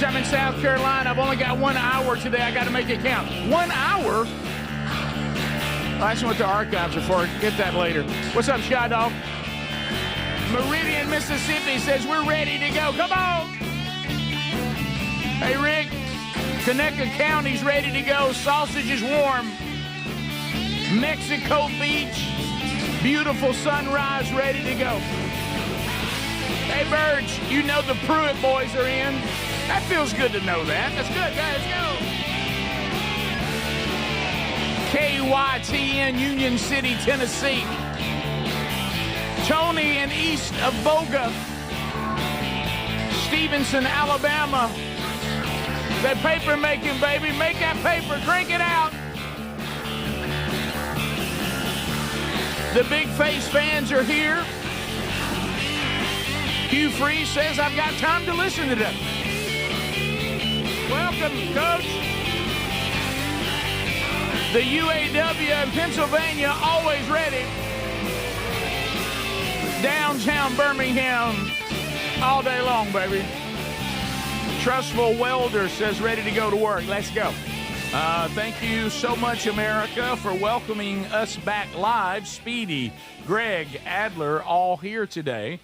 I'm in South Carolina. I've only got 1 hour today. I got to make it count. 1 hour? That's what the archives are for. Get that later. What's up, Shy Dog? Meridian, Mississippi says we're ready to go. Come on. Hey, Rick. Conecuh County's ready to go. Sausage is warm. Mexico Beach. Beautiful sunrise ready to go. Hey, Burge, you know the Pruitt boys are in. That feels good to know that. That's good, guys. Go. KYTN, Union City, Tennessee. Tony in east of Boga. Stevenson, Alabama. That paper making, baby. Make that paper. Drink it out. The Big Face fans are here. Hugh Free says, I've got time to listen to them. Welcome, Coach. The UAW in Pennsylvania, always ready. Downtown Birmingham, all day long, baby. Trustful Welder says, ready to go to work. Let's go. Thank you so much, America, for welcoming us back live. Speedy, Greg, Adler, all here today.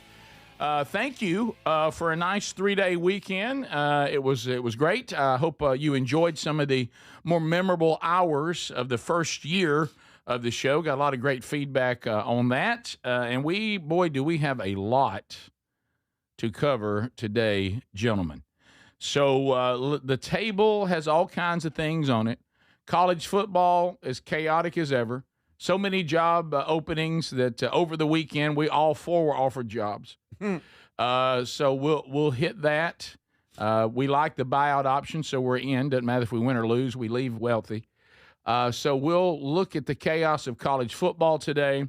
Thank you for a nice 3-day weekend. It was great. I hope you enjoyed some of the more memorable hours of the first year of the show. Got a lot of great feedback on that. And do we have a lot to cover today, gentlemen. So the table has all kinds of things on it. College football is chaotic as ever. So many job openings that over the weekend, we all four were offered jobs. So we'll hit that. We like the buyout option, so we're in. Doesn't matter if we win or lose, we leave wealthy. So we'll look at the chaos of college football today.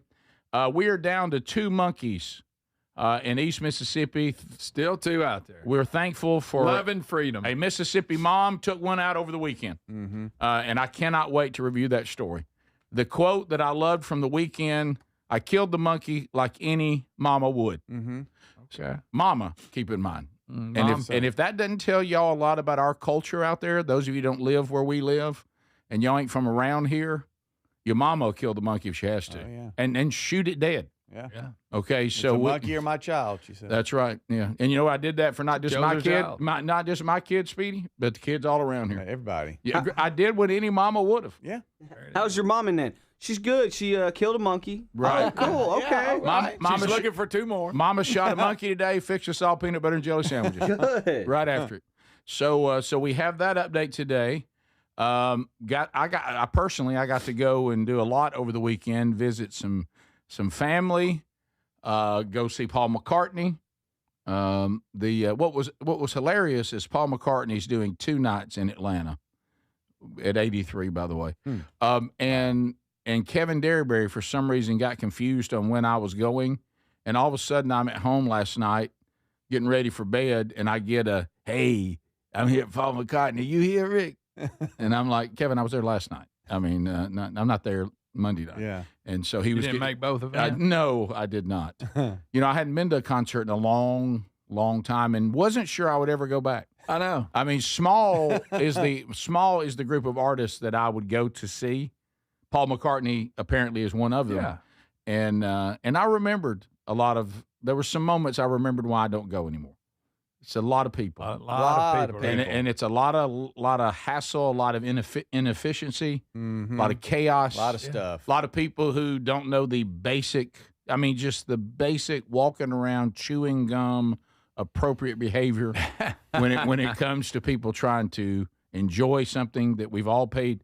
We are down to 2 monkeys in East Mississippi. Still 2 out there. We're thankful for love and freedom. A Mississippi mom took one out over the weekend, and I cannot wait to review that story. The quote that I loved from the weekend, I killed the monkey like any mama would. Okay. Mama, keep in mind. And if that doesn't tell y'all a lot about our culture out there, those of you who don't live where we live, and y'all ain't from around here, your mama will kill the monkey if she has to. Oh, yeah. And shoot it dead. Yeah. Okay, It's so a monkey or my child, she said. That's right. Yeah. And you know I did that for not just my kid, child. not just my kid, Speedy, but the kids all around here. Everybody. Yeah, I did what any mama would have. Yeah. How's your mom in then? She's good. She killed a monkey. Right. Oh, cool. Okay. Mama She's looking for 2 more. Mama shot a monkey today, fixed us all peanut butter and jelly sandwiches. Good. Right after it. So we have that update today. I got to go and do a lot over the weekend, visit some family, go see Paul McCartney. What was hilarious is Paul McCartney's doing 2 nights in Atlanta at 83, by the way. And Kevin Derryberry, for some reason, got confused on when I was going. And all of a sudden, I'm at home last night getting ready for bed, and I get a, hey, I'm here at Paul McCartney. You here, Rick? And I'm like, Kevin, I was there last night. I mean, I'm not there Monday night. Yeah. And so he You was didn't make both of them? No, I did not. You know, I hadn't been to a concert in a long, long time and wasn't sure I would ever go back. I know. I mean, Small is the group of artists that I would go to see. Paul McCartney apparently is one of them. Yeah. And I remembered there were some moments I remembered why I don't go anymore. It's a lot of people. A lot of people. And it's a lot of hassle, a lot of inefficiency, a lot of chaos. A lot of stuff. A lot of people who don't know the basic, just the basic walking around chewing gum, appropriate behavior when it comes to people trying to enjoy something that we've all paid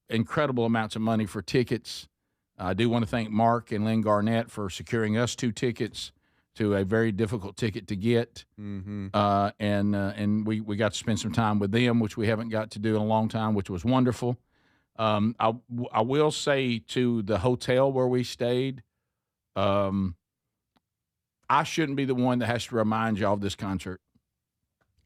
incredible amounts of money for tickets. I do want to thank Mark and Lynn Garnett for securing us 2 tickets to a very difficult ticket to get. And we got to spend some time with them, which we haven't got to do in a long time, which was wonderful. I will say to the hotel where we stayed, I shouldn't be the one that has to remind y'all of this concert.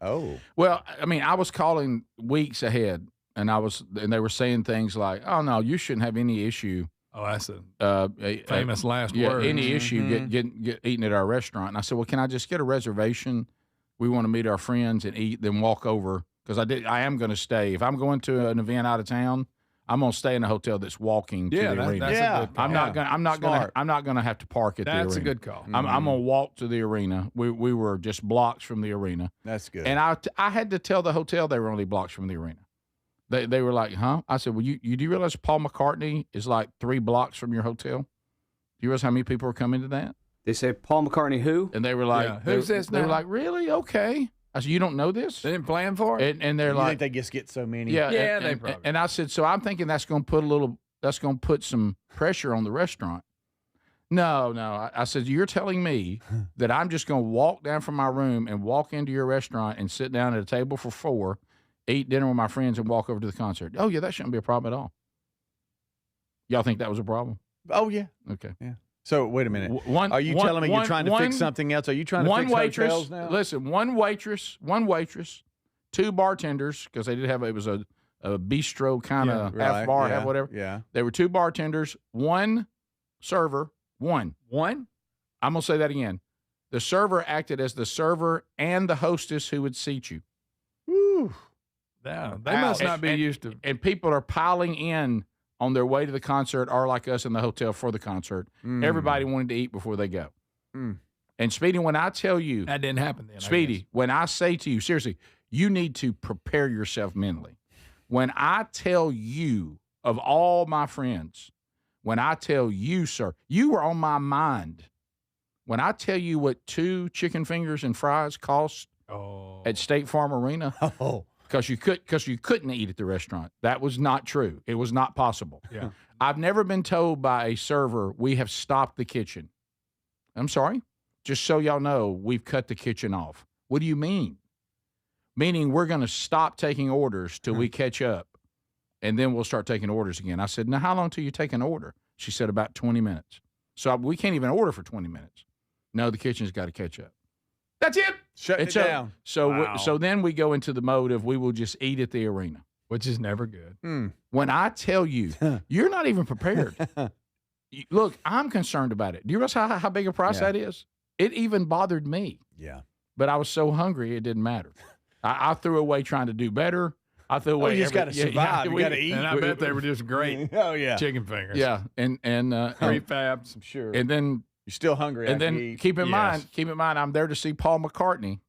Oh. Well, I mean, I was calling weeks ahead, and they were saying things like, "Oh no, you shouldn't have any issue." Oh, that's a famous last word. Any issue get eating at our restaurant. And I said, "Well, can I just get a reservation? We want to meet our friends and eat, then walk over because I am going to stay. If I'm going to an event out of town, I'm going to stay in a hotel that's walking to the arena. That's a good call. I'm not going to have to park at the arena. That's a good call. I'm going to walk to the arena. We were just blocks from the arena. That's good. And I had to tell the hotel they were only blocks from the arena. They were like, huh? I said, well, you do realize Paul McCartney is like 3 blocks from your hotel? Do you realize how many people are coming to that? They say Paul McCartney who? And they were like, Yeah. Who's this They were now? like, really? Okay. I said, you don't know this? They didn't plan for it? And they're you like, think they just get so many? yeah, Yeah, and, they and, probably- and I said, so I'm thinking that's going to put some pressure on the restaurant. No. I said, you're telling me that I'm just going to walk down from my room and walk into your restaurant and sit down at a table for 4, eat dinner with my friends, and walk over to the concert. Oh, yeah, that shouldn't be a problem at all. Y'all think that was a problem? Oh, yeah. Okay. Yeah. So, wait a minute. One, Are you telling me you're trying to fix something else? Are you trying to one fix waitress, hotels now? Listen, one waitress, 2 bartenders, because they did have it was a bistro kind of half bar, half whatever. Yeah. There were 2 bartenders, 1 server, 1. One? I'm gonna say that again. The server acted as the server and the hostess who would seat you. Woo. Yeah, they must not be used to. And people are piling in on their way to the concert, or like us in the hotel for the concert. Everybody wanted to eat before they go. And Speedy, when I tell you, That didn't happen then. I Speedy, guess. when I say to you, seriously, you need to prepare yourself mentally. When I tell you, of all my friends, when I tell you, sir, you were on my mind. When I tell you what 2 chicken fingers and fries cost at State Farm Arena, Oh. because you couldn't eat at the restaurant. That was not true. It was not possible. Yeah. I've never been told by a server, we have stopped the kitchen. I'm sorry? Just so y'all know, we've cut the kitchen off. What do you mean? Meaning we're going to stop taking orders till we catch up, and then we'll start taking orders again. I said, now how long till you take an order? She said, about 20 minutes. So we can't even order for 20 minutes. No, the kitchen's got to catch up. That's it. Shut And it so, down. So, Wow. so then we go into the mode of we will just eat at the arena. Which is never good. When I tell you, you're not even prepared. Look, I'm concerned about it. Do you realize how big a price that is? It even bothered me. Yeah. But I was so hungry, it didn't matter. I threw away trying to do better. I threw away. you just gotta survive. You gotta eat. And I bet they were just great Oh, yeah. chicken fingers. Yeah, and Prefabs. I'm sure. and then You're still hungry and after then you eat. keep in Yes. mind, I'm there to see Paul McCartney.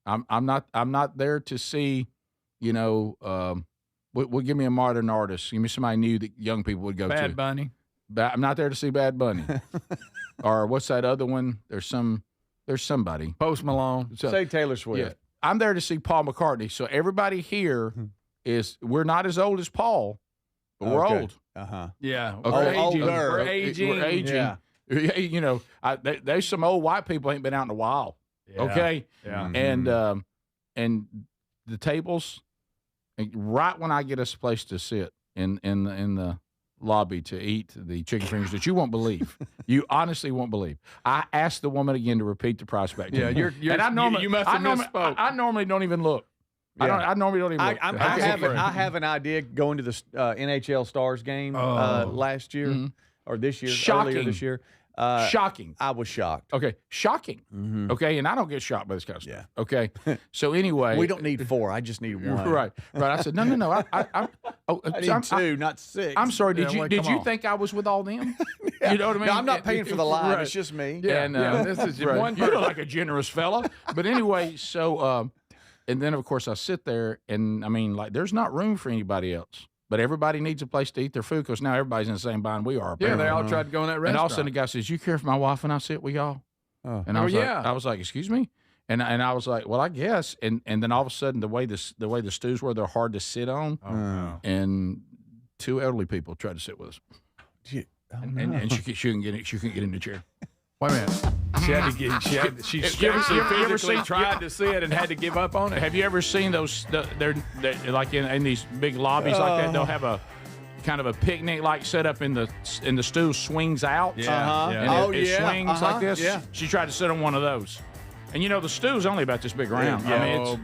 I'm not there to see, well, give me a modern artist. Give me somebody new that young people would go Bad to. Bunny. I'm not there to see Bad Bunny. Or what's that other one? There's somebody. Post Malone. So, Say Taylor Swift. yeah, I'm there to see Paul McCartney. So everybody here we're not as old as Paul, but we're Okay. old. Uh-huh. Yeah. Okay. We're aging. Older. We're aging. We're aging. Yeah. There's some old white people ain't been out in a while. Yeah. Okay. Yeah. And the tables, right when I get us a place to sit in the lobby to eat the chicken fingers that you won't believe, you honestly won't believe. I asked the woman again to repeat the price back to Yeah, me. you're- and I normally you must have misspoke. I normally don't even look. Yeah. I normally don't even look. I have an idea going to the NHL Stars game last year or this year, earlier Shocking. this year. Shocking. I was shocked. Okay, shocking. Okay, and I don't get shocked by this kind of stuff. Yeah. Okay, so anyway, We don't need 4. I just need 1. right. I said no. I need 2, not 6. I'm sorry. Yeah, Did you well, did come you on. think I was with all them? You know what I mean? No, I'm not paying for the line. Right. It's just me. Yeah, And, yeah, this is right. one You look person. like a generous fella. But anyway, so and then of course I sit there, and I mean, like, there's not room for anybody else. But everybody needs a place to eat their food because now everybody's in the same bind we are. Yeah, apparently. they all tried to go in that And restaurant. all of a sudden the guy says, "You care for my wife when I sit with y'all?" Oh. And I was yeah. I was like, "Excuse me?" And I was like, "Well, I guess." And then all of a sudden the way the stews were, they're hard to sit on. Oh, no. And 2 elderly people tried to sit with us, and she couldn't get in the chair. Wait a minute. She seriously physically tried to sit and had to give up on it. Have you ever seen those? They're like in these big lobbies like that. They'll have kind of a picnic-like setup in the stool, swings out. And it swings like this. Yeah. She tried to sit on one of those. And, the stew's only about this big around. Yeah. I mean, it's,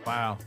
Wow.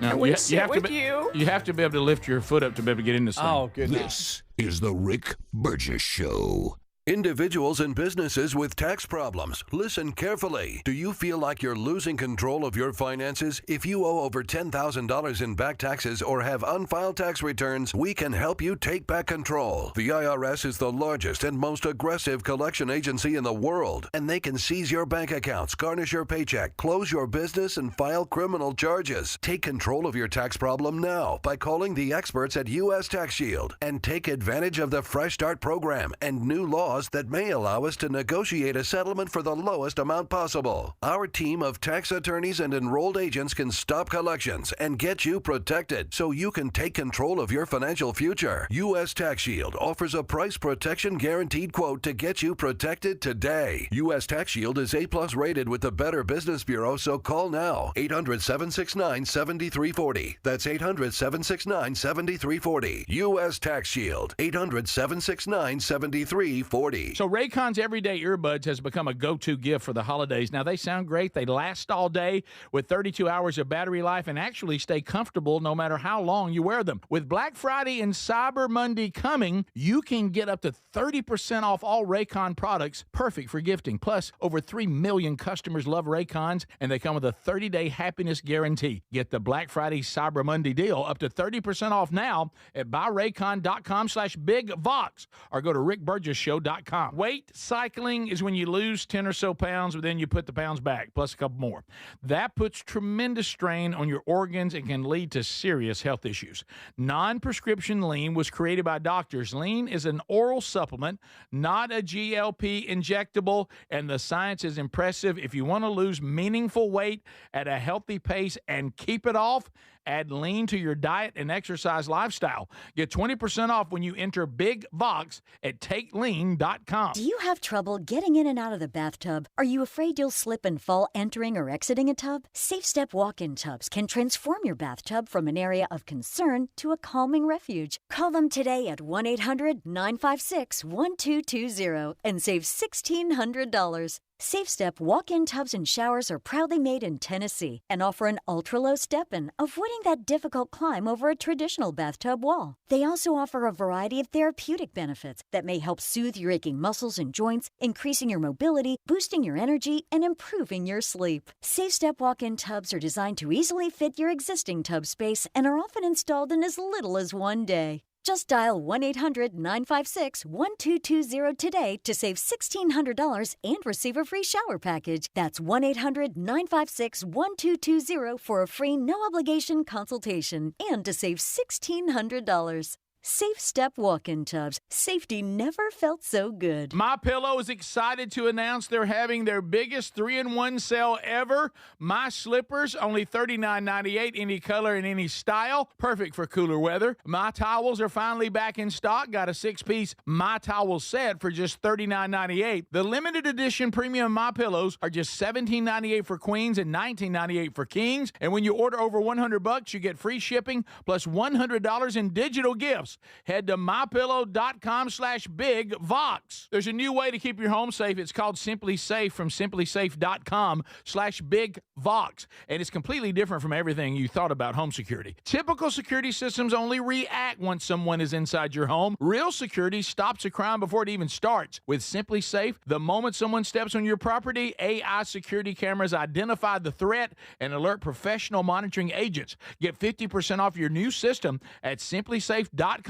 no, We you sit have to with you. You have to be able to lift your foot up to be able to get in this thing. Oh, goodness. This is the Rick Burgess Show. Individuals and businesses with tax problems, listen carefully. Do you feel like you're losing control of your finances? If you owe over $10,000 in back taxes or have unfiled tax returns, we can help you take back control. The IRS is the largest and most aggressive collection agency in the world, and they can seize your bank accounts, garnish your paycheck, close your business, and file criminal charges. Take control of your tax problem now by calling the experts at U.S. Tax Shield and take advantage of the Fresh Start program and new laws that may allow us to negotiate a settlement for the lowest amount possible. Our team of tax attorneys and enrolled agents can stop collections and get you protected so you can take control of your financial future. U.S. Tax Shield offers a price protection guaranteed quote to get you protected today. U.S. Tax Shield is A+ rated with the Better Business Bureau, so call now. 800-769-7340. That's 800-769-7340. U.S. Tax Shield. 800-769-7340. So Raycon's everyday earbuds has become a go-to gift for the holidays. Now, they sound great. They last all day with 32 hours of battery life and actually stay comfortable no matter how long you wear them. With Black Friday and Cyber Monday coming, you can get up to 30% off all Raycon products, perfect for gifting. Plus, over 3 million customers love Raycons, and they come with a 30-day happiness guarantee. Get the Black Friday Cyber Monday deal up to 30% off now at buyraycon.com/bigvox or go to rickburgesshow.com. Weight cycling is when you lose 10 or so pounds, but then you put the pounds back, plus a couple more. That puts tremendous strain on your organs and can lead to serious health issues. Non-prescription lean was created by doctors. Lean is an oral supplement, not a GLP injectable, and the science is impressive. If you want to lose meaningful weight at a healthy pace and keep it off, add lean to your diet and exercise lifestyle. Get 20% off when you enter Big Vox at takelean.com. Do you have trouble getting in and out of the bathtub? Are you afraid you'll slip and fall entering or exiting a tub? SafeStep walk-in tubs can transform your bathtub from an area of concern to a calming refuge. Call them today at 1-800-956-1220 and save $1,600. SafeStep walk-in tubs and showers are proudly made in Tennessee and offer an ultra-low step-in, avoiding that difficult climb over a traditional bathtub wall. They also offer a variety of therapeutic benefits that may help soothe your aching muscles and joints, increasing your mobility, boosting your energy, and improving your sleep. SafeStep walk-in tubs are designed to easily fit your existing tub space and are often installed in as little as one day. Just dial 1-800-956-1220 today to save $1,600 and receive a free shower package. That's 1-800-956-1220 for a free no-obligation consultation and to save $1,600. SafeStep walk-in tubs. Safety never felt so good. MyPillow is excited to announce they're having their biggest 3-in-1 sale ever. My slippers, only $39.98, any color and any style. Perfect for cooler weather. My towels are finally back in stock. Got a 6-piece My Towel set for just $39.98. The limited edition premium MyPillows are just $17.98 for queens and $19.98 for kings. And when you order over $100, you get free shipping plus $100 in digital gifts. Head to mypillow.com/bigvox. There's a new way to keep your home safe. It's called Simply Safe from simplysafe.com/bigvox. And it's completely different from everything you thought about home security. Typical security systems only react once someone is inside your home. Real security stops a crime before it even starts. With Simply Safe, the moment someone steps on your property, AI security cameras identify the threat and alert professional monitoring agents. Get 50% off your new system at simplysafe.com/bigvox.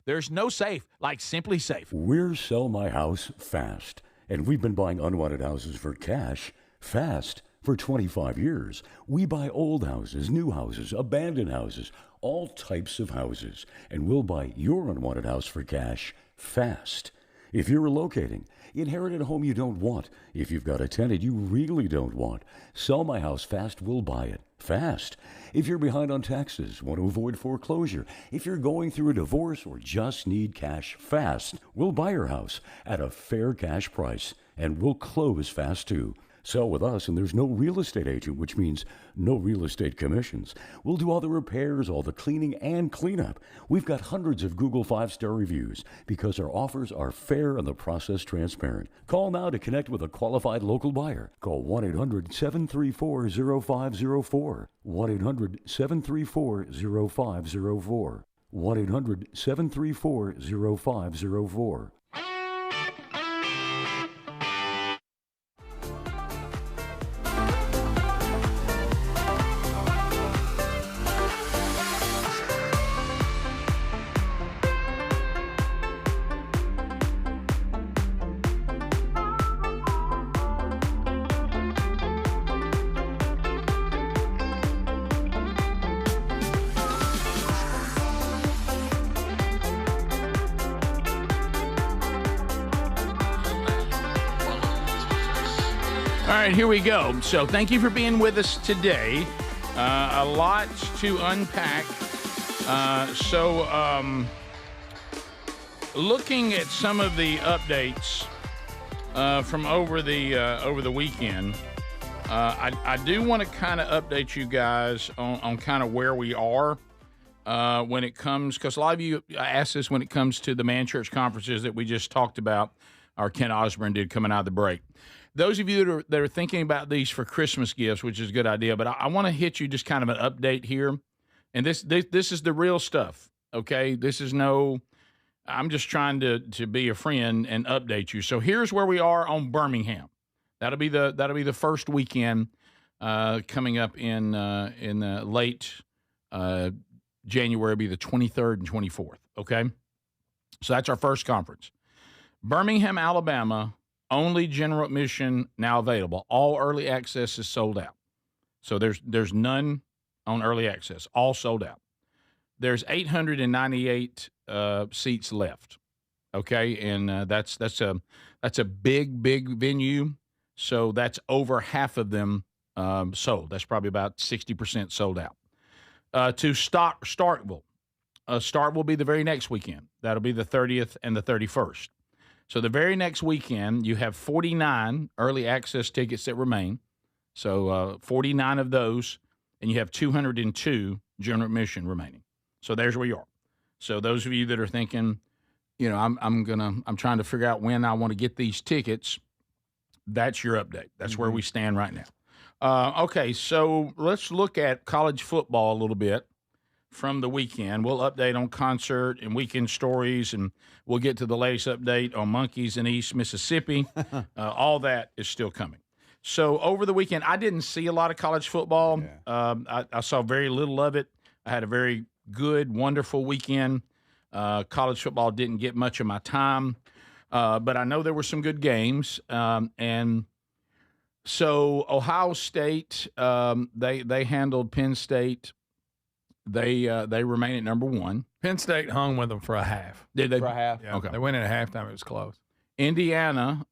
There's no safe like Simply Safe. We're Sell My House Fast, and we've been buying unwanted houses for cash fast for 25 years. We buy old houses, new houses, abandoned houses, all types of houses, and we'll buy your unwanted house for cash fast. If you're relocating, inherited a home you don't want, if you've got a tenant you really don't want, Sell My House Fast will buy it fast. If you're behind on taxes, want to avoid foreclosure, if you're going through a divorce or just need cash fast, we'll buy your house at a fair cash price and we'll close fast too. Sell with us and there's no real estate agent, which means no real estate commissions. We'll do all the repairs, all the cleaning and cleanup. We've got hundreds of Google 5-star reviews because our offers are fair and the process transparent. Call now to connect with a qualified local buyer. Call 1-800-734-0504. 1-800-734-0504. 1-800-734-0504. All right, here we go. So thank you for being with us today. A lot to unpack. Looking at some of the updates from over the weekend, I do want to kind of update you guys on kind of where we are when it comes, because a lot of you asked this when it comes to the Man Church conferences that we just talked about, or Ken Osborne did coming out of the break. Those of you that are thinking about these for Christmas gifts, which is a good idea, but I want to hit you just kind of an update here. And this is the real stuff, okay? This is I'm just trying to be a friend and update you. So here's where we are on Birmingham. That'll be the first weekend coming up in late January, be the 23rd and 24th, okay? So that's our first conference. Birmingham, Alabama, only general admission now available. All early access is sold out. So there's none on early access. All sold out. There's 898 seats left. Okay, and that's a big venue. So that's over half of them sold. That's probably about 60% sold out. To Starkville. Start will be the very next weekend. That'll be the 30th and the 31st. So the very next weekend, you have 49 early access tickets that remain. So 49 of those, and you have 202 general admission remaining. So there's where you are. So those of you that are thinking, I'm trying to figure out when I want to get these tickets, that's your update. That's where we stand right now. Okay, so let's look at college football a little bit from the weekend. We'll update on concert and weekend stories, and we'll get to the latest update on Monkeys in East Mississippi. All that is still coming. So over the weekend, I didn't see a lot of college football. Yeah. I saw very little of it. I had a very good, wonderful weekend. College football didn't get much of my time, but I know there were some good games. And so Ohio State, they handled Penn State. They remain at number one. Penn State hung with them for a half. Did they? For a half? Yeah. Okay. They went in at halftime. It was close. Indiana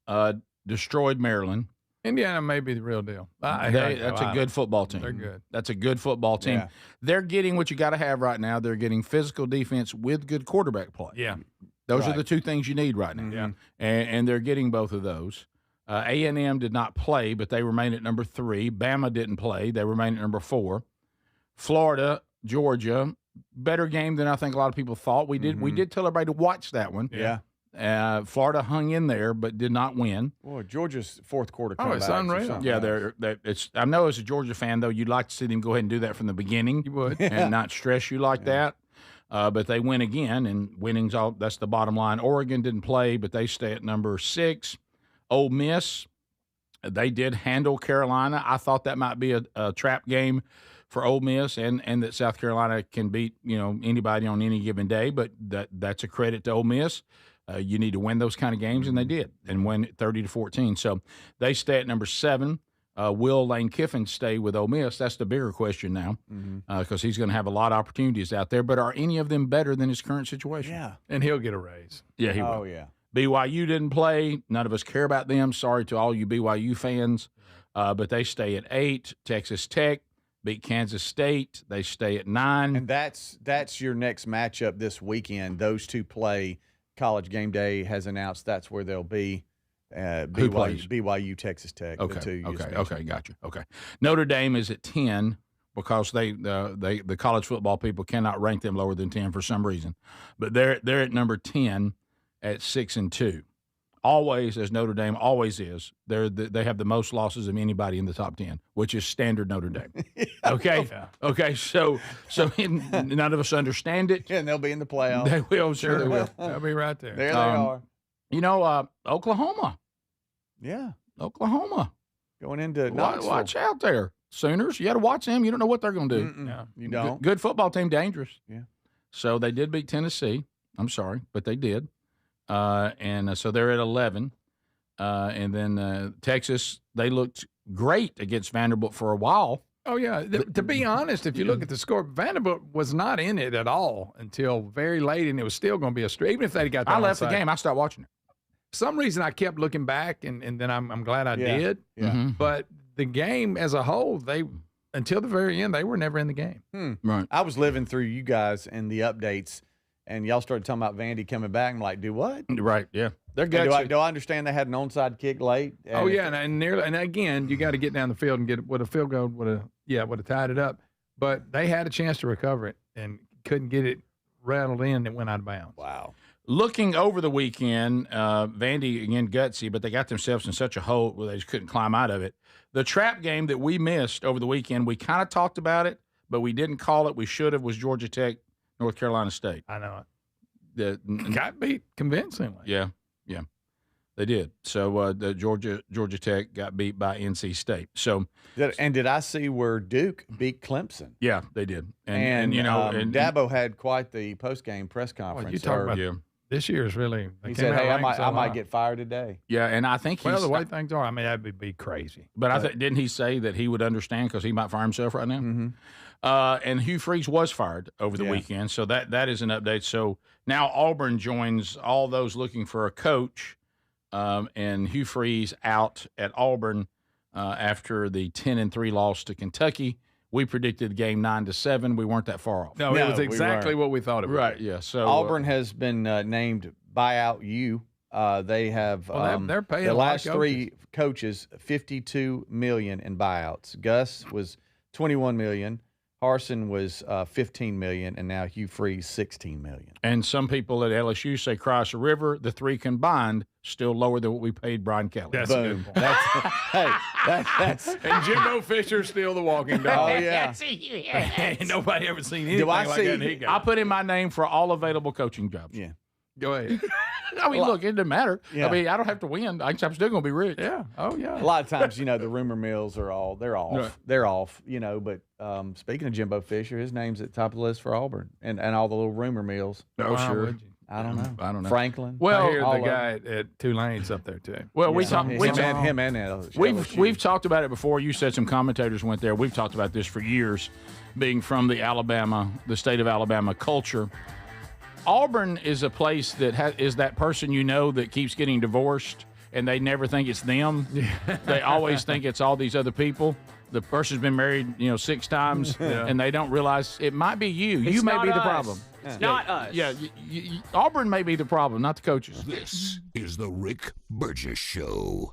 destroyed Maryland. Indiana may be the real deal. That's a good football team. They're good. That's a good football team. Yeah. They're getting what you got to have right now. They're getting physical defense with good quarterback play. Yeah. Those are the two things you need right now. Mm-hmm. Yeah. And they're getting both of those. A&M did not play, but they remain at number 3. Bama didn't play. They remain at number 4. Florida, Georgia, better game than I think a lot of people thought. We did tell everybody to watch that one. Yeah. Florida hung in there, but did not win. Boy, Georgia's fourth quarter Oh, it's unreal. Yeah, I know as a Georgia fan, though, you'd like to see them go ahead and do that from the beginning. You would. And not stress you like that. But they win again, and winning's all. That's the bottom line. Oregon didn't play, but they stay at number 6. Ole Miss, they did handle Carolina. I thought that might be a trap game for Ole Miss, and that South Carolina can beat anybody on any given day. But that's a credit to Ole Miss. You need to win those kind of games, and they did, and win 30-14. So they stay at number 7. Will Lane Kiffin stay with Ole Miss? That's the bigger question now, because he's going to have a lot of opportunities out there. But are any of them better than his current situation? Yeah. And he'll get a raise. Yeah, he will. Oh, yeah. BYU didn't play. None of us care about them. Sorry to all you BYU fans. But they stay at 8. Texas Tech beat Kansas State. They stay at 9. And that's your next matchup this weekend. Those two play. College Game Day has announced that's where they'll be. BYU, Texas Tech. Okay, the two you just mentioned. okay, gotcha. Okay, Notre Dame is at 10 because the college football people cannot rank them lower than 10 for some reason, but they're at number 10 at 6-2. Always, as Notre Dame always is, they have the most losses of anybody in the top 10, which is standard Notre Dame. Okay, okay. So none of us understand it. Yeah, and they'll be in the playoffs. They will, sure they will. They'll be right there. There they are. You know, Oklahoma. Yeah, Oklahoma. going into Knoxville. Watch out there, Sooners. You got to watch them. You don't know what they're going to do. Yeah. You don't. Good football team, dangerous. Yeah. So they did beat Tennessee. I'm sorry, but they did. And so they're at 11. And then Texas, they looked great against Vanderbilt for a while. Oh, yeah. To be honest, if you look at the score, Vanderbilt was not in it at all until very late, and it was still going to be a straight. Even if they got the I left the onside. game. I stopped watching it. For some reason, I kept looking back, and then I'm glad I did. Yeah. Mhm. But the game as a whole, until the very end, they were never in the game. Right. I was living through you guys and the updates, and y'all started talking about Vandy coming back. I'm like, do what? Right, yeah. They're And good. do I understand they had an onside kick late? Oh yeah, and again, you got to get down the field and get with a field goal would have tied it up, but they had a chance to recover it and couldn't get it rattled in. It went out of bounds. Wow. Looking over the weekend, Vandy, again, gutsy, but they got themselves in such a hole where they just couldn't climb out of it. The trap game that we missed over the weekend, we kind of talked about it, but we didn't call it. We should have, was Georgia Tech, North Carolina State. I know it. Got beat convincingly. Yeah, they did. So the Georgia Tech got beat by NC State. So Did I see where Duke beat Clemson? yeah, they did. And you know, and Dabo had quite the post-game press conference. you talk or- about yeah, this year is really. He said, "Hey, I might get fired today." yeah, and I think Well, he's. the way things are, I mean, that would be crazy. But I think didn't he say that he would understand because he might fire himself right now? Mm-hmm. And Hugh Freeze was fired over the Yeah. weekend, so that is an update. So now Auburn joins all those looking for a coach, and Hugh Freeze out at Auburn after the 10-3 loss to Kentucky. We predicted the game 9-7. We weren't that far off. No, No, it was we exactly what we thought it would Right? be. Yeah. So Auburn has been named buyout U. They have they're paying the a lot of last three coaches $52 million in buyouts. Gus was $21 million. Harsin was $15 million, and now Hugh Freeze $16 million. and some people at LSU say cross the river. The three combined still lower than what we paid Brian Kelly. That's a Boom. good point. That's hey, that's And Jimbo Fisher's still the walking oh dog. yeah. Ain't nobody ever seen anything I like see- that. And he I got. put in my name for all available coaching jobs. Yeah. Go ahead. I mean, look, it doesn't matter. Yeah. I mean, I don't have to win. I'm still going to be rich. Yeah. Oh yeah. A lot of times, the rumor mills they're off. Right. They're off, But speaking of Jimbo Fisher, his name's at the top of the list for Auburn, and all the little rumor mills. Oh, Why sure. would you? I don't know. I don't know. Franklin. Well, I hear all the of guy at Tulane's up there too. Well, we Yeah. talked. Him and LSU. We've talked about it before. You said some commentators went there. We've talked about this for years, being from the state of Alabama culture. Auburn is a place that is that person that keeps getting divorced, and they never think it's them. They always think it's all these other people. The person's been married, 6 times, and they don't realize it might be you. You may not be the us. problem. It's not us. Yeah, Auburn may be the problem, not the coaches. This is the Rick Burgess Show.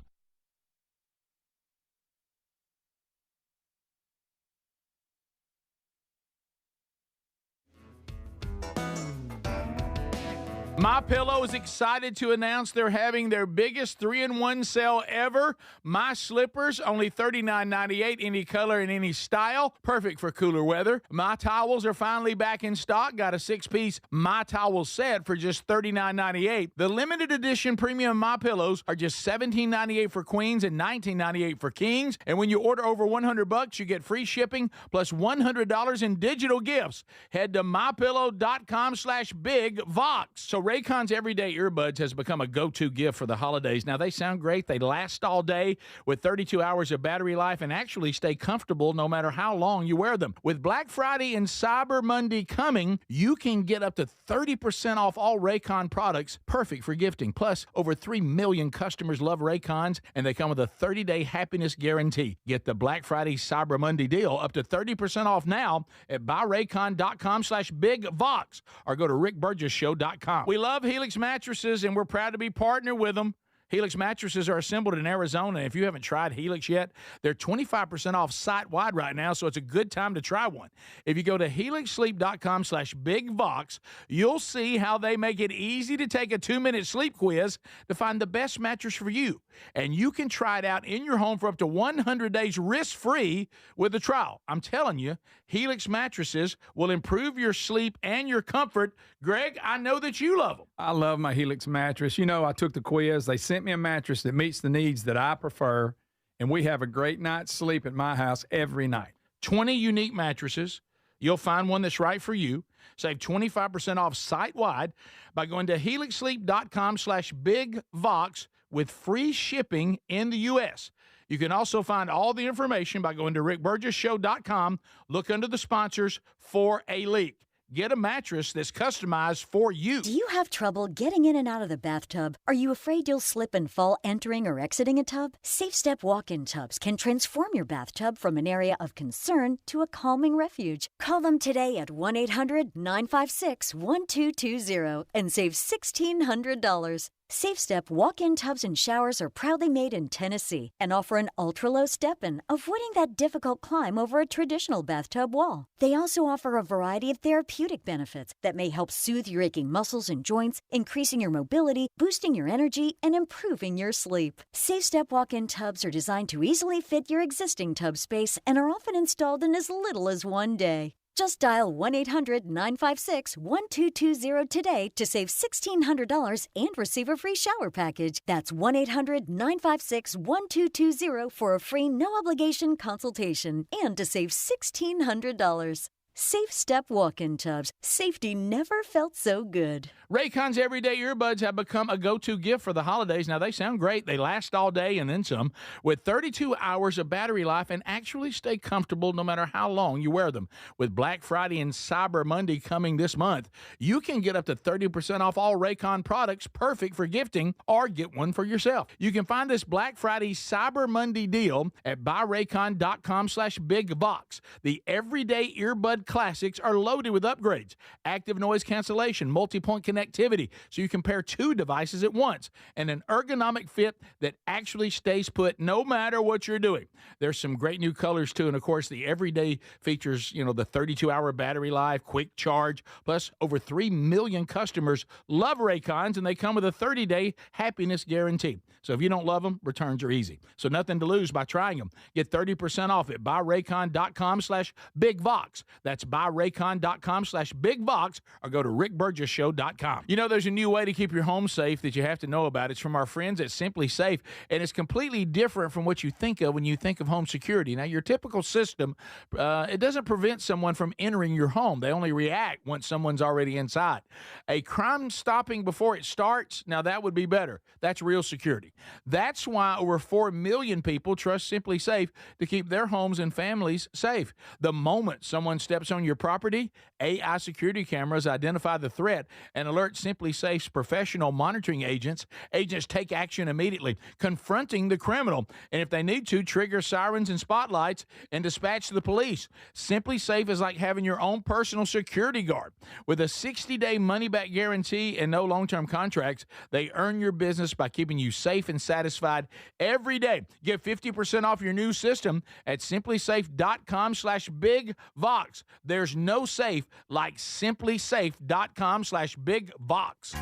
MyPillow is excited to announce they're having their biggest 3-in-1 sale ever. My slippers, only $39.98, any color and any style. Perfect for cooler weather. My towels are finally back in stock. Got a 6-piece My Towel set for just $39.98. The limited edition premium MyPillows are just $17.98 for queens and $19.98 for kings. And when you order over $100, you get free shipping plus $100 in digital gifts. Head to mypillow.com/bigvox. So Raycon's everyday earbuds has become a go-to gift for the holidays. Now, they sound great. They last all day with 32 hours of battery life and actually stay comfortable no matter how long you wear them. With Black Friday and Cyber Monday coming, you can get up to 30% off all Raycon products, perfect for gifting. Plus, over 3 million customers love Raycons, and they come with a 30-day happiness guarantee. Get the Black Friday Cyber Monday deal up to 30% off now at buyraycon.com/bigvox or go to rickburgessshow.com. We love Helix mattresses, and we're proud to be partnered with them. Helix mattresses are assembled in Arizona. If you haven't tried Helix yet, they're 25% off site-wide right now, so it's a good time to try one. If you go to helixsleep.com/bigvox, you'll see how they make it easy to take a 2-minute sleep quiz to find the best mattress for you. And you can try it out in your home for up to 100 days risk-free with a trial. I'm telling you, Helix mattresses will improve your sleep and your comfort. Greg, I know that you love them. I love my Helix mattress. You know, I took the quiz. They sent me a mattress that meets the needs that I prefer, and we have a great night's sleep at my house every night. 20 unique mattresses. You'll find one that's right for you. Save 25% off site-wide by going to helixsleep.com/bigvox with free shipping in the U.S. You can also find all the information by going to rickburgessshow.com. Look under the sponsors for a leak. Get a mattress that's customized for you. Do you have trouble getting in and out of the bathtub? Are you afraid you'll slip and fall entering or exiting a tub? SafeStep walk-in tubs can transform your bathtub from an area of concern to a calming refuge. Call them today at 1-800-956-1220 and save $1,600. SafeStep walk-in tubs and showers are proudly made in Tennessee and offer an ultra-low step-in, avoiding that difficult climb over a traditional bathtub wall. They also offer a variety of therapeutic benefits that may help soothe your aching muscles and joints, increasing your mobility, boosting your energy, and improving your sleep. SafeStep walk-in tubs are designed to easily fit your existing tub space and are often installed in as little as one day. Just dial 1-800-956-1220 today to save $1,600 and receive a free shower package. That's 1-800-956-1220 for a free no-obligation consultation and to save $1,600. SafeStep walk-in tubs. Safety never felt so good. Raycon's everyday earbuds have become a go-to gift for the holidays. Now, they sound great. They last all day and then some, with 32 hours of battery life and actually stay comfortable no matter how long you wear them. With Black Friday and Cyber Monday coming this month, you can get up to 30% off all Raycon products, perfect for gifting, or get one for yourself. You can find this Black Friday Cyber Monday deal at buyraycon.com/bigvox. The everyday earbud classics are loaded with upgrades, active noise cancellation, multi-point connectivity, so you can pair 2 devices at once, and an ergonomic fit that actually stays put no matter what you're doing. There's some great new colors too, and of course the everyday features, the 32-hour battery life, quick charge, plus over 3 million customers love Raycons, and they come with a 30-day happiness guarantee. So if you don't love them, returns are easy. So nothing to lose by trying them. Get 30% off at buyraycon.com/bigvox. That's buyraycon.com/bigvox, or go to rickburgessshow.com. There's a new way to keep your home safe that you have to know about. It's from our friends at Simply Safe, and it's completely different from what you think of when you think of home security. Now, your typical system, it doesn't prevent someone from entering your home. They only react once someone's already inside. A crime stopping before it starts, now that would be better. That's real security. That's why over 4 million people trust Simply Safe to keep their homes and families safe. The moment someone steps on your property, AI security cameras identify the threat and alert Simply Safe's professional monitoring agents. Agents take action immediately, confronting the criminal, and if they need to, trigger sirens and spotlights and dispatch the police. Simply Safe is like having your own personal security guard. With a 60-day money-back guarantee and no long-term contracts, they earn your business by keeping you safe and satisfied every day. Get 50% off your new system at simplysafe.com/bigvox. There's no safe like simplysafe.com/bigvox.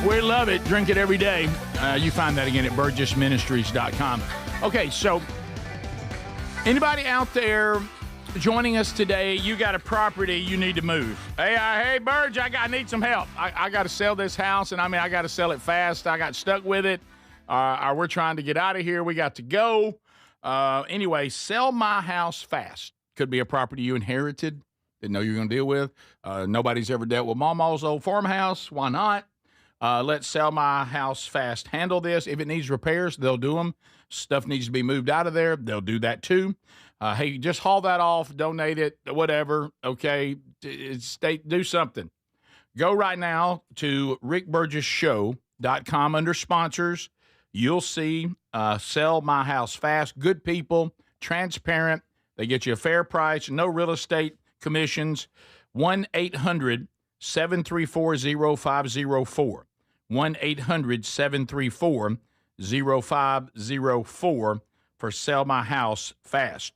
We love it. Drink it every day. You find that again at burgessministries.com. Okay, so anybody out there joining us today, you got a property you need to move. Hey, Burge, I need some help. I got to sell this house, and I got to sell it fast. I got stuck with it. We're trying to get out of here. We got to go. Anyway, sell my house fast. Could be a property you inherited, didn't know you were going to deal with. Nobody's ever dealt with Mama's old farmhouse. Why not? Let Sell My House Fast handle this. If it needs repairs, they'll do them. Stuff needs to be moved out of there, they'll do that too. Hey, just haul that off, donate it, whatever. Okay, do something. Go right now to rickburgessshow.com under sponsors. You'll see Sell My House Fast. Good people, transparent. They get you a fair price, no real estate commissions. 1-800-734-0504. 1-800-734-0504 for Sell My House Fast.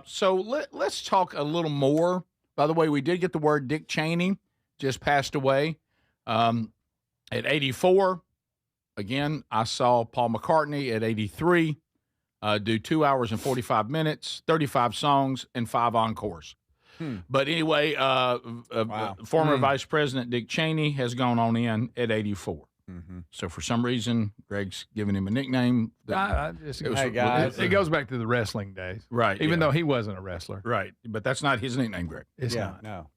So let's talk a little more. By the way, we did get the word Dick Cheney just passed away at 84. Again, I saw Paul McCartney at 83 do 2 hours and 45 minutes, 35 songs, and 5 encores. But anyway, former Vice President Dick Cheney has gone on in at 84. So for some reason, Greg's giving him a nickname. It goes back to the wrestling days. Right. Even though he wasn't a wrestler. Right. But that's not his nickname, Greg. It's not. No.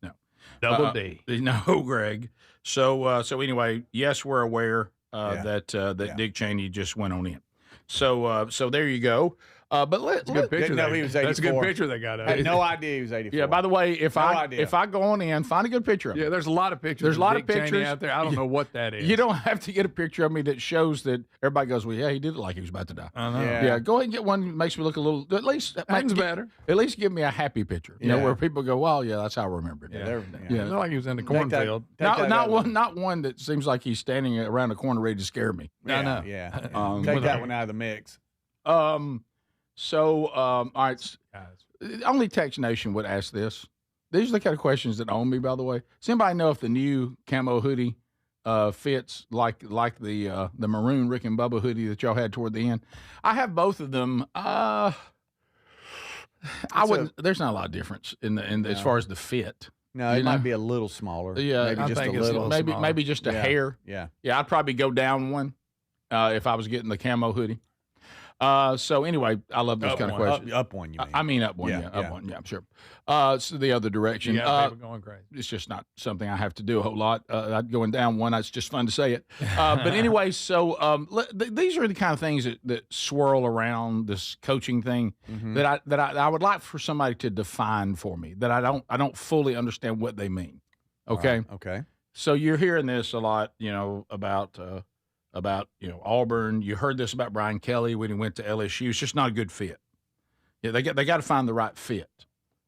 Double D. No, Greg. So anyway, yes, we're aware that Dick Cheney just went on in. So there you go. But let's good picture. No, he was 84. That's a good picture they got. I had no idea he was 84. Yeah. By the way, if I go on in, find a good picture of me. Yeah, there's a lot of pictures. There's a lot of Dick Cheney pictures out there. I don't know what that is. You don't have to get a picture of me that shows that everybody goes, well, yeah, he did it like he was about to die. I know. Yeah. Go ahead and get one that makes me look a little, at least better. At least give me a happy picture. You know, where people go, well, yeah, that's how I remember it. Yeah. Yeah. It looked like he was in the cornfield. Not one that seems like he's standing around the corner ready to scare me. Yeah, I know. Yeah. Take that one out of the mix. All right. Only Text Nation would ask this. These are the kind of questions that own me, by the way. Does anybody know if the new camo hoodie fits like the maroon Rick and Bubba hoodie that y'all had toward the end? I have both of them. There's not a lot of difference in as far as the fit. No, it might be a little smaller. Yeah, maybe I just a think it's little. maybe just a hair. Yeah. Yeah, I'd probably go down one if I was getting the camo hoodie. So anyway, I love those kind of questions. Up one, you mean? I mean up one, Yeah, up yeah. one, yeah, sure. So the other direction. You got people going crazy. It's just not something I have to do a whole lot. Going down one, it's just fun to say it. But anyway, so these are the kind of things that swirl around this coaching thing that I would like for somebody to define for me, that I don't fully understand what they mean. Okay. Right. Okay. So you're hearing this a lot, about Auburn. You heard this about Brian Kelly when he went to LSU. It's just not a good fit. Yeah, they got to find the right fit.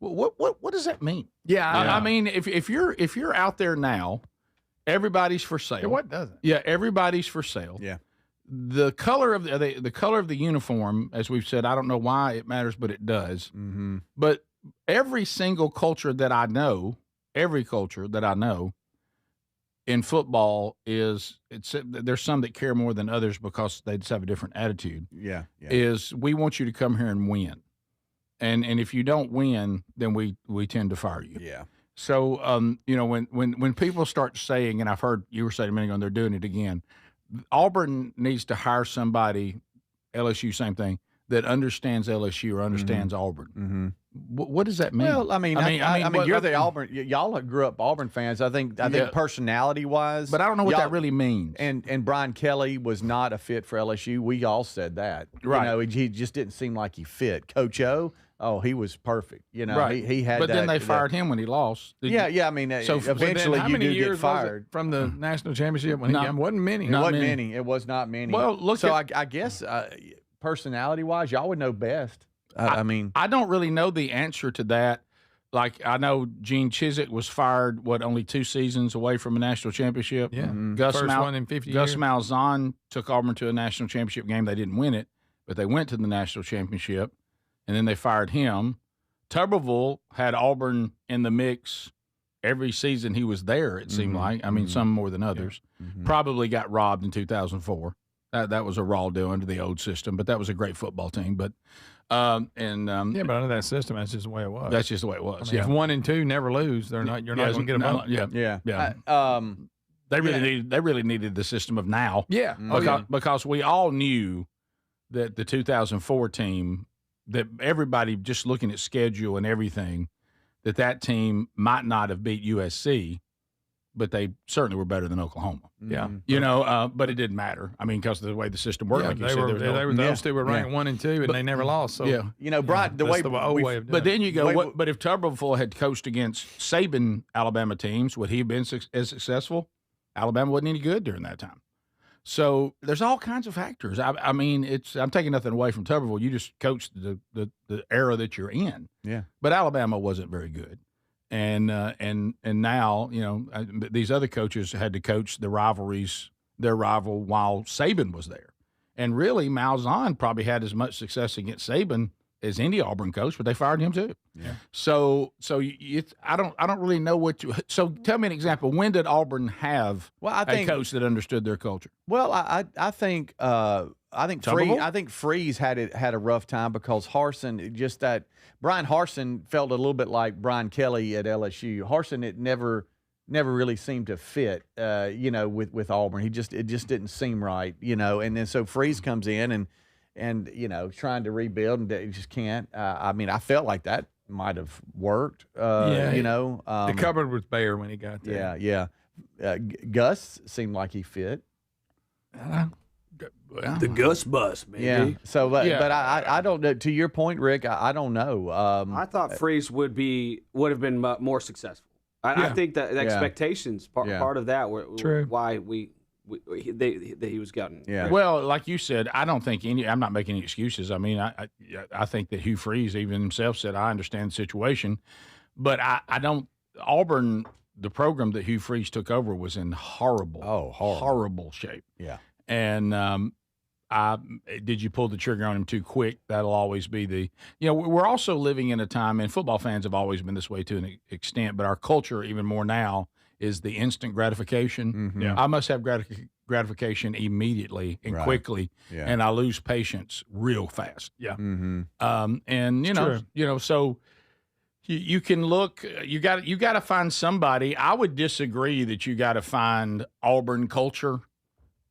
What does that mean? Yeah. I mean, if you're out there now, everybody's for sale. Yeah, what doesn't? Yeah, everybody's for sale. Yeah. The color of the color of the uniform, as we've said, I don't know why it matters, but it does. Mm-hmm. But every single culture that I know, in football there's some that care more than others because they just have a different attitude. Yeah. Is we want you to come here and win, and if you don't win, then we tend to fire you. Yeah. So when people start saying, and I've heard you were saying a minute ago, and they're doing it again, Auburn needs to hire somebody, LSU same thing, that understands LSU or understands Auburn. Mm-hmm. What does that mean? Well, I mean, you're the Auburn. Y'all grew up Auburn fans. I think personality wise, but I don't know what that really means. And Brian Kelly was not a fit for LSU. We all said that. Right. He just didn't seem like he fit. Coach O, he was perfect. Right. He had. But then they fired him when he lost. Yeah. I mean, so eventually how you many do years get fired from the national championship when it wasn't many. It was not many. Well, I guess personality wise, y'all would know best. I mean, I don't really know the answer to that. Like, I know Gene Chizik was fired, only 2 seasons away from a national championship? Yeah. First one in 50 Gus years. Malzahn took Auburn to a national championship game. They didn't win it, but they went to the national championship, and then they fired him. Tuberville had Auburn in the mix every season he was there, it seemed like. I mean, some more than others. Probably got robbed in 2004. That was a raw deal under the old system, but that was a great football team. But but under that system, that's just the way it was. That's just the way it was. If 1 and 2 never lose, you're not going to get a vote. Yeah. They really needed the system of now. Yeah. Because we all knew that the 2004 team, that everybody just looking at schedule and everything, that team might not have beat USC, but they certainly were better than Oklahoma. Yeah. You know, but it didn't matter. I mean, because of the way the system worked, Yeah, like you they said, were those two were ranked 1 and 2, and they never lost. So yeah. You know, Brian, the that's way the old way of doing But then you go, Wait, but if Tuberville had coached against Saban Alabama teams, would he have been as successful? Alabama wasn't any good during that time. So there's all kinds of factors. I mean, I'm taking nothing away from Tuberville. You just coached the era that you're in. Yeah. But Alabama wasn't very good. And now, you know, these other coaches had to coach their rival while Saban was there. And really, Malzahn probably had as much success against Saban as any Auburn coach, but they fired him too. Yeah. So I don't really know what you. So tell me an example. When did Auburn have a coach that understood their culture? Well, I think Tuberville? Freeze had a rough time because Brian Harsin felt a little bit like Brian Kelly at LSU. Harsin, it never really seemed to fit, you know, with Auburn. It just didn't seem right, you know. And then so Freeze comes in and you know, trying to rebuild, and it just can't. I mean, I felt like that might have worked. You know, the cupboard was bare when he got there. Yeah. Gus seemed like he fit. The Gus bus, baby. Yeah. So, but I don't know. To your point, Rick, I don't know. I thought Freeze would have been more successful. I think that the expectations part of that were why he was gotten. Yeah. Well, like you said, I don't think I'm not making any excuses. I mean, I think that Hugh Freeze even himself said, I understand the situation, but I don't. Auburn, the program that Hugh Freeze took over was in horrible shape. Yeah. And did you pull the trigger on him too quick? That'll always be we're also living in a time, and football fans have always been this way to an extent, but our culture even more now is the instant gratification. Mm-hmm. Yeah. I must have gratification immediately and quickly, and I lose patience real fast. Yeah. Mm-hmm. And so you can look. You got to find somebody. I would disagree that you got to find Auburn culture.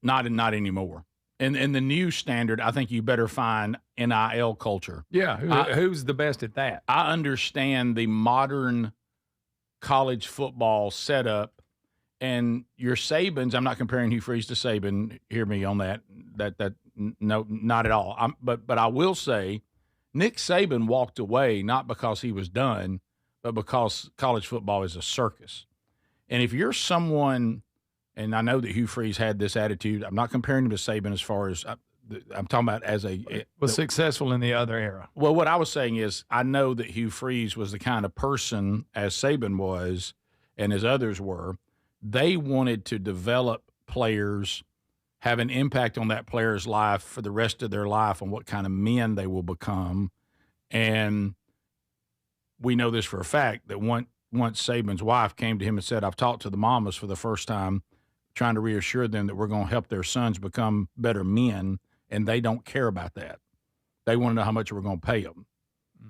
Not anymore. And the new standard, I think you better find NIL culture. Yeah. Who's the best at that? I understand the modern college football setup, and your Sabans. I'm not comparing Hugh Freeze to Saban. Hear me on that. No, not at all. But I will say, Nick Saban walked away not because he was done, but because college football is a circus. And if you're someone, and I know that Hugh Freeze had this attitude. I'm not comparing him to Saban as far as I'm talking about as was successful in the other era. Well, what I was saying is I know that Hugh Freeze was the kind of person, as Saban was and as others were, they wanted to develop players, have an impact on that player's life for the rest of their life on what kind of men they will become. And we know this for a fact that once Saban's wife came to him and said, I've talked to the mamas for the first time, trying to reassure them that we're going to help their sons become better men, and they don't care about that. They want to know how much we're going to pay them.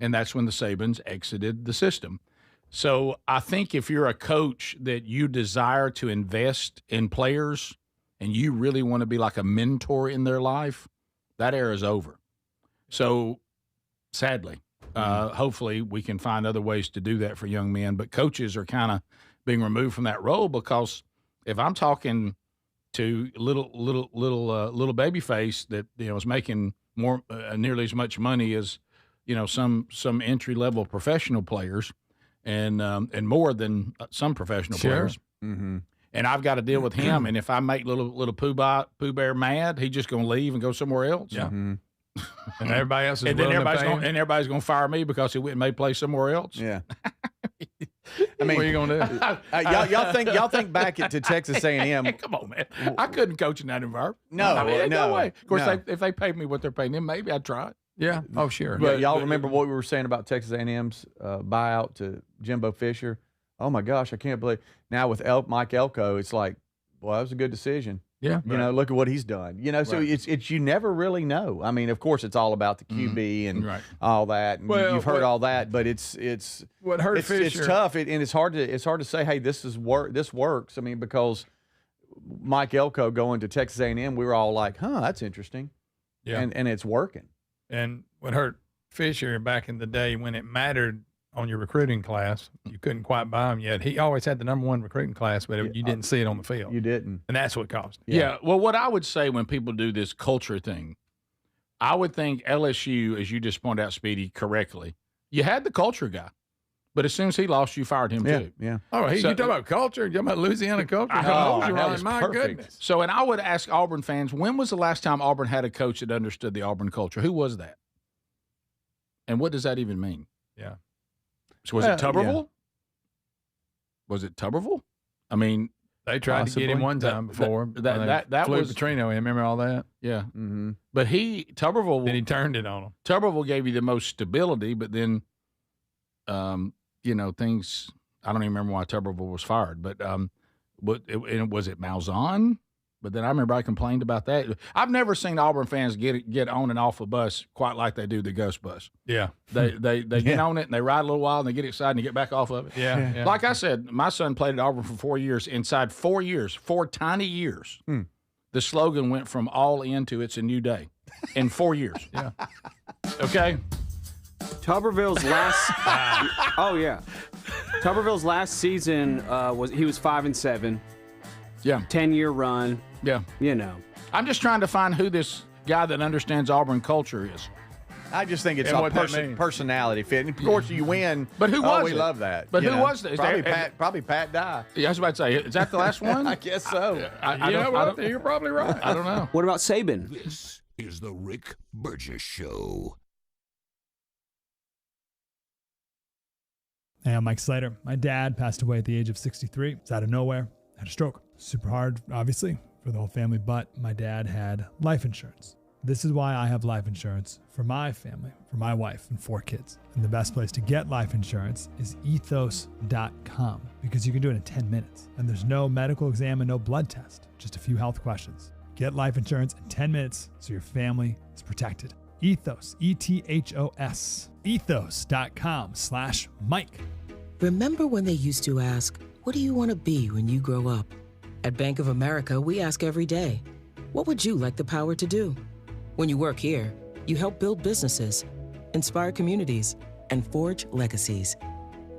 And that's when the Sabans exited the system. So I think if you're a coach that you desire to invest in players and you really want to be like a mentor in their life, that era is over. So sadly, hopefully we can find other ways to do that for young men. But coaches are kind of being removed from that role because if I'm talking to little baby face that is making more nearly as much money as some entry level professional players, and more than some professional players, Mm-hmm. and I've got to deal with him, and if I make little Pooh Bear mad, he's just going to leave and go somewhere else. Yeah. Mm-hmm. And everybody else is and then willing to pay him. everybody's going to fire me because he went and may play somewhere else. Yeah. I mean, what are you going to do? Y'all think back to Texas A&M. Come on, man. I couldn't coach in that environment. No, no way. Of course, no. if they paid me what they're paying him, maybe I'd try it. Yeah. Oh, sure. But y'all remember what we were saying about Texas A&M's buyout to Jimbo Fisher? Oh my gosh, I can't believe. Now with Mike Elko, it's like, well, that was a good decision. Yeah. Look at what he's done. So it's you never really know. I mean, of course, it's all about the QB and all that. And you've heard all that, but it's what hurt it's, Fisher. It's tough, and it's hard to say, hey, this works. I mean, because Mike Elko going to Texas A&M, we were all like, that's interesting. Yeah. And it's working. And what hurt Fisher back in the day when it mattered on your recruiting class. You couldn't quite buy him yet. He always had the number one recruiting class, but you didn't see it on the field. You didn't. And that's what caused it. Yeah. Well, what I would say when people do this culture thing, I would think LSU, as you just pointed out, Speedy, correctly, you had the culture guy. But as soon as he lost, you fired him too. Yeah. Oh, you talking about culture? You talking about Louisiana culture? My goodness. So, and I would ask Auburn fans, when was the last time Auburn had a coach that understood the Auburn culture? Who was that? And what does that even mean? Yeah. So was it Tuberville? Yeah. Was it Tuberville? I mean, they tried to get him one time before. That flew was Petrino. You remember all that? Yeah. Mm-hmm. But Tuberville. Then he turned it on him. Tuberville gave you the most stability, but then, things. I don't even remember why Tuberville was fired, but was it Malzahn? But then I remember I complained about that. I've never seen Auburn fans get on and off a bus quite like they do the Ghost Bus. Yeah. They get on it and they ride a little while and they get excited and they get back off of it. Yeah. Like I said, my son played at Auburn for 4 years. Inside 4 years, 4 tiny years, the slogan went from all in to it's a new day in 4 years. Yeah. Okay. Tuberville's last. Tuberville's last season was 5-7. Yeah. 10-year run. Yeah. I'm just trying to find who this guy that understands Auburn culture is. I just think it's a personality fit. And of course, you win. But who was it? We love that. But who was that? Probably Pat Dye. Yeah, I was about to say, is that the last one? I guess so. You're probably right. I don't know. What about Saban? This is the Rick Burgess Show. Hey, I'm Mike Slater. My dad passed away at the age of 63. It's out of nowhere. Had a stroke. Super hard, obviously, for the whole family, but my dad had life insurance. This is why I have life insurance for my family, for my wife and 4 kids. And the best place to get life insurance is ethos.com because you can do it in 10 minutes. And there's no medical exam and no blood test, just a few health questions. Get life insurance in 10 minutes so your family is protected. Ethos, ETHOS, ethos.com/Mike. Remember when they used to ask, what do you want to be when you grow up? At Bank of America, we ask every day, what would you like the power to do? When you work here, you help build businesses, inspire communities, and forge legacies.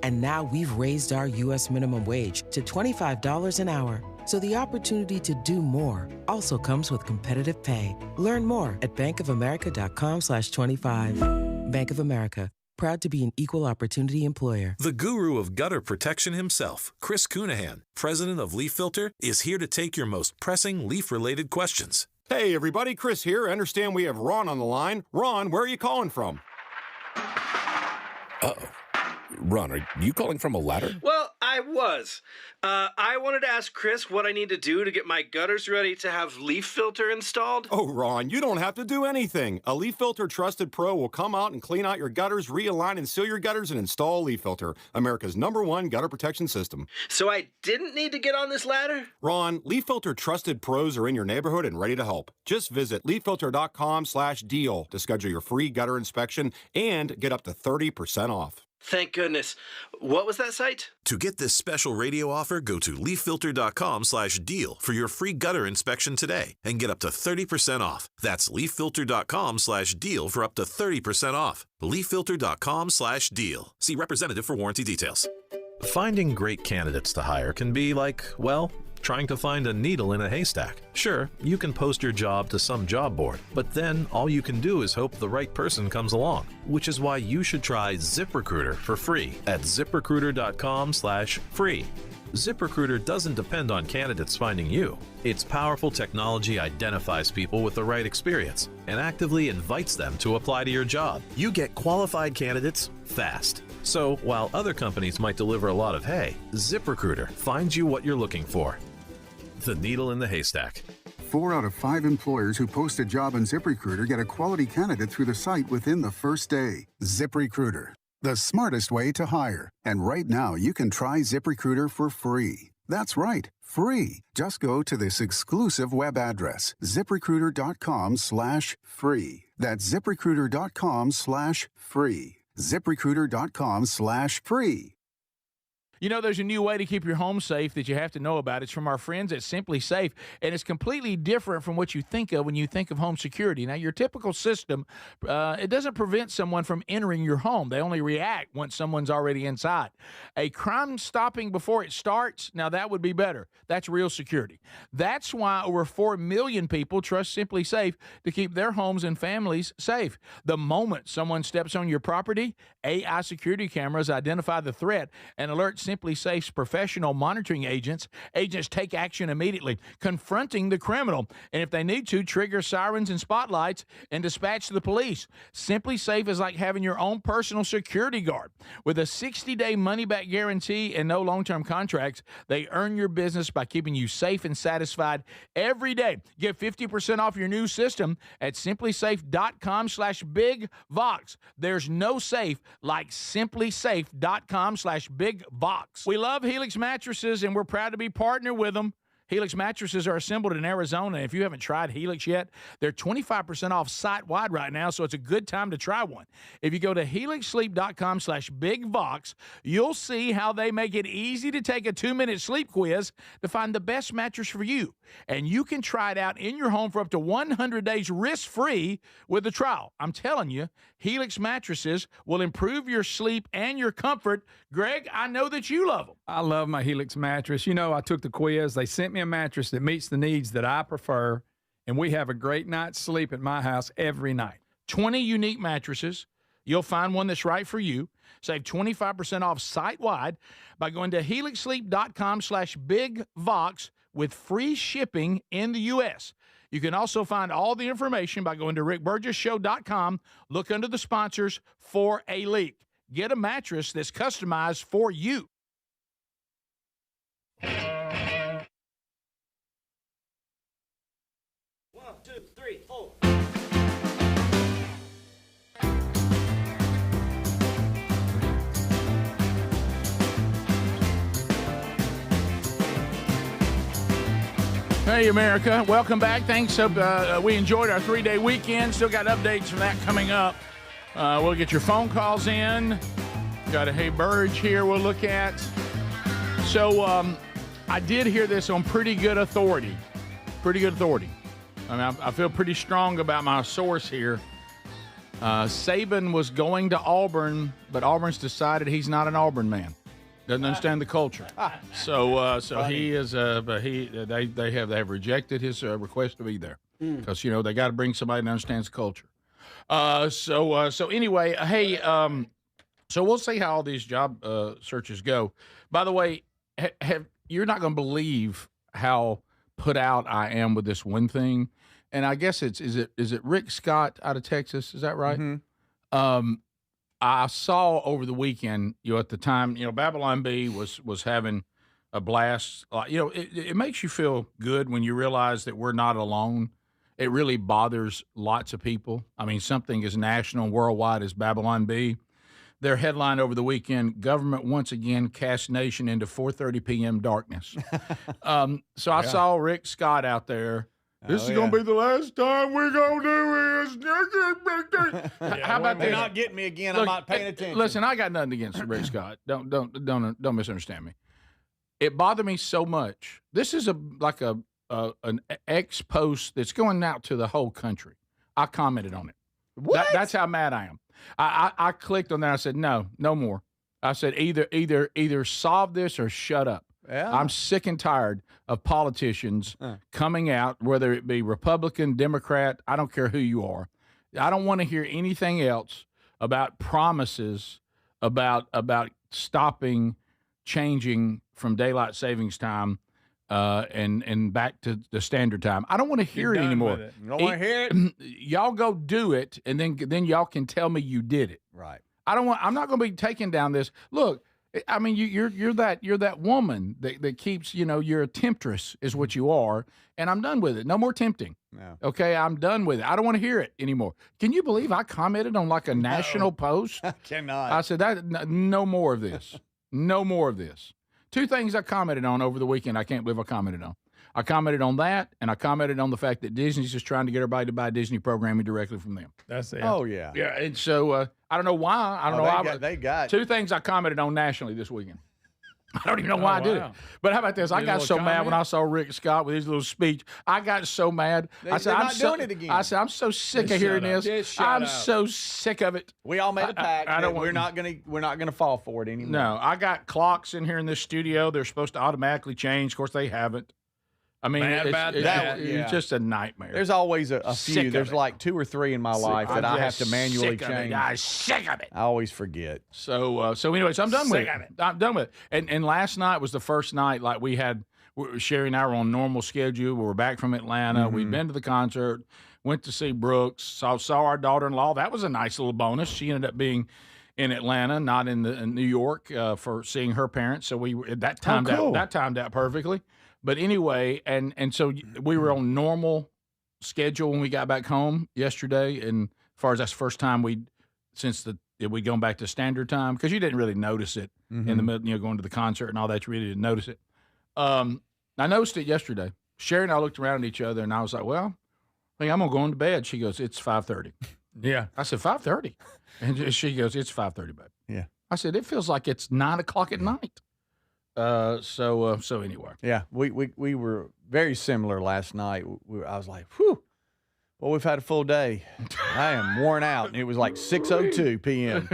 And now we've raised our U.S. minimum wage to $25 an hour. So the opportunity to do more also comes with competitive pay. Learn more at bankofamerica.com/25. Bank of America. Proud to be an equal opportunity employer. The guru of gutter protection himself, Chris Cunahan, president of Leaf Filter, is here to take your most pressing leaf-related questions. Hey, everybody. Chris here. I understand we have Ron on the line. Ron, where are you calling from? Uh-oh. Ron, are you calling from a ladder? Well, I was. I wanted to ask Chris what I need to do to get my gutters ready to have Leaf Filter installed. Oh, Ron, you don't have to do anything. A Leaf Filter Trusted Pro will come out and clean out your gutters, realign and seal your gutters, and install Leaf Filter, America's #1 gutter protection system. So I didn't need to get on this ladder? Ron, Leaf Filter Trusted Pros are in your neighborhood and ready to help. Just visit leaffilter.com/deal to schedule your free gutter inspection and get up to 30% off. Thank goodness. What was that site? To get this special radio offer, go to leaffilter.com/deal for your free gutter inspection today and get up to 30% off. That's leaffilter.com/deal for up to 30% off. leaffilter.com/deal. See representative for warranty details. Finding great candidates to hire can be like, well, trying to find a needle in a haystack. Sure, you can post your job to some job board, but then all you can do is hope the right person comes along, which is why you should try ZipRecruiter for free at ziprecruiter.com/free. ZipRecruiter doesn't depend on candidates finding you. Its powerful technology identifies people with the right experience and actively invites them to apply to your job. You get qualified candidates fast. So while other companies might deliver a lot of hay, ZipRecruiter finds you what you're looking for. The needle in the haystack. 4 out of 5 employers who post a job on ZipRecruiter get a quality candidate through the site within the first day. ZipRecruiter, the smartest way to hire. And right now, you can try ZipRecruiter for free. That's right, free. Just go to this exclusive web address, ziprecruiter.com/free. That's ziprecruiter.com/free. ziprecruiter.com/free. You know, there's a new way to keep your home safe that you have to know about. It's from our friends at Simply Safe, and it's completely different from what you think of when you think of home security. Now, your typical system, it doesn't prevent someone from entering your home. They only react once someone's already inside. A crime stopping before it starts, now that would be better. That's real security. That's why over 4 million people trust Simply Safe to keep their homes and families safe. The moment someone steps on your property, AI security cameras identify the threat and alert Simply Safe's professional monitoring agents. Agents take action immediately, confronting the criminal, and if they need to, trigger sirens and spotlights and dispatch the police. Simply Safe is like having your own personal security guard. With a 60-day money-back guarantee and no long-term contracts, they earn your business by keeping you safe and satisfied every day. Get 50% off your new system at simplysafe.com/bigvox. There's no safe like simplysafe.com/bigvox. We love Helix mattresses, and we're proud to be partnered with them. Helix mattresses are assembled in Arizona. If you haven't tried Helix yet, they're 25% off site-wide right now, so it's a good time to try one. If you go to helixsleep.com/bigvox, you'll see how they make it easy to take a 2-minute sleep quiz to find the best mattress for you. And you can try it out in your home for up to 100 days risk-free with a trial. I'm telling you, Helix mattresses will improve your sleep and your comfort. Greg, I know that you love them. I love my Helix mattress. You know, I took the quiz. They sent me a mattress that meets the needs that I prefer, and we have a great night's sleep at my house every night. 20 unique mattresses. You'll find one that's right for you. Save 25% off site-wide by going to helixsleep.com/bigvox with free shipping in the U.S. You can also find all the information by going to rickburgessshow.com. Look under the sponsors for a link. Get a mattress that's customized for you. 1, 2, 3, 4. Hey, America. Welcome back. Thanks. We enjoyed our 3-day weekend. Still got updates from that coming up. We'll get your phone calls in. Got a Hey Burge here we'll look at. So I did hear this on pretty good authority. Pretty good authority. I mean, I feel pretty strong about my source here. Saban was going to Auburn, but Auburn's decided he's not an Auburn man. Doesn't understand the culture. So he is. But they have rejected his request to be there because they got to bring somebody that understands the culture. So anyway, hey, so we'll see how all these job searches go. By the way, you're not going to believe how put out I am with this one thing, and I guess is it Rick Scott out of Texas? Is that right? Mm-hmm. I saw over the weekend, at the time, Babylon Bee was having a blast. It makes you feel good when you realize that we're not alone. It really bothers lots of people. I mean, something as national and worldwide as Babylon Bee. Their headline over the weekend: government once again casts nation into 4:30 p.m. darkness. I saw Rick Scott out there. This is going to be the last time we're going to do this. How about They're this? not getting me again. Look, I'm not paying attention. Listen, I got nothing against Rick Scott. Don't misunderstand me. It bothered me so much. This is an X post that's going out to the whole country. I commented on it. What? That's how mad I am. I clicked on that. I said, no more. I said, either solve this or shut up. Yeah. I'm sick and tired of politicians coming out, whether it be Republican, Democrat, I don't care who you are. I don't want to hear anything else about promises about stopping, changing from daylight savings time and back to the standard time. I don't want to hear it anymore. You don't want to hear it? Y'all go do it, and then y'all can tell me you did it. Right. I'm not going to be taking down this. Look, I mean, you're that woman that keeps, you're a temptress is what you are, and I'm done with it. No more tempting. No. Okay, I'm done with it. I don't want to hear it anymore. Can you believe I commented on like a national post? I cannot. I said no more of this. No more of this. 2 things I commented on over the weekend I can't believe I commented on. I commented on that, and I commented on the fact that Disney's just trying to get everybody to buy Disney programming directly from them. That's it. Oh, yeah. Yeah, and so I don't know why. I don't know why. They got 2 things I commented on nationally this weekend. I don't even know why I did it. But how about this? I got so mad when I saw Rick Scott with his little speech. I got so mad. I said, I'm doing it again. I said, I'm so sick of hearing this. I'm so sick of it. We all made a pact. We're not gonna fall for it anymore. No, I got clocks in here in this studio. They're supposed to automatically change. Of course, they haven't. I mean, it's just a nightmare. There's always a few. There's like 2 or 3 in my life that I have to manually change. I'm sick of it. I always forget. So anyways, I'm done with it. I'm done with it. And last night was the first night like Sherry and I were on normal schedule. We were back from Atlanta. We'd been to the concert, went to see Brooks, saw our daughter-in-law. That was a nice little bonus. She ended up being in Atlanta, not in New York, for seeing her parents. So that timed out perfectly. But anyway, and so we were on normal schedule when we got back home yesterday. And as far as that's the first time we gone back to standard time, because you didn't really notice it in the middle, going to the concert and all that. You really didn't notice it. I noticed it yesterday. Sherry and I looked around at each other, and I was like, well, I think I'm going to go into bed. She goes, it's 5:30. Yeah. I said, 5:30? And she goes, it's 5:30, babe. Yeah. I said, it feels like it's 9 o'clock at night. So anyway. Yeah, we were very similar last night. I was like, whew, well, we've had a full day. I am worn out. And it was like 6:02 p.m.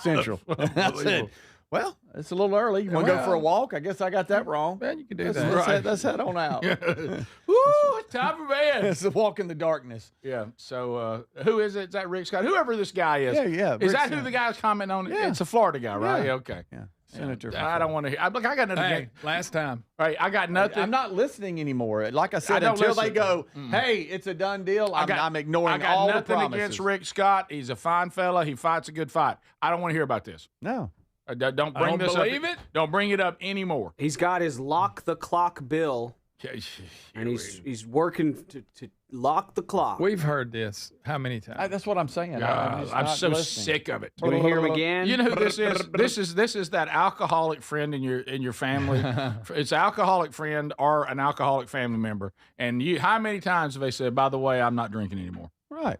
Central. I said, well, it's a little early. You want to go for a walk? I guess I got that wrong. Man, you can do that. Let's head on out. Woo, it's time for bed. It's a walk in the darkness. Yeah. So who is it? Is that Rick Scott? Whoever this guy is. Yeah. Is that who the guy's commenting on? Yeah. It's a Florida guy, right? Yeah. Okay. Yeah. Senator. I don't want to hear. Look, I got nothing. Hey, last time. Right, I got nothing. I'm not listening anymore. Like I said, until they go, hey, it's a done deal, I'm ignoring all the promises. I got nothing against Rick Scott. He's a fine fella. He fights a good fight. I don't want to hear about this. No. Don't bring this up. Don't bring it up anymore. He's got his lock the clock bill, and he's working to lock the clock. We've heard this how many times? That's what I'm saying. I'm so sick of it. Do we hear him again? You know who this is? This is that alcoholic friend in your family. It's an alcoholic friend or an alcoholic family member. And how many times have they said, by the way, I'm not drinking anymore? Right.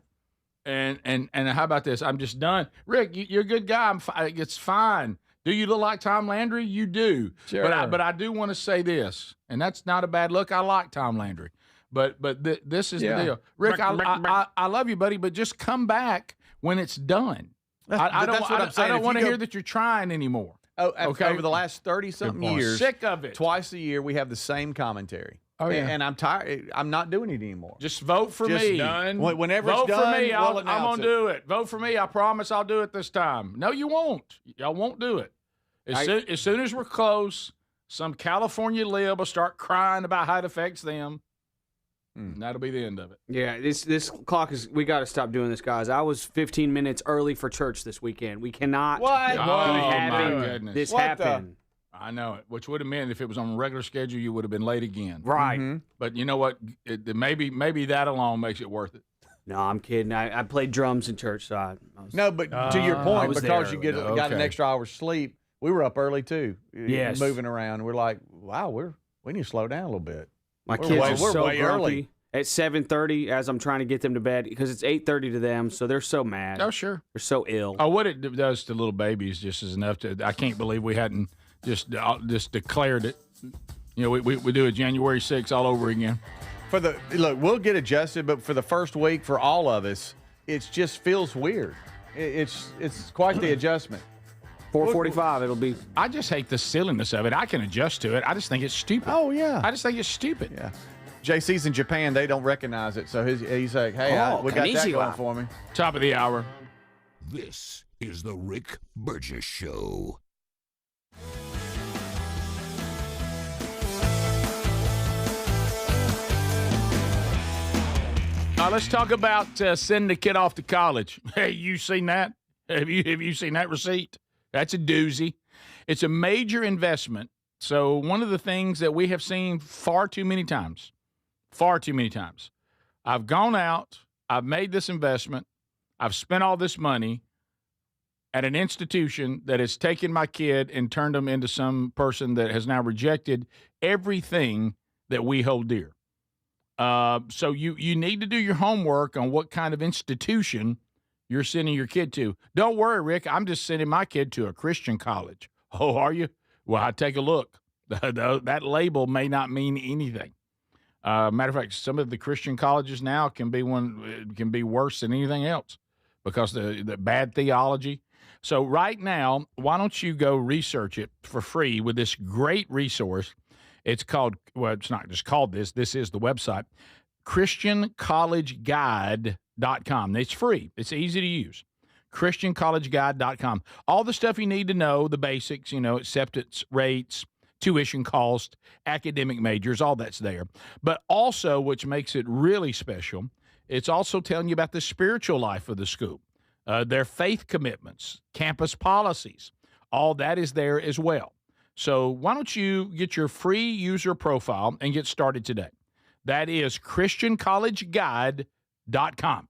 And how about this? I'm just done. Rick, you're a good guy. It's fine. Do you look like Tom Landry? You do. Sure. But I do want to say this, and that's not a bad look. I like Tom Landry. But this is the deal. Rick, I love you, buddy, but just come back when it's done. I don't want to hear that you're trying anymore. Okay. Over the last 30-something years, sick of it. Twice a year, we have the same commentary. Oh, yeah. And I'm tired. I'm not doing it anymore. Just vote for me. Done. Whenever vote it's done, for me. I'm going to do it. Vote for me. I promise I'll do it this time. No, you won't. Y'all won't do it. As soon as we're close, some California lib will start crying about how it affects them. And that'll be the end of it. Yeah, this clock is. We got to stop doing this, guys. I was 15 minutes early for church this weekend. We cannot be having this happen. I know it, which would have meant if it was on a regular schedule, you would have been late again. Right. Mm-hmm. But you know what? Maybe that alone makes it worth it. No, I'm kidding. I played drums in church, so I was. No, but to your point, because you got an extra hour's sleep, we were up early too. Yes. Moving around. We're like, wow, we need to slow down a little bit. My kids are so way early. At 7:30, as I'm trying to get them to bed, because it's 8:30 to them, so they're so mad. Oh, sure. They're so ill. Oh, what it does to little babies just is enough to. I can't believe we hadn't just declared it. You know, we do a January 6th all over again. Look, we'll get adjusted, but for the first week, for all of us, it just feels weird. It's quite the adjustment. 4:45, it'll be. I just hate the silliness of it. I can adjust to it. I just think it's stupid. Oh yeah. I just think it's stupid. Yeah. JC's in Japan. They don't recognize it, so he's like, "Hey, we got that going for me." Top of the hour. This is the Rick Burgess Show. Let's talk about sending a kid off to college. Hey, you seen that? Have you seen that receipt? That's a doozy. It's a major investment. So one of the things that we have seen far too many times, I've gone out, I've made this investment, I've spent all this money at an institution that has taken my kid and turned them into some person that has now rejected everything that we hold dear. So you need to do your homework on what kind of institution you're sending your kid to. Don't worry, Rick. I'm just sending my kid to a Christian college. Oh, are you? Well, I take a look. That label may not mean anything. Matter of fact, some of the Christian colleges now can be worse than anything else because the bad theology. So right now, why don't you go research it for free with this great resource? It's called, well, it's not just called this. This is the website, ChristianCollegeGuide.com. It's free. It's easy to use. ChristianCollegeGuide.com. All the stuff you need to know, the basics, acceptance rates, tuition cost, academic majors, all that's there. But also, which makes it really special, it's also telling you about the spiritual life of the school, their faith commitments, campus policies. All that is there as well. So why don't you get your free user profile and get started today? That is ChristianCollegeGuide.com.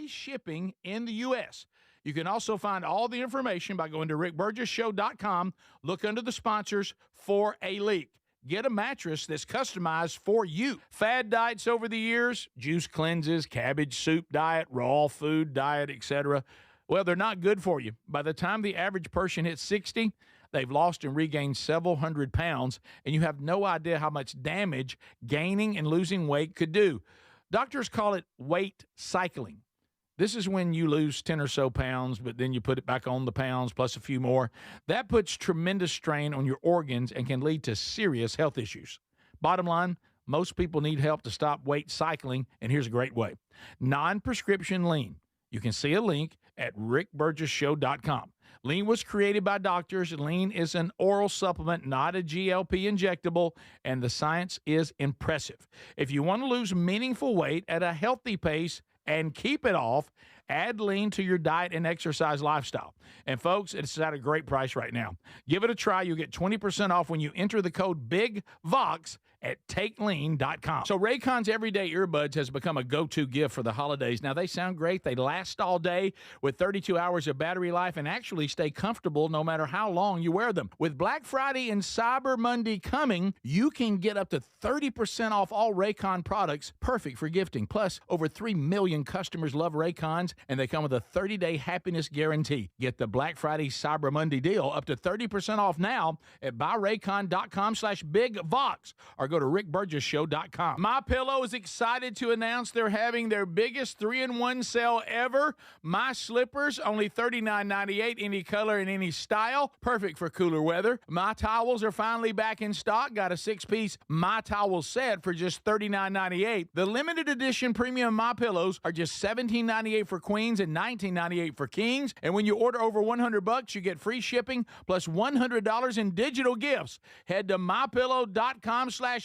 Shipping in the U.S. You can also find all the information by going to rickburgessshow.com. Look under the sponsors for a link. Get a mattress that's customized for you. Fad diets over the years, juice cleanses, cabbage soup diet, raw food diet, etc. Well, they're not good for you. By the time the average person hits 60, they've lost and regained several hundred pounds, and you have no idea how much damage gaining and losing weight could do. Doctors call it weight cycling. This is when you lose 10 or so pounds, but then you put it back on the pounds plus a few more. That puts tremendous strain on your organs and can lead to serious health issues. Bottom line, most people need help to stop weight cycling, and here's a great way. Non-prescription lean. You can see a link at rickburgessshow.com. Lean was created by doctors. Lean is an oral supplement, not a GLP injectable, and the science is impressive. If you want to lose meaningful weight at a healthy pace, and keep it off, add lean to your diet and exercise lifestyle. And folks, it's at a great price right now. Give it a try. You'll get 20% off when you enter the code BIGVOX at takelean.com. So Raycon's everyday earbuds has become a go-to gift for the holidays. Now, they sound great. They last all day with 32 hours of battery life and actually stay comfortable no matter how long you wear them. With Black Friday and Cyber Monday coming, you can get up to 30% off all Raycon products, perfect for gifting. Plus, over 3 million customers love Raycons, and they come with a 30-day happiness guarantee. Get the Black Friday Cyber Monday deal up to 30% off now at buyraycon.com/bigvox or go to rickburgessshow.com. MyPillow is excited to announce they're having their biggest 3-in-1 sale ever. My slippers, only $39.98, any color and any style. Perfect for cooler weather. My towels are finally back in stock. Got a 6-piece My Towel set for just $39.98. The limited edition premium MyPillows are just $17.98 for queens and $19.98 for kings. And when you order over $100, you get free shipping plus $100 in digital gifts. Head to mypillow.com/bigvox.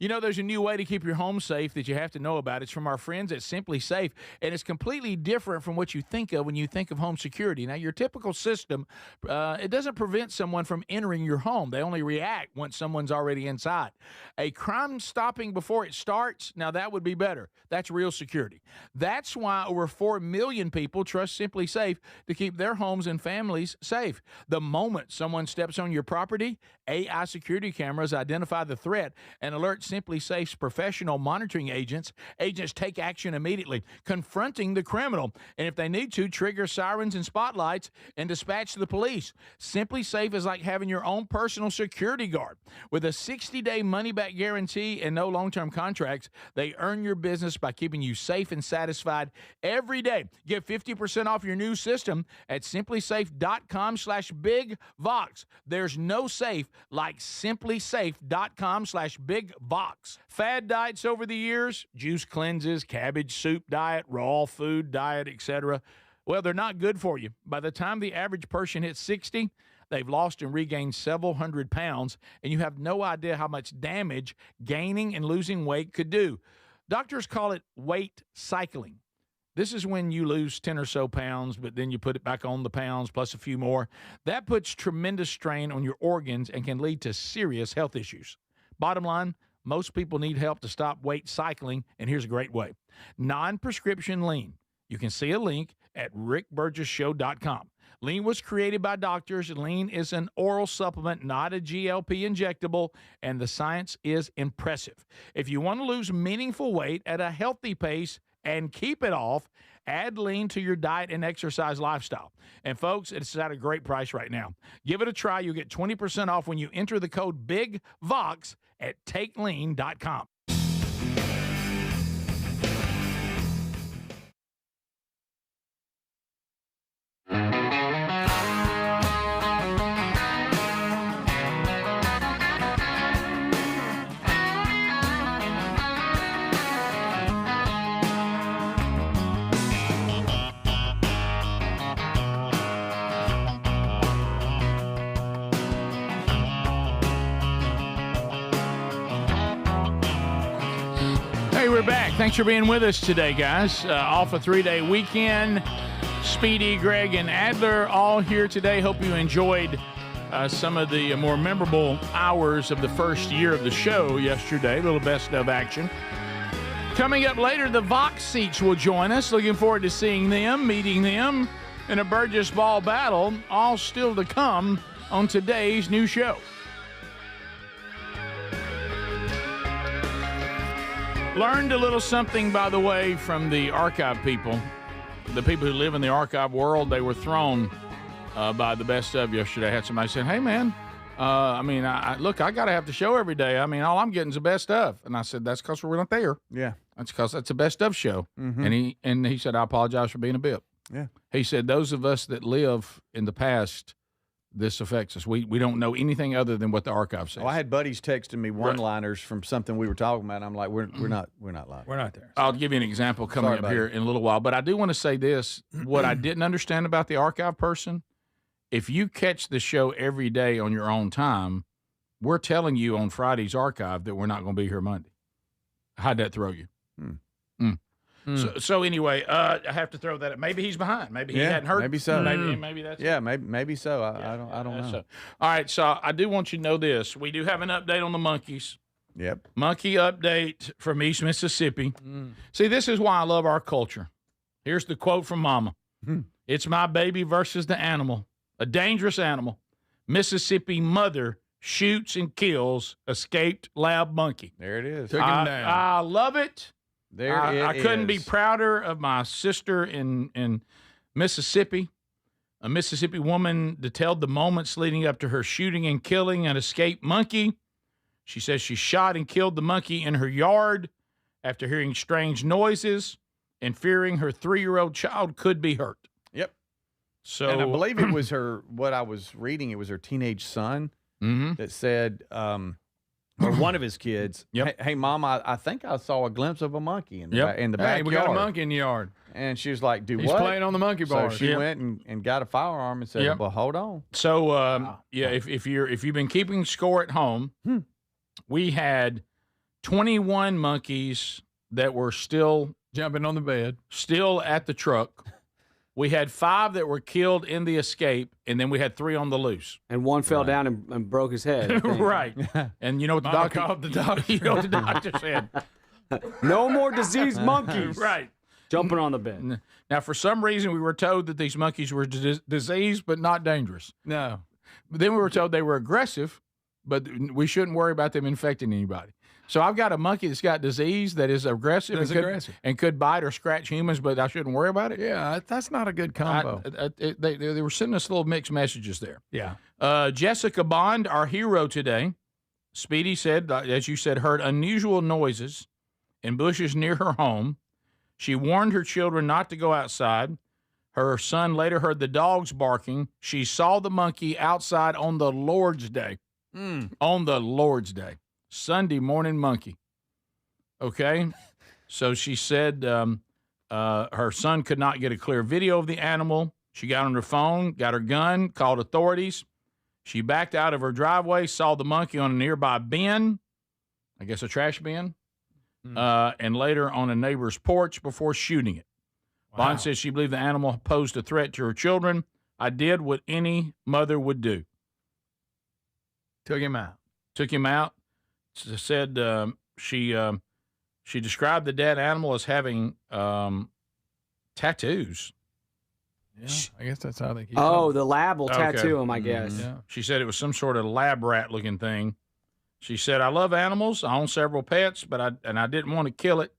You know, there's a new way to keep your home safe that you have to know about. It's from our friends at Simply Safe, and it's completely different from what you think of when you think of home security. Now, your typical system, it doesn't prevent someone from entering your home. They only react once someone's already inside. A crime stopping before it starts, now that would be better. That's real security. That's why over 4 million people trust Simply Safe to keep their homes and families safe. The moment someone steps on your property, AI security cameras identify the threat and alert Simply Safe's professional monitoring agents. Agents take action immediately, confronting the criminal, and if they need to, trigger sirens and spotlights and dispatch the police. Simply Safe is like having your own personal security guard. With a 60-day money-back guarantee and no long-term contracts, they earn your business by keeping you safe and satisfied every day. Get 50% off your new system at simplysafe.com/bigvox. There's no safe like simplysafe.com/bigvox. Fad diets over the years, juice cleanses, cabbage soup diet, raw food diet, etc. Well, they're not good for you. By the time the average person hits 60, they've lost and regained several hundred pounds, and you have no idea how much damage gaining and losing weight could do. Doctors call it weight cycling. This is when you lose 10 or so pounds, but then you put it back on the pounds plus a few more. That puts tremendous strain on your organs and can lead to serious health issues. Bottom line, most people need help to stop weight cycling, and here's a great way. Non-prescription lean. You can see a link at rickburgesshow.com. Lean was created by doctors. Lean is an oral supplement, not a GLP injectable, and the science is impressive. If you want to lose meaningful weight at a healthy pace and keep it off, add Lean to your diet and exercise lifestyle. And folks, it's at a great price right now. Give it a try. You'll get 20% off when you enter the code BIGVOX at takelean.com. Hey, we're back. Thanks for being with us today, guys. Off a 3-day weekend. Speedy, Greg, and Adler all here today. Hope you enjoyed some of the more memorable hours of the first year of the show yesterday. A little best of action. Coming up later, the Vox Seats will join us. Looking forward to seeing them, meeting them in a Burgess ball battle. All still to come on today's new show. Learned a little something, by the way, from the archive people. The people who live in the archive world, they were thrown by the best of yesterday. I had somebody say, hey, man, look, I got to have the show every day. I mean, all I'm getting is the best of. And I said, that's because we're not there. Yeah. That's because that's a best of show. Mm-hmm. And he said, I apologize for being a bit. Yeah. He said, those of us that live in the past, this affects us. We don't know anything other than what the archive says. Well, I had buddies texting me one-liners from something we were talking about. And I'm like, we're not lying. We're not there. I'll give you an example coming up here in a little while. But I do want to say this. What I didn't understand about the archive person, if you catch the show every day on your own time, we're telling you on Friday's archive that we're not going to be here Monday. How'd that throw you? So anyway, I have to throw that up. Maybe he's behind. Maybe he hadn't heard. Maybe so. Maybe that's it. Maybe so. I don't know. So. All right, so I do want you to know this. We do have an update on the monkeys. Yep. Monkey update from East Mississippi. See, this is why I love our culture. Here's the quote from Mama. It's my baby versus the animal. A dangerous animal. Mississippi mother shoots and kills escaped lab monkey. There it is. Took him down. I love it. I couldn't be prouder of my sister in Mississippi, a Mississippi woman detailed the moments leading up to her shooting and killing an escaped monkey. She says she shot and killed the monkey in her yard after hearing strange noises and fearing her 3-year-old child could be hurt. Yep. So, and I believe it was what I was reading, it was her teenage son that said, or one of his kids, hey, Mom, I think I saw a glimpse of a monkey in the backyard. Hey, we got a monkey in the yard. And she was like, He's playing on the monkey bars. So she went and got a firearm and said, well, hold on. So, if you've been keeping score at home, we had 21 monkeys that were still jumping on the bed, still at the truck. We had 5 that were killed in the escape, and then we had 3 on the loose. And one fell down and broke his head. Right. And you know what the doctor called the doctor? You know what the doctor said? No more diseased monkeys. Right. Jumping on the bed. Now, for some reason, we were told that these monkeys were diseased but not dangerous. No. But then we were told they were aggressive, but we shouldn't worry about them infecting anybody. So I've got a monkey that's got disease that is aggressive, and could bite or scratch humans, but I shouldn't worry about it. Yeah, that's not a good combo. They were sending us little mixed messages there. Yeah. Jessica Bond, our hero today, Speedy said, as you said, heard unusual noises in bushes near her home. She warned her children not to go outside. Her son later heard the dogs barking. She saw the monkey outside on the Lord's Day. On the Lord's Day. Sunday morning monkey. Okay? So she said her son could not get a clear video of the animal. She got on her phone, got her gun, called authorities. She backed out of her driveway, saw the monkey on a nearby bin, I guess a trash bin, and later on a neighbor's porch before shooting it. Wow. Bond says she believed the animal posed a threat to her children. I did what any mother would do. Took him out. Said she described the dead animal as having tattoos. Yeah, I guess that's how they keep the lab will tattoo them, I guess. Yeah. She said it was some sort of lab rat looking thing. She said, I love animals. I own several pets, but I didn't want to kill it.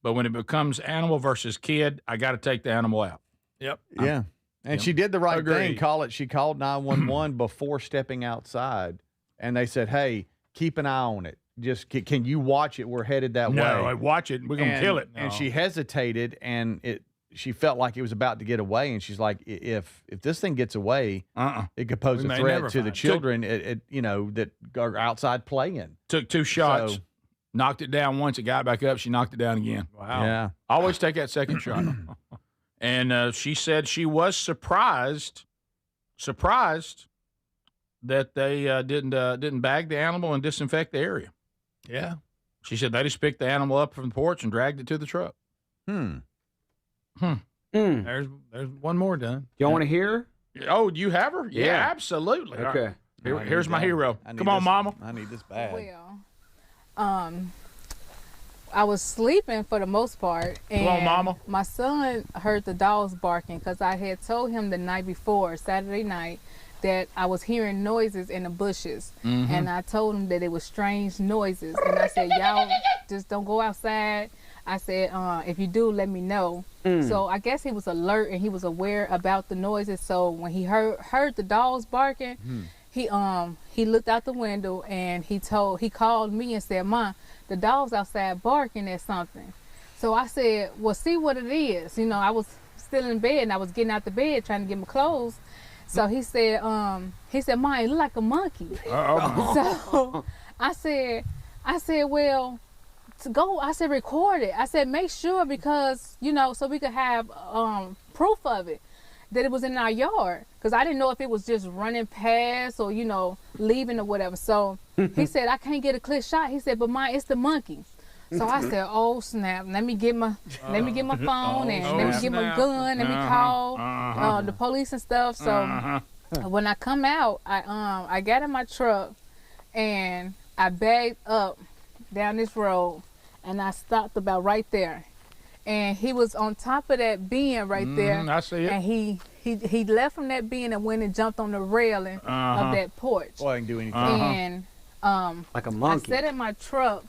But when it becomes animal versus kid, I got to take the animal out. Yep. Yeah. And she did the right thing. She called 911 before stepping outside. And they said, hey, keep an eye on it. Just can you watch it? We're headed that way. No, watch it. We're going to kill it. And she hesitated, and she felt like it was about to get away. And she's like, if this thing gets away, it could pose a threat to the children that are outside playing. Took 2 shots, knocked it down once. It got back up. She knocked it down again. Wow. Yeah. Always take that second shot. And she said she was surprised that they didn't bag the animal and disinfect the area. Yeah. She said they just picked the animal up from the porch and dragged it to the truck. There's one more done. Y'all want to hear? Oh, do you have her? Yeah, absolutely. Okay. Here's my hero. Come on, Mama. I need this bad. Well, I was sleeping for the most part, and Come on, Mama. my son heard the dogs barking because I had told him the night before, Saturday night, that I was hearing noises in the bushes. And I told him that it was strange noises. And I said, y'all just don't go outside. I said, if you do, let me know. So I guess he was alert and he was aware about the noises. So when he heard the dogs barking, he looked out the window and he called me and said, Ma, the dog's outside barking at something. So I said, well, see what it is. I was still in bed and I was getting out the bed trying to get my clothes. So he said, Ma, it looked like a monkey. So I said, well, record it. I said, make sure because, so we could have proof of it, that it was in our yard. Because I didn't know if it was just running past or, leaving or whatever. So he said, I can't get a clear shot. He said, but Ma, it's the monkey. So I said, oh snap! Let me get my phone and let me get my gun. Let me call the police and stuff. So when I come out, I got in my truck and I bagged up down this road and I stopped about right there. And he was on top of that bin right there. I see it. And he left from that bin and went and jumped on the railing of that porch. Boy, I can do anything. And like a monkey. I sat in my truck.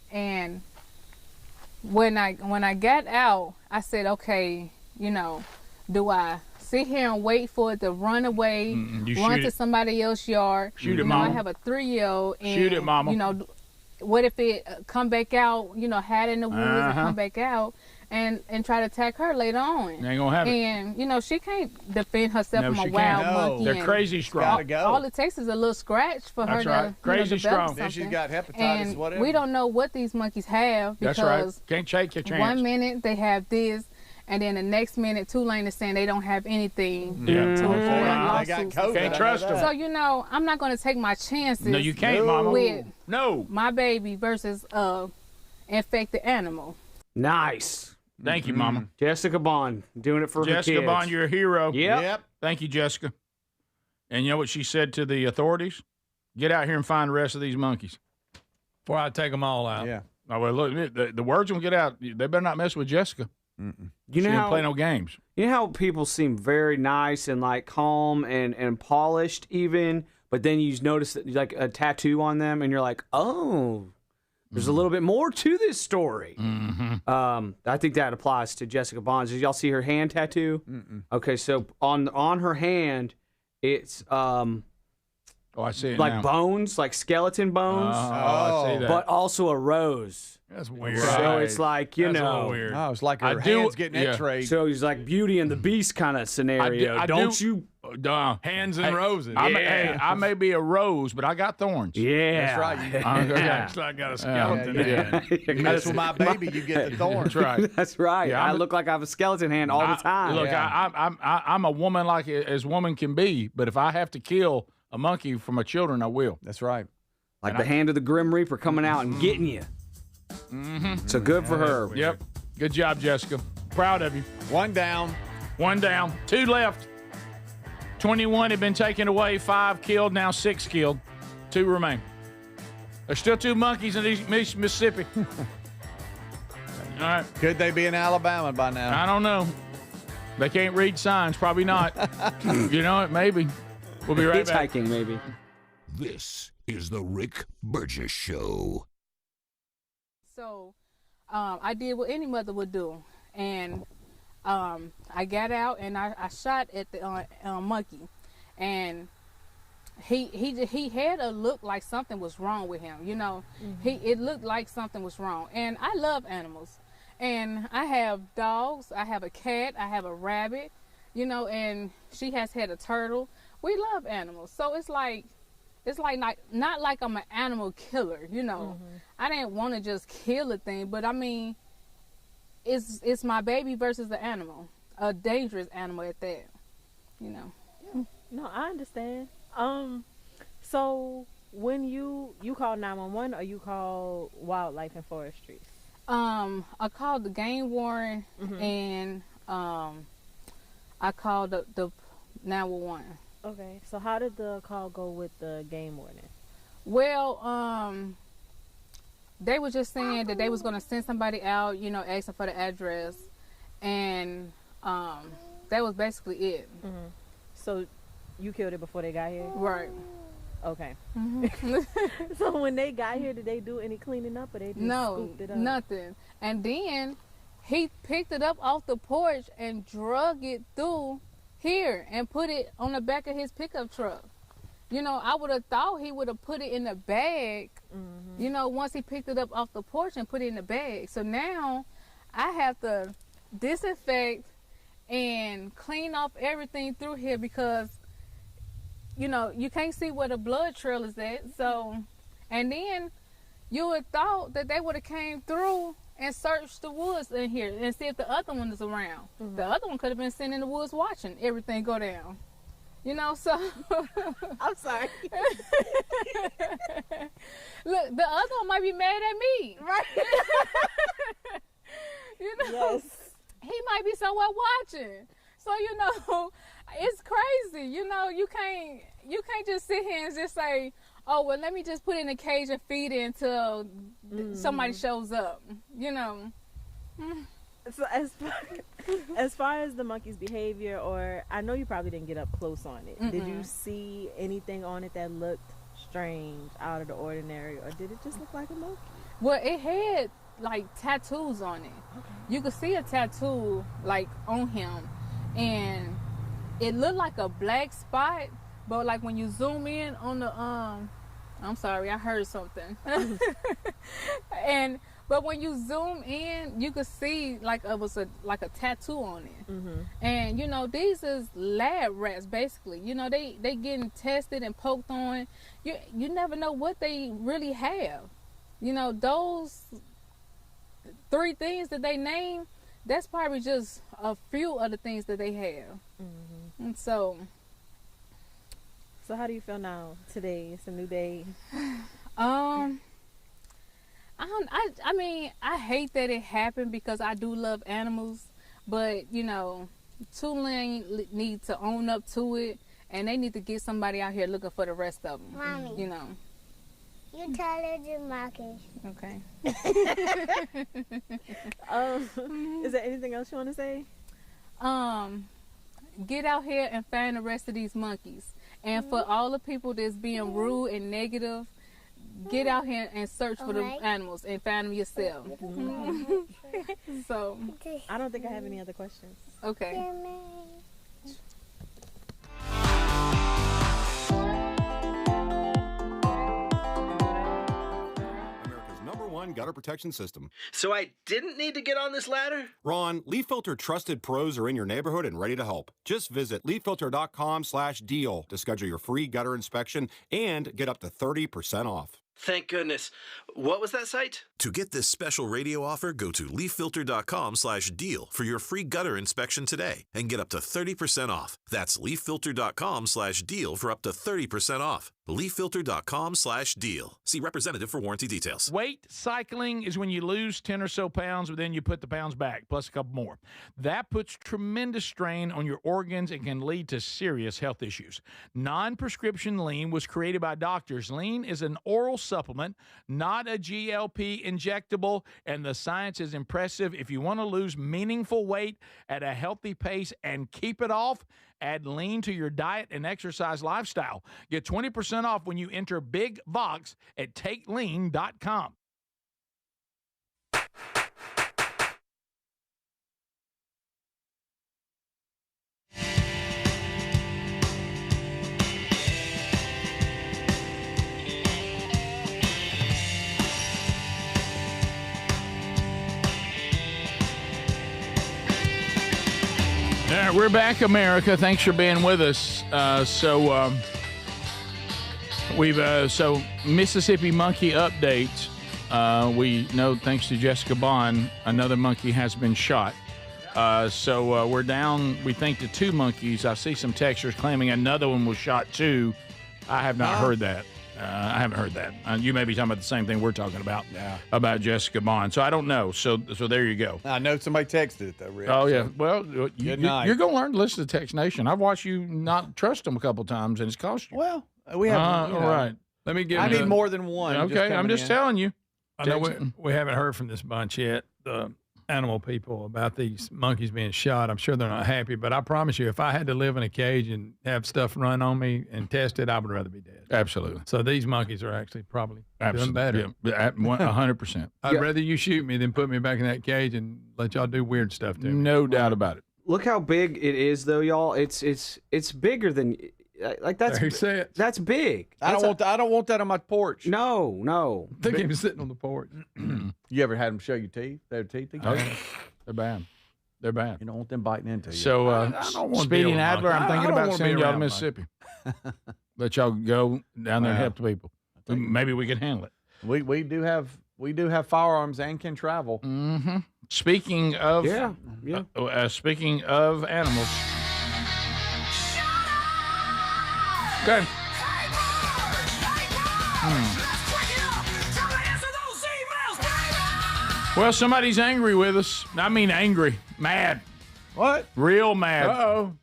And when I got out, I said, okay, do I sit here and wait for it to run away, run to somebody else's yard? Shoot it, Mama. I have a 3-year-old. And, shoot it, Mama. What if it come back out, hide in the woods and come back out and try to attack her later on? Ain't gonna have it. And, she can't defend herself from a she wild can't. monkey. They're crazy strong. All it takes is a little scratch for her to crazy develop strong. Then she's something. got hepatitis, And whatever. we don't know what these monkeys have because That's right. Can't take your chance. 1 minute they have this, and then the next minute Tulane is saying they don't have anything Yeah. to avoid They got lawsuits. COVID. Can't trust them. So I'm not going to take my chances. No, you can't, Mama. With No. my baby versus infected animal. Nice. Thank you, Mama. Jessica Bond doing it for her kids. Jessica Bond, you're a hero. Yep. Thank you, Jessica. And you know what she said to the authorities? Get out here and find the rest of these monkeys. Before I take them all out. Yeah. Oh, well, look, the words will get out. They better not mess with Jessica. You She know didn't how play no games. You know how people seem very nice and like calm and polished even, but then you notice that, like a tattoo on them and you're like, oh, there's a little bit more to this story. I think that applies to Jessica Bonds. Did y'all see her hand tattoo? Okay, so on her hand, it's I see it like now. bones, like skeleton bones. I see that. But also a rose. That's weird. So it's like, That's a little weird. Oh, it's like her hands getting x-rayed. So he's like Beauty and the Beast kind of scenario. Hands and roses. I may be a rose, but I got thorns. Yeah. That's right. I got a skeleton hand. You mess with my baby, you get the thorns. That's right. That's right. Yeah, I look like I have a skeleton hand all the time. Look, I'm a woman like as woman can be, but if I have to kill a monkey for my children, I will. That's right. Like the hand of the Grim Reaper coming out and getting you. So good for her. Yep. Good job, Jessica. Proud of you. One down. 2 left. 21 have been taken away, 5 killed, now 6 killed. 2 remain. There's still 2 monkeys in Mississippi. All right. Could they be in Alabama by now? I don't know. They can't read signs. Probably not. You know it. Maybe. We'll be right back. Hitchhiking, maybe. This is the Rick Burgess Show. So I did what any mother would do. And I got out and I shot at the monkey. And he had a look like something was wrong with him. You know, it looked like something was wrong. And I love animals. And I have dogs. I have a cat. I have a rabbit. You know, and she has had a turtle. We love animals. So it's like not like I'm an animal killer, you know. I didn't want to just kill a thing, but I mean, it's my baby versus the animal, a dangerous animal at that, you know. Yeah. No, I understand. So when you call 911 or you call wildlife and forestry? I called the game warden and I called the 911. Okay, so how did the call go with the game warden? Well, they were just saying that they was going to send somebody out, you know, asking for the address, and that was basically it. So you killed it before they got here? Right. Okay. So when they got here, did they do any cleaning up or they just scooped it up? Nothing. And then he picked it up off the porch and drug it through here and put it on the back of his pickup truck. You know, I would have thought he would have put it in the bag, you know, once he picked it up off the porch and put it in the bag. So now I have to disinfect and clean off everything through here because, you know, you can't see where the blood trail is at. So, and then you would thought that they would have came through and search the woods in here and see if the other one is around. The other one could have been sitting in the woods watching everything go down. You know, so... I'm sorry. Look, the other one might be mad at me. Right. You know? Yes. He might be somewhere watching. So, you know, it's crazy. You know, you can't just sit here and just say, oh, well, let me just put it in a cage and feed it until somebody shows up, you know. So as far as the monkey's behavior, or I know you probably didn't get up close on it. Did you see anything on it that looked strange, out of the ordinary, or did it just look like a monkey? Well, it had, like, tattoos on it. Okay. You could see a tattoo, like, on him, and it looked like a black spot, but, like, when you zoom in on the, I'm sorry, I heard something. But when you zoom in, you could see like it was a tattoo on it. And you know, these is lab rats basically. You know, they getting tested and poked on. You never know what they really have. You know, those 3 things that they name, that's probably just a few of the things that they have. And so how do you feel now? Today, it's a new day. I mean, I hate that it happened because I do love animals, but you know, Tulane need to own up to it, and they need to get somebody out here looking for the rest of them. Mommy, you know. You tell her to Marcus. Okay. Is there anything else you want to say? Get out here and find the rest of these monkeys, and for all the people that's being rude and negative, get out here and search for the animals and find them yourself. So, I don't think I have any other questions. Okay. America's #1 gutter protection system. So I didn't need to get on this ladder? Ron, Leaf Filter trusted pros are in your neighborhood and ready to help. Just visit leaffilter.com/deal to schedule your free gutter inspection and get up to 30% off. Thank goodness. What was that site? To get this special radio offer, go to leaffilter.com/deal for your free gutter inspection today and get up to 30% off. That's leaffilter.com/deal for up to 30% off. leaffilter.com/deal. See representative for warranty details. Weight cycling is when you lose 10 or so pounds, but then you put the pounds back, plus a couple more. That puts tremendous strain on your organs and can lead to serious health issues. Non-prescription lean was created by doctors. Lean is an oral supplement, not a GLP injectable, and the science is impressive. If you want to lose meaningful weight at a healthy pace and keep it off, add lean to your diet and exercise lifestyle. Get 20% off when you enter Big Vox at takelean.com. All right, we're back, America. Thanks for being with us. So Mississippi monkey update. We know, thanks to Jessica Bond, another monkey has been shot. We're down, we think, to 2 monkeys. I see some texters claiming another one was shot too. I have not heard that. I haven't heard that. You may be talking about the same thing we're talking about, about Jessica Bond. So I don't know. So there you go. I know somebody texted it, though, Rick. Oh, yeah. Well, you're night. going to learn to listen to Text Nation. I've watched you not trust them a couple times, and it's cost you. Well, we have. All right. Let me give. I need more than one. Okay, I'm just telling you. I know we haven't heard from this bunch yet, the animal people, about these monkeys being shot. I'm sure they're not happy, but I promise you, if I had to live in a cage and have stuff run on me and test it, I would rather be dead. Absolutely. So these monkeys are actually probably doing better. Yeah, 100%. I'd rather you shoot me than put me back in that cage and let y'all do weird stuff to me. No doubt about it. Look how big it is, though, y'all. It's bigger than like that's. There you say it. That's big. I don't want that on my porch. No. I think he was sitting on the porch. You ever had them show you teeth? Their teeth? Oh, yeah. They're bad. They're bad. You don't want them biting into you. So, I don't want Speedy to and Adler, I'm thinking about sending y'all to around Mississippi. Let y'all go down there and help the people. Maybe we can handle it. We do have firearms and can travel. Mm-hmm. Speaking of speaking of animals. Okay. Well, somebody's angry with us. I mean angry. Mad. What? Real mad. Uh-oh.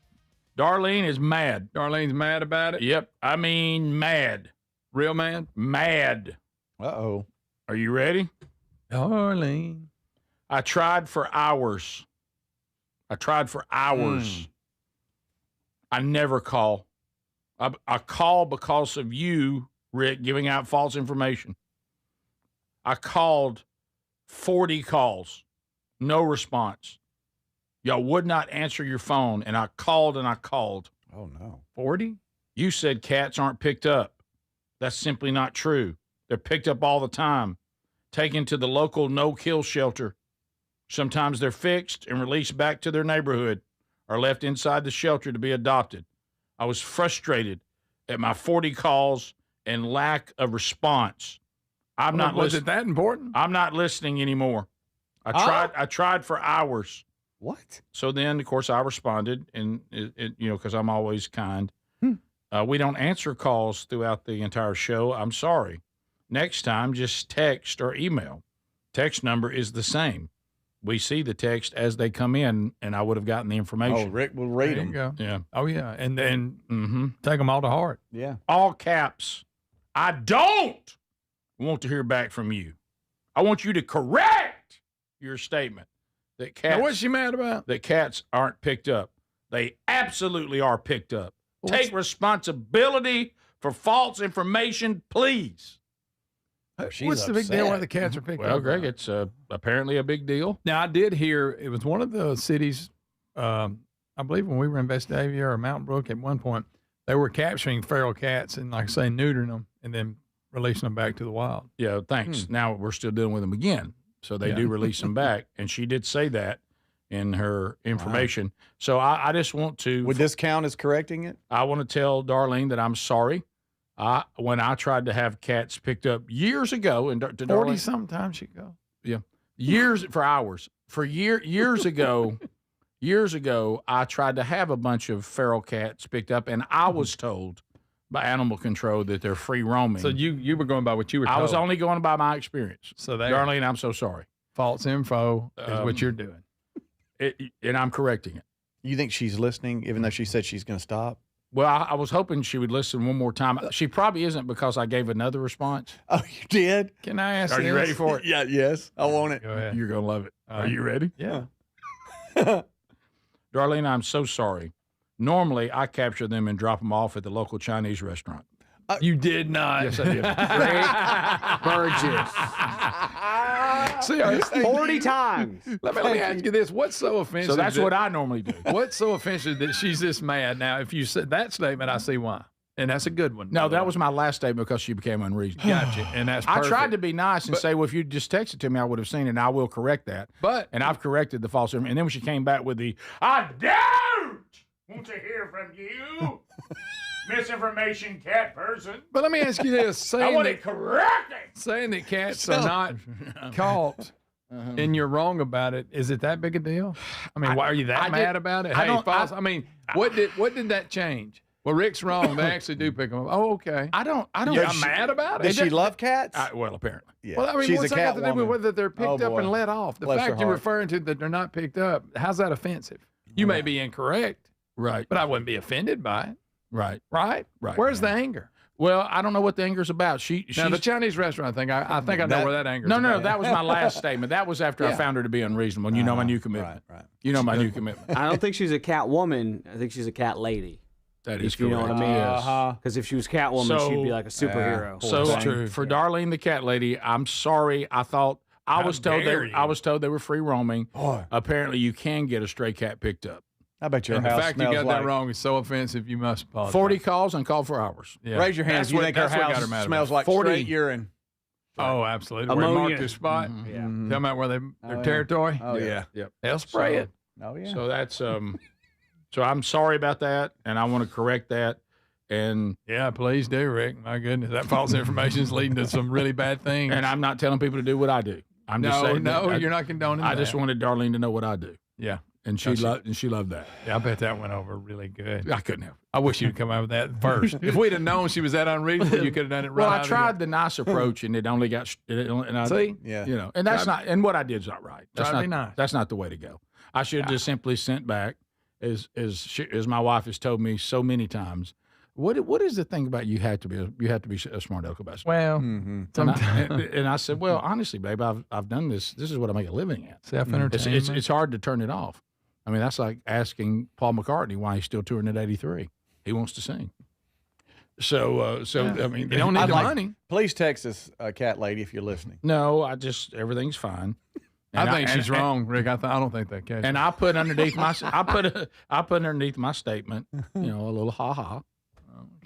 Darlene is mad. Darlene's mad about it? Yep. I mean mad. Real mad? Mad. Uh-oh. Are you ready? Darlene. I tried for hours. I never call. I call because of you, Rick, giving out false information. I called 40 calls. No response. Y'all would not answer your phone, and I called and I called. Oh, no. 40? You said cats aren't picked up. That's simply not true. They're picked up all the time, taken to the local no-kill shelter. Sometimes they're fixed and released back to their neighborhood or left inside the shelter to be adopted. I was frustrated at my 40 calls and lack of response. Was it that important? I'm not listening anymore. I tried for hours. What? So then, of course, I responded, and because I'm always kind. We don't answer calls throughout the entire show. I'm sorry. Next time, just text or email. Text number is the same. We see the text as they come in, and I would have gotten the information. Oh, Rick will read them. Go. Yeah. Oh, yeah. And then take them all to heart. Yeah. All caps. I don't want to hear back from you. I want you to correct your statement that cats. Now, what's she mad about? That cats aren't picked up. They absolutely are picked up. Take responsibility for false information, please. What's the big deal why the cats are picked up? Well, Greg, it's apparently a big deal. Now, I did hear it was one of the cities, I believe when we were in Vestavia or Mountain Brook at one point, they were capturing feral cats and, like I say, neutering them and then releasing them back to the wild. Yeah, thanks. Now we're still dealing with them again. So they do release them back. And she did say that in her information. Wow. So I just want to. Would this count as correcting it? I want to tell Darlene that I'm sorry. When I tried to have cats picked up years ago, and to 40 sometimes you go. Yeah, years for hours. For years ago, I tried to have a bunch of feral cats picked up, and I was told by animal control that they're free roaming. So you were going by what you were told. I was only going by my experience. So Darlene, I'm so sorry. False info is what you're doing. And I'm correcting it. You think she's listening, even though she said she's going to stop? Well, I was hoping she would listen one more time. She probably isn't because I gave another response. Oh, you did? Can I ask Are you this? ready for it? Yeah, yes. I want it. Go ahead. You're going to love it. Are you ready? Yeah. Darlene, I'm so sorry. Normally, I capture them and drop them off at the local Chinese restaurant. You did not. Yes, I did. Burgess. See, 40 times. Let me ask you this. What's so offensive? So that's what I normally do. What's so offensive that she's this mad? Now, if you said that statement, I see why. And that's a good one. No, that was my last statement because she became unreasonable. Gotcha. And that's I perfect. tried to be nice and say, well, if you just texted to me, I would have seen it, and I will correct that. And I've corrected the false information. And then when she came back with the, I don't want to hear from you, misinformation cat person. But let me ask you this. I want it corrected. Saying that cats are not caught and you're wrong about it, is it that big a deal? I mean, why are you that mad about it? I mean, what did that change? Well, Rick's wrong. They actually do pick them up. Oh, okay. I don't. You're mad about it? Does she love cats? Well, apparently. Yeah. Well, I mean, she's what's a that got cat to do with woman. whether they're picked up boy. and let off? The Bless her fact you're heart. referring to that they're not picked up, how's that offensive? You may be incorrect, Right. but I wouldn't be offended by it. Right. Right? Right. Where's the anger? Well, I don't know what the anger's about. Now, the Chinese restaurant thing, I think I know where that anger is. No, that was my last statement. That was after I found her to be unreasonable. And you know my new commitment. Right. You know my new commitment. I don't think she's a cat woman. I think she's a cat lady. That is If you know what I correct. mean. Because if she was Catwoman, she'd be like a superhero. For Darlene the cat lady, I'm sorry. I thought I was told they were free roaming. Boy. Apparently, you can get a stray cat picked up. I bet your And the house fact you smells got like that wrong is so offensive, you must apologize. 40 calls and called for hours. Yeah. Raise your hand if you think her house smells like 40. straight urine. Oh, absolutely. Where they mark this spot. Yeah. Tell them about where their territory. Oh, yeah. Yep. They'll spray it. Oh, yeah. So that's so I'm sorry about that, and I want to correct that. And yeah, please do, Rick. My goodness, that false information is leading to some really bad things. And I'm not telling people to do what I do. I'm just saying. You're not condoning I that. just wanted Darlene to know what I do. Yeah. And she loved that. Yeah, I bet that went over really good. I couldn't have. I wish you'd come out with that first. If we'd have known she was that unreasonable, you could have done it right. Well, I out of tried the nice approach, and it only got. See? Yeah. You know, and that's not. And what I did is not right. That's Try to not. be nice. That's not the way to go. I should have just simply sent back, as my wife has told me so many times. What is the thing about you have to be a smart aleck about? Well, and I said, well, honestly, babe, I've done this. This is what I make a living at. Self-entertainment. It's hard to turn it off. I mean, that's like asking Paul McCartney why he's still touring at 83. He wants to sing. So I mean, you don't need the money. Please text us, cat lady, if you're listening. No, everything's fine. I think she's wrong, Rick. I don't think that case. And I put underneath my I put underneath my statement, a little ha-ha,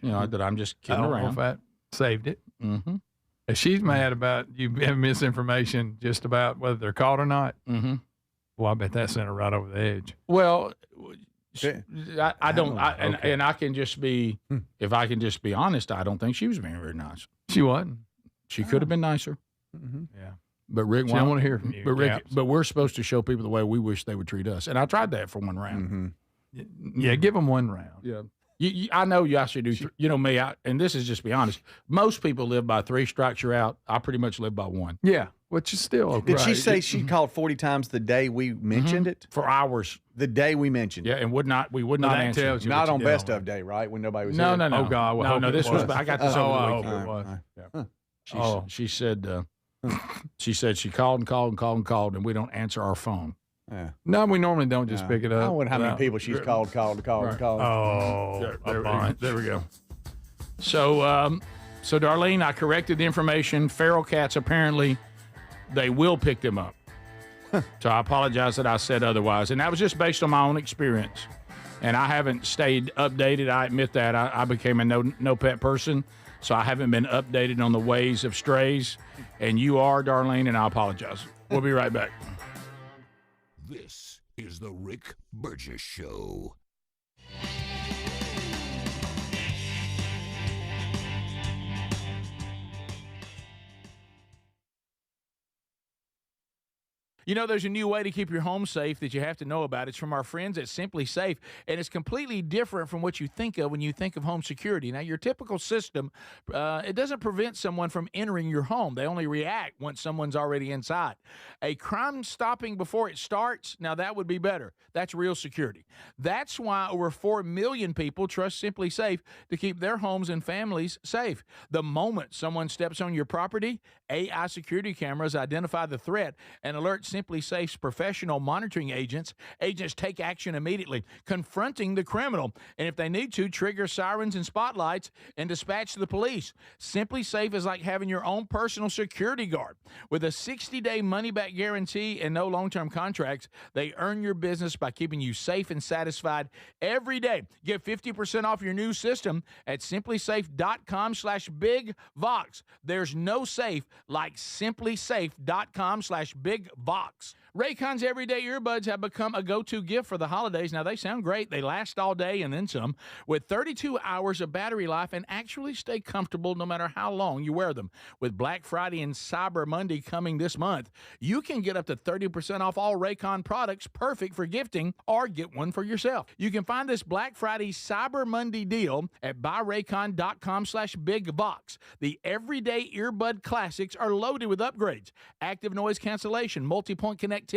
that I'm just kidding I don't around. know if I saved it. Mm-hmm. If she's mad about you having misinformation just about whether they're caught or not, well, I bet that sent her right over the edge. Well, I don't, and I can just be, if I can just be honest, I don't think she was being very nice. She wasn't. She could have been nicer. Yeah. But Rick, She don't want to hear from you. But Rick, Caps. but we're supposed to show people the way we wish they would treat us, and I tried that for one round. Yeah, give them one round. Yeah. I know you actually do. You know me, and this is just be honest. Most people live by 3 strikes, you're out. I pretty much live by 1. Yeah, which is still okay. Did she say she called 40 times the day we mentioned it? For hours. The day we mentioned it. Yeah, and we would not that answer. tells you Not what on you best did. of day, right? When nobody was No, here. no, no. Oh, God. Well, I hope no, it this was. was. I got this Oh, over I the hope weekend. it was. Yeah. She said. She said she called and called and called and called, and we don't answer our phone. Yeah. No, we normally don't just pick it up. I wonder how many people she's called. Oh, There we go. So, so Darlene, I corrected the information. Feral cats apparently they will pick them up. So I apologize that I said otherwise, and that was just based on my own experience. And I haven't stayed updated. I admit that I became a no pet person, so I haven't been updated on the ways of strays. And you are, Darlene, and I apologize. We'll be right back. This is the Rick Burgess Show. You know, there's a new way to keep your home safe that you have to know about. It's from our friends at Simply Safe, and it's completely different from what you think of when you think of home security. Now, your typical system, it doesn't prevent someone from entering your home. They only react once someone's already inside. A crime stopping before it starts, now that would be better. That's real security. That's why over 4 million people trust Simply Safe to keep their homes and families safe. The moment someone steps on your property, AI security cameras identify the threat and alert Simply Safe's professional monitoring agents. Agents take action immediately, confronting the criminal, and if they need to, trigger sirens and spotlights and dispatch the police. Simply Safe is like having your own personal security guard. With a 60-day money-back guarantee and no long-term contracts, they earn your business by keeping you safe and satisfied every day. Get 50% off your new system at simplysafe.com/bigvox. There's no safe like simplysafe.com/bigvox. Raycon's everyday earbuds have become a go-to gift for the holidays. Now, they sound great. They last all day and then some, with 32 hours of battery life and actually stay comfortable no matter how long you wear them. With Black Friday and Cyber Monday coming this month, you can get up to 30% off all Raycon products, perfect for gifting, or get one for yourself. You can find this Black Friday Cyber Monday deal at buyraycon.com/bigvox. The everyday earbud classics are loaded with upgrades, active noise cancellation, multi-point connectivity,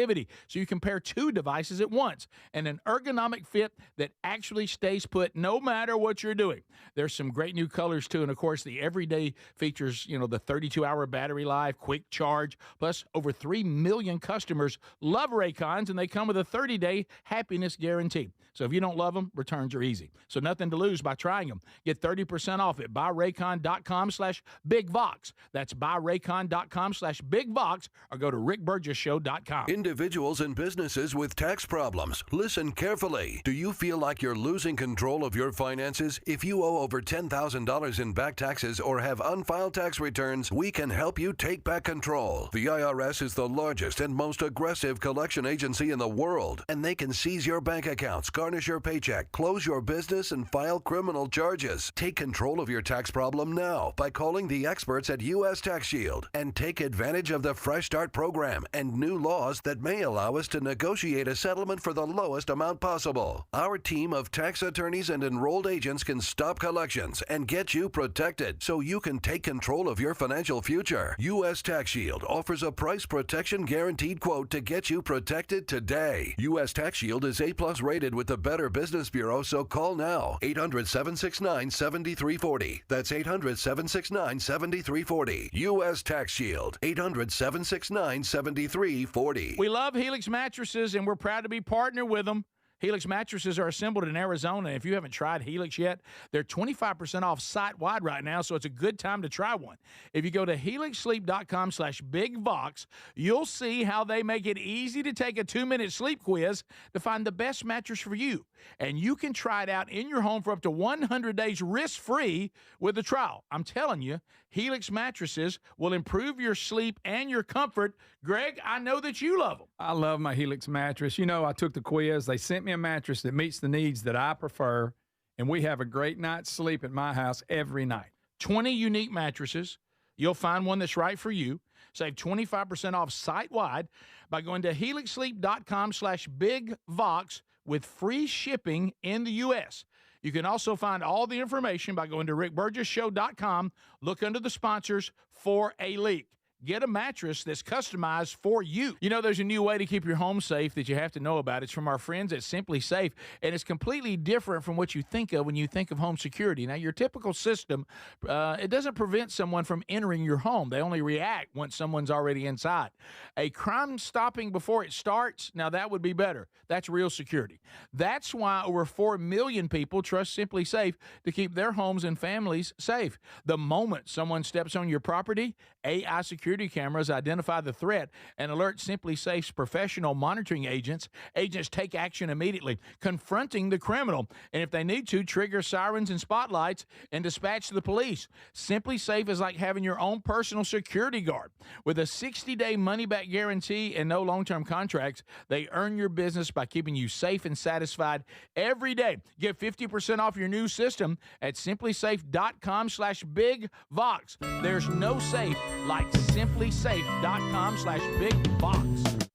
so you can pair 2 devices at once, and an ergonomic fit that actually stays put no matter what you're doing. There's some great new colors too, and of course the everyday features, the 32-hour battery life, quick charge, plus over 3 million customers love Raycons, and they come with a 30-day happiness guarantee. So if you don't love them, returns are easy. So nothing to lose by trying them. Get 30% off at buyraycon.com/bigvox. That's buyraycon.com/bigvox, or go to rickburgessshow.com. Individuals and businesses with tax problems, listen carefully. Do you feel like you're losing control of your finances? If you owe over $10,000 in back taxes or have unfiled tax returns, we can help you take back control. The IRS is the largest and most aggressive collection agency in the world, and they can seize your bank accounts, garnish your paycheck, close your business, and file criminal charges. Take control of your tax problem now by calling the experts at U.S. Tax Shield and take advantage of the Fresh Start program and new laws that may allow us to negotiate a settlement for the lowest amount possible. Our team of tax attorneys and enrolled agents can stop collections and get you protected so you can take control of your financial future. U.S. Tax Shield offers a price protection guaranteed quote to get you protected today. U.S. Tax Shield is A+ rated with the Better Business Bureau, so call now. 800-769-7340. That's 800-769-7340. U.S. Tax Shield. 800-769-7340. We love Helix mattresses, and we're proud to be partnered with them. Helix mattresses are assembled in Arizona. If you haven't tried Helix yet, they're 25% off site-wide right now, so it's a good time to try one. If you go to helixsleep.com/bigvox, you'll see how they make it easy to take a 2-minute sleep quiz to find the best mattress for you. And you can try it out in your home for up to 100 days risk-free with a trial. I'm telling you, Helix mattresses will improve your sleep and your comfort. Greg, I know that you love them. I love my Helix mattress. I took the quiz. They sent me a mattress that meets the needs that I prefer, and we have a great night's sleep at my house every night. 20 unique mattresses. You'll find one that's right for you. Save 25% off site-wide by going to helixsleep.com/bigvox with free shipping in the U.S. You can also find all the information by going to rickburgessshow.com. Look under the sponsors for a link. Get a mattress that's customized for you. There's a new way to keep your home safe that you have to know about. It's from our friends at Simply Safe, and it's completely different from what you think of when you think of home security. Now, your typical system, it doesn't prevent someone from entering your home. They only react once someone's already inside. A crime stopping before it starts, now that would be better. That's real security. That's why over 4 million people trust Simply Safe to keep their homes and families safe. The moment someone steps on your property, AI security cameras identify the threat and alert Simply Safe's professional monitoring agents. Agents take action immediately, confronting the criminal, and if they need to, trigger sirens and spotlights and dispatch the police. Simply Safe is like having your own personal security guard. With a 60-day money-back guarantee and no long-term contracts, they earn your business by keeping you safe and satisfied every day. Get 50% off your new system at simplysafe.com/bigvox. There's no safe like simplysafe.com/bigvox.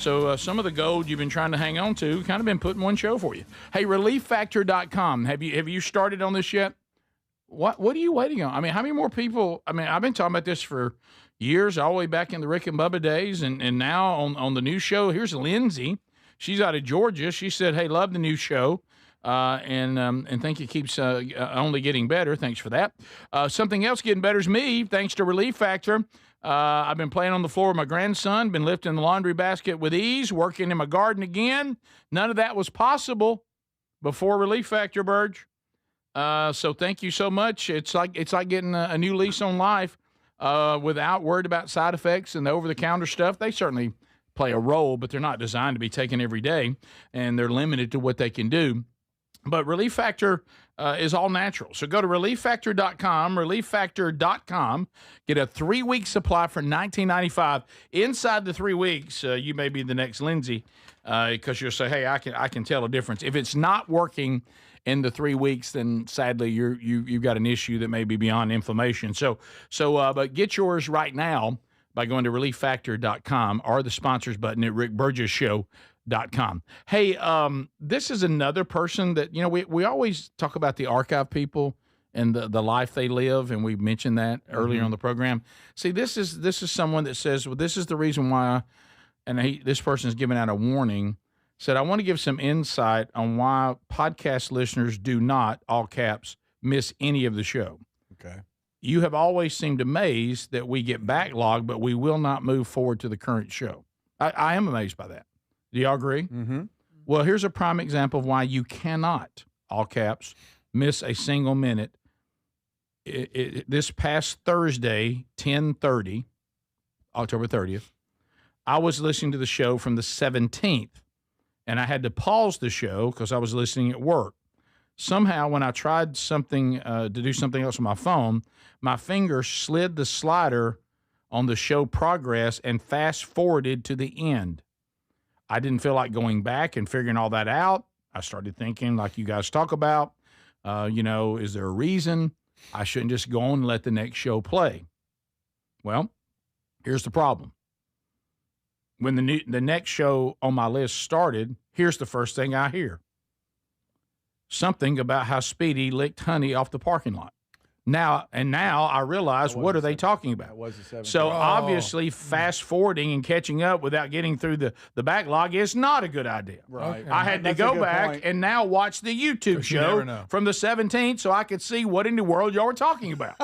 So some of the gold you've been trying to hang on to kind of been put in one show for you. Hey, ReliefFactor.com. Have you started on this yet? What are you waiting on? I mean, how many more people? I mean, I've been talking about this for years, all the way back in the Rick and Bubba days, and now on the new show. Here's Lindsay. She's out of Georgia. She said, "Hey, love the new show, and think it keeps only getting better. Thanks for that. Something else getting better is me, thanks to Relief Factor. I've been playing on the floor with my grandson, been lifting the laundry basket with ease, working in my garden again. None of that was possible before Relief Factor, Burge. So thank you so much. It's like getting a new lease on life without worried about side effects and the over-the-counter stuff. They certainly play a role, but they're not designed to be taken every day, and they're limited to what they can do. But Relief Factor is all natural. So go to ReliefFactor.com, ReliefFactor.com. Get a 3-week supply for $19.95. Inside the 3 weeks, you may be the next Lindsay because you'll say, hey, I can tell a difference. If it's not working in the 3 weeks, then sadly you've got an issue that may be beyond inflammation. But get yours right now by going to ReliefFactor.com or the sponsors button at RickBurgessShow.com. Hey, this is another person that, we always talk about the archive people and the life they live, and we mentioned that earlier on the program. See, this is someone that says, well, this is the reason why, and this person is giving out a warning, said, I want to give some insight on why podcast listeners do not, all caps, miss any of the show. Okay. You have always seemed amazed that we get backlogged, but we will not move forward to the current show. I am amazed by that. Do y'all agree? Mm-hmm. Well, here's a prime example of why you cannot, all caps, miss a single minute. This past Thursday, 10:30, October 30th, I was listening to the show from the 17th, and I had to pause the show because I was listening at work. Somehow, when I tried to do something else on my phone, my finger slid the slider on the show progress and fast-forwarded to the end. I didn't feel like going back and figuring all that out. I started thinking, like you guys talk about, is there a reason I shouldn't just go on and let the next show play? Well, here's the problem. When the next show on my list started, here's the first thing I hear. Something about how Speedy licked honey off the parking lot. Now I realize, what are they talking about? So obviously fast-forwarding and catching up without getting through the backlog is not a good idea. Right. I had to go back and now watch the YouTube show from the 17th so I could see what in the world y'all were talking about.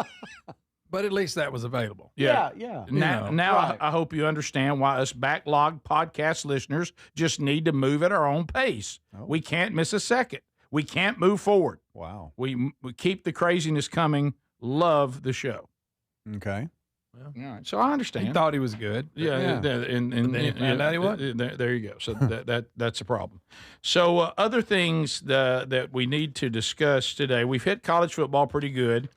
But at least that was available. Yeah. Now I hope you understand why us backlogged podcast listeners just need to move at our own pace. Oh. We can't miss a second. We can't move forward. Wow. We keep the craziness coming. Love the show. Okay. Well, all right. So I understand. He thought he was good. Yeah. And then he found out he wasn't. There you go. So that's a problem. So other things that we need to discuss today. We've hit college football pretty good.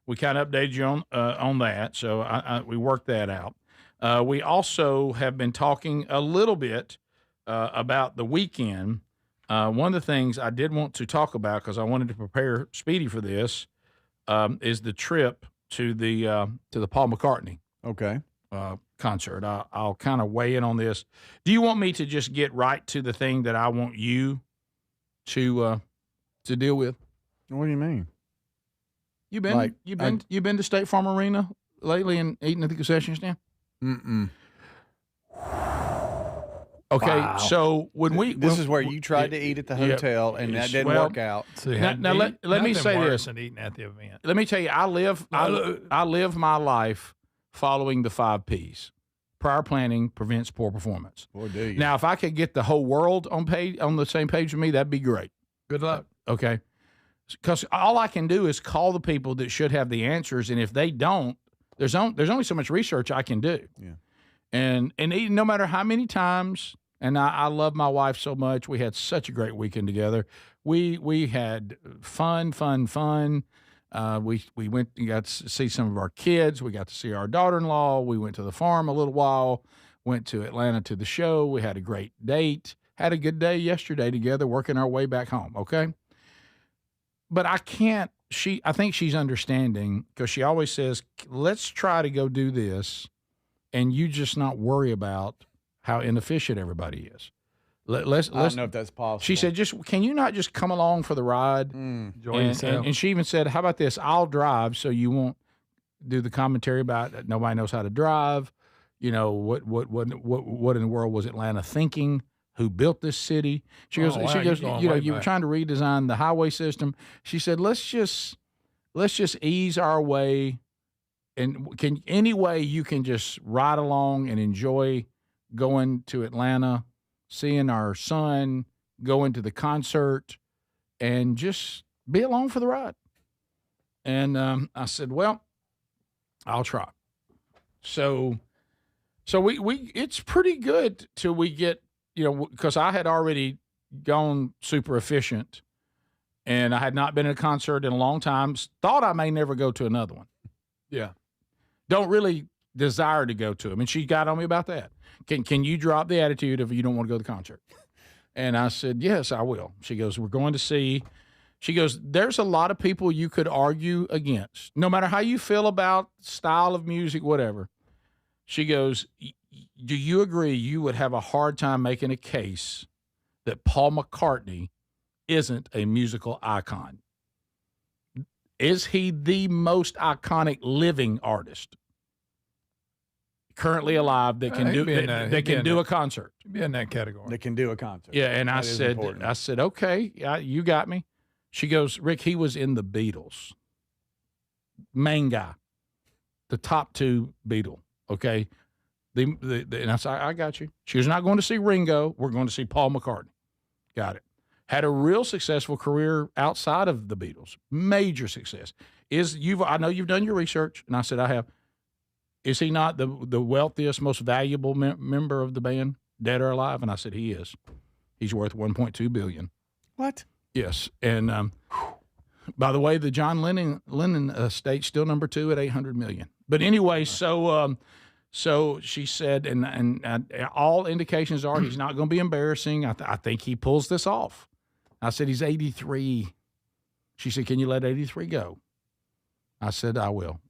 We kind of updated you on that. So we worked that out. We also have been talking a little bit about the weekend. One of the things I did want to talk about, because I wanted to prepare Speedy for this, is the trip to the Paul McCartney concert. I'll kind of weigh in on this. Do you want me to just get right to the thing that I want you to deal with? What do you mean? You've been to State Farm Arena lately and eating at the concession stand? Mm-mm. Okay, wow. So this is where you tried to eat at the hotel and that didn't work out. So now let me say this. Than eating at the event. Let me tell you, I live my life following the 5 Ps. Prior planning prevents poor performance. Boy, do you. Now, if I could get the whole world on the same page with me, that'd be great. Good luck. Okay, because all I can do is call the people that should have the answers, and if they don't, there's only so much research I can do. Yeah. And no matter how many times, and I love my wife so much. We had such a great weekend together. We had fun. We went and got to see some of our kids. We got to see our daughter-in-law. We went to the farm a little while, went to Atlanta to the show. We had a great date. Had a good day yesterday together, working our way back home, okay? But I can't, I think she's understanding because she always says, let's try to go do this and you just not worry about how inefficient everybody is. Let's I don't know if that's possible. She said, can you not just come along for the ride? Enjoy yourself. And she even said, how about this? I'll drive so you won't do the commentary about that nobody knows how to drive. You know, what in the world was Atlanta thinking? Who built this city? She goes, you know, you were trying to redesign the highway system. She said, let's just ease our way. And any way you can just ride along and enjoy going to Atlanta, seeing our son, going to the concert, and just be along for the ride. And I said, well, I'll try. So we it's pretty good till we get, you know, because I had already gone super efficient, and I had not been at a concert in a long time. Thought I may never go to another one. Yeah. Don't really desire to go to them. And she got on me about that. Can you drop the attitude if you don't want to go to the concert? And I said, yes, I will. She goes, we're going to see. She goes, there's a lot of people you could argue against, no matter how you feel about style of music, whatever. She goes, do you agree you would have a hard time making a case that Paul McCartney isn't a musical icon? Is he the most iconic living artist currently alive that can do a concert? Be in that category. That can do a concert. Yeah, and I said, okay, you got me. She goes, Rick, he was in the Beatles. Main guy, the top two Beatle. Okay, and I said, I got you. She was not going to see Ringo. We're going to see Paul McCartney. Got it. Had a real successful career outside of the Beatles. Major success. I know you've done your research, and I said I have. Is he not the wealthiest, most valuable member of the band, dead or alive? And I said he is. He's worth $1.2 billion. What? Yes. And by the way, the John Lennon estate's still number 2 at $800 million. But anyway, so she said, and all indications are he's not going to be embarrassing. I think he pulls this off. I said, he's 83. She said, can you let 83 go? I said, I will.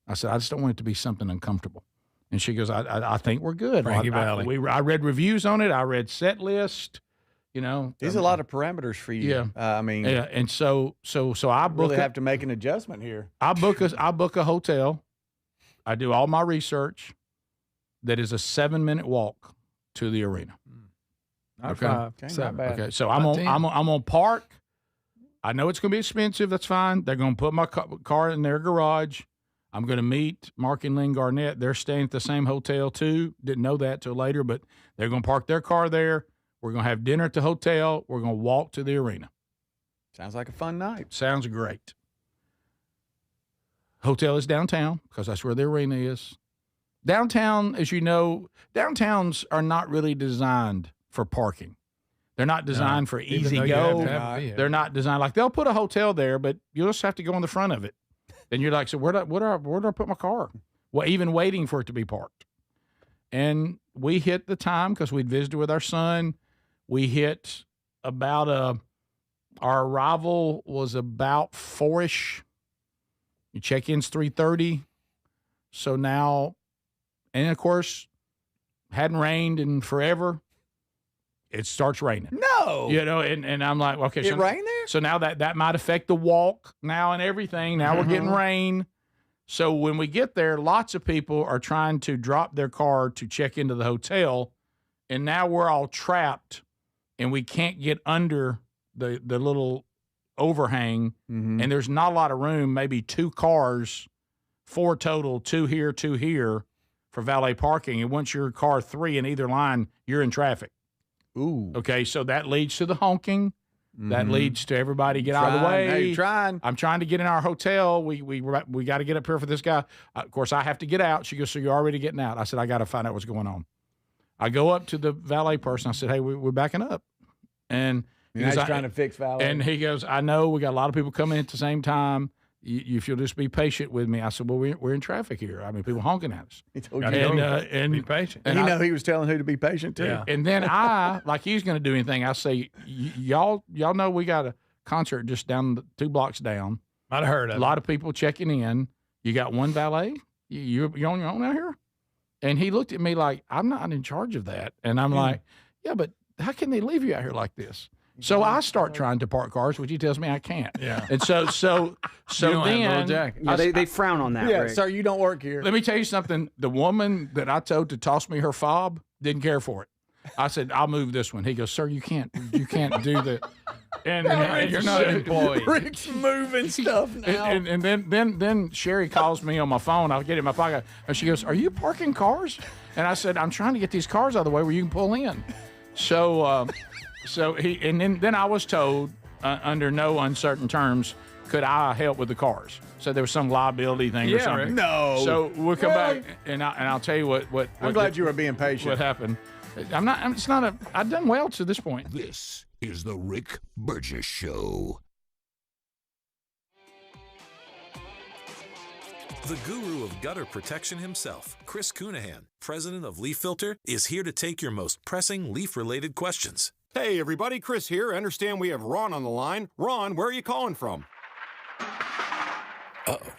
I said, I just don't want it to be something uncomfortable. And she goes, I think we're good. Frankie Valli. I read reviews on it. I read set list. You know, there's a lot of parameters for you. Yeah, I mean, yeah, and so I really have to make an adjustment here. I book a hotel. I do all my research. That is a 7-minute walk to the arena. Okay. Not bad. Okay. So I'm on park. I know it's going to be expensive. That's fine. They're going to put my car in their garage. I'm going to meet Mark and Lynn Garnett. They're staying at the same hotel too. Didn't know that till later, but they're going to park their car there. We're going to have dinner at the hotel. We're going to walk to the arena. Sounds like a fun night. Sounds great. Hotel is downtown because that's where the arena is. Downtown, as you know, downtowns are not really designed for parking. They're not designed for easy go. They're not designed like they'll put a hotel there, but you'll just have to go in the front of it. And you're like, so where do I put my car? Well, even waiting for it to be parked. And we hit the time because we'd visited with our son. We hit about our arrival was about 4-ish. Your check-in's 3:30. So now, and of course, hadn't rained in forever. It starts raining. No. You know, and I'm like, okay. It rained there? So now that might affect the walk now and everything. Now we're getting rain. So when we get there, lots of people are trying to drop their car to check into the hotel. And now we're all trapped and we can't get under the little overhang. Mm-hmm. And there's not a lot of room, maybe 2 cars, 4 total, 2 here, 2 here for valet parking. And once you're car 3 in either line, you're in traffic. Ooh. Okay, so that leads to the honking. That leads to everybody get out of the way. Hey, I'm trying to get in our hotel. We got to get up here for this guy. Of course, I have to get out. She goes, so you're already getting out. I said, I got to find out what's going on. I go up to the valet person. I said, hey, we're backing up. And he's trying to fix valet. And he goes, I know we got a lot of people coming at the same time. If you'll just be patient with me. I said, well, we're in traffic here. I mean, people honking at us. He told you and be patient. And he was telling who to be patient too. Yeah. And then like he's going to do anything, I say, y'all know we got a concert just down 2 blocks down. I'd have heard of it. A lot of people checking in. You got one valet? You're on your own out here? And he looked at me like, I'm not in charge of that. And I'm like, yeah, but how can they leave you out here like this? So I start trying to park cars, which he tells me I can't. Yeah. And so then they frown on that. Yeah, Rick. sir, you don't work here. let me tell you something. The woman that I told to toss me her fob didn't care for it. I said, I'll move this one. He goes, sir, you can't do that. And you're not an employee. Rick's moving stuff now. And then Sherry calls me on my phone. I'll get it in my pocket. And she goes, are you parking cars? And I said, I'm trying to get these cars out of the way where you can pull in. So then I was told, under no uncertain terms, could I help with the cars? So there was some liability thing or something. Rick. No. So we'll come back and I'll tell you what I'm glad you were being patient. What happened? I've done well to this point. This is the Rick Burgess Show. The guru of gutter protection himself, Chris Cunahan, president of Leaf Filter, is here to take your most pressing leaf-related questions. Hey, everybody, Chris here. I understand we have Ron on the line. Ron, where are you calling from? Uh-oh.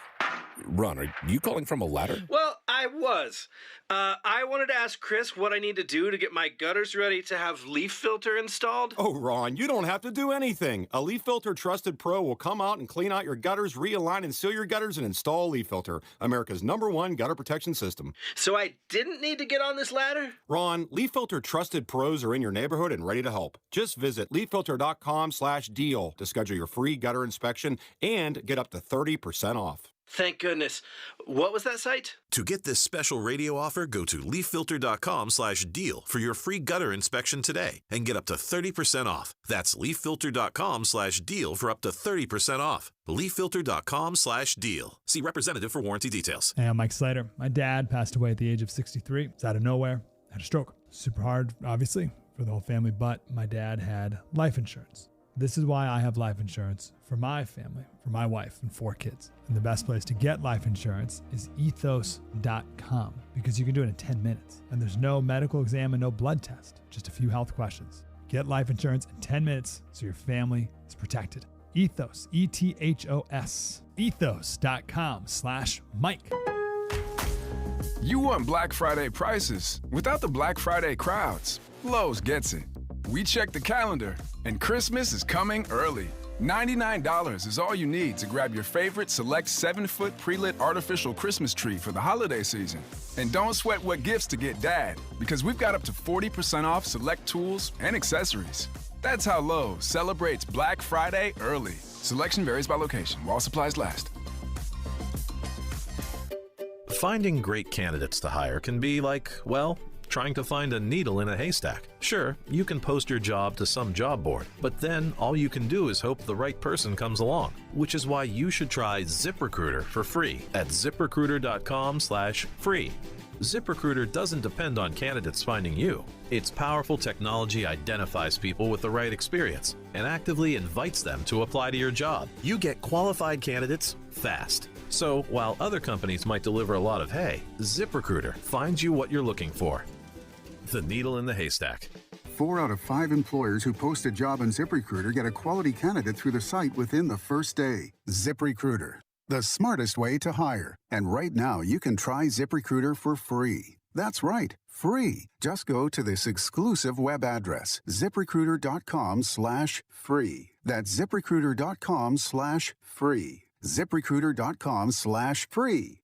Ron, are you calling from a ladder? Well, I was. I wanted to ask Chris what I need to do to get my gutters ready to have Leaf Filter installed. Oh, Ron, you don't have to do anything. A Leaf Filter Trusted Pro will come out and clean out your gutters, realign and seal your gutters, and install Leaf Filter, America's #1 gutter protection system. So I didn't need to get on this ladder? Ron, Leaf Filter Trusted Pros are in your neighborhood and ready to help. Just visit leaffilter.com/deal to schedule your free gutter inspection and get up to 30% off. Thank goodness. What was that site? To get this special radio offer, go to leaffilter.com/deal for your free gutter inspection today and get up to 30% off. That's leaffilter.com/deal for up to 30% off. leaffilter.com/deal. See representative for warranty details. Hey, I'm Mike Slater. My dad passed away at the age of 63. It's out of nowhere. Had a stroke. Super hard, obviously, for the whole family, but my dad had life insurance. This is why I have life insurance for my family, for my wife and 4 kids. And the best place to get life insurance is ethos.com because you can do it in 10 minutes. And there's no medical exam and no blood test, just a few health questions. Get life insurance in 10 minutes so your family is protected. Ethos, ETHOS, ethos.com/Mike. You want Black Friday prices without the Black Friday crowds. Lowe's gets it. We check the calendar, and Christmas is coming early. $99 is all you need to grab your favorite select 7-foot pre-lit artificial Christmas tree for the holiday season. And don't sweat what gifts to get Dad, because we've got up to 40% off select tools and accessories. That's how Lowe's celebrates Black Friday early. Selection varies by location, while supplies last. Finding great candidates to hire can be like, well, trying to find a needle in a haystack. Sure, you can post your job to some job board, but then all you can do is hope the right person comes along, which is why you should try ZipRecruiter for free at ziprecruiter.com/free. ZipRecruiter doesn't depend on candidates finding you. Its powerful technology identifies people with the right experience and actively invites them to apply to your job. You get qualified candidates fast. So while other companies might deliver a lot of hay, ZipRecruiter finds you what you're looking for. The needle in the haystack. 4 out of 5 employers who post a job on ZipRecruiter get a quality candidate through the site within the first day. ZipRecruiter, the smartest way to hire. And right now, you can try ZipRecruiter for free. That's right, free. Just go to this exclusive web address, ziprecruiter.com/free. That's ziprecruiter.com/free. ZipRecruiter.com/free.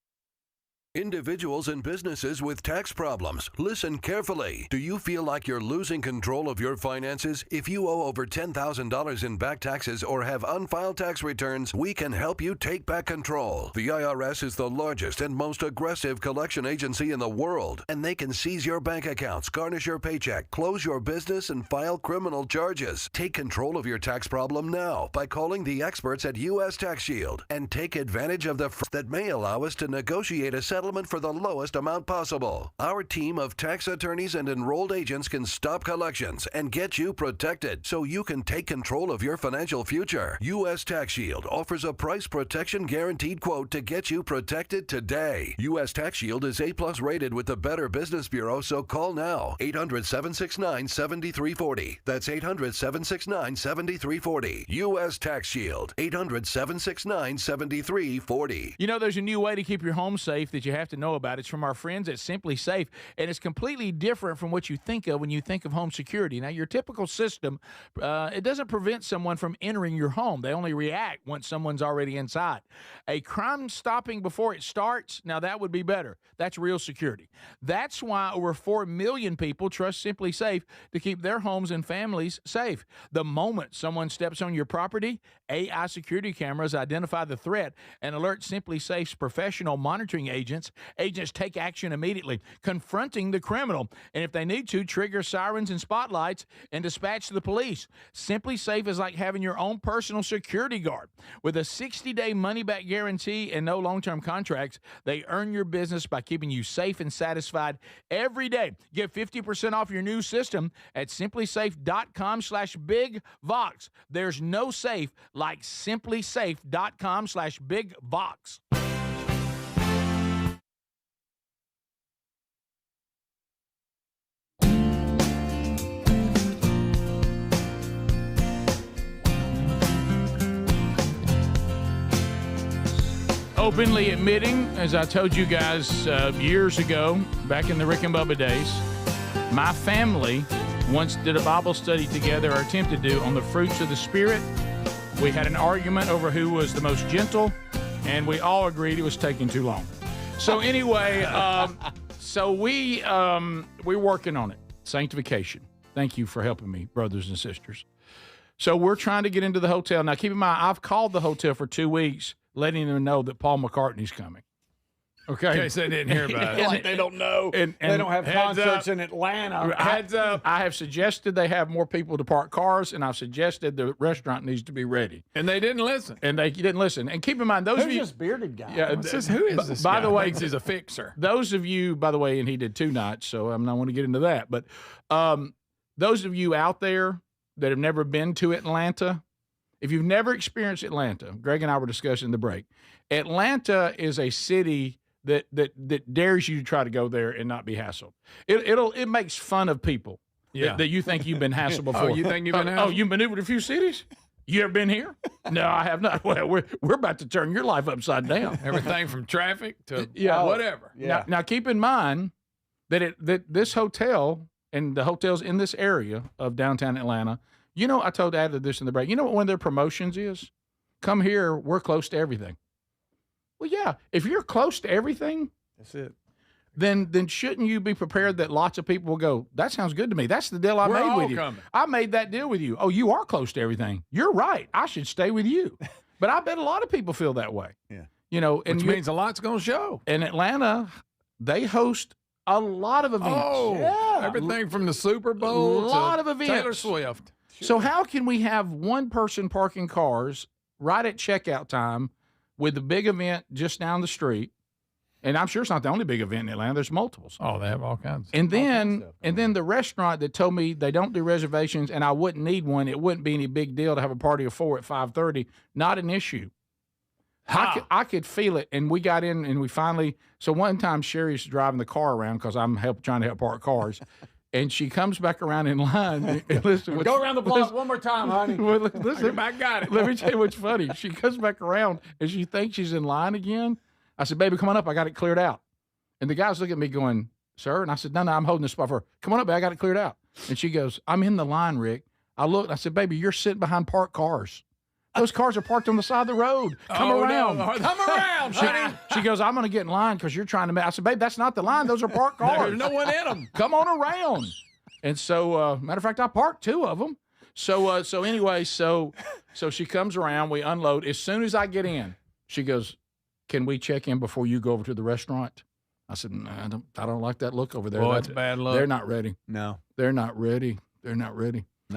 Individuals and businesses with tax problems, listen carefully. Do you feel like you're losing control of your finances? If you owe over $10,000 in back taxes or have unfiled tax returns, we can help you take back control. The IRS is the largest and most aggressive collection agency in the world, and they can seize your bank accounts, garnish your paycheck, close your business, and file criminal charges. Take control of your tax problem now by calling the experts at U.S. Tax Shield and take advantage of the that may allow us to negotiate a settlement for the lowest amount possible. Our team of tax attorneys and enrolled agents can stop collections and get you protected so you can take control of your financial future. U.S. Tax Shield offers a price protection guaranteed quote to get you protected today. U.S. Tax Shield is A+ rated with the Better Business Bureau, so call now. 800-769-7340. That's 800-769-7340. U.S. Tax Shield. 800-769-7340. You know, there's a new way to keep your home safe that you you have to know about. It's from our friends at Simply Safe, and it's completely different from what you think of when you think of home security. Now, your typical system, it doesn't prevent someone from entering your home. They only react once someone's already inside. A crime stopping before it starts, now that would be better. That's real security. That's why over 4 million people trust Simply Safe to keep their homes and families safe. The moment someone steps on your property, AI security cameras identify the threat and alert Simply Safe's professional monitoring agents. Agents take action immediately, confronting the criminal, and if they need to, trigger sirens and spotlights and dispatch the police. Simply Safe is like having your own personal security guard. With a 60-day money-back guarantee and no long-term contracts, they earn your business by keeping you safe and satisfied every day. Get 50% off your new system at simplysafe.com/bigvox. There's no safe like simplysafe.com/bigvox. Openly admitting, as I told you guys years ago, back in the Rick and Bubba days, my family once did a Bible study together, or attempted to, on the fruits of the Spirit. We had an argument over who was the most gentle, and we all agreed it was taking too long. So anyway, we're working on it. Sanctification. Thank you for helping me, brothers and sisters. So we're trying to get into the hotel. Now, keep in mind, I've called the hotel for 2 weeks, letting them know that Paul McCartney's coming. Okay. In case they didn't hear about it. Like they don't know. And they don't have concerts up, in Atlanta. Heads up. I have suggested they have more people to park cars, and I've suggested the restaurant needs to be ready. And they didn't listen. And keep in mind, those Who's of you. this bearded guy? Yeah, who is this by guy? the way, He's a fixer. Those of you, by the way, and he did 2 nights, so I'm not want to get into that. But those of you out there that have never been to Atlanta, if you've never experienced Atlanta, Greg and I were discussing the break. Atlanta is a city that dares you to try to go there and not be hassled. It makes fun of people that you think you've been hassled before. Oh, you think you've been hassled? Oh, you've maneuvered a few cities? You ever been here? No, I have not. Well, we're about to turn your life upside down. Everything from traffic to whatever. Yeah. Now keep in mind that this hotel and the hotels in this area of downtown Atlanta, I told Adler this in the break. You know what one of their promotions is? Come here, we're close to everything. Well, yeah, if you're close to everything, that's it. Then shouldn't you be prepared that lots of people will go, that sounds good to me. That's the deal I made with you. Coming. I made that deal with you. Oh, you are close to everything. You're right. I should stay with you. But I bet a lot of people feel that way. Yeah. Which means a lot's going to show. In Atlanta, they host a lot of events. Oh, yeah. Everything from the Super Bowl a lot to of events. Taylor Swift. Sure. So how can we have one person parking cars right at checkout time with the big event just down the street? And I'm sure it's not the only big event in Atlanta. There's multiples. Oh, they have all kinds. And then the restaurant that told me they don't do reservations and I wouldn't need one. It wouldn't be any big deal to have a party of 4 at 5:30. Not an issue. I could feel it. And we got in and we finally. So one time Sherry's driving the car around because I'm trying to help park cars. And she comes back around in line. And listen, go around the block one more time, honey. Listen, I got it. Let me tell you what's funny. She comes back around and she thinks she's in line again. I said, baby, come on up. I got it cleared out. And the guy's looking at me going, sir? And I said, no, I'm holding this spot for her. Come on up, baby. I got it cleared out. And she goes, I'm in the line, Rick. I looked. I said, baby, you're sitting behind parked cars. Those cars are parked on the side of the road. Come around. No. Come around, honey. She goes, I'm going to get in line because you're trying to. I said, babe, that's not the line. Those are parked cars. There's no one in them. Come on around. And so, matter of fact, I parked 2 of them. So anyway, so she comes around. We unload. As soon as I get in, she goes, can we check in before you go over to the restaurant? I said, no, I don't like that look over there. Well, that's bad luck. They're not ready. No. They're not ready. Not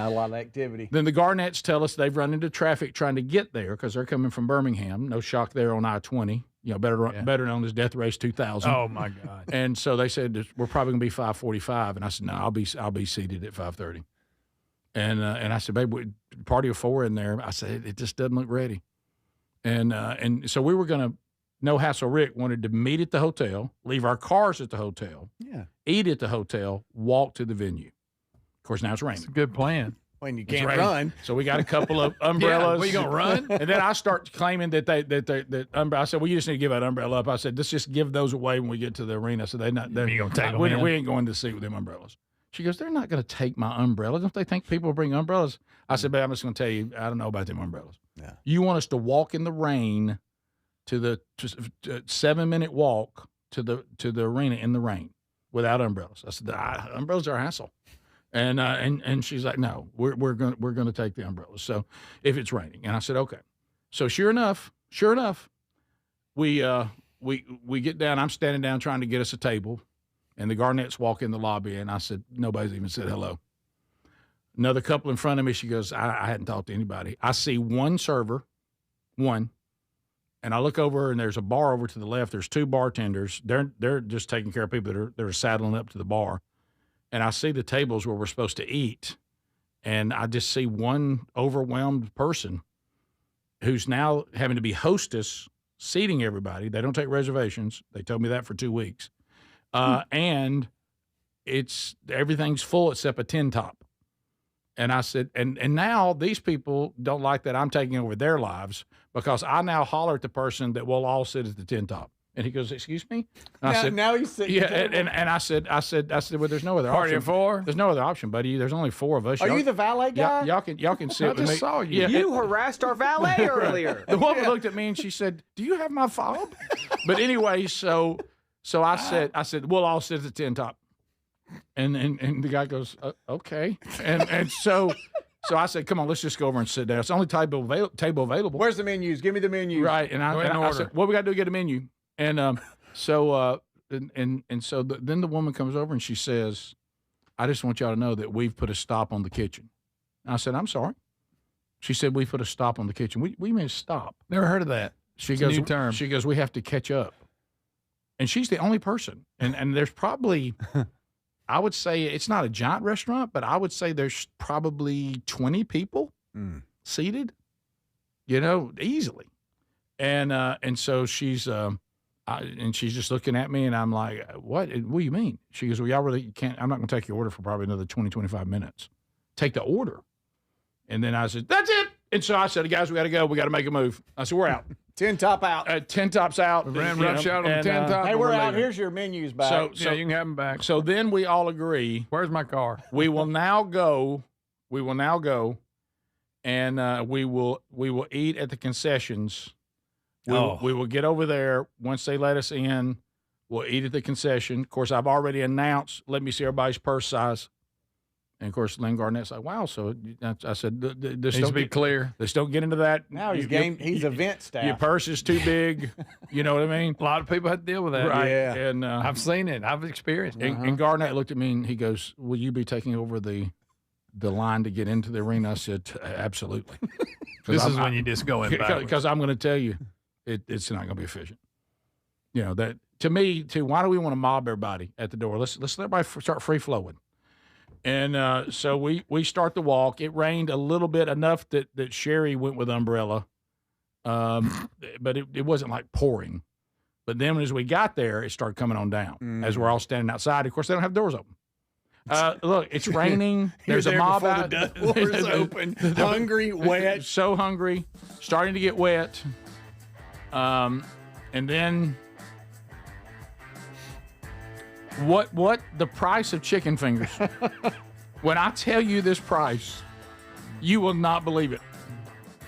a lot of activity. Then the Garnetts tell us they've run into traffic trying to get there because they're coming from Birmingham. No shock there on I-20. Better known as Death Race 2000. Oh, my God. And so they said, we're probably going to be 5:45. And I said, no, I'll be seated at 5:30. And I said, babe, party of 4 in there. I said, it just doesn't look ready. And so we were going to, No Hassle Rick wanted to meet at the hotel, leave our cars at the hotel, eat at the hotel, walk to the venue. Of course, now it's raining. It's a good plan. when you It's can't raining. run. So we got a couple of umbrellas. what, you gonna run? And then I start claiming that umbrella. I said, well, you just need to give that umbrella up. I said, let's just give those away when we get to the arena. So they're not. You gonna take them we, in? we ain't going to see with them umbrellas. She goes, they're not going to take my umbrella. Don't they think people bring umbrellas? I said, babe, I'm just going to tell you, I don't know about them umbrellas. Yeah. You want us to walk in the rain to the 7-minute walk to the arena in the rain without umbrellas. I said, umbrellas are a hassle. And she's like, no, we're going to take the umbrellas. So if it's raining. And I said, okay. So sure enough, we get down. I'm standing down trying to get us a table. And the Garnetts walk in the lobby, and I said, nobody's even said hello. Another couple in front of me, she goes, I hadn't talked to anybody. I see one server, and I look over, and there's a bar over to the left. There's 2 bartenders. They're just taking care of people that are saddling up to the bar. And I see the tables where we're supposed to eat, and I just see one overwhelmed person who's now having to be hostess, seating everybody. They don't take reservations. They told me that for 2 weeks. And everything's full except a 10 top. And I said, and now these people don't like that I'm taking over their lives because I now holler at the person that we'll all sit at the 10 top. And he goes, excuse me? And I said, now he's sitting. yeah. And I said, well, there's no other Party option. of 4? There's no other option, buddy. There's only 4 of us. Are you the valet guy? Y'all can sit I with just me. saw you. Yeah, You harassed our valet earlier. the woman looked at me and she said, do you have my fob? But anyway, so I said, we'll all sit at the 10 top. And the guy goes, okay. And so I said, come on, let's just go over and sit down. It's the only table available. Where's the menus? Give me the menus. Right. And I said, what we got to do to get a menu? And so then the woman comes over and she says, I just want y'all to know that we've put a stop on the kitchen. And I said, I'm sorry. She said, we put a stop on the kitchen. We made a stop. Never heard of that. She goes, a new term. She goes, we have to catch up. And she's the only person. And there's probably, I would say it's not a giant restaurant, but I would say there's probably 20 people seated, easily. And so she's just looking at me and I'm like, what do you mean? She goes, well, y'all really can't, I'm not going to take your order for probably another 20, 25 minutes. Take the order. And then I said, that's it. And so I said, guys, we got to go. We got to make a move. I said, we're out. 10 top out. 10 tops out. We ran roughshod on the 10 top. Hey, we're out. leaving. Here's your menus back. So you can have them back. So then we all agree. Where's my car? We will now go. And we will eat at the concessions. We will get over there once they let us in. We'll eat at the concession. Of course, I've already announced, let me see everybody's purse size. And, of course, Lynn Garnett's like, wow. So I said, this Needs to be clear. Let's don't get into that. Now he's event staff. Your purse is too big. You know what I mean? A lot of people have to deal with that. Right. Yeah. And I've seen it. I've experienced it. And Garnett looked at me and he goes, will you be taking over the line to get into the arena? I said, absolutely. This is when you just go in backwards. Because I'm going to tell you, it's not going to be efficient. That to me, why do we want to mob everybody at the door? Let's let everybody start free flowing. And so we start the walk. It rained a little bit, enough that Sherry went with umbrella, but it wasn't like pouring. But then as we got there, it started coming on down as we're all standing outside. Of course, they don't have doors open. Look, it's raining. There's a mob out. The doors open. Hungry, wet. So hungry, starting to get wet. And then what the price of chicken fingers? When I tell you this price, you will not believe it.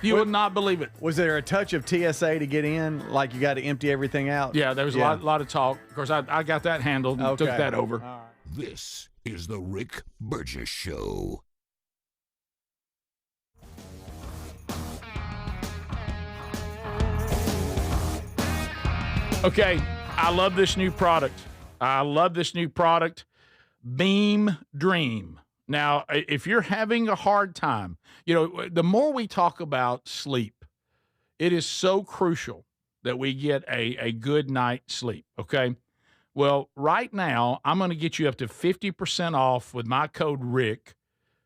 You will not believe it. Was there a touch of TSA to get in? Like you got to empty everything out? Yeah, there was a lot of talk. Of course, I got that handled and took that over. All right. This is the Rick Burgess Show. Okay, I love this new product. Beam Dream. Now, if you're having a hard time, the more we talk about sleep, it is so crucial that we get a good night's sleep, okay? Well, right now, I'm going to get you up to 50% off with my code RICK,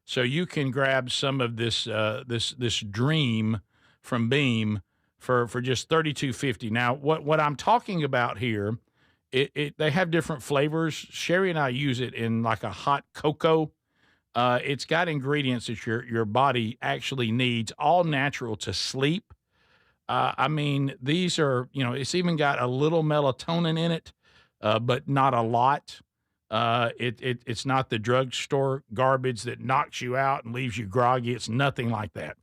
so you can grab some of this Dream from Beam for just $32.50. Now, what I'm talking about here, they have different flavors. Sherry and I use it in like a hot cocoa It's got ingredients that your body actually needs, all natural to sleep. I mean, these are, it's even got a little melatonin in it, but not a lot. It's not the drugstore garbage that knocks you out and leaves you groggy. It's nothing like that.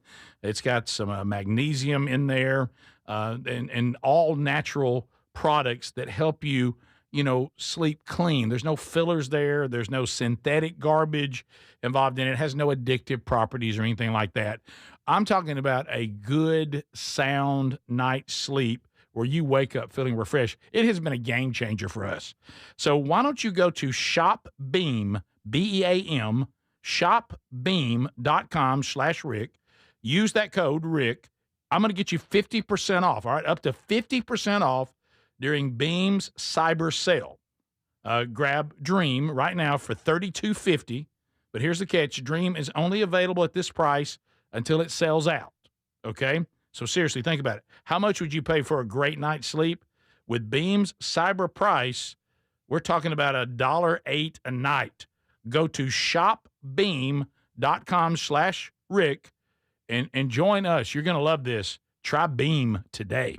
It's got some magnesium in there, and all natural products that help you, sleep clean. There's no fillers there. There's no synthetic garbage involved in it. It has no addictive properties or anything like that. I'm talking about a good, sound night's sleep where you wake up feeling refreshed. It has been a game changer for us. So why don't you go to ShopBeam, BEAM, shopbeam.com/Rick. Use that code Rick. I'm going to get you 50% off, all right? Up to 50% off during Beam's cyber sale. Grab Dream right now for $32.50. But here's the catch. Dream is only available at this price until it sells out, okay? So seriously, think about it. How much would you pay for a great night's sleep? With Beam's cyber price, we're talking about $1.08 a night. Go to shopbeam.com/Rick and join us. You're going to love this. Try Beam today.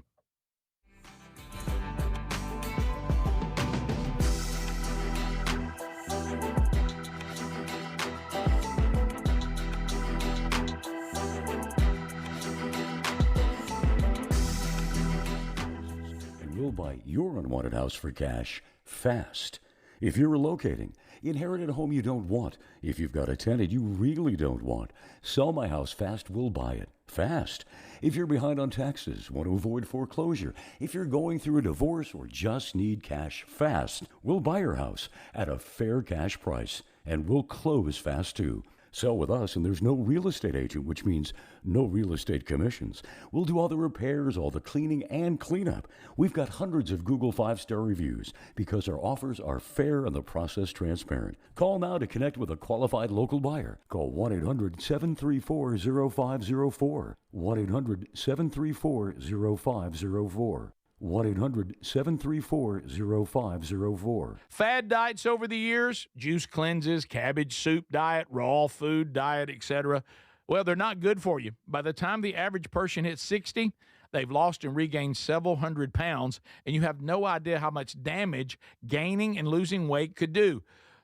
We'll buy your unwanted house for cash fast. If you're relocating, inherit a home you don't want. If you've got a tenant you really don't want, sell my house fast, we'll buy it fast. If you're behind on taxes, want to avoid foreclosure, if you're going through a divorce or just need cash fast, we'll buy your house at a fair cash price, and we'll close fast too. Sell with us, and there's no real estate agent, which means no real estate commissions. We'll do all the repairs, all the cleaning, and cleanup. We've got hundreds of Google 5-star reviews because our offers are fair and the process transparent. Call now to connect with a qualified local buyer. Call 1-800-734-0504. 1-800-734-0504. 1-800-734-0504. Fad diets over the years, juice cleanses, cabbage soup diet, raw food diet, etc. Well, they're not good for you. By the time the average person hits 60, they've lost and regained several hundred pounds, and you have no idea how much damage gaining and losing weight could do.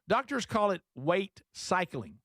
Doctors call it weight cycling.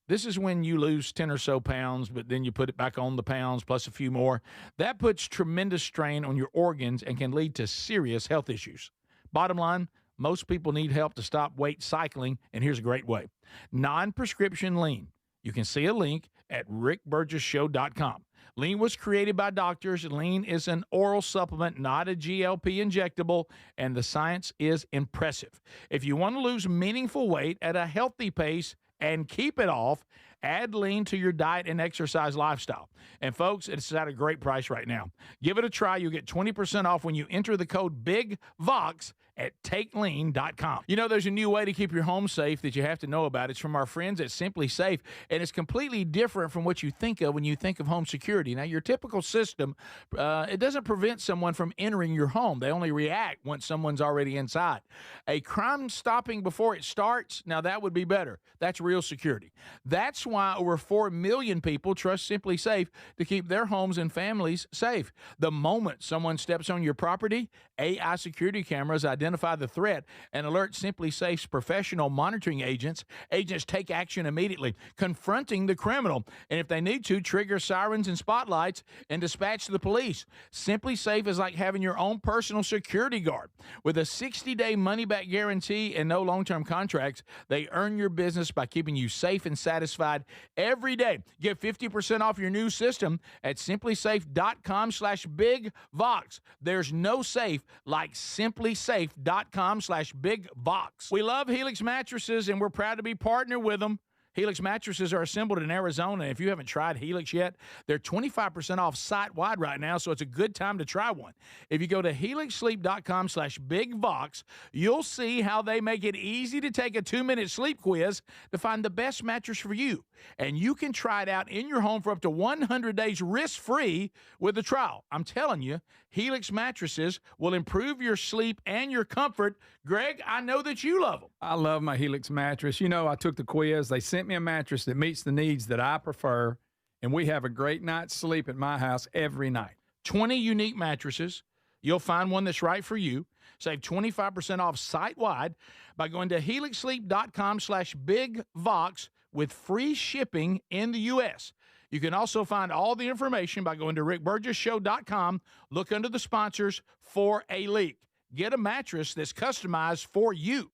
This is when you lose 10 or so pounds, but then you put it back on the pounds plus a few more. That puts tremendous strain on your organs and can lead to serious health issues. Bottom line, most people need help to stop weight cycling, and here's a great way. Non-prescription lean. You can see a link at rickburgesshow.com. Lean was created by doctors. Lean is an oral supplement, not a GLP injectable, and the science is impressive. If you want to lose meaningful weight at a healthy pace and keep it off, add Lean to your diet and exercise lifestyle. And folks, it's at a great price right now. Give it a try. You'll get 20% off when you enter the code BIGVOX at takelean.com. You know, there's a new way to keep your home safe that you have to know about. It's from our friends at Simply Safe, and it's completely different from what you think of when you think of home security. Now, your typical system, it doesn't prevent someone from entering your home. They only react once someone's already inside. A crime stopping before it starts, now that would be better. That's real security. That's why over 4 million people trust Simply Safe to keep their homes and families safe. The moment someone steps on your property, AI security cameras identify the threat and alert Simply Safe's professional monitoring agents. Agents take action immediately, confronting the criminal, and if they need to, trigger sirens and spotlights and dispatch the police. Simply Safe is like having your own personal security guard. With a 60-day money-back guarantee and no long-term contracts, they earn your business by keeping you safe and satisfied every day. Get 50% off your new system at simplysafe.com/bigvox. There's no safe like simplysafe.com/bigvox. We love Helix mattresses, and we're proud to be partnered with them. Helix mattresses are assembled in Arizona. If you haven't tried Helix yet, they're 25% off site-wide right now, so it's a good time to try one. If you go to helixsleep.com/bigvox, you'll see how they make it easy to take a 2-minute sleep quiz to find the best mattress for you. And you can try it out in your home for up to 100 days risk-free with a trial. I'm telling you, Helix mattresses will improve your sleep and your comfort. Greg, I know that you love them. I love my Helix mattress. You know, I took the quiz. They sent me a mattress that meets the needs that I prefer, and we have a great night's sleep at my house every night. 20 unique mattresses. You'll find one that's right for you. Save 25% off site-wide by going to helixsleep.com/bigvox with free shipping in the U.S. You can also find all the information by going to rickburgessshow.com. Look under the sponsors for a leak. Get a mattress that's customized for you.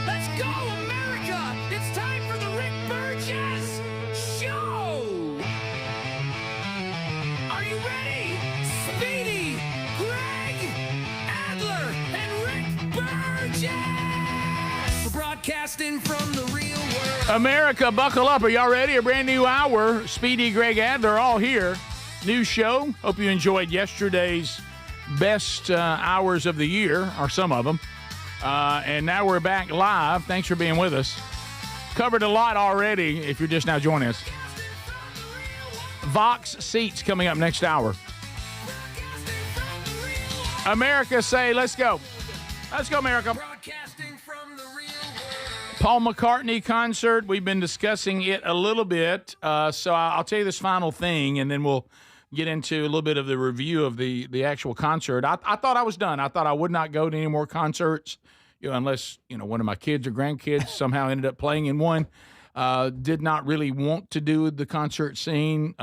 Let's go, America! It's time for the Rick Burgess Show! Are you ready? Speedy, Greg, Adler, and Rick Burgess! We're broadcasting from the real world. America, buckle up. Are y'all ready? A brand new hour. Speedy, Greg, Adler, all here. New show. Hope you enjoyed yesterday's best hours of the year, or some of them. And now we're back live. Thanks for being with us. Covered a lot already if you're just now joining us. Vox seats coming up next hour. America, say, let's go. Let's go, America. Paul McCartney concert. We've been discussing it a little bit. So I'll tell you this final thing, and then we'll get into a little bit of the review of the actual concert. I thought I was done. I thought I would not go to any more concerts, unless, one of my kids or grandkids somehow ended up playing in one. Did not really want to do the concert scene.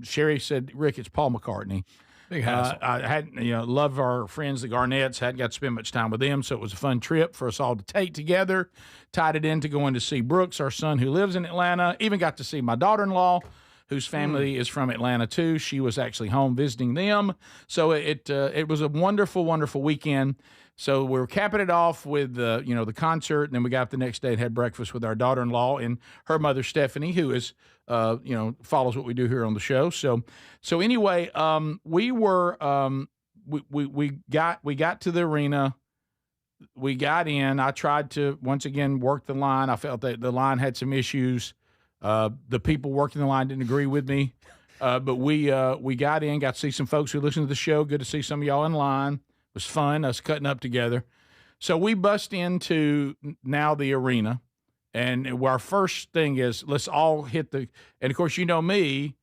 Sherry said, Rick, it's Paul McCartney. Big hassle. I hadn't, love our friends, the Garnetts. Hadn't got to spend much time with them, so it was a fun trip for us all to take together. Tied it into going to see Brooks, our son who lives in Atlanta. Even got to see my daughter-in-law, whose family is from Atlanta too. She was actually home visiting them. So it was a wonderful, wonderful weekend. So we were capping it off with the concert, and then we got up the next day and had breakfast with our daughter-in-law and her mother Stephanie, who is follows what we do here on the show. So anyway, we got to the arena. We got in. I tried to once again work the line. I felt that the line had some issues. The people working the line didn't agree with me, but we got in. Got to see some folks who listen to the show. Good to see some of y'all in line. It was fun, us cutting up together. So we bust into now the arena, and our first thing is let's all hit the. And of course, you know me,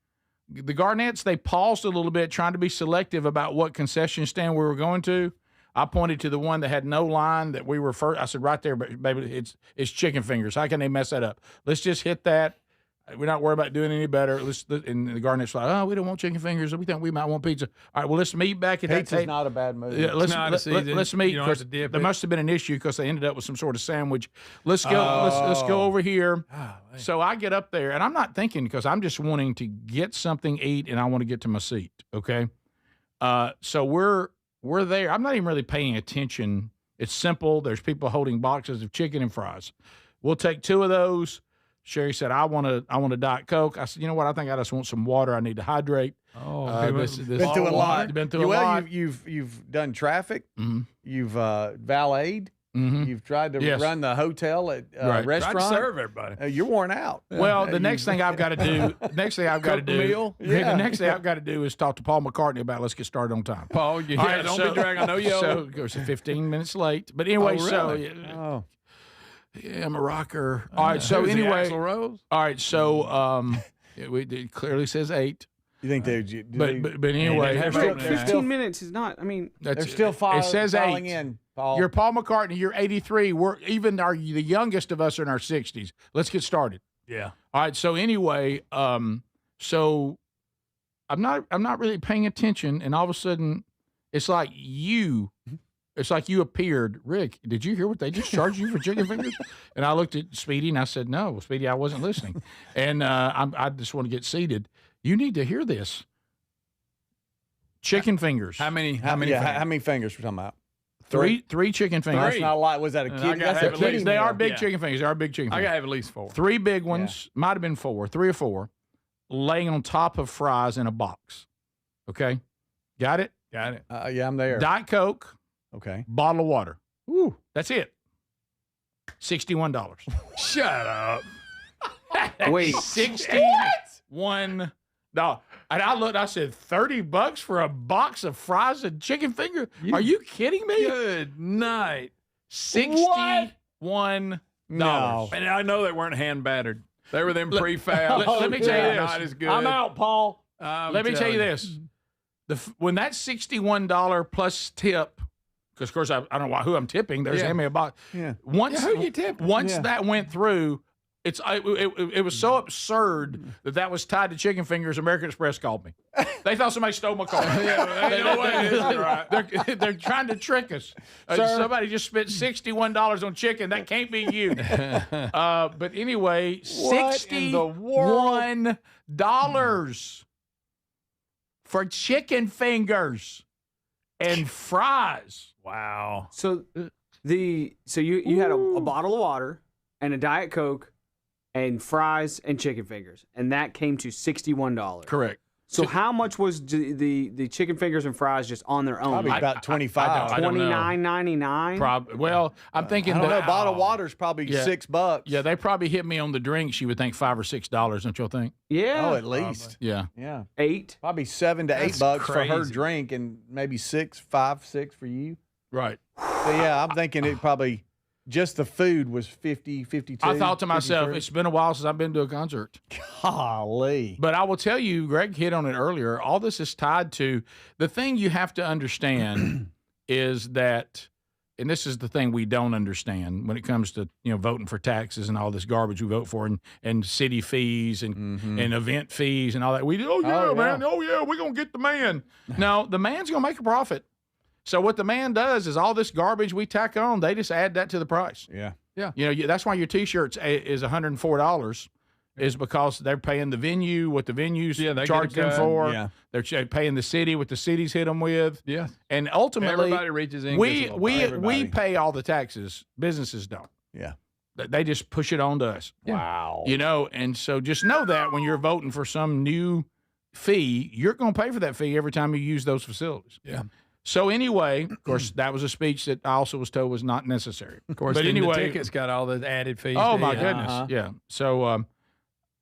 the Garnetts. They paused a little bit, trying to be selective about what concession stand we were going to. I pointed to the one that had no line that we were first. I said, right there, baby, it's chicken fingers. How can they mess that up? Let's just hit that. We're not worried about doing any better. And the Garnet's like, oh, we don't want chicken fingers. We think we might want pizza. All right, well, let's meet back at that table. Pizza's not a bad move. Yeah, let's meet. There must have been an issue because they ended up with some sort of sandwich. Let's go. Let's go over here. So I get up there, and I'm not thinking because I'm just wanting to get something to eat, and I want to get to my seat. Okay. So we're there. I'm not even really paying attention. It's simple. There's people holding boxes of chicken and fries. We'll take two of those. Sherry said, I want a Diet Coke. I said, you know what? I think I just want some water. I need to hydrate. Been through a lot. Been through a lot. You've done traffic. Mm-hmm. You've valeted. Mm-hmm. You've tried to run the hotel at restaurant. Tried to serve everybody. You're worn out. Well, the next thing I've got to do. The next thing I've got to do is talk to Paul McCartney about let's get started on time. Paul, don't be dragging. I know you. So it goes 15 minutes late. But anyway, yeah, I'm a rocker. All right, so anyway. All right, so it clearly says 8. You think they? But anyway, 15 minutes is not. I mean, they're still filing. It says 8. In, Paul. You're Paul McCartney. You're 83. We're the youngest of us are in our 60s. Let's get started. Yeah. All right. So anyway, so I'm not really paying attention, and all of a sudden, it's like you appeared. Rick, did you hear what they just charged you for chicken fingers? And I looked at Speedy and I said, no, Speedy, I wasn't listening. And I just want to get seated. You need to hear this. Chicken fingers. How many? How many fingers we're talking about? Three chicken fingers. That's not a lot. Was that a kid? That's a kid. They are big chicken fingers. They are big chicken fingers. I gotta have at least 4. 3 big ones. Might have been 4. 3 or 4. Laying on top of fries in a box. Okay, got it. Got it. Yeah, I'm there. Diet Coke. Okay. Bottle of water. Ooh, that's it. $61. Shut up. Wait, $61. No, And I looked, I said, $30 for a box of fries and chicken finger? Are you kidding me? Good night. $61. No. And I know they weren't hand battered. They were them prefab. Let me tell you this. Not as good. I'm out, Paul. Let me tell you this. When that $61 plus tip, because of course I don't know who I'm tipping. There's hand me a box. Yeah. Once who you tipping? Once that went through, it was so absurd that was tied to chicken fingers. American Express called me. They thought somebody stole my car. They're trying to trick us. Somebody just spent $61 on chicken. That can't be you. But anyway, $61 for chicken fingers and fries. Wow. So you had a bottle of water and a Diet Coke and fries and chicken fingers, and that came to $61. Correct. So how much was the chicken fingers and fries just on their own? Probably about $25. $29.99. Probably. Well, I'm thinking I don't know. that Bottle of water's probably $6. Yeah, they probably hit me on the drinks. You would think $5 or $6, don't you think? Yeah. Oh, at least. Yeah. Yeah. 8. Probably $7 to That's $8 for her crazy. drink, and maybe 5, 6 for you. Right. So yeah, I'm thinking it probably just the food was 50, 52. I thought to myself, 53. it's been a while since I've been to a concert. Golly. But I will tell you, Greg hit on it earlier. All this is tied to the thing you have to understand is that, and this is the thing we don't understand when it comes to voting for taxes and all this garbage we vote for, and city fees and event fees and all that. We do, man, we're gonna get the man. No, the man's gonna make a profit. So what the man does is all this garbage we tack on, they just add that to the price. Yeah. Yeah. That's why your T-shirt is $104 is because they're paying the venue what the venues charge them for. Yeah. They're paying the city what the cities hit them with. Yeah. And ultimately, Everybody reaches in. we pay all the taxes. Businesses don't. Yeah. They just push it on to us. Wow. And so just know that when you're voting for some new fee, you're going to pay for that fee every time you use those facilities. Yeah. So anyway, of course, that was a speech that I also was told was not necessary. Of course, but then anyway, the tickets got all the added fees. oh my too. goodness, yeah. So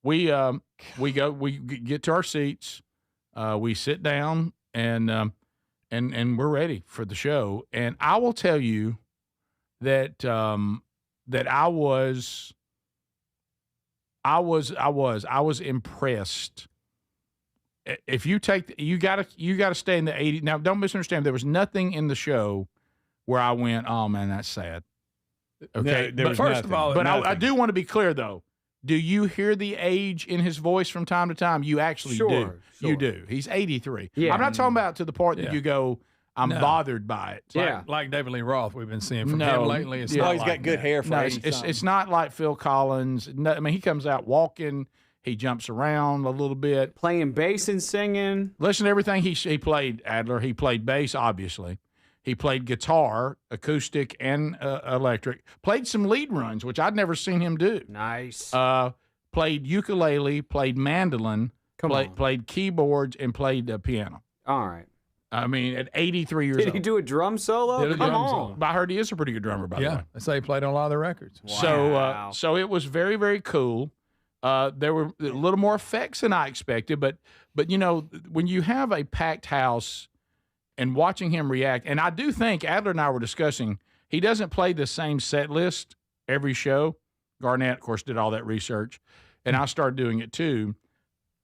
we get to our seats, we sit down, and we're ready for the show. And I will tell you that that I was impressed. If you take, you gotta stay in the 80. Now, don't misunderstand. There was nothing in the show where I went, "Oh man, that's sad." Okay, There but was first of nothing. all, but I nothing. do want to be clear though. Do you hear the age in his voice from time to time? You actually do. Sure. You do. He's 83. Yeah. I'm not talking about to the part that Yeah. you go, "I'm No. bothered by it." Yeah. Like David Lee Roth, we've been seeing from No. him lately. It's Yeah. not Oh, he's like got good that. hair for No, 80 it's not like Phil Collins. No, I mean, he comes out walking. He jumps around a little bit. Playing bass and singing. Listen to everything he played, Adler. He played bass, obviously. He played guitar, acoustic and electric. Played some lead runs, which I'd never seen him do. Nice. Played ukulele, played mandolin, played keyboards, and played piano. All right. I mean, at 83 years Did old. he do a drum solo? Did a Come drum on. solo. But I heard he is a pretty good drummer, by the way. Yeah, they say he played on a lot of the records. Wow. So it was very, very cool. There were a little more effects than I expected, but when you have a packed house and watching him react, and I do think Adler and I were discussing, he doesn't play the same set list every show. Garnett, of course, did all that research, and I started doing it too.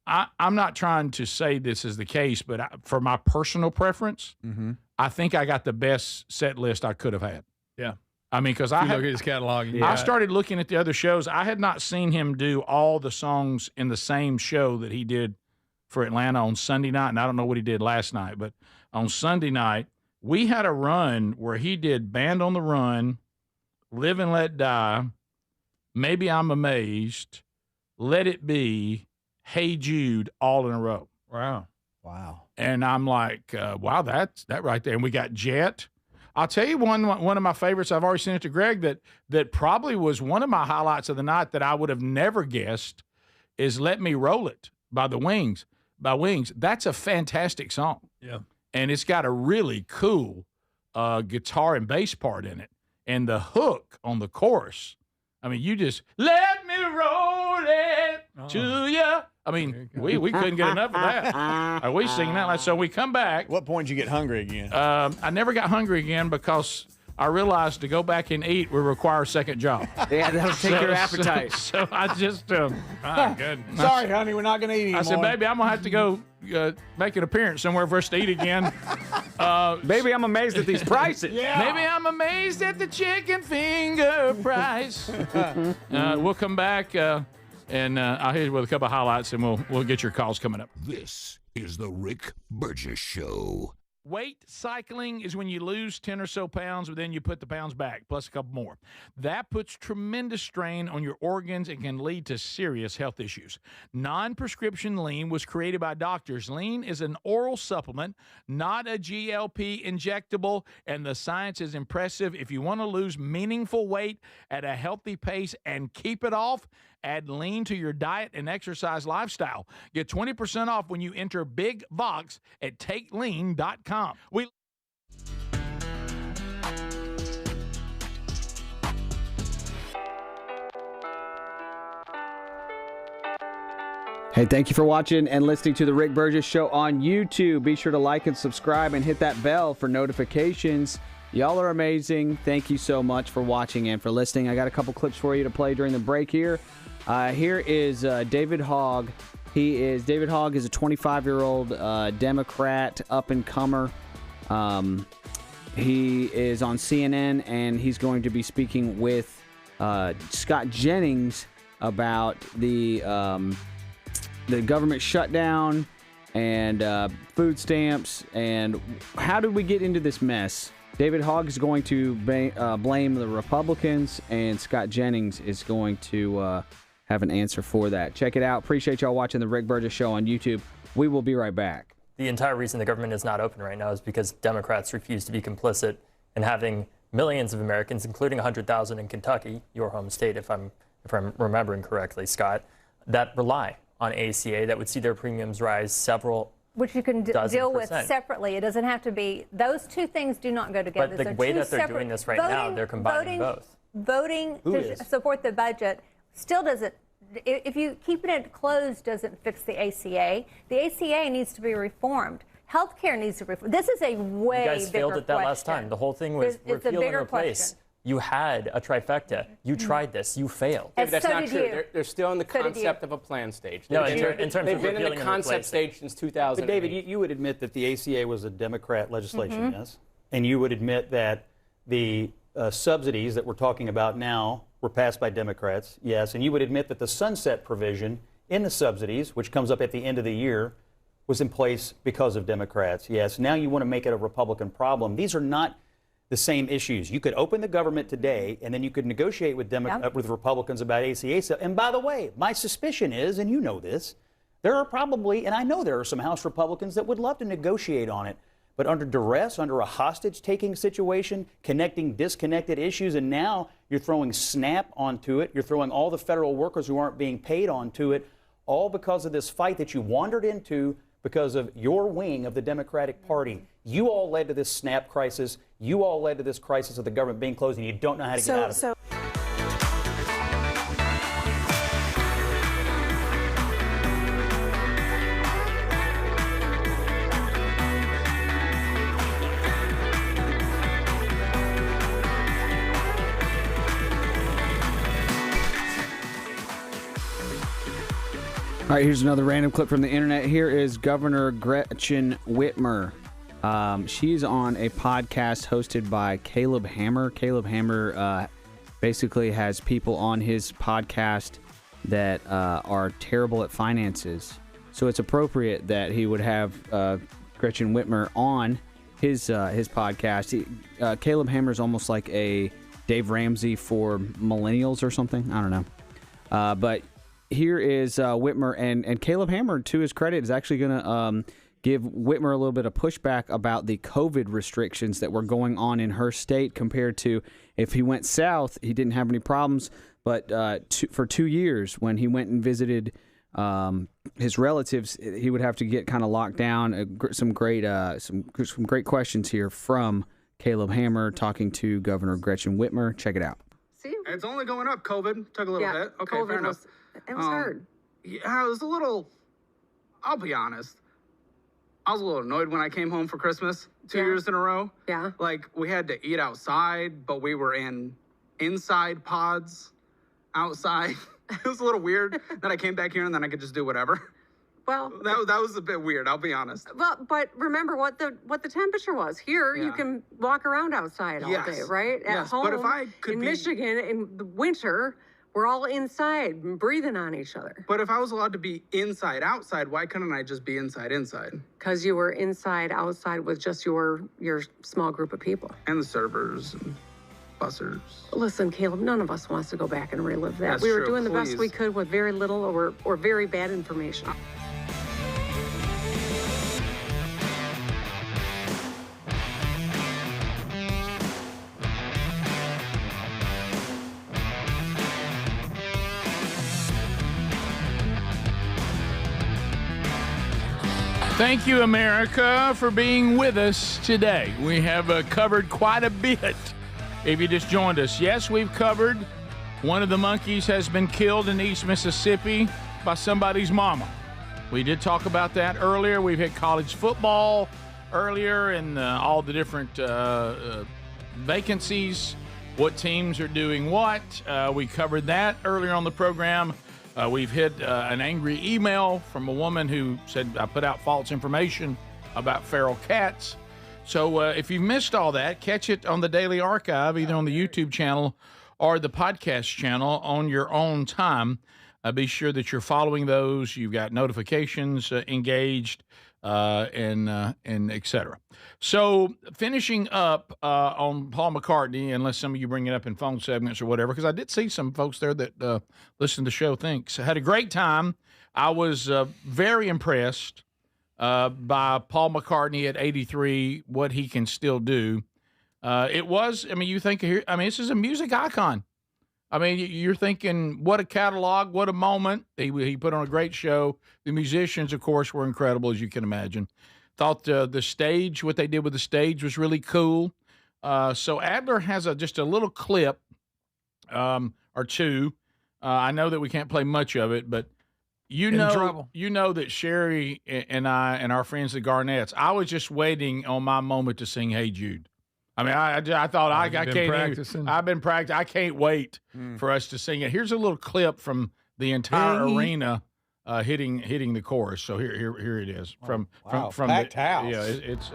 I'm not trying to say this is the case, but for my personal preference, I think I got the best set list I could have had. Yeah. I mean, because If I you look at his catalog. I started looking at the other shows. I had not seen him do all the songs in the same show that he did for Atlanta on Sunday night, and I don't know what he did last night, but on Sunday night, we had a run where he did Band on the Run, Live and Let Die, Maybe I'm Amazed, Let It Be, Hey Jude, all in a row. Wow. And I'm like, wow, that's that right there. And we got Jet. I'll tell you one of my favorites. I've already sent it to Greg that probably was one of my highlights of the night that I would have never guessed is "Let Me Roll It" by the Wings. By Wings, that's a fantastic song. Yeah. And it's got a really cool guitar and bass part in it, and the hook on the chorus. I mean, you just let me roll it. to ya. I mean, we couldn't get enough of that. We sing that. So we come back. What point did you get hungry again? I never got hungry again because I realized to go back and eat would require a second job. Yeah, that'll take your appetite. So I just, My goodness. Sorry, honey, we're not going to eat anymore. I said, baby, I'm going to have to go make an appearance somewhere for us to eat again. Baby, I'm amazed at these prices. Maybe I'm amazed at the chicken finger price. We'll come back and I'll hit you with a couple of highlights, and we'll get your calls coming up. This is the Rick Burgess Show. Weight cycling is when you lose 10 or so pounds, but then you put the pounds back, plus a couple more. That puts tremendous strain on your organs and can lead to serious health issues. Non-prescription lean was created by doctors. Lean is an oral supplement, not a GLP injectable, and the science is impressive. If you want to lose meaningful weight at a healthy pace and keep it off, add lean to your diet and exercise lifestyle. Get 20% off when you enter Big Vox at takelean.com. Hey, thank you for watching and listening to the Rick Burgess Show on YouTube. Be sure to like and subscribe and hit that bell for notifications. Y'all are amazing. Thank you so much for watching and for listening. I got a couple clips for you to play during the break here. Here is David Hogg. David Hogg is a 25-year-old Democrat up-and-comer. He is on CNN, and he's going to be speaking with Scott Jennings about the government shutdown and food stamps and how did we get into this mess. David Hogg is going to blame the Republicans, and Scott Jennings is going to have an answer for that. Check it out. Appreciate y'all watching the Rick Burgess Show on YouTube. We will be right back. The entire reason the government is not open right now is because Democrats refuse to be complicit in having millions of Americans, including 100,000 in Kentucky, your home state, if I'm remembering correctly, Scott, that rely on ACA, that would see their premiums rise several. Which you can deal with separately. It doesn't have to be, those two things do not go together. But the way that they're doing this right now, they're combining both. Voting to support the budget still doesn't, if you keeping it closed doesn't fix the ACA. The ACA needs to be reformed. Healthcare needs to be reformed. This is a way bigger question. You guys failed at that last time. The whole thing was repeal and replace. You had a trifecta. You tried this. You failed. David, that's not true. They're still in the concept of a plan stage. No, in terms of they've been in the concept stage since 2000. But David, you would admit that the ACA was a Democrat legislation, yes? And you would admit that the subsidies that we're talking about now were passed by Democrats, yes. And you would admit that the sunset provision in the subsidies, which comes up at the end of the year, was in place because of Democrats, yes. Now you want to make it a Republican problem. These are not the same issues. You could open the government today, and then you could negotiate with with Republicans about ACA. And by the way, my suspicion is, and you know this, there are probably, and I know there are some House Republicans that would love to negotiate on it, but under duress, under a hostage-taking situation, connecting disconnected issues, and now you're throwing SNAP onto it, you're throwing all the federal workers who aren't being paid onto it, all because of this fight that you wandered into because of your wing of the Democratic Party. You all led to this SNAP crisis. You all led to this crisis of the government being closed, and you don't know how to get out of it. All right, here's another random clip from the internet. Here is Governor Gretchen Whitmer. She's on a podcast hosted by Caleb Hammer. Caleb Hammer basically has people on his podcast that are terrible at finances. So it's appropriate that he would have Gretchen Whitmer on his podcast. Caleb Hammer is almost like a Dave Ramsey for millennials or something. I don't know. But here is Whitmer, and Caleb Hammer, to his credit, is actually going to give Whitmer a little bit of pushback about the COVID restrictions that were going on in her state compared to if he went south, he didn't have any problems. But for 2 years, when he went and visited his relatives, he would have to get kind of locked down. Some great questions here from Caleb Hammer talking to Governor Gretchen Whitmer. Check it out. It's only going up. COVID took a little hit. Okay, fair enough. It was hard. Yeah, it was a little, I'll be honest. I was a little annoyed when I came home for Christmas 2 years in a row. Yeah. Like, we had to eat outside, but we were in inside pods outside. It was a little weird. Then I came back here and then I could just do whatever. Well, that was a bit weird, I'll be honest. But remember what the temperature was. Here, you can walk around outside all day, right? At home, but if I could in be... Michigan, in the winter, we're all inside, breathing on each other. But if I was allowed to be inside, outside, why couldn't I just be inside? Because you were inside, outside with just your small group of people. And the servers and bussers. Listen, Caleb, none of us wants to go back and relive that. That's we were true, doing the best please. we could with very little or very bad information. Thank you, America, for being with us today. We have covered quite a bit. If you just joined us, yes, we've covered one of the monkeys has been killed in East Mississippi by somebody's mama. We did talk about that earlier. We've hit college football earlier and all the different vacancies, what teams are doing what. We covered that earlier on the program. We've hit an angry email from a woman who said I put out false information about feral cats. So if you missed all that, catch it on the Daily Archive, either on the YouTube channel or the podcast channel on your own time. Be sure that you're following those. You've got notifications engaged and et cetera. So finishing up on Paul McCartney, unless some of you bring it up in phone segments or whatever, because I did see some folks there that listen to the show. Thanks. I had a great time. I was very impressed by Paul McCartney at 83, what he can still do. It was, I mean, you think here, I mean, this is a music icon. I mean, you're thinking, what a catalog, what a moment. He put on a great show. The musicians, of course, were incredible, as you can imagine. Thought the stage, what they did with the stage was really cool. So Adler has just a little clip or two. I know that we can't play much of it, but you know that Sherry and I and our friends the Garnetts, I was just waiting on my moment to sing Hey Jude. I mean, I thought I can't even, I've been practicing. I can't wait for us to sing it. Here's a little clip from the entire arena hitting the chorus. So here it is from packed house. Yeah, it's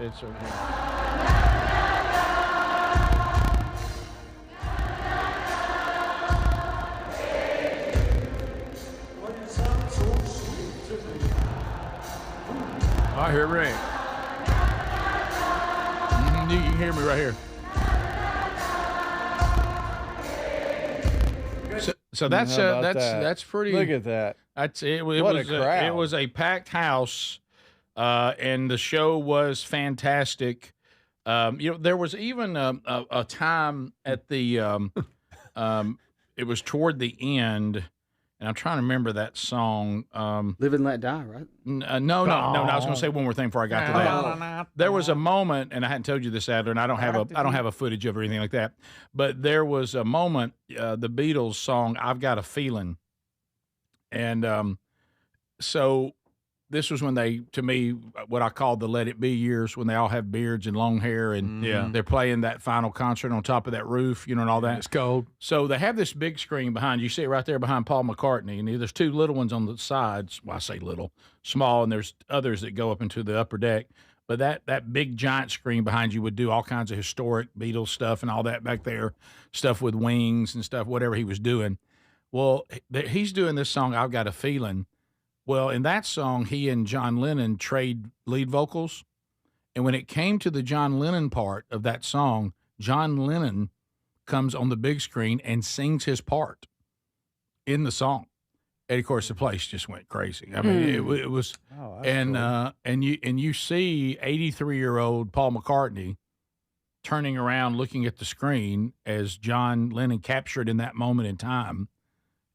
I hear Ray. You can hear me right here. So that's pretty. Look at that. That's it. What a crowd. It was a packed house, and the show was fantastic. There was even a time at the it was toward the end. And I'm trying to remember that song. Live and Let Die, right? No. I was going to say one more thing before I got to that. There was a moment, and I hadn't told you this, Adler, and I don't have a footage of it or anything like that. But there was a moment, the Beatles song "I've Got a Feeling," and so this was when they, to me, what I call the Let It Be years, when they all have beards and long hair, and they're playing that final concert on top of that roof, and all that. It's cold. So they have this big screen behind you. See it right there behind Paul McCartney, and there's two little ones on the sides. Well, I say little, small, and there's others that go up into the upper deck. But that big giant screen behind you would do all kinds of historic Beatles stuff and all that back there, stuff with wings and stuff, whatever he was doing. Well, he's doing this song, "I've Got a Feeling." Well, in that song, he and John Lennon trade lead vocals. And when it came to the John Lennon part of that song, John Lennon comes on the big screen and sings his part in the song. And of course, the place just went crazy. I mean, it was, and you see 83-year-old Paul McCartney turning around, looking at the screen as John Lennon captured in that moment in time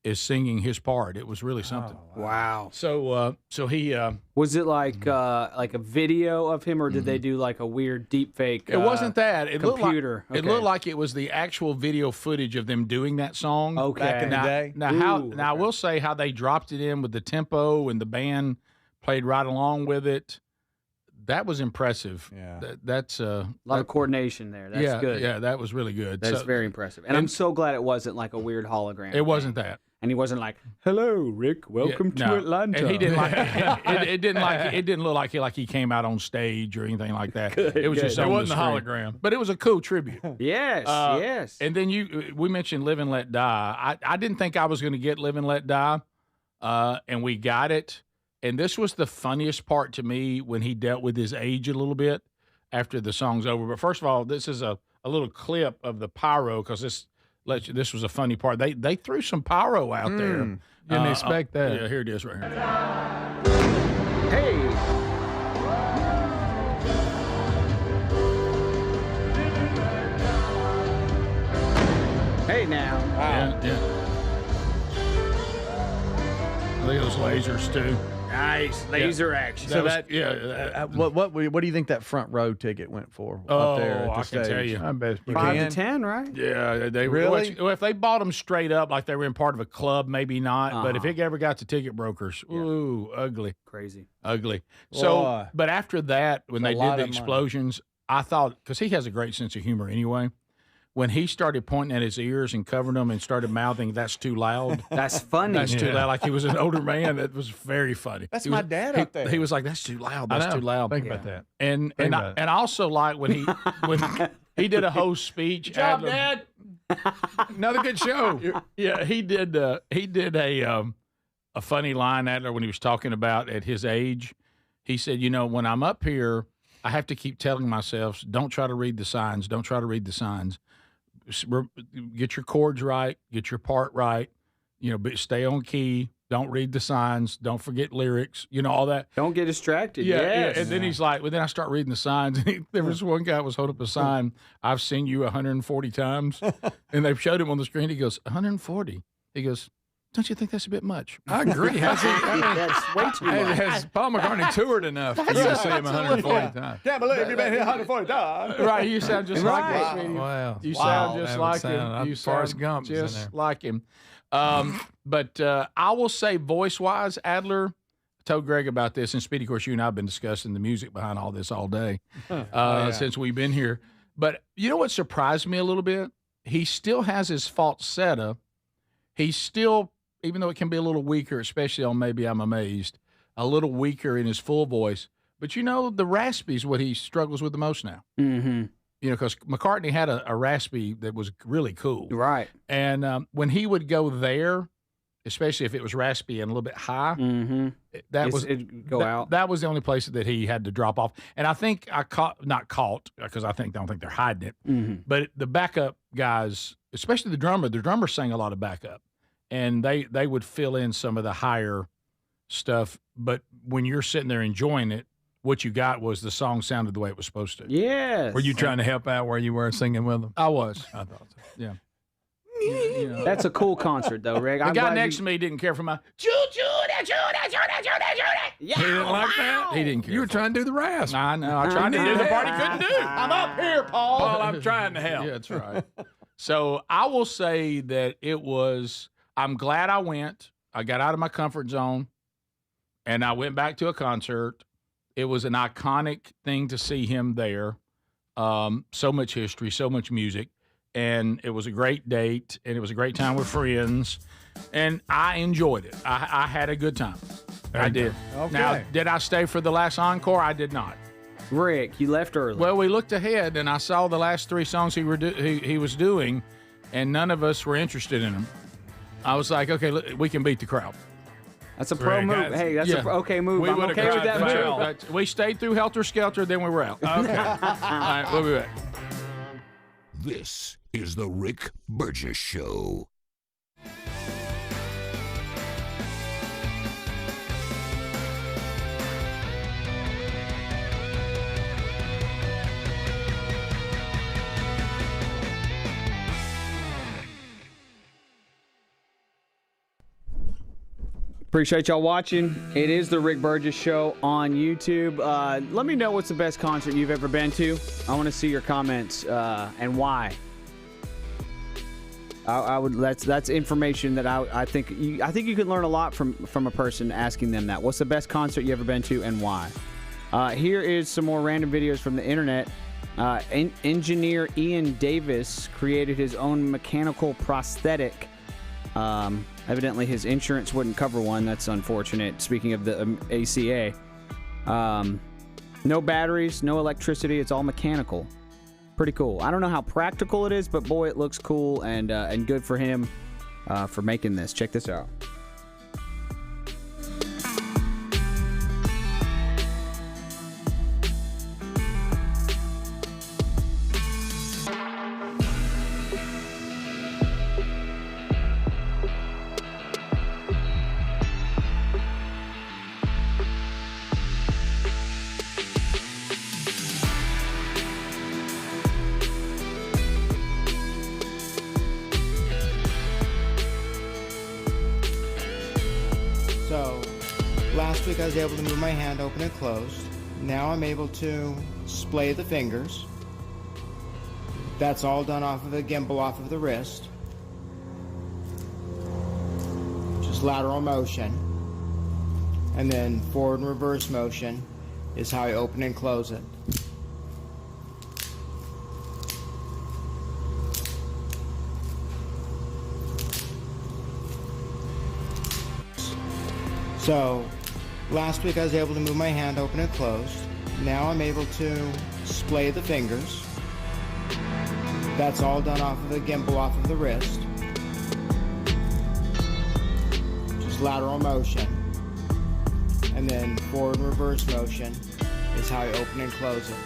is singing his part. It was really something. Wow. So he was it like a video of him, or did they do like a weird deep fake? It wasn't that. It computer. Looked like, It looked like it was the actual video footage of them doing that song. Okay. Back in the day? Now, I will say how they dropped it in with the tempo and the band played right along with it. That was impressive. Yeah. That's a lot of coordination there. That's good. Yeah, that was really good. That's very impressive. And I'm so glad it wasn't like a weird hologram. It wasn't that. And he wasn't like, "Hello, Rick. Welcome to Atlanta." And he didn't like it. Didn't look like he came out on stage or anything like that. It was just It on wasn't the a screen. hologram. But it was a cool tribute. Yes, yes. And then we mentioned Live and Let Die. I didn't think I was going to get Live and Let Die, and we got it. And this was the funniest part to me when he dealt with his age a little bit after the song's over. But first of all, this is a little clip of the pyro because this was a funny part. They threw some pyro out there. Didn't expect that. Yeah, here it is right here. Hey. Hey now. Yeah. Look at those lasers too. Nice laser action. So what do you think that front row ticket went for up there at the I stage? can tell you. I bet it's 5 to 10, right? Yeah, they Really? Well, if they bought them straight up, like they were in part of a club, maybe not. But if it ever got to ticket brokers, ooh, ugly, crazy, ugly. So, Boy. but after that, when It's they a did lot the of money. explosions, I thought because he has a great sense of humor anyway. When he started pointing at his ears and covering them and started mouthing, "That's too loud." That's funny. That's too loud. Like he was an older man. That was very funny. That's He my was- dad he- up there. He was like, "That's too loud. That's too loud." Think about that. And Think I about it. also like when he did a whole speech. Job, ad-lib. Dad. Another good show. Yeah, he did a funny line Adler when he was talking about at his age. He said, when I'm up here, I have to keep telling myself, don't try to read the signs. Don't try to read the signs. Get your chords right. Get your part right. But stay on key. Don't read the signs. Don't forget lyrics. All that. Don't get distracted. Yeah, Yes. yeah. And then he's like, well, then I start reading the signs. There was one guy was holding up a sign, "I've seen you 140 times." And they showed him on the screen. He goes, 140? He goes, don't you think that's a bit much? I agree. That's way too much. Has Paul McCartney toured enough for you to see him 140 times? Can't believe you've been here 140 times. Right, you sound just like him. Wow. You sound just like him. You Forrest sound Gump's in just there. like him. But I will say, voice-wise, Adler, I told Greg about this, and Speedy, of course, you and I have been discussing the music behind all this all day since we've been here. But you know what surprised me a little bit? He still has his falsetto. He's still, even though it can be a little weaker, especially on Maybe I'm Amazed, a little weaker in his full voice. But the raspy is what he struggles with the most now. Mm-hmm. Because McCartney had a raspy that was really cool. Right. And when he would go there, especially if it was raspy and a little bit high, it'd go out. That was the only place that he had to drop off. And I think not caught, because I don't think they're hiding it. But the backup guys, especially the drummer sang a lot of backup. And they would fill in some of the higher stuff. But when you're sitting there enjoying it, what you got was the song sounded the way it was supposed to. Yes. Were you trying to help out where you were singing with them? I was. I thought so. Yeah. That's a cool concert, though, Rick. The guy next to me didn't care for my choo-choo. He didn't like that? He didn't care. You were trying to do the rasp. I know. I tried to do the part he couldn't do. I'm up here, Paul. Paul, I'm trying to help. Yeah, that's right. So I will say that I'm glad I went. I got out of my comfort zone, and I went back to a concert. It was an iconic thing to see him there. So much history, so much music. And it was a great date, and it was a great time with friends. And I enjoyed it. I had a good time. I did. Okay. Now, did I stay for the last encore? I did not. Rick, you left early. Well, we looked ahead, and I saw the last three songs he was doing, and none of us were interested in them. I was like, okay, we can beat the crowd. That's a pro move. Hey, that's a okay move. I'm okay with that move. We stayed through Helter Skelter, then we were out. Okay. All right, we'll be back. This is the Rick Burgess Show. Appreciate y'all watching. It is the Rick Burgess Show on YouTube. Let me know what's the best concert you've ever been to. I want to see your comments and why. I would. That's information that I think you can learn a lot from a person asking them that. What's the best concert you ever been to and why? Here is some more random videos from the internet. Engineer Ian Davis created his own mechanical prosthetic. Evidently, his insurance wouldn't cover one. That's unfortunate. Speaking of the ACA, no batteries, no electricity. It's all mechanical. Pretty cool. I don't know how practical it is, but boy, it looks cool and good for him for making this. Check this out. So, last week I was able to move my hand open and closed. Now I'm able to splay the fingers. That's all done off of a gimbal off of the wrist. Just lateral motion. And then forward and reverse motion is how I open and close it. So, last week I was able to move my hand open and closed. Now I'm able to splay the fingers. That's all done off of a gimbal off of the wrist. Just lateral motion. And then forward and reverse motion is how I open and close it.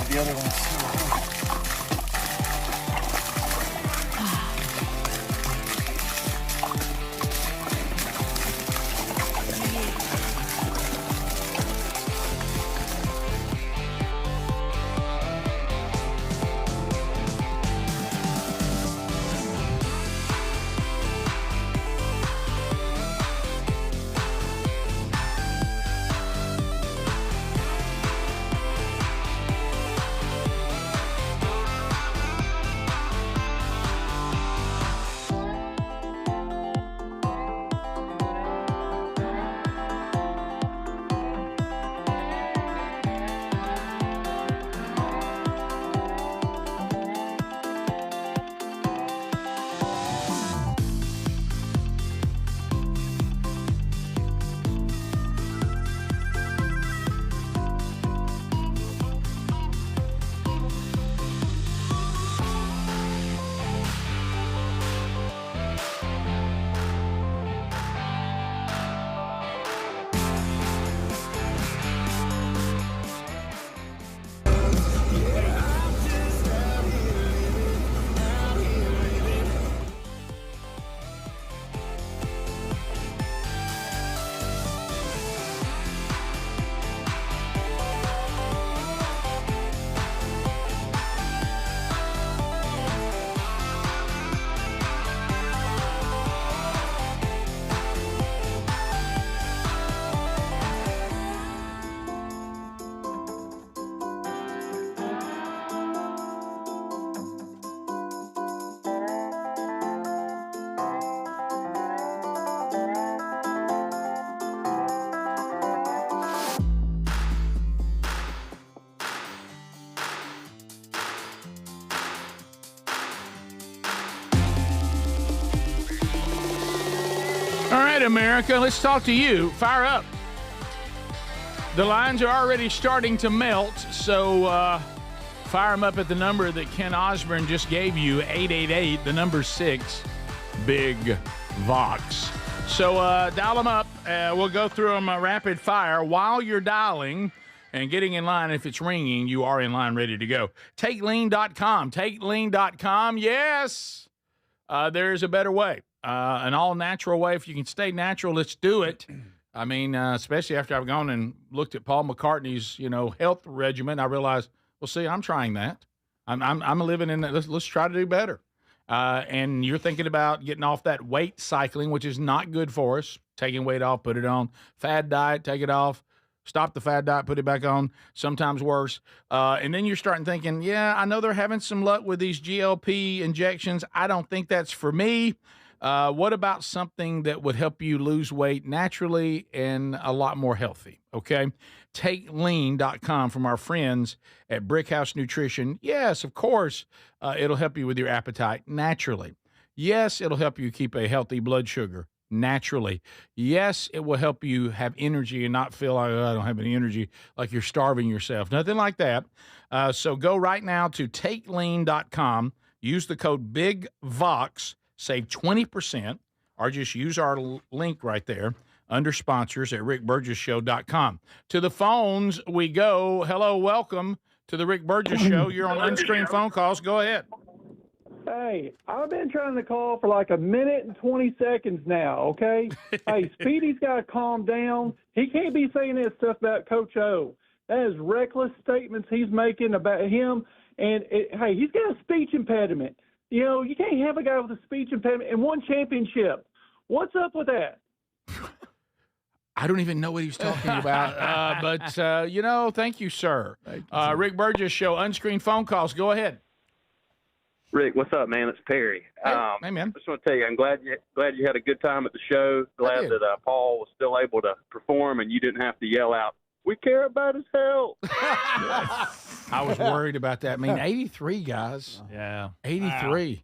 The other one's right, America, let's talk to you. Fire up. The lines are already starting to melt, so fire them up at the number that Ken Osborne just gave you, 888, the number 6, Big Vox. So dial them up. We'll go through them rapid fire while you're dialing and getting in line. If it's ringing, you are in line, ready to go. TakeLean.com. TakeLean.com. Yes, there's a better way, an all-natural way. If you can stay natural, let's do it. I mean, especially after I've gone and looked at Paul McCartney's, health regimen, I realized, well, see, I'm trying that. I'm living in that. Let's try to do better. And you're thinking about getting off that weight cycling, which is not good for us. Taking weight off, put it on. Fad diet, take it off. Stop the fad diet, put it back on. Sometimes worse. And then you're starting thinking, yeah, I know they're having some luck with these GLP injections. I don't think that's for me. What about something that would help you lose weight naturally and a lot more healthy? Okay. TakeLean.com from our friends at Brickhouse Nutrition. Yes, of course, it'll help you with your appetite naturally. Yes, it'll help you keep a healthy blood sugar naturally. Yes, it will help you have energy and not feel like, I don't have any energy, like you're starving yourself. Nothing like that. So go right now to TakeLean.com. Use the code BIGVOX. Save 20%, or just use our link right there under sponsors at rickburgesshow.com. To the phones we go. Hello, welcome to the Rick Burgess Show. You're on unscreened phone calls. Go ahead. Hey, I've been trying to call for like a minute and 20 seconds now, okay? Hey, Speedy's got to calm down. He can't be saying that stuff about Coach O. That is reckless statements he's making about him. And, hey, he's got a speech impediment. You can't have a guy with a speech impediment and won championship. What's up with that? I don't even know what he's talking about. But thank you, sir. Rick Burgess Show, unscreened phone calls. Go ahead. Rick, what's up, man? It's Perry. Hey, man. I just want to tell you, I'm glad you had a good time at the show. Glad that Paul was still able to perform and you didn't have to yell out, "We care about his health." I was worried about that. I mean, 83, guys. Yeah. 83. Wow.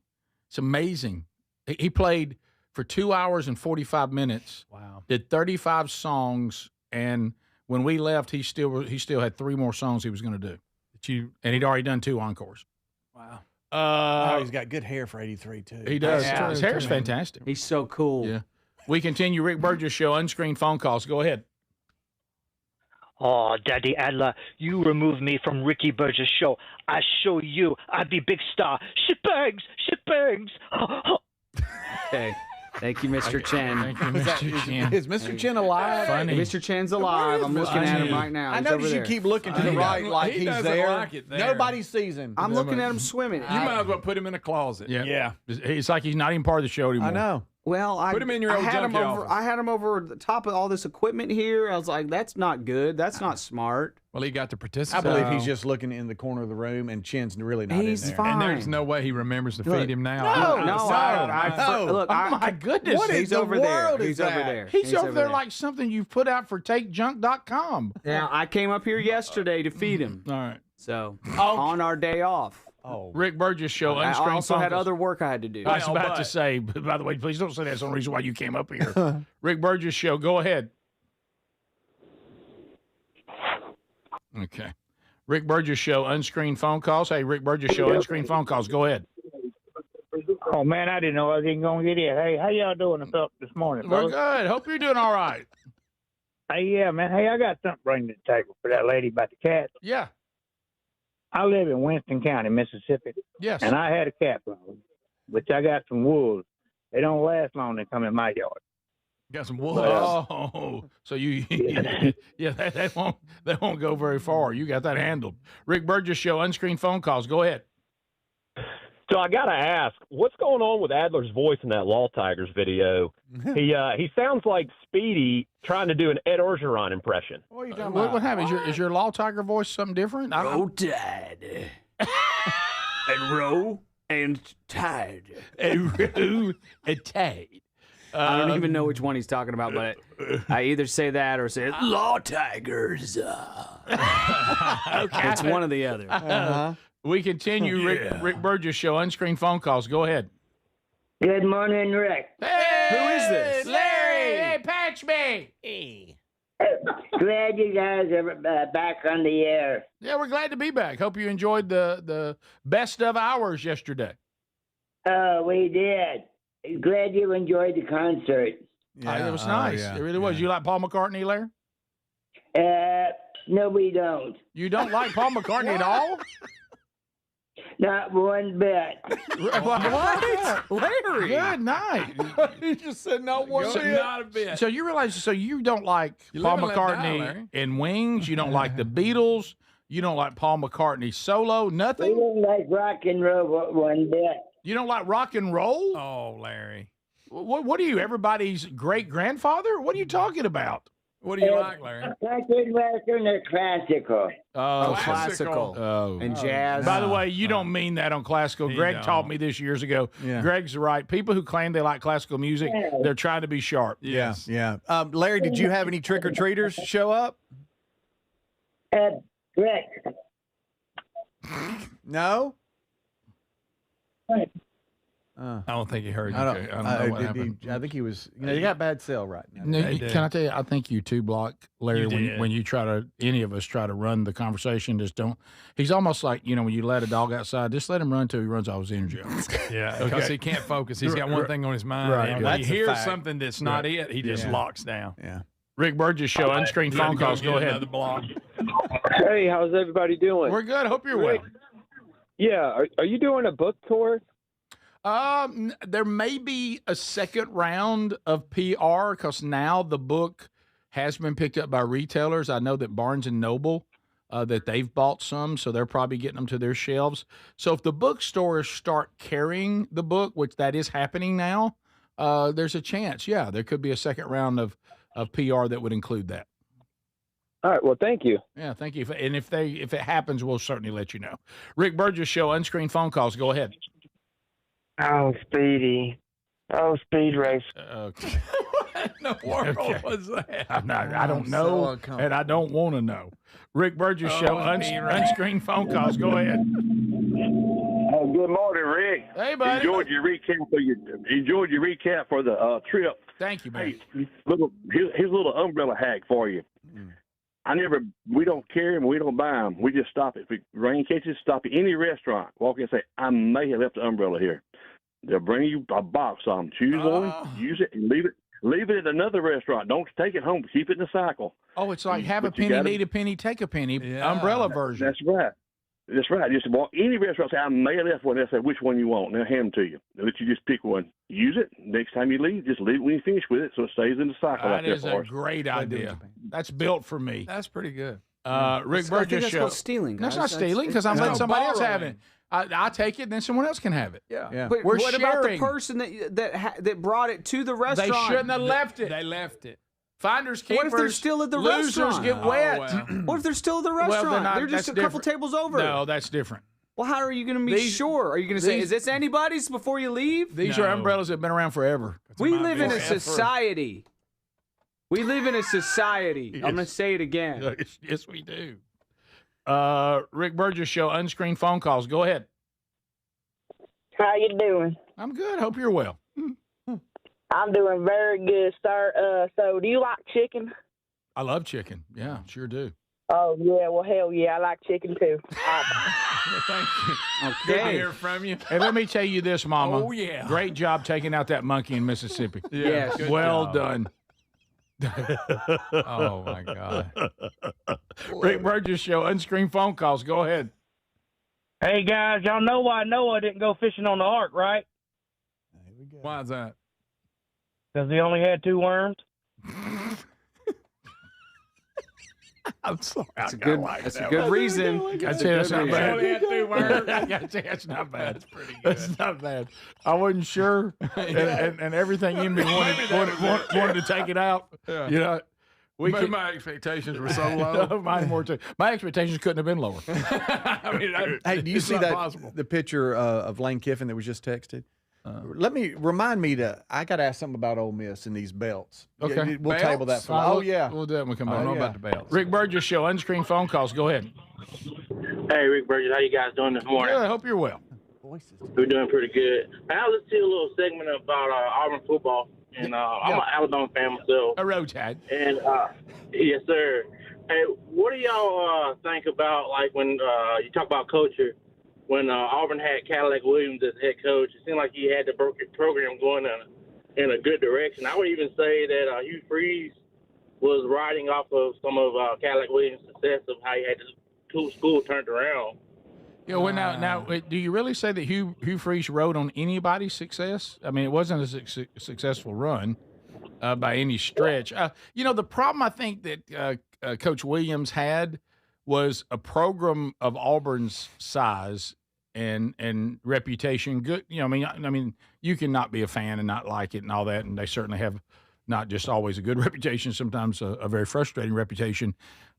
It's amazing. He played for 2 hours and 45 minutes. Wow. Did 35 songs, and when we left, he still had 3 more songs he was going to do. And he'd already done 2 encores. Wow. He's got good hair for 83, too. He does. Yeah. His hair's fantastic. He's so cool. Yeah. We continue Rick Burgess Show, unscreened phone calls. Go ahead. Oh, Daddy Adler, you remove me from Ricky Burgess Show. I show you I be big star. Shit bangs. Okay. Thank you, Mr. Chen. Thank you, Mr. Chen. Is Mr. Chen alive? Funny. Mr. Chen's alive. I'm looking at him right now. I He's notice over you there. keep looking to the right like he he's doesn't there. like it there. Nobody sees him. I'm looking at him swimming. You might as well put him in a closet. Yeah. It's like he's not even part of the show anymore. I know. Well, Put him in your old had him junkie over. office. I had him over the top of all this equipment here. I was like, "That's not good. That's not smart." Well, he got to I participate. believe he's just looking in the corner of the room, and Chen's really not He's in there. fine. And there's no way he remembers to feed him now. Look, Oh, my goodness. What he's in the over there. world is He's over that? there. He's over there like something you've put out for TakeJunk.com. Now, I came up here yesterday to feed him. All right. So on our day off. Oh, Rick Burgess Show, I unscreened also phone had calls. other work I had to do. I was about to say, by the way, please don't say that's the only reason why you came up here. Rick Burgess Show, go ahead. Okay. Rick Burgess Show, unscreened phone calls. Hey, Rick Burgess Show, unscreened phone calls. Go ahead. Oh, man, I didn't know I was even going to get in. Hey, how y'all doing this morning, We're fellas? good. Hope you're doing all right. Hey, yeah, man. Hey, I got something to bring to the table for that lady about the cat. Yeah. I live in Winston County, Mississippi. Yes. And I had a cat problem, which I got some wolves. They don't last long. They come in my yard. Got some wolves. Oh, so you, yeah, that won't go very far. You got that handled. Rick Burgess Show, unscreened phone calls. Go ahead. So I got to ask, what's going on with Adler's voice in that Law Tigers video? He sounds like Speedy trying to do an Ed Orgeron impression. What are you talking about? What happened? Is your Law Tiger voice something different? Roll Tide. And roll and tide. And roll and tide. I don't even know which one he's talking about, but I either say that or say Law Tigers. It's one or the other. We continue Rick Burgess Show, unscreened phone calls. Go ahead. Good morning, Rick. Hey, who is this? Larry. catch me. Hey. Glad you guys are back on the air. Yeah, we're glad to be back. Hope you enjoyed the best of hours yesterday. We did. Glad you enjoyed the concert. It was nice. yeah, It really was. You like Paul McCartney, Larry? No, we don't. You don't like Paul McCartney at all? Not one bit. What? Larry. Good night. He just said not one bit. Not a bit. So you realize, so you don't like You Paul live and let die, McCartney Larry. in Wings. You don't like the Beatles. You don't like Paul McCartney solo. We Nothing. don't like rock and roll one bit. You don't like rock and roll. Oh, Larry. What are you? Everybody's great grandfather? What are you talking about? What do you like, Larry? Country western or classical? Oh, classical. Oh. And jazz. By the way, you don't mean that on classical. He Greg don't. taught me this years ago. Yeah. Greg's right. People who claim they like classical music, they're trying to be sharp. Yes. Yeah. Larry, did you have any trick-or-treaters show up? Rick. No? I don't think he heard you. I I don't, don't know what did happened. I think he was, you got bad cell right now. No, They did. can I tell you? I think you two block Larry You when did. when you try to any of us try to run the conversation. Just don't. He's almost like when you let a dog outside. Just let him run till he runs all his energy off. Yeah, because Okay. he can't focus. He's got one thing on his mind. Right. And Yeah, when he that's a hears fact. something that's not it, he just Yeah. locks down. Yeah. Rick Burgess show unscreened phone calls. Go ahead. Another block. Hey, how's everybody doing? We're good. Hope you're well. Yeah, are you doing a book tour? There may be a second round of PR because now the book has been picked up by retailers. I know that Barnes and Noble, that they've bought some, so they're probably getting them to their shelves. So if the bookstores start carrying the book, which that is happening now, there's a chance. Yeah, there could be a second round of PR that would include that. All right, well, thank you. Yeah, thank you. And if it happens, we'll certainly let you know. Rick Burgess show unscreened phone calls. Go ahead. Oh, Speedy. Oh, Speed Race. Okay. What in the world was that? I don't know, and I don't want to know. Rick Burgess show unscreened phone calls. Go ahead. Good morning, Rick. Hey, buddy. Enjoyed your recap for the trip. Thank you, man. Hey, here's a little umbrella hack for you. We don't carry them, we don't buy them. We just stop it. If rain catches, stop at any restaurant. Walk in and say, I may have left the umbrella here. They'll bring you a box of them. Choose one, use it, and leave it at another restaurant. Don't take it home. Keep it in the cycle. Oh, it's like have a penny, need a penny, take a penny. Umbrella version. That's right. That's right. Just walk any restaurant. Say, I may have left one. They'll say, which one you want. And they'll hand them to you. They'll let you just pick one. Use it. Next time you leave, just leave it when you finish with it so it stays in the cycle. That is a great idea. That's built for me. That's pretty good. Rick I think Burgess that's show. called stealing, That's guys. not stealing because I'm That's letting somebody else have borrowing. it. I take it, and then someone else can have it. Yeah. But We're what about the sharing. person that brought it to the restaurant? They shouldn't have left it. They left it. Finders keepers. What if they're still at the losers restaurant? get wet. What if they're still at the Well, restaurant? they're not- just that's a couple different. tables over. No, that's different. Well, how are you going to be sure? Are you going to say, is this anybody's before you leave? These are umbrellas that have been around forever. We live in a society. We live in a society. I'm going to say it again. Yes, we do. Rick Burgess show unscreened phone calls. Go ahead. How you doing? I'm good. Hope you're well. I'm doing very good, sir. So do you like chicken? I love chicken. Yeah, sure do. Oh, yeah. Well, hell yeah. I like chicken, too. Thank you. Good to hear from you. Hey, let me tell you this, Mama. Oh, yeah. Great job taking out that monkey in Mississippi. Yes, good well job. done. Oh, my God. Rick Burgess show unscreened phone calls. Go ahead. Hey, guys, y'all know why Noah didn't go fishing on the ark, right? Why is that? Because he only had 2 worms. I'm sorry. That's a good reason. I'd say that's not bad. I'd say that's not bad. That's pretty good. That's not bad. I wasn't sure, and everything in me wanted to take it out. Yeah. You know, My expectations were so low. Mine more too. My expectations couldn't have been lower. I mean, Hey, do you it's see not that possible. the picture of Lane Kiffin that was just texted? Remind me I got to ask something about Ole Miss and these belts. Okay. We'll table that for. Belts? Oh yeah, We'll do that when we come I back. don't know about the belts. Rick Burgess show unscreened phone calls. Go ahead. Hey, Rick Burgess, how you guys doing this morning? Good. I hope you're well. We're doing pretty good. I listened to a little segment about Auburn football. and I'm an Alabama fan myself. A Road Tide. And yes, sir. Hey, what do y'all think about like when you talk about culture? When Auburn had Cadillac Williams as head coach, it seemed like he had the program going in a good direction. I would even say that Hugh Freeze was riding off of some of Cadillac Williams' success of how he had the school turned around. Yeah, well, now, do you really say that Hugh Freeze rode on anybody's success? I mean, it wasn't a successful run by any stretch. The problem I think that Coach Williams had was a program of Auburn's size and reputation. Good, I mean, you can not be a fan and not like it and all that, and they certainly have not just always a good reputation, sometimes a very frustrating reputation.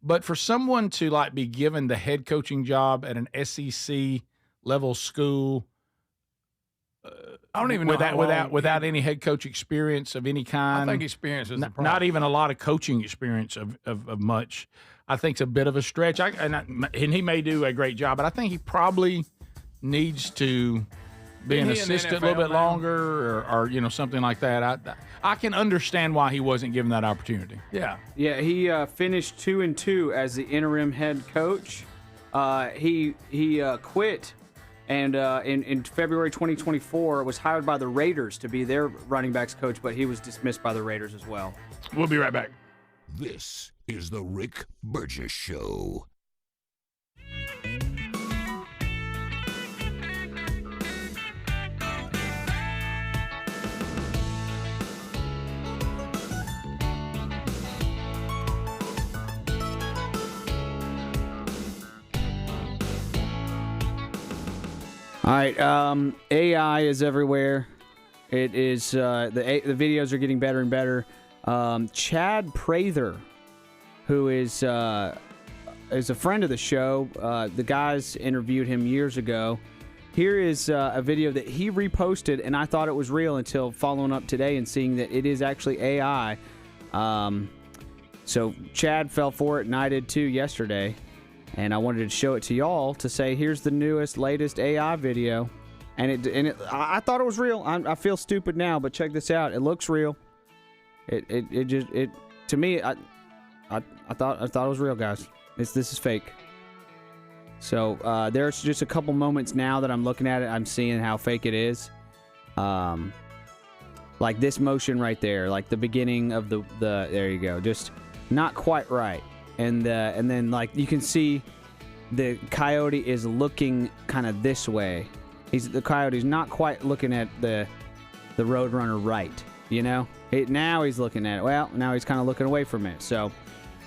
But for someone to like be given the head coaching job at an SEC level school, I don't even know without any head coach experience of any kind. I think experience is the problem. Not even a lot of coaching experience of much. I think it's a bit of a stretch. And he may do a great job, but I think he probably needs to be an assistant a little bit longer or something like that. I can understand why he wasn't given that opportunity. Yeah. Yeah, he finished 2-2 as the interim head coach. He quit and in February 2024 was hired by the Raiders to be their running backs coach, but he was dismissed by the Raiders as well. We'll be right back. This is the Rick Burgess Show. All right, AI is everywhere. It is the videos are getting better and better. Chad Prather, who is a friend of the show, the guys interviewed him years ago. Here is a video that he reposted, and I thought it was real until following up today and seeing that it is actually AI. So Chad fell for it, and I did too yesterday. And I wanted to show it to y'all to say, here's the latest AI video. And I thought it was real. I feel stupid now, but check this out. It looks real. It to me, I thought it was real, guys. This is fake. So there's just a couple moments now that I'm looking at it. I'm seeing how fake it is. Like this motion right there, like the beginning of the there you go, just not quite right. And then like you can see the coyote is looking kind of this way. The coyote's not quite looking at the roadrunner right, now he's looking at it. Well, now he's kind of looking away from it. So,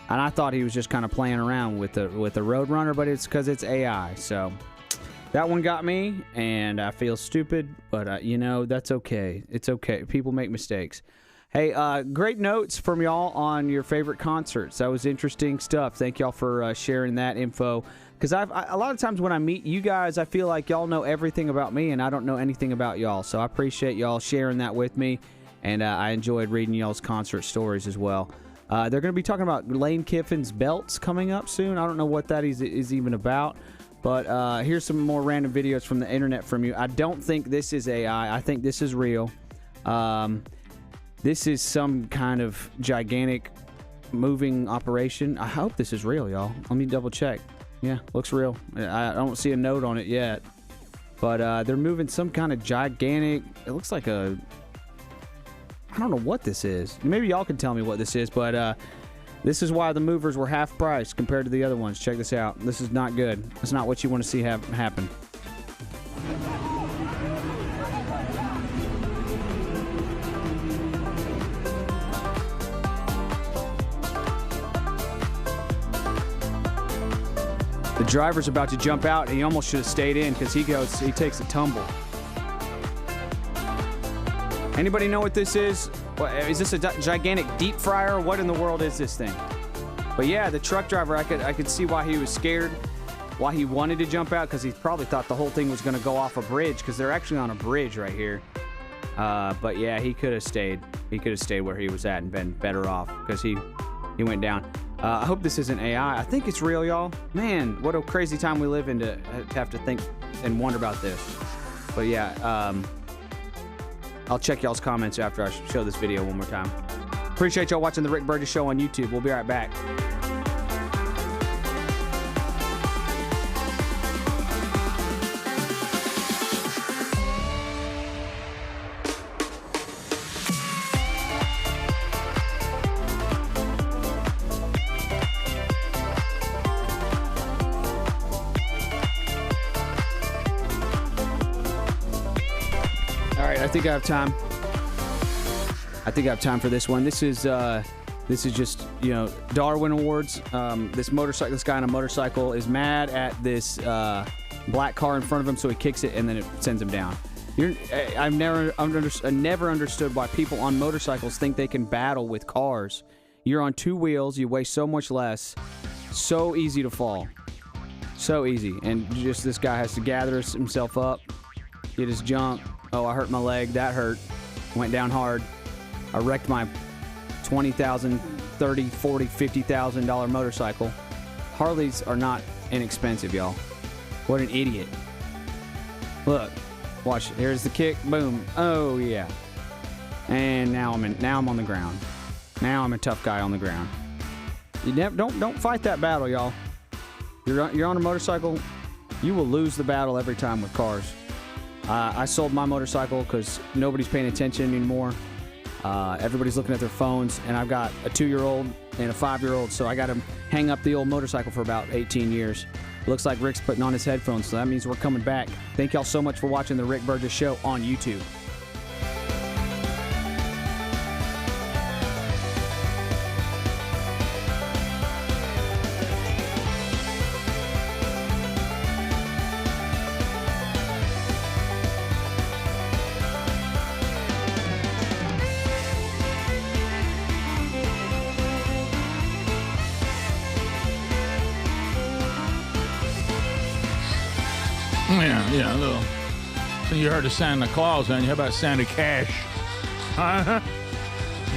and I thought he was just kind of playing around with the roadrunner, but it's because it's AI. So that one got me, and I feel stupid, but that's okay. It's okay. People make mistakes. Hey, great notes from y'all on your favorite concerts. That was interesting stuff. Thank y'all for sharing that info. Because a lot of times when I meet you guys, I feel like y'all know everything about me, and I don't know anything about y'all. So I appreciate y'all sharing that with me, and I enjoyed reading y'all's concert stories as well. They're going to be talking about Lane Kiffin's belts coming up soon. I don't know what that is even about. But here's some more random videos from the internet from you. I don't think this is AI. I think this is real. This is some kind of gigantic moving operation. I hope this is real, y'all. Let me double check. Yeah, looks real. I don't see a note on it yet. But they're moving some kind of gigantic... It looks like a... I don't know what this is. Maybe y'all can tell me what this is, but this is why the movers were half price compared to the other ones. Check this out. This is not good. It's not what you want to see happen. The driver's about to jump out, and he almost should have stayed in because he takes a tumble. Anybody know what this is? Is this a gigantic deep fryer? What in the world is this thing? But yeah, the truck driver, I could see why he was scared, why he wanted to jump out, because he probably thought the whole thing was going to go off a bridge, because they're actually on a bridge right here. But yeah, he could have stayed. He could have stayed where he was at and been better off, because he went down. I hope this isn't AI. I think it's real, y'all. Man, what a crazy time we live in to have to think and wonder about this. But yeah, I'll check y'all's comments after I show this video one more time. Appreciate y'all watching the Rick Burgess Show on YouTube. We'll be right back. I think I have time. I think I have time for this one. This is just, Darwin Awards. This guy on a motorcycle is mad at this black car in front of him, so he kicks it and then it sends him down. I've never understood why people on motorcycles think they can battle with cars. You're on two wheels, you weigh so much less, so easy to fall. So easy. And just this guy has to gather himself up, get his junk. Oh, I hurt my leg. That hurt. Went down hard. I wrecked my $20,000, $30,000, $40,000, $50,000 motorcycle. Harleys are not inexpensive, y'all. What an idiot. Look. Watch. Here's the kick. Boom. Oh, yeah. And now I'm on the ground. Now I'm a tough guy on the ground. You don't fight that battle, y'all. You're on a motorcycle. You will lose the battle every time with cars. I sold my motorcycle because nobody's paying attention anymore. Everybody's looking at their phones, and I've got a 2-year-old and a 5-year-old, so I got to hang up the old motorcycle for about 18 years. Looks like Rick's putting on his headphones, so that means we're coming back. Thank y'all so much for watching the Rick Burgess Show on YouTube. Yeah, a little. So you heard of Santa Claus, and how about Santa Cash?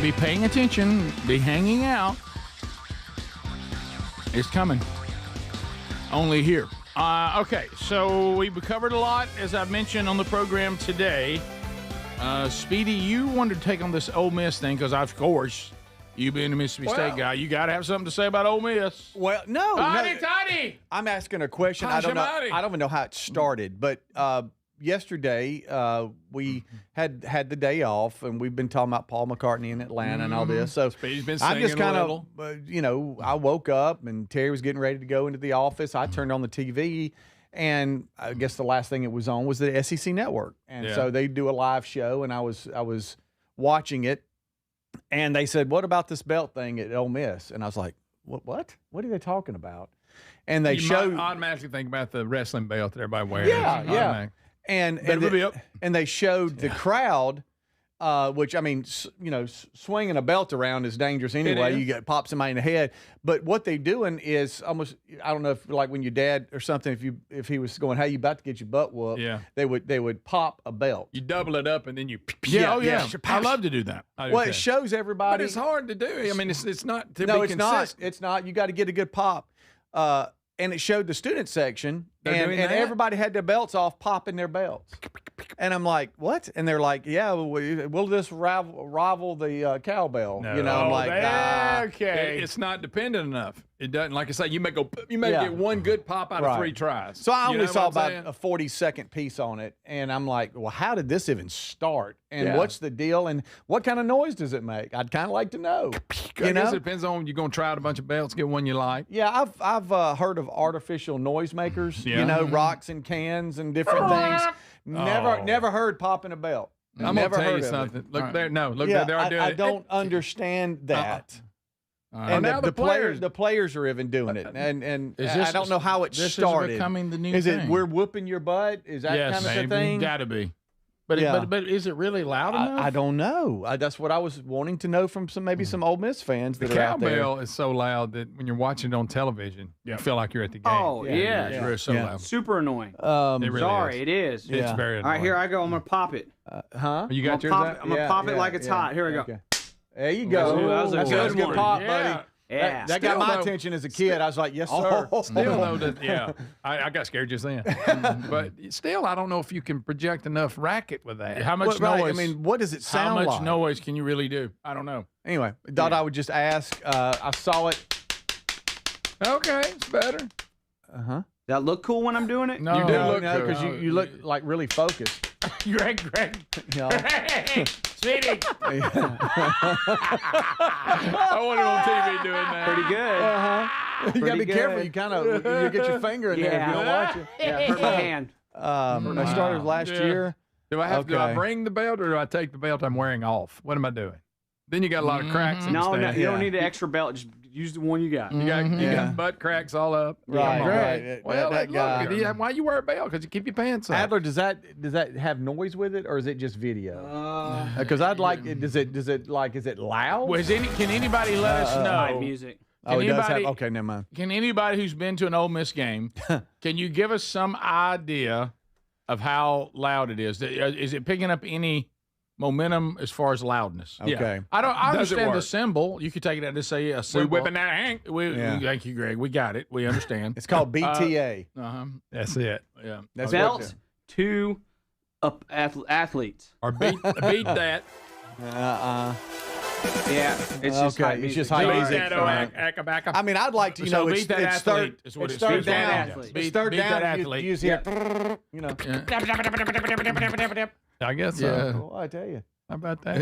Be paying attention. Be hanging out. It's coming. Only here. Okay, so we covered a lot, as I've mentioned on the program today. Speedy, you wanted to take on this Ole Miss thing because, of course, you being a Mississippi State guy, you got to have something to say about Ole Miss. Well, no. Toddy! I'm asking a question. I don't even know how it started, but yesterday we had the day off, and we've been talking about Paul McCartney in Atlanta and all this. So Speedy's been I'm just singing kind a little. I woke up and Terry was getting ready to go into the office. I turned on the TV, and I guess the last thing it was on was the SEC Network, and so they do a live show, and I was watching it. And they said, "What about this belt thing at Ole Miss?" And I was like, "What? What are they talking about?" And they showed. Might automatically think about the wrestling belt that everybody wears. Yeah. And they showed the crowd, which, I mean, swinging a belt around is dangerous anyway. You get pop somebody in the head. But what they're doing is almost, I don't know if like when your dad or something, if he was going, "Hey, you about to get your butt whooped?" Yeah. They would pop a belt. You double it up and then you. I love to do that. Well, it shows everybody. But it's hard to do. I mean, it's not to no, be it's consistent. not. It's not. You got to get a good pop. And it showed the student section, and everybody had their belts off, popping their belts. And I'm like, "What?" And they're like, "Yeah, we'll just rival the cowbell." No. I'm like, okay. It's not dependent enough. It doesn't. Like I say, you may get one good pop out of 3 tries. So I only saw about saying? a 40-second piece on it, and I'm like, "Well, how did this even start? And what's the deal? And what kind of noise does it make? I'd kind of like to know." I guess it depends on you're going to try out a bunch of belts, get one you like. Yeah, I've heard of artificial noisemakers. Rocks and cans and different things. Never heard popping a belt. I'm going to tell you something. Look there. No, look there. They are doing it. I don't understand that. And now the players are even doing it, and I don't know how it started. Is becoming the new is thing? It we're whooping your butt? Is that kind of the thing? Got to be. But is it really loud enough? I don't know. That's what I was wanting to know from some Ole Miss fans that are out there. The cowbell is so loud that when you're watching it on television, you feel like you're at the game. Oh, yeah. It's so loud. Super annoying. It is. It's very annoying. All right, here I go. I'm going to pop it. You got yours out? I'm going to pop it like it's hot. Here we go. Okay. There you go. That was a good good pop, buddy. Yeah. That got my though- attention as a kid. I was like, yes, sir. Still though that I got scared just then. But still, I don't know if you can project enough racket with that. How much Right, noise? I mean, what does it sound How much like? noise can you really do? I don't know. Anyway, thought I would just ask. I saw it. Okay, it's better. Uh-huh. That look cool when I'm doing it? No, You do no, look no, because you look like really focused. Greg. You know? Sweetie. I want it on TV doing that. Pretty good. Uh-huh. You gotta be careful. You kind of you get your finger in there if you don't watch it. Yeah, hurt my hand. I started last year. Do I have do I Okay. bring the belt or do I take the belt I'm wearing off? What am I doing? Then you got a lot of cracks. in the No, stand. you don't need an extra belt. Just use the one you got. You got Yeah. got butt cracks all up. Right, Come on. right. Well, That look, guy. why you wear a belt? Because you keep your pants up. Adler, does that have noise with it, or is it just video? Because I'd like. Is it loud? Can anybody let us know? Live music. Oh, it does have. anybody- Okay, never mind. Can anybody who's been to an Ole Miss game, can you give us some idea of how loud it is? Is it picking up any momentum as far as loudness? Okay. I Does it understand the work? symbol. You could take it out to say a symbol. whipping that hank. Thank you, Greg. We got it. We understand. It's called BTA. That's it. Yeah. That's Belt to athletes. Or beat that. Yeah, it's just Okay, hype it's music. just hype Beat music. that Right. I mean, I'd like to. You So know, beat that it's third. athlete is what It's it third stands for. down. Athlete. It's third Beat down. that you athlete. use here. You know. I guess so. Yeah. Well, I tell you. How about that?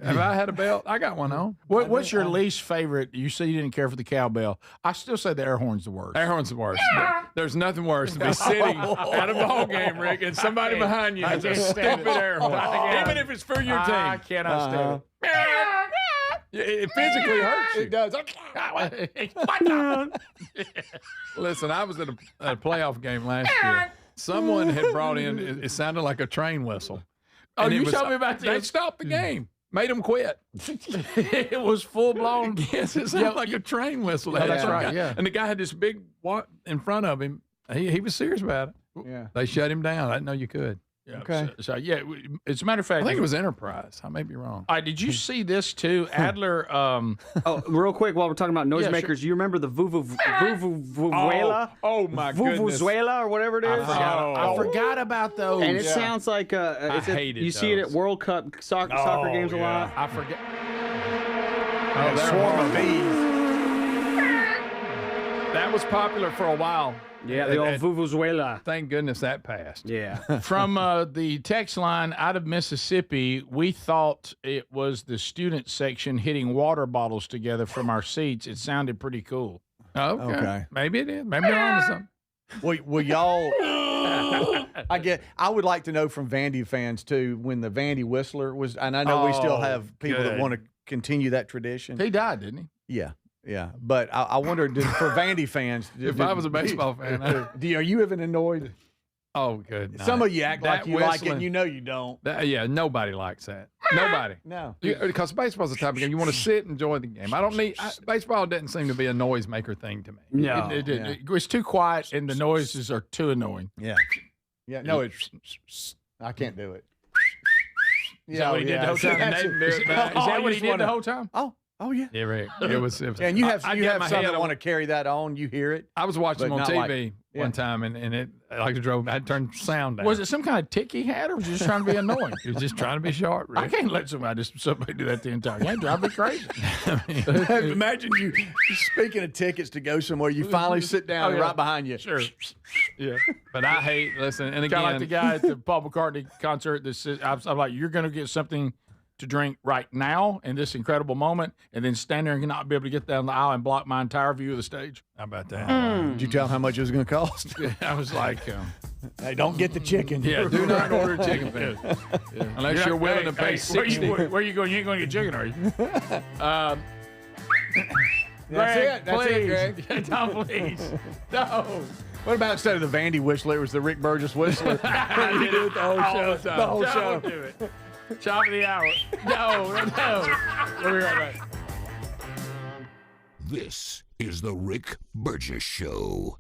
Have I had a belt? I got one on. What's your least favorite? You say you didn't care for the cowbell. I still say the air horn's the worst. Air horn's the worst. There's nothing worse than be sitting at a ball game, Rick, and somebody behind you has a stupid air horn, even if it's for your team. I cannot stand It physically hurts you. It does. Listen, I was at a playoff game last year. Someone had brought in. It sounded like a train whistle. Oh, And it you was- told me about They this. stopped the game. Made them quit. It was full blown. Yes, it sounded like a train whistle. Yeah, that's Some right, guy- yeah. And the guy had this big in front of him. He was serious about it. Yeah. They shut him down. I didn't know you could. Yeah, Okay. So yeah, as a matter of fact, I think it was Enterprise. I may be wrong. All right, did you see this too, Adler? Oh, real quick, while we're talking about noisemakers, sure. you remember the vuvuvuela? Oh my goodness. Vuvuzuela or whatever it is? I forgot about those. And it sounds like hated you see it at those. World Cup soccer games a lot. I forget. A swarm of bees. That was popular for a while. Yeah, the old vuvuzuela. Thank goodness that passed. Yeah. From the text line out of Mississippi, we thought it was the student section hitting water bottles together from our seats. It sounded pretty cool. Okay. Okay. Maybe it is. Maybe they're on to something. Will y'all? I would like to know from Vandy fans too when the Vandy Whistler was, and I know we still have people that good. want to continue that tradition. He died, didn't he? Yeah, yeah. But I wonder for Vandy fans, If I was a baseball fan, are you even annoyed? Oh, good. night. Some of you act like That you like it, whistling- and you know you don't. Yeah, nobody likes that. Nobody. No. Because baseball's the type of game you want to sit and enjoy the game. I don't need baseball. Doesn't seem to be a noisemaker thing to me. No. It's too quiet, and the noises are too annoying. Yeah. Yeah. No, it's. I can't do it. Is that what he did the whole time? That's Is it. that Oh, what you he just did the wanna- whole time? Oh yeah. Yeah, Rick. It was. And you have I you got have my some head that on- want to carry that on. You hear it. I was watching But him on not TV like- yeah. one time, and it like drove. I had to turn the sound down. Was it some kind of tick he had, or was he just trying to be annoying? He was just trying to be sharp. Rick. I can't let somebody do that the entire game. Drive me crazy. Imagine you speaking of tickets to go somewhere. You finally sit down Oh, yeah. right behind you. Sure. Yeah, but I hate listen. And Kind again, of like the guy at the Paul McCartney concert that says, I'm like, you're going to get something to drink right now in this incredible moment, and then stand there and not be able to get down the aisle and block my entire view of the stage. How about that? Did you tell him how much it was going to cost? I was like, Hey, don't get the chicken. Yeah, do not order chicken finger unless you're willing to pay $60. Where are you going? You ain't going to get chicken, are you? That's it. That's please. it, Greg. Tom, please. No. What about instead of the Vandy Whistler, it was the Rick Burgess Whistler? You do it the whole show. The whole show. Don't do it. Chop of the hour. No. We'll be right back. This is the Rick Burgess Show.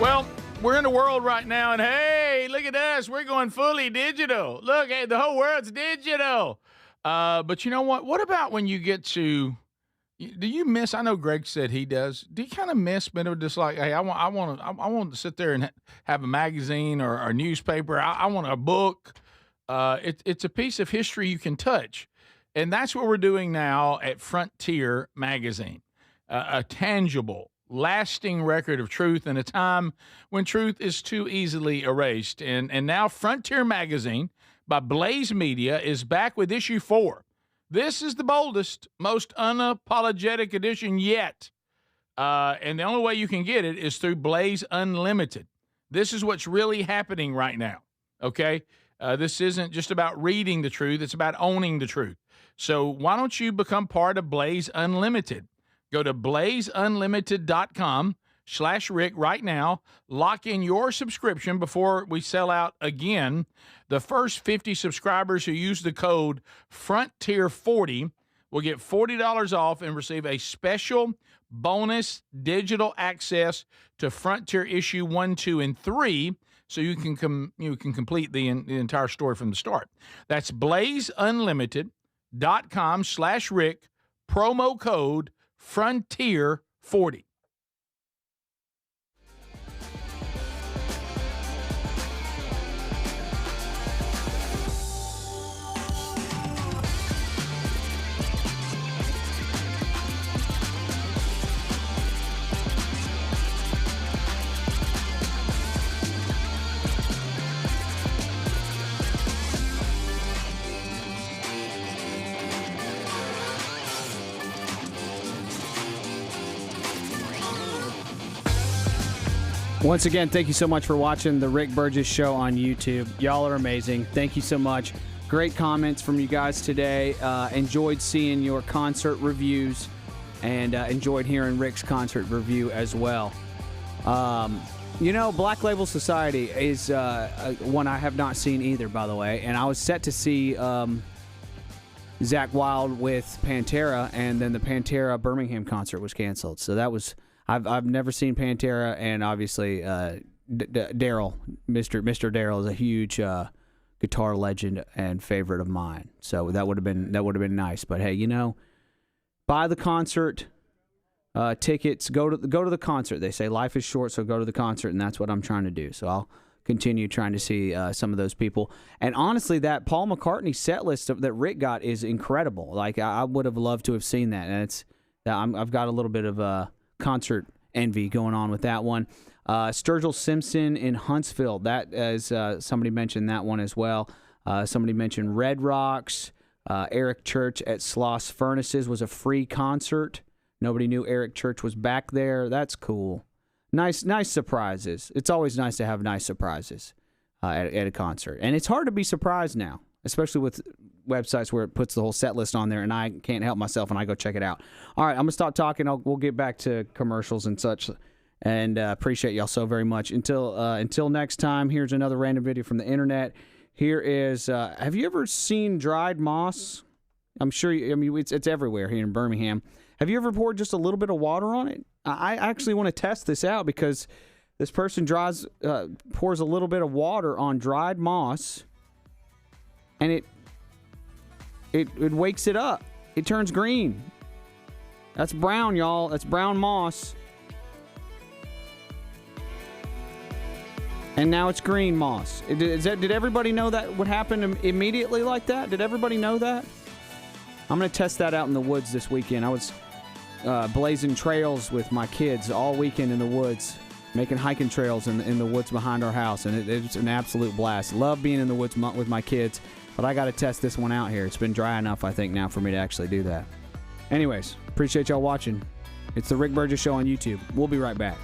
Well, We're in the world right now, and hey, look at us. We're going fully digital. Look, hey, the whole world's digital. But you know what? What about when you get to? Do you miss? I know Greg said he does. Do you kind of miss being able to just like, hey, I want to sit there and have a magazine or a newspaper. I want a book. It's a piece of history you can touch, and that's what we're doing now at Frontier Magazine, a tangible, lasting record of truth in a time when truth is too easily erased. And now Frontier Magazine by Blaze Media is back with issue 4. This is the boldest, most unapologetic edition yet. And the only way you can get it is through Blaze Unlimited. This is what's really happening right now, okay? This isn't just about reading the truth. It's about owning the truth. So why don't you become part of Blaze Unlimited? Go to blazeunlimited.com/Rick right now. Lock in your subscription before we sell out again. The first 50 subscribers who use the code Frontier40 will get $40 off and receive a special bonus digital access to Frontier issue 1, 2, and 3, so you can complete the entire story from the start. That's blazeunlimited.com/Rick, promo code Frontier40. Once again, thank you so much for watching the Rick Burgess Show on YouTube. Y'all are amazing. Thank you so much. Great comments from you guys today. Enjoyed seeing your concert reviews and enjoyed hearing Rick's concert review as well. Black Label Society is one I have not seen either, by the way. And I was set to see Zakk Wylde with Pantera, and then the Pantera Birmingham concert was canceled. So that was... I've never seen Pantera, and obviously Daryl, Mr. Daryl is a huge guitar legend and favorite of mine. So that would have been nice. But hey, buy the concert tickets. Go to the concert. They say life is short, so go to the concert, and that's what I'm trying to do. So I'll continue trying to see some of those people. And honestly, that Paul McCartney set list that Rick got is incredible. Like I would have loved to have seen that, and I've got a little bit of concert envy going on with that one. Sturgill Simpson in Huntsville. That, as somebody mentioned that one as well. Somebody mentioned Red Rocks. Eric Church at Sloss Furnaces was a free concert. Nobody knew Eric Church was back there. That's cool. Nice surprises. It's always nice to have nice surprises at a concert. And it's hard to be surprised now, especially with websites where it puts the whole set list on there, and I can't help myself and I go check it out. All right, I'm going to stop talking. We'll get back to commercials and such, and appreciate y'all so very much. Until next time, here's another random video from the internet. Here is, have you ever seen dried moss? I'm sure, it's everywhere here in Birmingham. Have you ever poured just a little bit of water on it? I actually want to test this out because this person pours a little bit of water on dried moss, and it wakes it up. It turns green. That's brown, y'all. That's brown moss. And now it's green moss. Did everybody know that would happen immediately like that? Did everybody know that? I'm going to test that out in the woods this weekend. I was blazing trails with my kids all weekend in the woods, making hiking trails in the woods behind our house, and it's an absolute blast. Love being in the woods with my kids, but I got to test this one out here. It's been dry enough, I think, now for me to actually do that. Anyways, appreciate y'all watching. It's the Rick Burgess Show on YouTube. We'll be right back.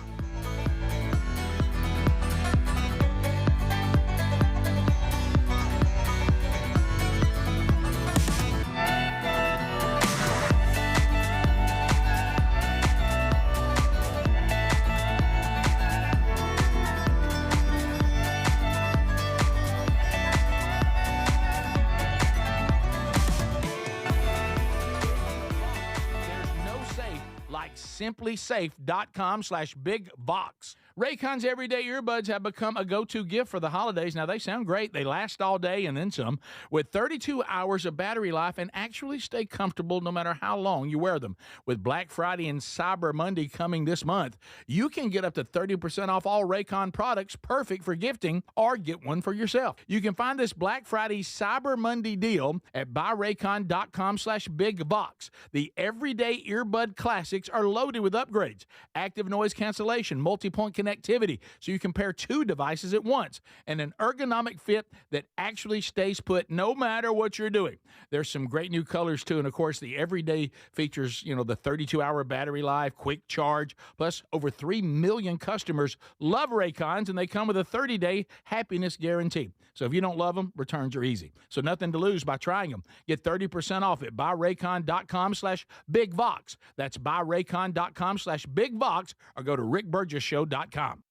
SimplySafe.com/bigbox. Raycon's everyday earbuds have become a go-to gift for the holidays. Now, they sound great. They last all day and then some, with 32 hours of battery life and actually stay comfortable no matter how long you wear them. With Black Friday and Cyber Monday coming this month, you can get up to 30% off all Raycon products, perfect for gifting, or get one for yourself. You can find this Black Friday Cyber Monday deal at buyraycon.com/bigbox. The everyday earbud classics are loaded with upgrades, active noise cancellation, multi-point connectivity, so you can pair two devices at once, and an ergonomic fit that actually stays put no matter what you're doing. There's some great new colors too, and of course the everyday features, the 32-hour battery life, quick charge, plus over 3 million customers love Raycons, and they come with a 30-day happiness guarantee. So if you don't love them, returns are easy. So nothing to lose by trying them. Get 30% off at buyraycon.com/bigvox. That's buyraycon.com/bigvox, or go to rickburgessshow.com.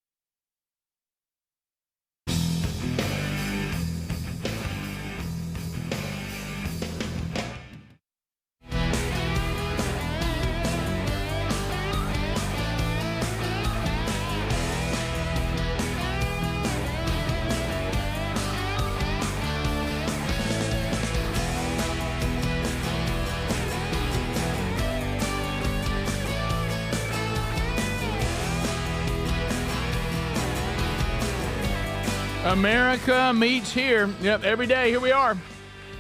America meets here. Yep, every day. Here we are.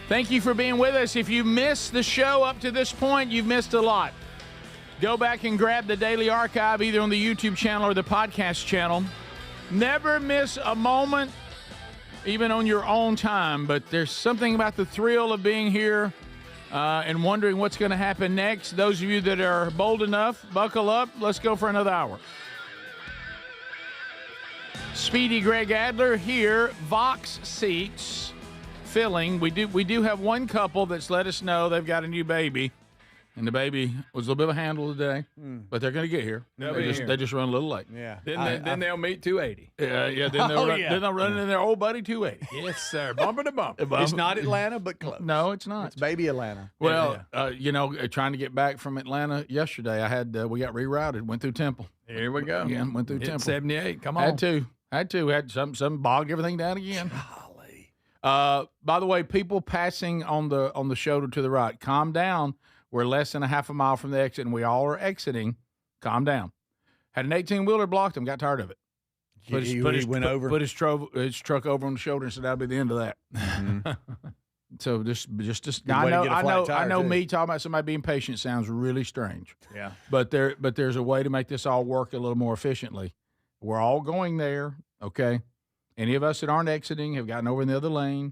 Thank you for being with us. If you missed the show up to this point, you've missed a lot. Go back and grab the daily archive either on the YouTube channel or the podcast channel. Never miss a moment, even on your own time. But there's something about the thrill of being here and wondering what's going to happen next. Those of you that are bold enough, buckle up. Let's go for another hour. Speedy Greg Adler here, Vox seats filling. We do have one couple that's let us know they've got a new baby, and the baby was a little bit of a handle today, but they're going to get here. They just run a little late. Yeah. Then they'll meet 280. Yeah. Then they'll run in their old buddy 280. Yes, sir. Bumper to bumper. It's not Atlanta, but close. No, it's not. It's baby Atlanta. Well, trying to get back from Atlanta yesterday, we got rerouted, went through Temple. Here we go. Yeah, went through Hit Temple. 78. Come on. Had some bog everything down again. Golly. By the way, people passing on the shoulder to the right, calm down. We're less than a half a mile from the exit, and we all are exiting. Calm down. Had an 18-wheeler blocked him. Got tired of it. Put his truck over on the shoulder and said that'll be the end of that. Mm-hmm. So just I know me talking about somebody being patient sounds really strange. Yeah. But there's a way to make this all work a little more efficiently. We're all going there, okay? Any of us that aren't exiting have gotten over in the other lane.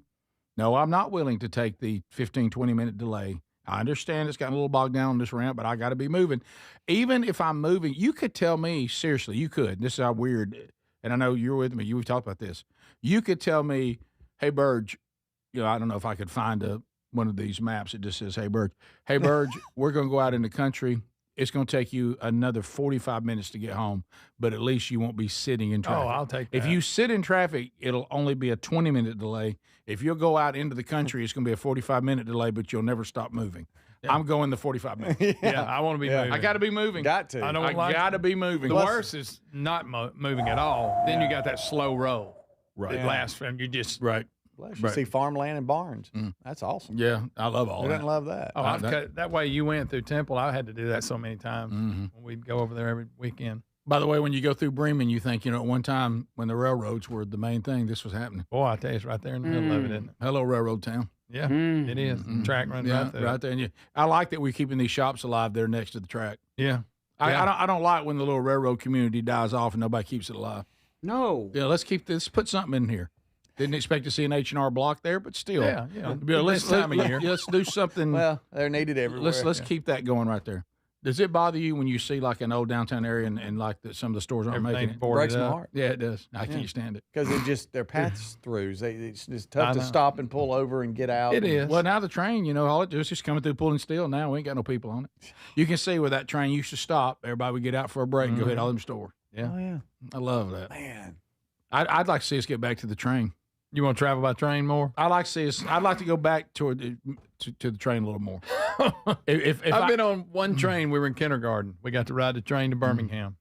No, I'm not willing to take the 15, 20-minute delay. I understand it's gotten a little bogged down on this ramp, but I got to be moving. Even if I'm moving, you could tell me, seriously, you could. This is how weird, and I know you're with me. We've talked about this. You could tell me, hey, Burge, I don't know if I could find one of these maps that just says, hey, Burge, we're going to go out in the country. It's going to take you another 45 minutes to get home, but at least you won't be sitting in traffic. Oh, I'll take that. If you sit in traffic, it'll only be a 20-minute delay. If you'll go out into the country, it's going to be a 45-minute delay, but you'll never stop moving. Yeah. I'm going the 45 minutes. Yeah, I want to be moving. I got to be moving. Got to. I got to be moving. The worst is not moving at all. Then you got that slow roll. Right. It lasts, and you just right. You see farmland and barns. That's awesome. Yeah, I love all that. Who doesn't love that? Oh, that way you went through Temple. I had to do that so many times. Mm-hmm. We'd go over there every weekend. By the way, when you go through Bremen, you think, at one time when the railroads were the main thing, this was happening. Boy, I tell you, it's right there in the middle of it, isn't it? Hello, railroad town. Yeah, it is. The track runs right there. Right there. And I like that we're keeping these shops alive there next to the track. Yeah. I don't like when the little railroad community dies off and nobody keeps it alive. No. Yeah, let's put something in here. Didn't expect to see an H&R Block there, but still. Yeah. Let's do something. Well, they're needed everywhere. Let's keep that going right there. Does it bother you when you see like an old downtown area and like some of the stores aren't making it? Breaks my heart. Yeah, it does. I can't stand it. Because they're pass-throughs. It's just tough to stop and pull over and get out. It is. Well, now the train, all it does is just coming through pulling steel. Now we ain't got no people on it. You can see where that train used to stop. Everybody would get out for a break and go hit all them stores. Yeah. Oh, yeah. I love that. Man. I'd like to see us get back to the train. You want to travel by train more? I'd like to go back to the train a little more. If I've been on one train, we were in kindergarten. We got to ride the train to Birmingham.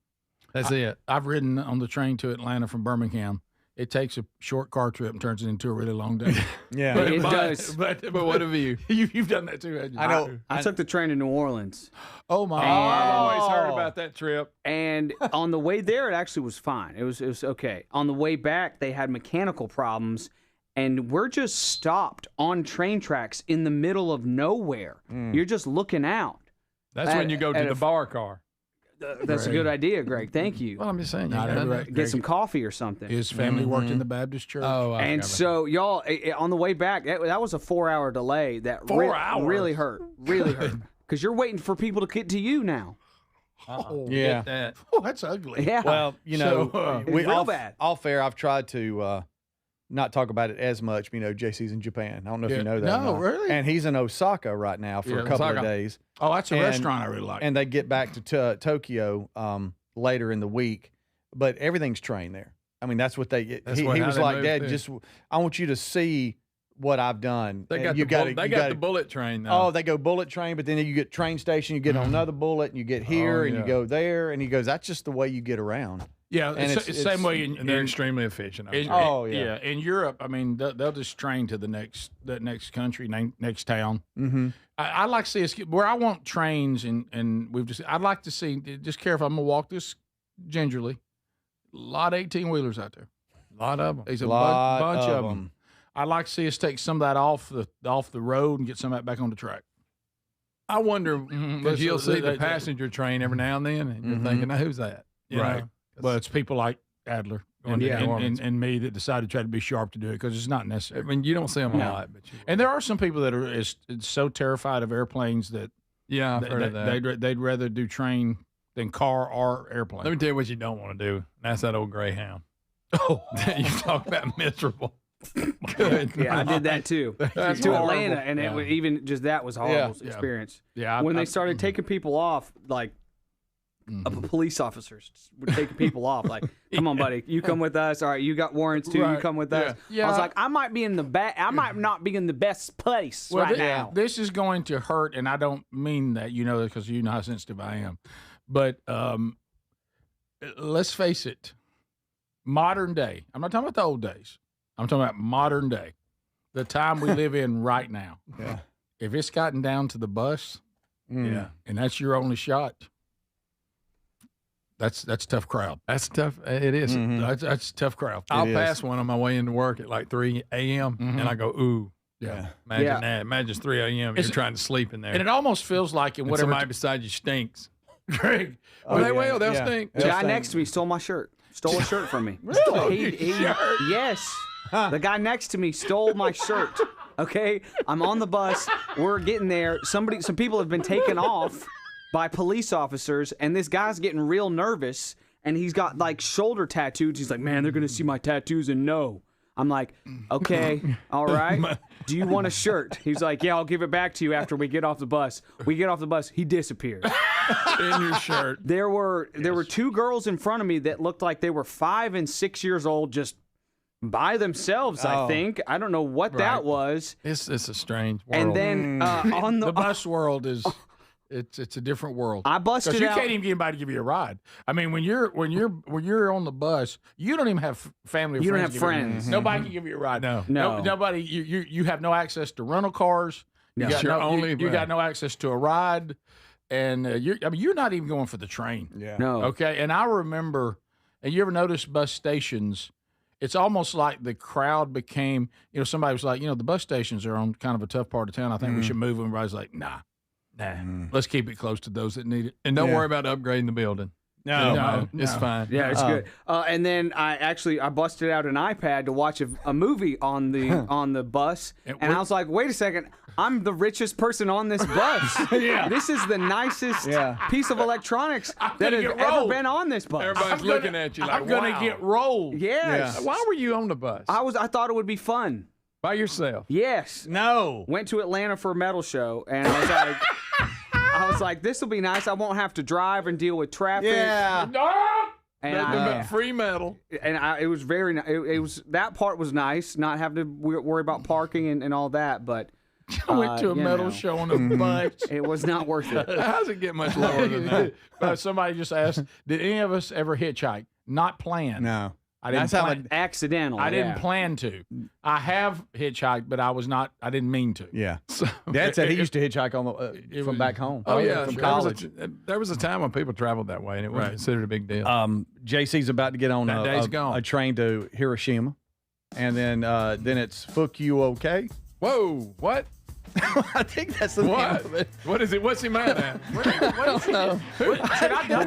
That's it. I've ridden on the train to Atlanta from Birmingham. It takes a short car trip and turns it into a really long day. Yeah, it does. But what have you? You've done that too, haven't you? I know. I took the train to New Orleans. Oh my! I've always heard about that trip. And on the way there, it actually was fine. It was okay. On the way back, they had mechanical problems, and we're just stopped on train tracks in the middle of nowhere. You're just looking out. That's when you go to the bar car. That's a good idea, Greg. Thank you. Well, I'm just saying. Get some coffee or something. His family worked in the Baptist church. Oh, and so y'all, on the way back, that was a 4-hour delay. That 4 hours really hurt. Really hurt. Because you're waiting for people to get to you now. Oh, Yeah. that. Oh, that's ugly. Yeah. Well, you know, it's real bad. All fair. I've tried to not talk about it as much. You know, JC's in Japan. I don't know if you know that. No, or not. really? And he's in Osaka right now for a couple Osaka. of days. Oh, that's a restaurant I really like. And they get back to Tokyo later in the week, but everything's trained there. I mean, that's what he was like, Dad, I want you to see what I've done. They got the bullet train now. Oh, they go bullet train, but then you get train station, you get on another bullet, and you get here, and you go there, and he goes, that's just the way you get around. Yeah, and it's the same way. And they're extremely efficient. Yeah. In Europe, I mean, they'll just train to that next country, next town. Mm-hmm. I'd like to see us where I want trains, and I'd like to see. Just careful, I'm gonna walk this gingerly. A lot of 18-wheelers out there. A lot of them. There's a bunch of them. I'd like to see us take some of that off the road and get some of that back on the track. I wonder Because you'll see the passenger train every now and then, and you're thinking, now, who's that? You know? Well, it's people like Adler and me that decide to try to be sharp to do it because it's not necessary. I mean, you don't see them a lot, but and there are some people that are so terrified of airplanes that I've heard of that. They'd rather do train than car or airplane. Let me tell you what you don't want to do. That's that old Greyhound. Oh, you talk about miserable. Good. Yeah, I did that too. To Atlanta, and it was even just that was a horrible experience. Yeah, when they started taking people off, like police officers were taking people off. Like, come on, buddy, you come with us. All right, you got warrants too. You come with us. Yeah. I was like, I might not be in the best place right now. This is going to hurt, and I don't mean that, because you know how sensitive I am. But let's face it, modern day. I'm not talking about the old days. I'm talking about modern day, the time we live in right now. Yeah. If it's gotten down to the bus, and that's your only shot, that's a tough crowd. That's tough. It is. That's a tough crowd. I'll pass one on my way into work at like 3 a.m. and I go, ooh. Yeah. Imagine that. Imagine it's 3 a.m. and you're trying to sleep in there. And it almost feels like whatever somebody beside you stinks. Greg. They'll stink. The guy next to me stole my shirt. Stole a shirt from me. Really? Yes. The guy next to me stole my shirt. Okay? I'm on the bus. We're getting there. Some people have been taken off by police officers, and this guy's getting real nervous, and he's got like shoulder tattoos. He's like, man, they're going to see my tattoos and know. I'm like, okay, all right. Do you want a shirt? He's like, yeah, I'll give it back to you after we get off the bus. We get off the bus. He disappeared. In your shirt. There were 2 girls in front of me that looked like they were 5 and 6 years old, just by themselves. I think. I don't know what that was. It's a strange world. And then on the bus world is. It's a different world. I busted out. You can't even get anybody to give you a ride. I mean, when you're on the bus, you don't even have family. You friends don't have friends. Nobody can give you a ride. No. Nobody. You have no access to rental cars. You got no access to a ride, and you're not even going for the train. Yeah. No. Okay. And I remember, and you ever notice bus stations? It's almost like the crowd became. Somebody was like, the bus stations are on kind of a tough part of town. I think we should move them. Everybody's like, nah. Let's keep it close to those that need it. And don't worry about upgrading the building. No, it's fine. Yeah, it's good. And then I busted out an iPad to watch a movie on the bus, and I was like, wait a second, I'm the richest person on this bus. This is the nicest piece of electronics that has ever been on this bus. Everybody's looking at you like, I'm gonna get rolled. Yes. Why were you on the bus? I thought it would be fun. By yourself? Yes. No. Went to Atlanta for a metal show, and I was like, this will be nice. I won't have to drive and deal with traffic. Yeah. And free metal. And it was very nice. It was that part was nice, not having to worry about parking and all that. But I went to a metal show on a bus. It was not worth it. How does it get much lower than that? Somebody just asked, did any of us ever hitchhike? Not planned. No. I didn't plan. Accidental. I didn't plan to. I have hitchhiked, but I didn't mean to. Yeah. So, Dad said he used to hitchhike on from back home. Oh, yeah. From college. There was a time when people traveled that way, and it wasn't considered a big deal. JC's about to get on a train to Hiroshima, and then it's Fukuoka. Whoa, what? I think that's the name of it. What is it? What's he mad at? What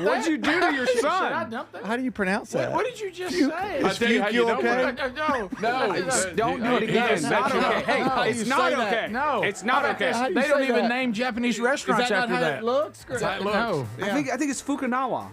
What'd you do to your son? Should I dump that? How do you pronounce that? What did you just say? Is Fukuoka? No. Don't do it again. It's not okay. Hey, it's not okay. No. It's not okay. They don't even name Japanese restaurants Is that after not how that. it looks? Is that no. I think it's Fukunawa.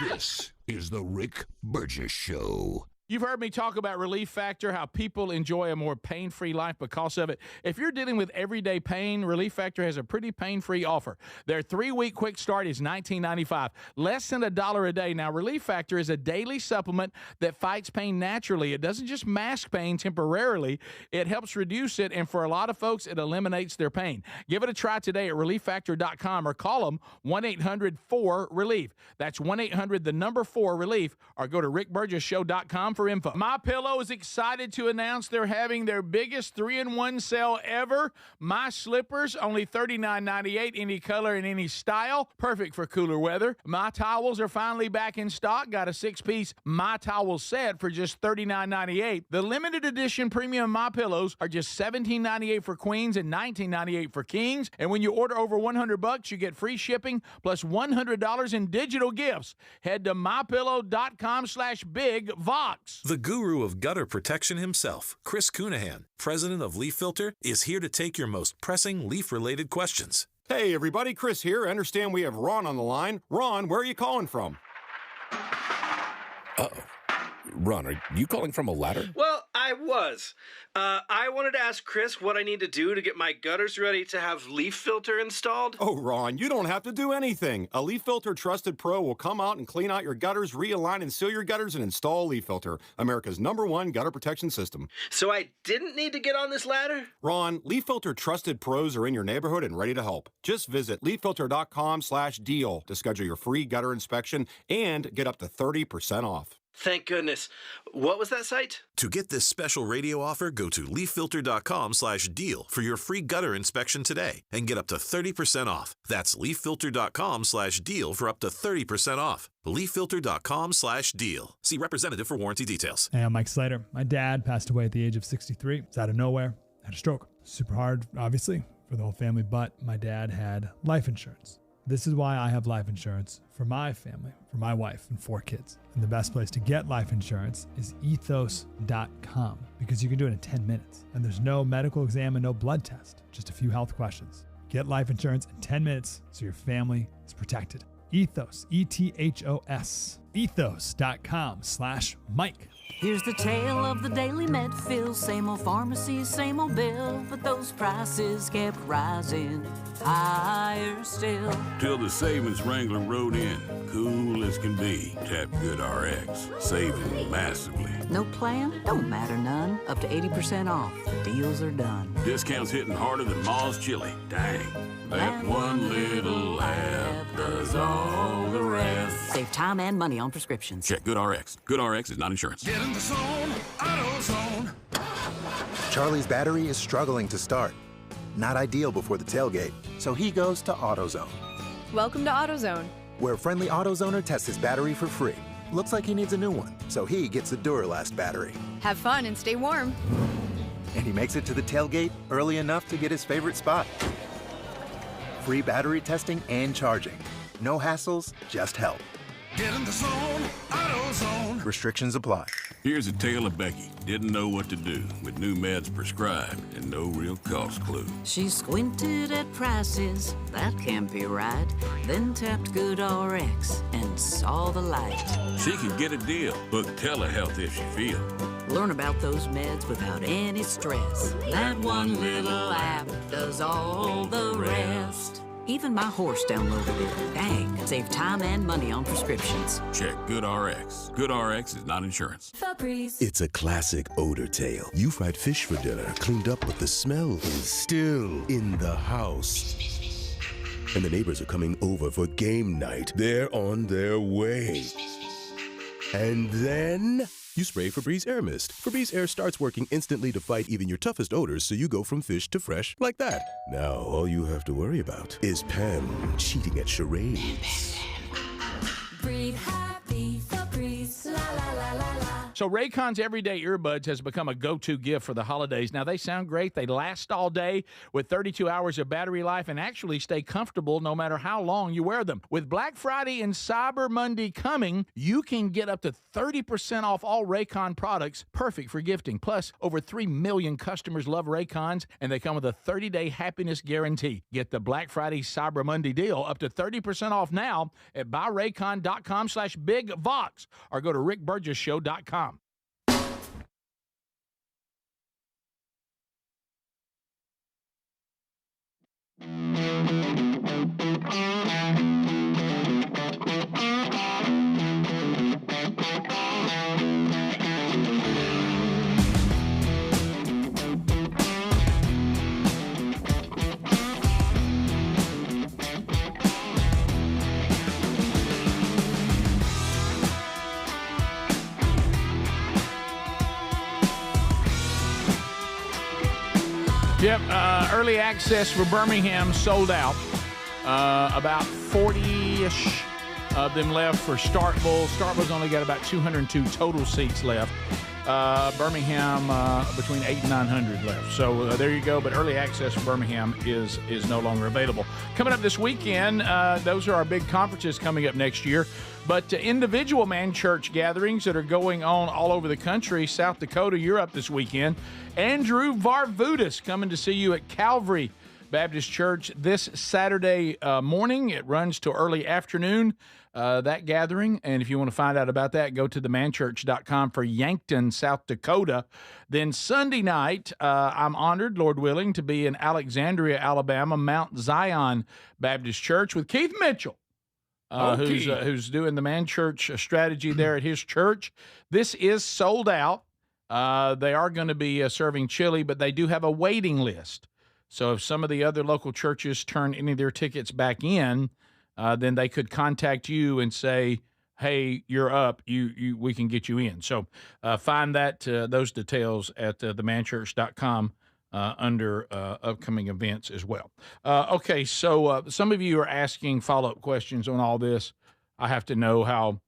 This is the Rick Burgess Show. You've heard me talk about Relief Factor, how people enjoy a more pain-free life because of it. If you're dealing with everyday pain, Relief Factor has a pretty pain-free offer. Their 3-week quick start is $19.95, less than $1 a day. Now, Relief Factor is a daily supplement that fights pain naturally. It doesn't just mask pain temporarily. It helps reduce it, and for a lot of folks, it eliminates their pain. Give it a try today at ReliefFactor.com or call them 1-800-4-RELIEF. That's 1-800-4-RELIEF, or go to RickBurgessShow.com for info. MyPillow is excited to announce they're having their biggest 3-in-1 sale ever. My slippers, only $39.98, any color and any style. Perfect for cooler weather. My towels are finally back in stock. Got a 6-piece My Towel set for just $39.98. The limited edition premium MyPillows are just $17.98 for queens and $19.98 for kings. And when you order over $100, you get free shipping plus $100 in digital gifts. Head to mypillow.com/bigvox. The guru of gutter protection himself, Chris Cunahan, president of Leaf Filter, is here to take your most pressing leaf-related questions. Hey, everybody, Chris here. I understand we have Ron on the line. Ron, where are you calling from? Uh-oh. Ron, are you calling from a ladder? Well, I was. I wanted to ask Chris what I need to do to get my gutters ready to have Leaf Filter installed. Oh, Ron, you don't have to do anything. A Leaf Filter Trusted Pro will come out and clean out your gutters, realign and seal your gutters, and install Leaf Filter, America's #1 gutter protection system. So I didn't need to get on this ladder? Ron, Leaf Filter Trusted Pros are in your neighborhood and ready to help. Just visit leaffilter.com/deal to schedule your free gutter inspection and get up to 30% off. Thank goodness. What was that site? To get this special radio offer, go to leaffilter.com/deal for your free gutter inspection today and get up to 30% off. That's leaffilter.com/deal for up to 30% off. leaffilter.com/deal. See representative for warranty details. Hey, I'm Mike Slater. My dad passed away at the age of 63. It's out of nowhere. Had a stroke. Super hard, obviously, for the whole family, but my dad had life insurance. This is why I have life insurance for my family, for my wife and 4 kids. And the best place to get life insurance is ethos.com, because you can do it in 10 minutes. And there's no medical exam and no blood test, just a few health questions. Get life insurance in 10 minutes so your family is protected. Ethos, ETHOS, ethos.com/Mike. Here's the tale of the daily med fill. Same old pharmacy, same old bill, but those prices kept rising higher still. Till the savings wrangler rode in, cool as can be. Tap GoodRx, saving massively. No plan? Don't matter none. Up to 80% off. Deals are done. Discounts hitting harder than Ma's chili. Dang. That one little laugh does all the rest. Save time and money on prescriptions. Check GoodRx. GoodRx is not insurance. Get in the zone, AutoZone. Charlie's battery is struggling to start. Not ideal before the tailgate, so he goes to AutoZone, Welcome to AutoZone. where a friendly AutoZoner tests his battery for free. Looks like he needs a new one, so he gets a Duralast battery. Have fun and stay warm. And he makes it to the tailgate early enough to get his favorite spot. Free battery testing and charging. No hassles, just help. Get in the zone, AutoZone. Restrictions apply. Here's a tale of Becky. Didn't know what to do with new meds prescribed and no real cost clue. She squinted at prices, that can't be right. Then tapped GoodRx and saw the light. She could get a deal. Book telehealth if she feel. Learn about those meds without any stress. That one little app does all the rest. Even my horse downloaded it. Dang, saved time and money on prescriptions. Check GoodRx. GoodRx is not insurance. Febreze. It's a classic odor tale. You fried fish for dinner, cleaned up, but the smell is still in the house. And the neighbors are coming over for game night. They're on their way. And then you spray Febreze Air Mist. Febreze Air starts working instantly to fight even your toughest odors, so you go from fish to fresh like that. Now, all you have to worry about is Pam cheating at charades. Breathe happy, Febreze. La la la la la. So Raycon's Everyday Earbuds has become a go-to gift for the holidays. Now, they sound great. They last all day with 32 hours of battery life and actually stay comfortable no matter how long you wear them. With Black Friday and Cyber Monday coming, you can get up to 30% off all Raycon products, perfect for gifting. Plus, over 3 million customers love Raycons, and they come with a 30-day happiness guarantee. Get the Black Friday Cyber Monday deal up to 30% off now at buyraycon.com/bigvox or go to rickburgesshow.com. Yep, early access for Birmingham sold out. About 40-ish of them left for Starkville. Starkville's only got about 202 total seats left. Birmingham between 800 and 900 left. So there you go. But early access for Birmingham is no longer available. Coming up this weekend, those are our big conferences coming up next year. But individual man church gatherings that are going on all over the country. South Dakota, you're up this weekend. Andrew Varvutis coming to see you at Calvary Baptist Church this Saturday morning. It runs till early afternoon, that gathering. And if you want to find out about that, go to themanchurch.com for Yankton, South Dakota. Then Sunday night, I'm honored, Lord willing, to be in Alexandria, Alabama, Mount Zion Baptist Church with Keith Mitchell. Who's doing the man church strategy there at his church. This is sold out. They are going to be serving chili, but they do have a waiting list. So if some of the other local churches turn any of their tickets back in, then they could contact you and say, hey, you're up. We can get you in. So find that those details at themanchurch.com. Under upcoming events as well. Okay, so some of you are asking follow-up questions on all this. I have to know how,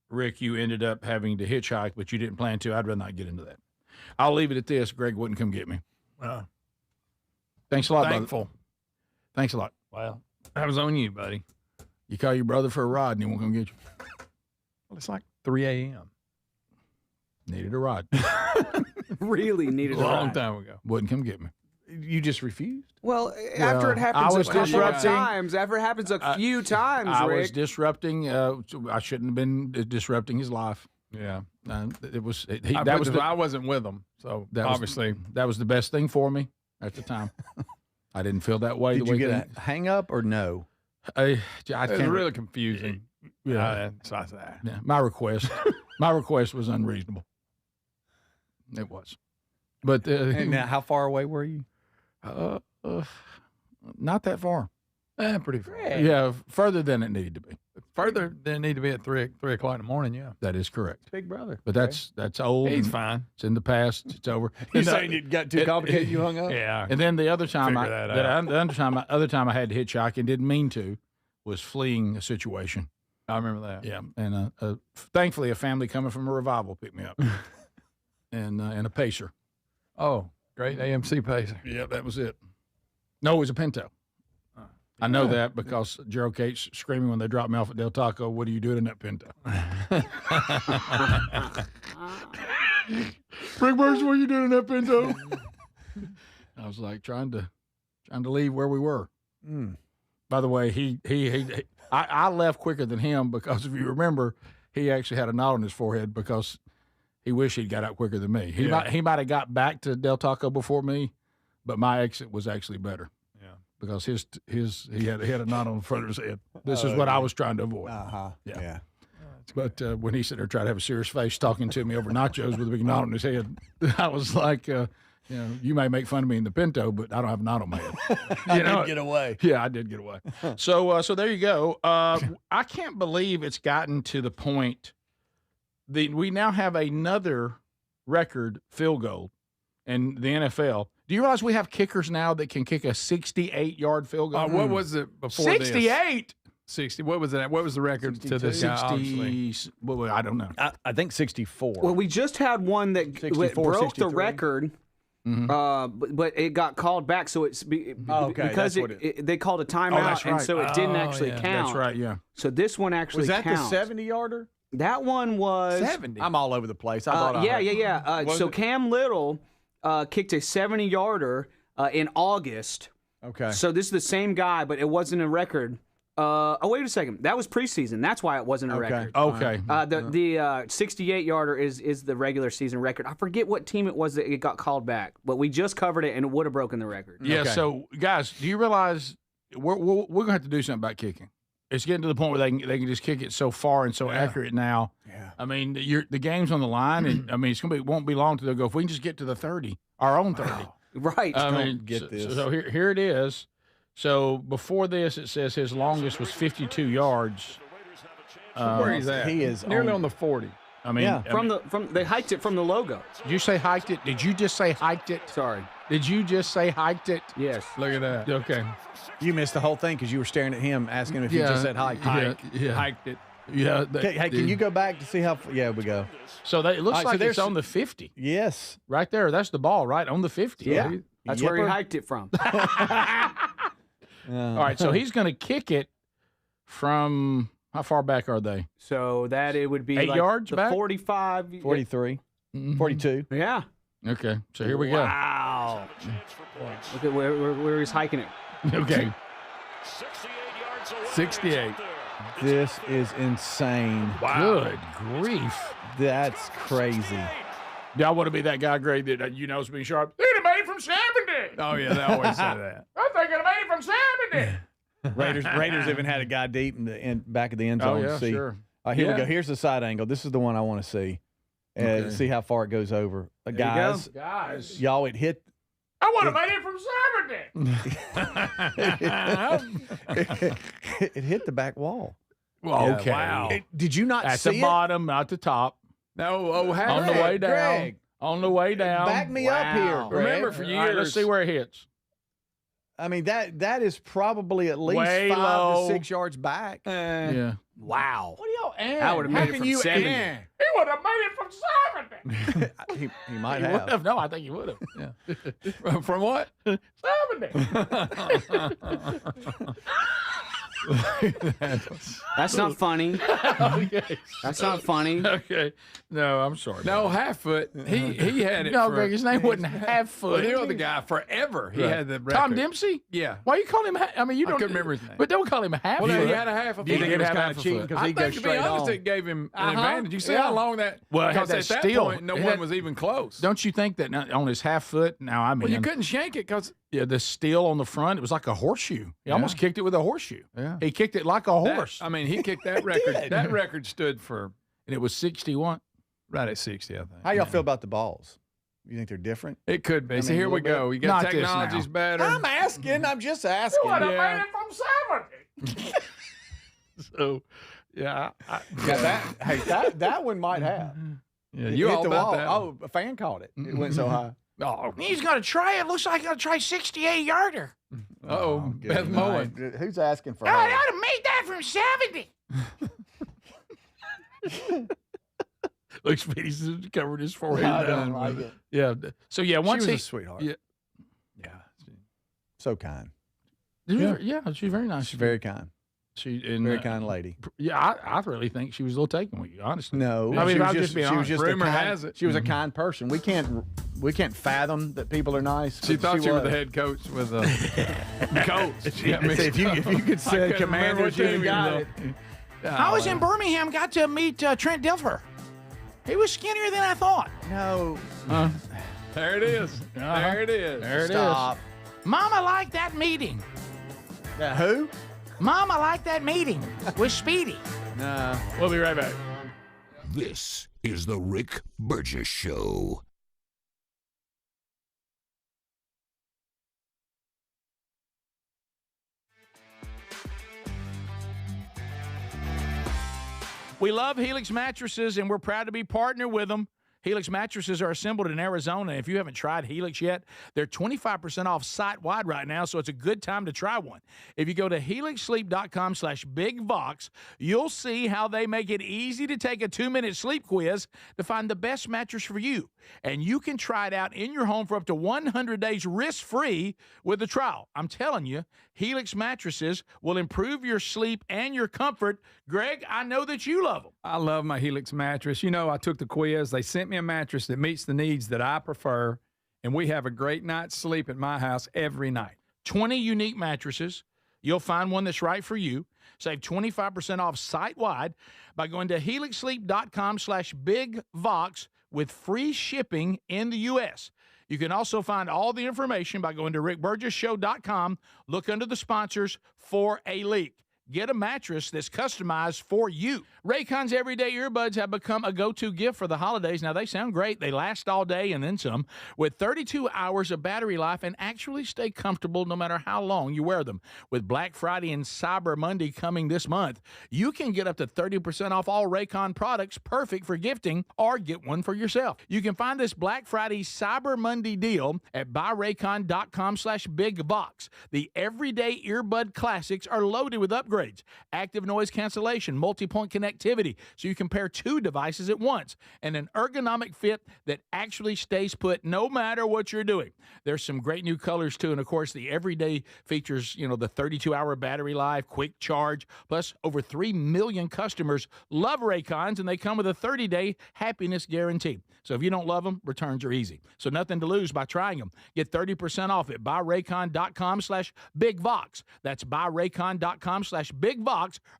Rick, you ended up having to hitchhike, but you didn't plan to. I'd rather not get into that. I'll leave it at this. Greg wouldn't come get me. Thanks a lot, Thankful. brother. Thanks a lot. Well, that was on you, buddy. You call your brother for a ride and he won't come get you. Well, it's like 3 a.m. Needed a ride. Really needed a long ride. time ago. Wouldn't come get me. You just refused? Well, after it happens I was a couple of disrupting. times, after it happens a few times, I Rick. was disrupting. I shouldn't have been disrupting his life. Yeah. It was. I wasn't with him, so obviously that was the best thing for me at the time. I didn't feel that way. Did you get a hang up or no? I it was really confusing. Yeah. Yeah. My request was unreasonable. It was. But and now, how far away were you? Not that far. Pretty far. Yeah, further than it needed to be. Further than it need to be at 3 o'clock in the morning. Yeah, that is correct. Big brother. But that's old. He's and fine. It's in the past. It's over. You saying it got too complicated? You hung up. Yeah. And then the other time, Figure the other time I had to hitchhike and didn't mean to, was fleeing a situation. I remember that. Yeah, and thankfully a family coming from a revival picked me up, and a Pacer. Oh, great AMC Pacer. Yeah, that was it. No, it was a Pinto. I know that because Gerald Cates screaming when they dropped me off at Del Taco, what are you doing in that Pinto? Rick Burgess, what are you doing in that Pinto? I was like trying to leave where we were. By the way, I left quicker than him because if you remember, he actually had a knot on his forehead because he wished he'd got out quicker than me. He might have got back to Del Taco before me, but my exit was actually better. because he had a knot on the front of his head. This is what I was trying to avoid. Yeah. But when he said there tried to have a serious face talking to me over nachos with a big knot on his head, I was like, you may make fun of me in the Pinto, but I don't have a knot on my head. I did get away. Yeah, I did get away. So there you go. I can't believe it's gotten to the point that we now have another record field goal in the NFL. Do you realize we have kickers now that can kick a 68-yard field goal? What was it before 68? 60. What was that? What was the record to this guy? 60. Well, I don't know. I think 64. Well, we just had one that 64, broke 63. the record. But it got called back, so it's because they called a timeout, that's right. and so it didn't actually count. That's right, yeah. So this one actually Was that counts. the 70-yarder? That one was 70. I'm all over the place. I thought yeah. So Cam Little kicked a 70-yarder in August. Okay. So this is the same guy, but it wasn't a record. Wait a second. That was preseason. That's why it wasn't a record. Okay. The 68-yarder is the regular season record. I forget what team it was that it got called back, but we just covered it and it would have broken the record. Yeah. So guys, do you realize we're gonna have to do something about kicking? It's getting to the point where they can just kick it so far and so accurate now. Yeah. I mean, the game's on the line, and I mean it won't be long till they'll go. If we can just get to the 30, our own 30. Right. I mean, get this. So here it is. So before this, it says his longest was 52 yards. Where he's at? He is nearly on the 40. I mean, they hiked it from the logo. Did you say hiked it? Did you just say hiked it? Sorry. Did you just say hiked it? Yes. Look at that. Okay. You missed the whole thing because you were staring at him, asking him if he just said hike. Hiked it. Yeah. Hey, can you go back to see how? Yeah, we go. So it looks like so it's on the 50. Yes. Right there. That's the ball, right? On the 50. Yeah. That's where he hiked it from. All right. So he's going to kick it from how far back are they? So that it would be 8 yards the back? 45. 43. 42. Yeah. Okay. So here we go. Wow. Look at where he's hiking it. Okay. 68. This is insane. Wow. Good grief. That's crazy. Do I want to be that guy, Greg, that it's being sharp? He'd have made from 70. Oh, yeah, they always say that. I think I'd have made from 70. Raiders even had a guy deep in the back of the end zone. Oh, yeah, see. sure. Here we go. Here's the side angle. This is the one I want to see. See how far it goes over. Guys, y'all, it hit. I would have made it from 70. It hit the back wall. Well, okay. Wow. Did you not At see the bottom, not the top. No, on the way down. Greg, on the way down. back me up here, Greg. Remember, for years. All right, let's see where it hits. I mean, that is probably at least Way 5 low. to 6 yards back. Yeah. Wow. What do y'all add? I would have made it from 70. He would have made it from 70. he might He have. would have. No, I think he would have. Yeah. From what? 70. That's not funny. Okay. That's not funny. Okay. No, I'm sorry. No, half foot. He had it. No, for, Greg, his name wasn't Half Foot. Well, the other guy forever. He had the record. Tom Dempsey? Yeah. Why you call him? I mean, you I don't couldn't remember his name. But don't call him Half Well, Foot. he had a half a Do you foot. think it was have kind half of a cheating foot. because I he goes think, to be straight honest, on? it gave him an advantage. You see how long that? Well, it had because that at that steel. point, no It one had- was even close. Don't you think that on his half foot? Now, I mean, Well, you couldn't shank it because the steel on the front, it was like a horseshoe. He almost kicked it with a horseshoe. Yeah. He kicked it like a horse. I mean, he kicked that record. did. That record stood for And it was 61. right at 60, I think. How y'all feel about the balls? You think they're different? It could be. I so mean, here a we little go. bit. You got Not this technology's now. better. I'm asking. I'm just asking. You would have Yeah. made it from 70. So, yeah. That one might have. Yeah, It you hit all the about wall. that. Oh, a fan caught it. It went so high. Oh, He's going to try it. Looks like he's going to try 68-yarder. uh-oh. Good Beth Mullen. night. Who's asking for I her? would have made that from 70. Look, Speedy's covered his forehead. I don't down. like it. Yeah. So, yeah, once She was he. a sweetheart. Yeah. So kind. Yeah, she's very nice. She's very kind. Very kind lady. Yeah, I really think she was a little taken with you, honestly. No, I mean, she if was I'm just being she was honest. just Rumor a kind, has it. she was a kind person. We can't fathom that people are nice. She but thought you were was. the head coach with coach. Yeah, if you could say couldn't remember commander, what you would team have he got was it. I was in Birmingham, got to meet Trent Dilfer. He was skinnier than I thought. No. There it is. There it is. There it is. Stop. Mama liked that meeting. Who? Mom, I like that meeting with Speedy. No. We'll be right back. This is the Rick Burgess Show. We love Helix mattresses, and we're proud to be partnered with them. Helix mattresses are assembled in Arizona. If you haven't tried Helix yet, they're 25% off site-wide right now, so it's a good time to try one. If you go to helixsleep.com/bigvox, you'll see how they make it easy to take a 2-minute sleep quiz to find the best mattress for you. And you can try it out in your home for up to 100 days risk-free with a trial. I'm telling you, Helix mattresses will improve your sleep and your comfort. Greg, I know that you love them. I love my Helix mattress. You know, I took the quiz. They sent me a mattress that meets the needs that I prefer, and we have a great night's sleep at my house every night. 20 unique mattresses. You'll find one that's right for you. Save 25% off site-wide by going to helixsleep.com/bigvox with free shipping in the U.S. You can also find all the information by going to rickburgessshow.com. Look under the sponsors for a leak. Get a mattress that's customized for you. Raycon's everyday earbuds have become a go-to gift for the holidays. Now, they sound great. They last all day and then some, with 32 hours of battery life and actually stay comfortable no matter how long you wear them. With Black Friday and Cyber Monday coming this month, you can get up to 30% off all Raycon products, perfect for gifting, or get one for yourself. You can find this Black Friday Cyber Monday deal at buyraycon.com/bigvox. The everyday earbud classics are loaded with upgrades. Active noise cancellation, multi-point connectivity, so you can pair 2 devices at once, and an ergonomic fit that actually stays put no matter what you're doing. There's some great new colors too, and of course the everyday features, you know, the 32-hour battery life, quick charge, plus over 3 million customers love Raycons, and they come with a 30-day happiness guarantee. So if you don't love them, returns are easy. So nothing to lose by trying them. Get 30% off at buyraycon.com/bigvox. That's buyraycon.com/bigvox,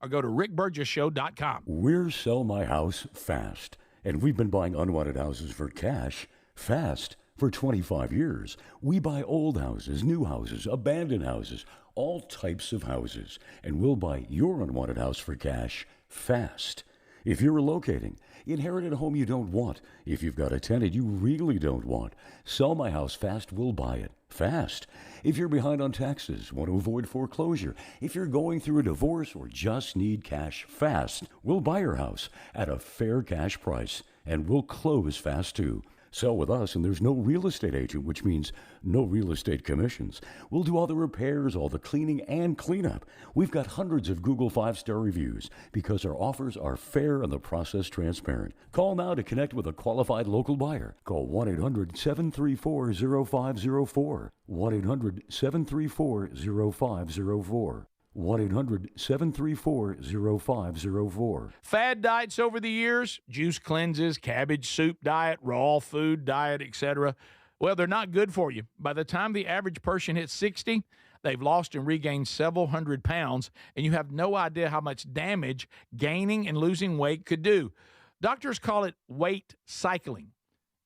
or go to rickburgessshow.com. We're Sell My House Fast, and we've been buying unwanted houses for cash fast for 25 years. We buy old houses, new houses, abandoned houses, all types of houses, and we'll buy your unwanted house for cash fast. If you're relocating, inherited a home you don't want, if you've got a tenant you really don't want, Sell My House Fast will buy it fast. If you're behind on taxes, want to avoid foreclosure, if you're going through a divorce or just need cash fast, we'll buy your house at a fair cash price, and we'll close fast too. Sell with us, and there's no real estate agent, which means no real estate commissions. We'll do all the repairs, all the cleaning, and cleanup. We've got hundreds of Google 5-star reviews because our offers are fair and the process transparent. Call now to connect with a qualified local buyer. Call 1-800-734-0504. 1-800-734-0504. 1-800-734-0504. Fad diets over the years, juice cleanses, cabbage soup diet, raw food diet, etc. Well, they're not good for you. By the time the average person hits 60, they've lost and regained several hundred pounds, and you have no idea how much damage gaining and losing weight could do. Doctors call it weight cycling.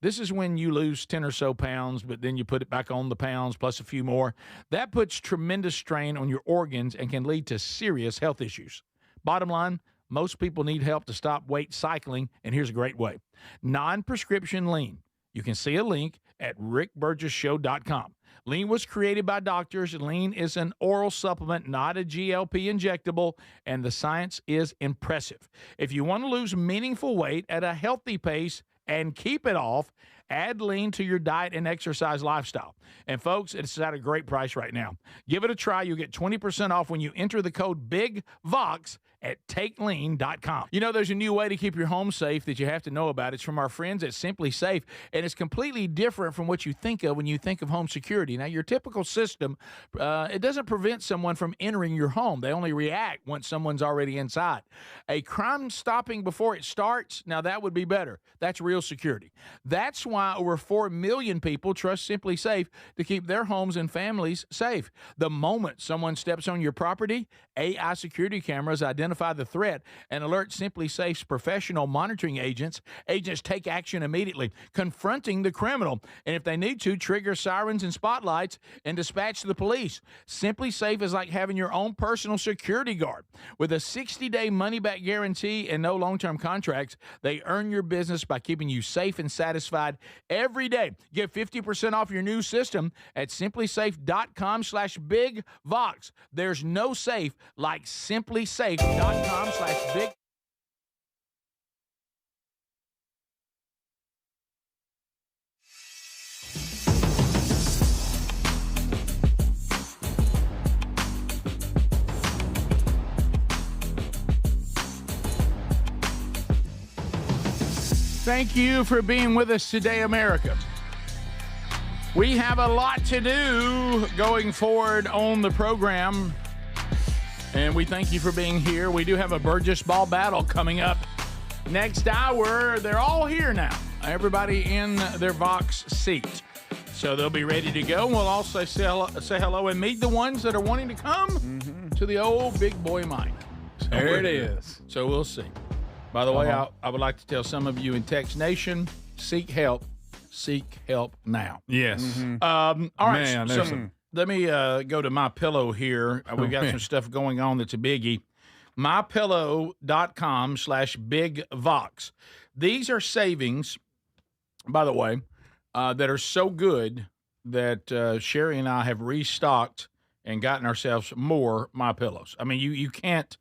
This is when you lose 10 or so pounds, but then you put it back on the pounds plus a few more. That puts tremendous strain on your organs and can lead to serious health issues. Bottom line, most people need help to stop weight cycling, and here's a great way. Non-prescription lean. You can see a link at rickburgessshow.com. Lean was created by doctors. Lean is an oral supplement, not a GLP injectable, and the science is impressive. If you want to lose meaningful weight at a healthy pace and keep it off, add lean to your diet and exercise lifestyle. And folks, it's at a great price right now. Give it a try. You'll get 20% off when you enter the code BIGVOX at takelean.com. You know, there's a new way to keep your home safe that you have to know about. It's from our friends at Simply Safe, and it's completely different from what you think of when you think of home security. Now, your typical system, it doesn't prevent someone from entering your home. They only react once someone's already inside. A crime stopping before it starts, now that would be better. That's real security. That's why over 4 million people trust Simply Safe to keep their homes and families safe. The moment someone steps on your property, AI security cameras identify identify the threat and alert Simply Safe's professional monitoring agents. Agents take action immediately, confronting the criminal, and if they need to, trigger sirens and spotlights and dispatch the police. Simply Safe is like having your own personal security guard. With a 60-day money-back guarantee and no long-term contracts, they earn your business by keeping you safe and satisfied every day. Get 50% off your new system at simplysafe.com/bigvox. There's no safe like simplysafe.com/big. Thank you for being with us today, America. We have a lot to do going forward on the program, and we thank you for being here. We do have a Burgess Ball battle coming up next hour. They're all here now, everybody in their Vox seat. So they'll be ready to go. We'll also say hello and meet the ones that are wanting to come to the old big boy mic. So There it is. So we'll see. By the way, I would like to tell some of you in Text Nation, seek help. Seek help now. Yes. All right. Man, so let me go to My Pillow here. We've got some stuff going on that's a biggie. MyPillow.com/BigVox. These are savings, by the way, that are so good that Sherry and I have restocked and gotten ourselves more My Pillows. I mean, you can't.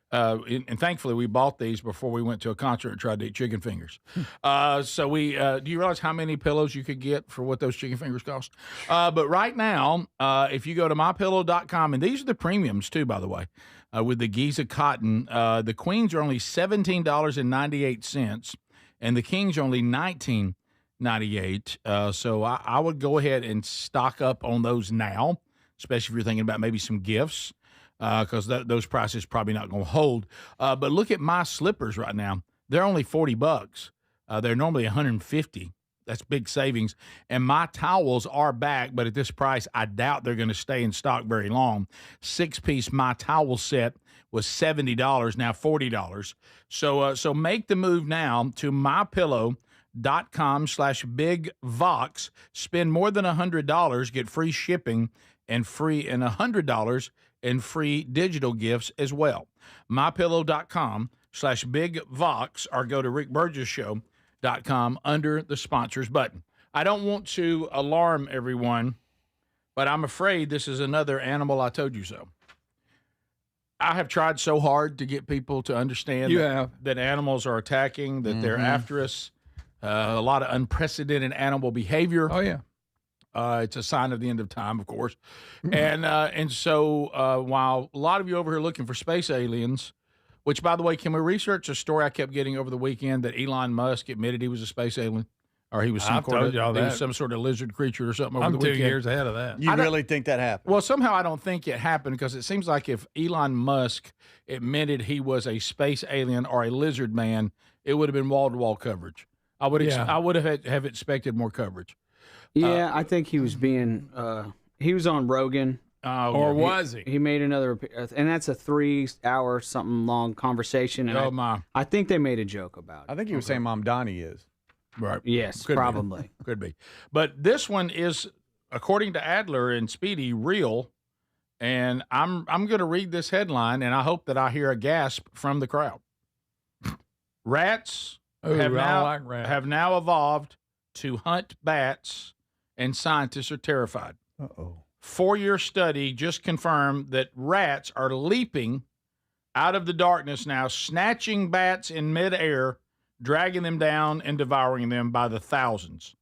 And thankfully, we bought these before we went to a concert and tried to eat chicken fingers. So we do you realize how many pillows you could get for what those chicken fingers cost? But right now, if you go to mypillow.com, and these are the premiums too, by the way, with the Giza cotton, the queens are only $17.98, and the kings are only $19.98. So I would go ahead and stock up on those now, especially if you're thinking about maybe some gifts. Because those prices probably not going to hold. But look at my slippers right now. They're only $40. They're normally $150. That's big savings. And my towels are back, but at this price, I doubt they're going to stay in stock very long. 6-piece My Towel set was $70, now $40. So make the move now to mypillow.com/BigVox. Spend more than $100, get free shipping and $100 and free digital gifts as well. MyPillow.com/BigVox, or go to RickBurgessShow.com under the sponsors button. I don't want to alarm everyone, but I'm afraid this is another animal I told you so. I have tried so hard to get people to understand that animals are attacking, that they're after us. A lot of unprecedented animal behavior. Oh, yeah. It's a sign of the end of time, of course. And so while a lot of you over here looking for space aliens, which, by the way, can we research a story I kept getting over the weekend that Elon Musk admitted he was a space alien? Or he was some sort of lizard creature or something over the weekend. I'm 2 years ahead of that. You really think that happened? Well, somehow I don't think it happened, because it seems like if Elon Musk admitted he was a space alien or a lizard man, it would have been wall-to-wall coverage. I would have expected more coverage. Yeah, I think he was being he was on Rogan. Was he? He made another, and that's a 3-hour something long conversation. And I think they made a joke about it. I think he was saying Mom Donnie is. Right. Yes, Could probably. Be. Could be. But this one is, according to Adler and Speedy, real. And I'm going to read this headline, and I hope that I hear a gasp from the crowd. Rats have now evolved to hunt bats, and scientists are terrified. 4-year study just confirmed that rats are leaping out of the darkness now, snatching bats in midair, dragging them down and devouring them by the thousands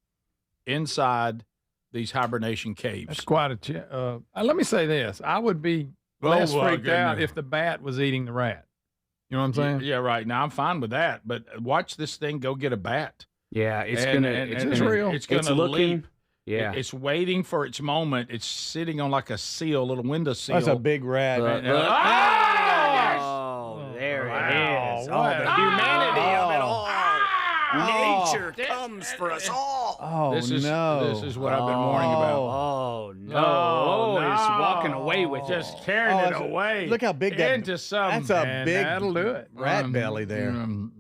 inside these hibernation caves. That's quite a let me say this. I would be less freaked out if the bat was eating the rat. You know what I'm saying? Yeah, right. Now, I'm fine with that, but watch this thing go get a bat. Yeah, it's real. It's going to leap. Yeah. It's waiting for its moment. It's sitting on like a seal, a little window seal. That's a big rat. Oh, there it is. Oh, the humanity of it all. future comes for us all. Oh, This is what I've been warning about. Oh, no. He's walking away with Just carrying it away. Look how big that into some. That's a and big that'll do it. rat belly there.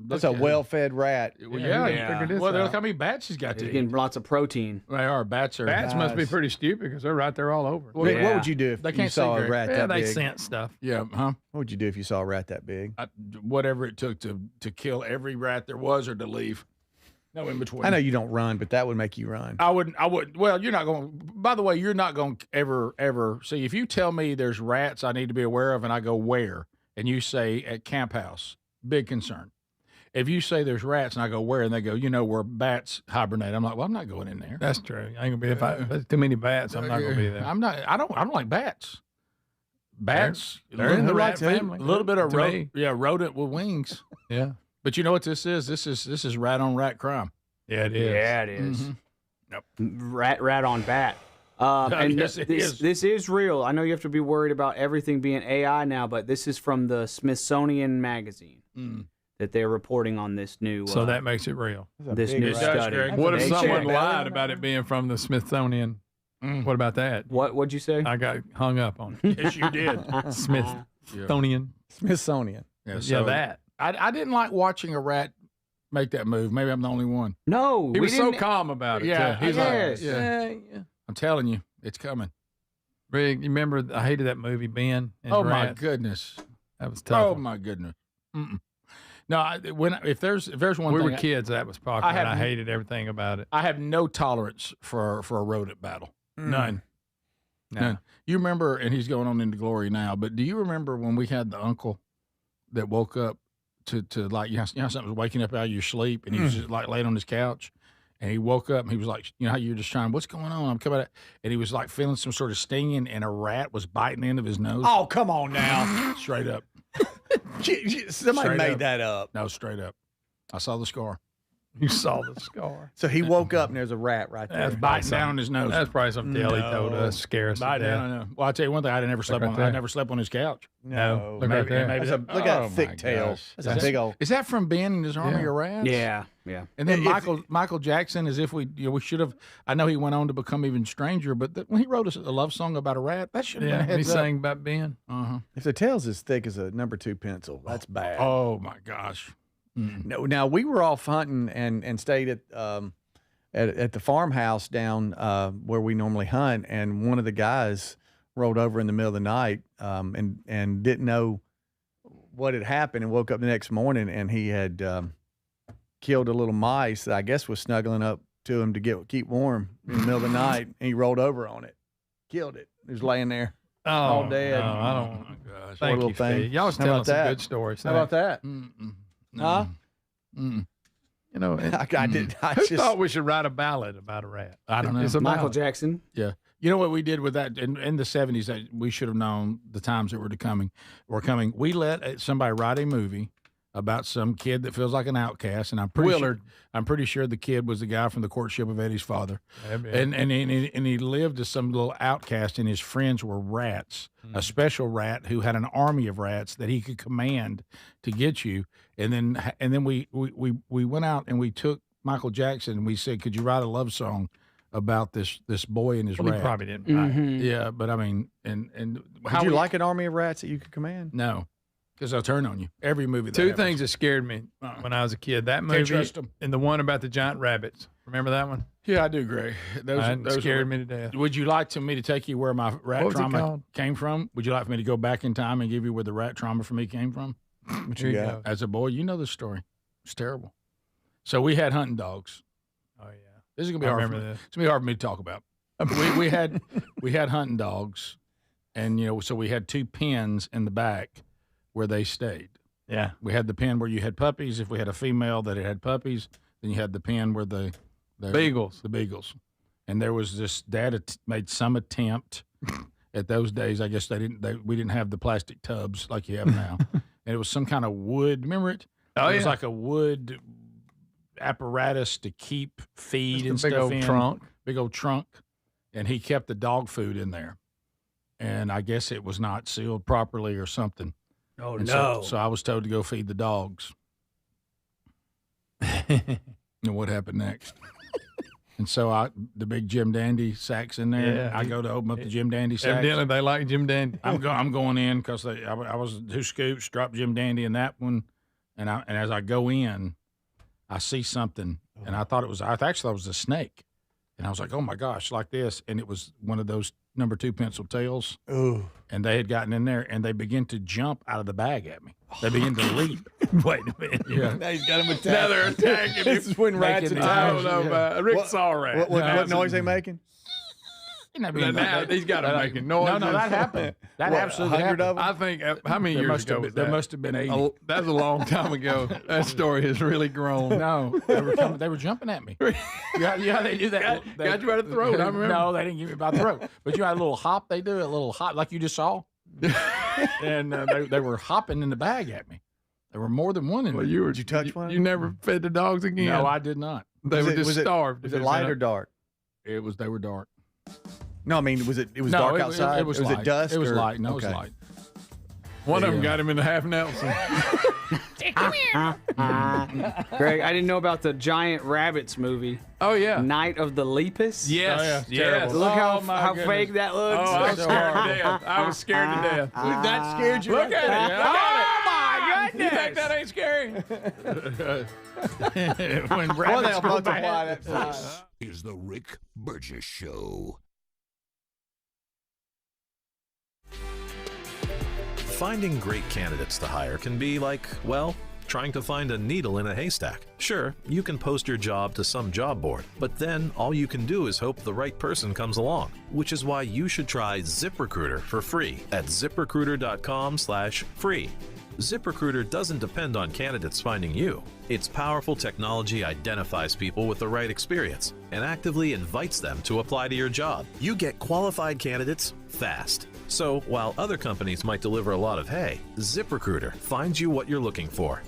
That's a look at- well-fed rat. Well, yeah. Well, look how many bats he's got to He's eat. getting lots of protein. They are. Bats are. Bats must be pretty stupid because they're right there all over. Well, Rick, what would you do if They you can't saw see a great. rat Yeah, that they big? scent stuff. Yeah, huh? What would you do if you saw a rat that big? Whatever it took to kill every rat there was or to leave. No in between. I know you don't run, but that would make you run. I would. Well, you're not going. By the way, you're not going to ever see. If you tell me there's rats I need to be aware of, and I go where, and you say at Camp House, big concern. If you say there's rats, and I go where, and they go, where bats hibernate, I'm like, well, I'm not going in there. That's true. I ain't gonna be if there's too many bats. I'm not gonna be there. I'm not. I don't like bats. Bats. They're in the rat family. family. A little bit of To me. rodent with wings. Yeah. But you know what this is? This is rat on rat crime. Yeah, it is. Yeah, it is. Mm-hmm. Rat on bat. And Yes, it is. this is real. I know you have to be worried about everything being AI now, but this is from the Smithsonian magazine that they're reporting on this new. So that makes it real. This new study. What if They someone checked- lied about it being from the Smithsonian? What about that? What'd you say? I got hung up on it. Yes, you did. Smithsonian. Smithsonian. Yeah, that. I didn't like watching a rat make that move. Maybe I'm the only one. No, He we was so didn't. calm about it. Yeah, too. He's yes. like, yeah. I'm telling you, it's coming. Rick, you remember I hated that movie Ben? And Oh my Rats? goodness. That was tough. Oh my goodness. Mm-mm. No, if there's one we thing were kids, that was popular. have- I hated everything about it. I have no tolerance for a rodent battle. None. No. None. You remember, and he's going on into glory now, but do you remember when we had the uncle that woke up to like, something was waking up out of your sleep and he was just like laid on his couch and he woke up and he was like, how you're just trying, what's going on? I'm coming out. And he was like feeling some sort of stinging and a rat was biting the end of his nose. Oh, come on now. Straight up. Somebody Straight made up. that up. No, straight up. I saw the scar. You saw the scar. So he woke up and there's a rat right there. That's Biting down on his nose. That's probably some tale he told us. Scare us to Bite down. death. I know. Well, I'll tell you one thing. I never slept right on. there. I never slept on his couch. No, look right there. Maybe That's that, look at oh that thick my tail. gosh. That's a big old. Is that from Ben and his Army Yeah. of Rats? Yeah. And then If- Michael Jackson, as if we should have. I know he went on to become even stranger, but when he wrote a love song about a rat, that should have been a Yeah, he heads up. sang about Ben. Uh-huh. If the tail's as thick as a number 2 pencil, that's bad. Oh my gosh. No, now we were off hunting and stayed at the farmhouse down where we normally hunt, and one of the guys rolled over in the middle of the night and didn't know what had happened, and woke up the next morning and he had killed a little mice that I guess was snuggling up to him to keep warm in the middle of the night, and he rolled over on it, killed it. It was laying there all dead. No, I don't. Oh my gosh. Thank little you, thing. Steve. Y'all was How telling about some that? good stories. How about that? Huh? You know, I did. I who just thought we should write a ballad about a rat? I don't know. It's a Michael ballad. Jackson. Yeah. You know what we did with that in the 70s that we should have known the times that were coming. We let somebody write a movie about some kid that feels like an outcast, and I'm pretty sure the kid was the guy from The Courtship of Eddie's Father. And he lived as some little outcast, and his friends were rats, a special rat who had an army of rats that he could command to get you. And then we went out and we took Michael Jackson and we said, could you write a love song about this boy and his Well, rat? he probably didn't. Right. Yeah, but I mean, and Would you like an army of rats that you could command? No, because they'll turn on you. Every movie. Two things that scared me when I was a kid: that movie trust 'em. and the one about the giant rabbits. Remember that one? Yeah, I do, Gray. Those scared me to death. Would you like me to take you where my rat What was it trauma called? came from? Would you like for me to go back in time and give you where the rat trauma for me came from? What Here you you got? go. As a boy, you know the story. It's terrible. So we had hunting dogs. Oh yeah, This is gonna be I hard. remember For me. this. It's gonna be hard for me to talk about. we had hunting dogs, and so we had two pens in the back where they stayed. Yeah, We had the pen where you had puppies. If we had a female that had puppies, then you had the pen where the Beagles. The beagles. And there was this dad made some attempt at those days. I guess we didn't have the plastic tubs like you have now, and it was some kind of wood. Remember it? Oh, It was yeah. like a wood apparatus to keep feed Just a and big stuff old in. trunk. Big old trunk, and he kept the dog food in there. And I guess it was not sealed properly or something. Oh And no! So I was told to go feed the dogs. And what happened next? And so the big Jim Dandy sack's in there. Yeah. I go to open up the Jim Dandy sack. Evidently, they like Jim Dandy. I'm going in because I was 2 scoops, dropped Jim Dandy in that one, and as I go in, I see something, and I thought it was a snake, and I was like, oh my gosh, like this, and it was one of those number 2 pencil tails. Ooh. And they had gotten in there, and they began to jump out of the bag at me. They began to leap. Wait a minute. Yeah. Now he's got him attacked. Now they're attacking him. This is when rats Making attack. I don't know about Rick saw a rat. What noise they making? Now he's got them making noise. No, that happened. That absolutely 100 happened. of them? I think, how many years ago was that? There must have been 80. That's a long time ago. That story has really grown. No, they were jumping at me. Yeah, they do that. Got you by the throat, I remember. No, they didn't get me by the throat. But you had a little hop. They do a little hop like you just saw. And they were hopping in the bag at me. There were more than one in there. Did you touch one? You never fed the dogs again? No, I did not. They were just starved. Was it light or dark? They were dark. No, I mean, it was No, dark outside? It was was light. it dusk? It was or- light. No, okay. it was light. One of them got him in the half Nelson. Greg, I didn't know about the giant rabbits movie. Oh, yeah. Night of the Lepus. Yes. Oh, yeah. Yes. Terrible. Look Oh, my how goodness. fake that looks. Oh, I was scared to death. I was scared to death. That scared you? Look at it. Oh, my You think goodness. that ain't scary? When Well, rabbits they'll go multiply bad. that size. Is the Rick Burgess Show. Finding great candidates to hire can be like, well, trying to find a needle in a haystack. Sure, you can post your job to some job board, but then all you can do is hope the right person comes along, which is why you should try ZipRecruiter for free at ziprecruiter.com/free. ZipRecruiter doesn't depend on candidates finding you. Its powerful technology identifies people with the right experience and actively invites them to apply to your job. You get qualified candidates fast. So while other companies might deliver a lot of hay, ZipRecruiter finds you what you're looking for.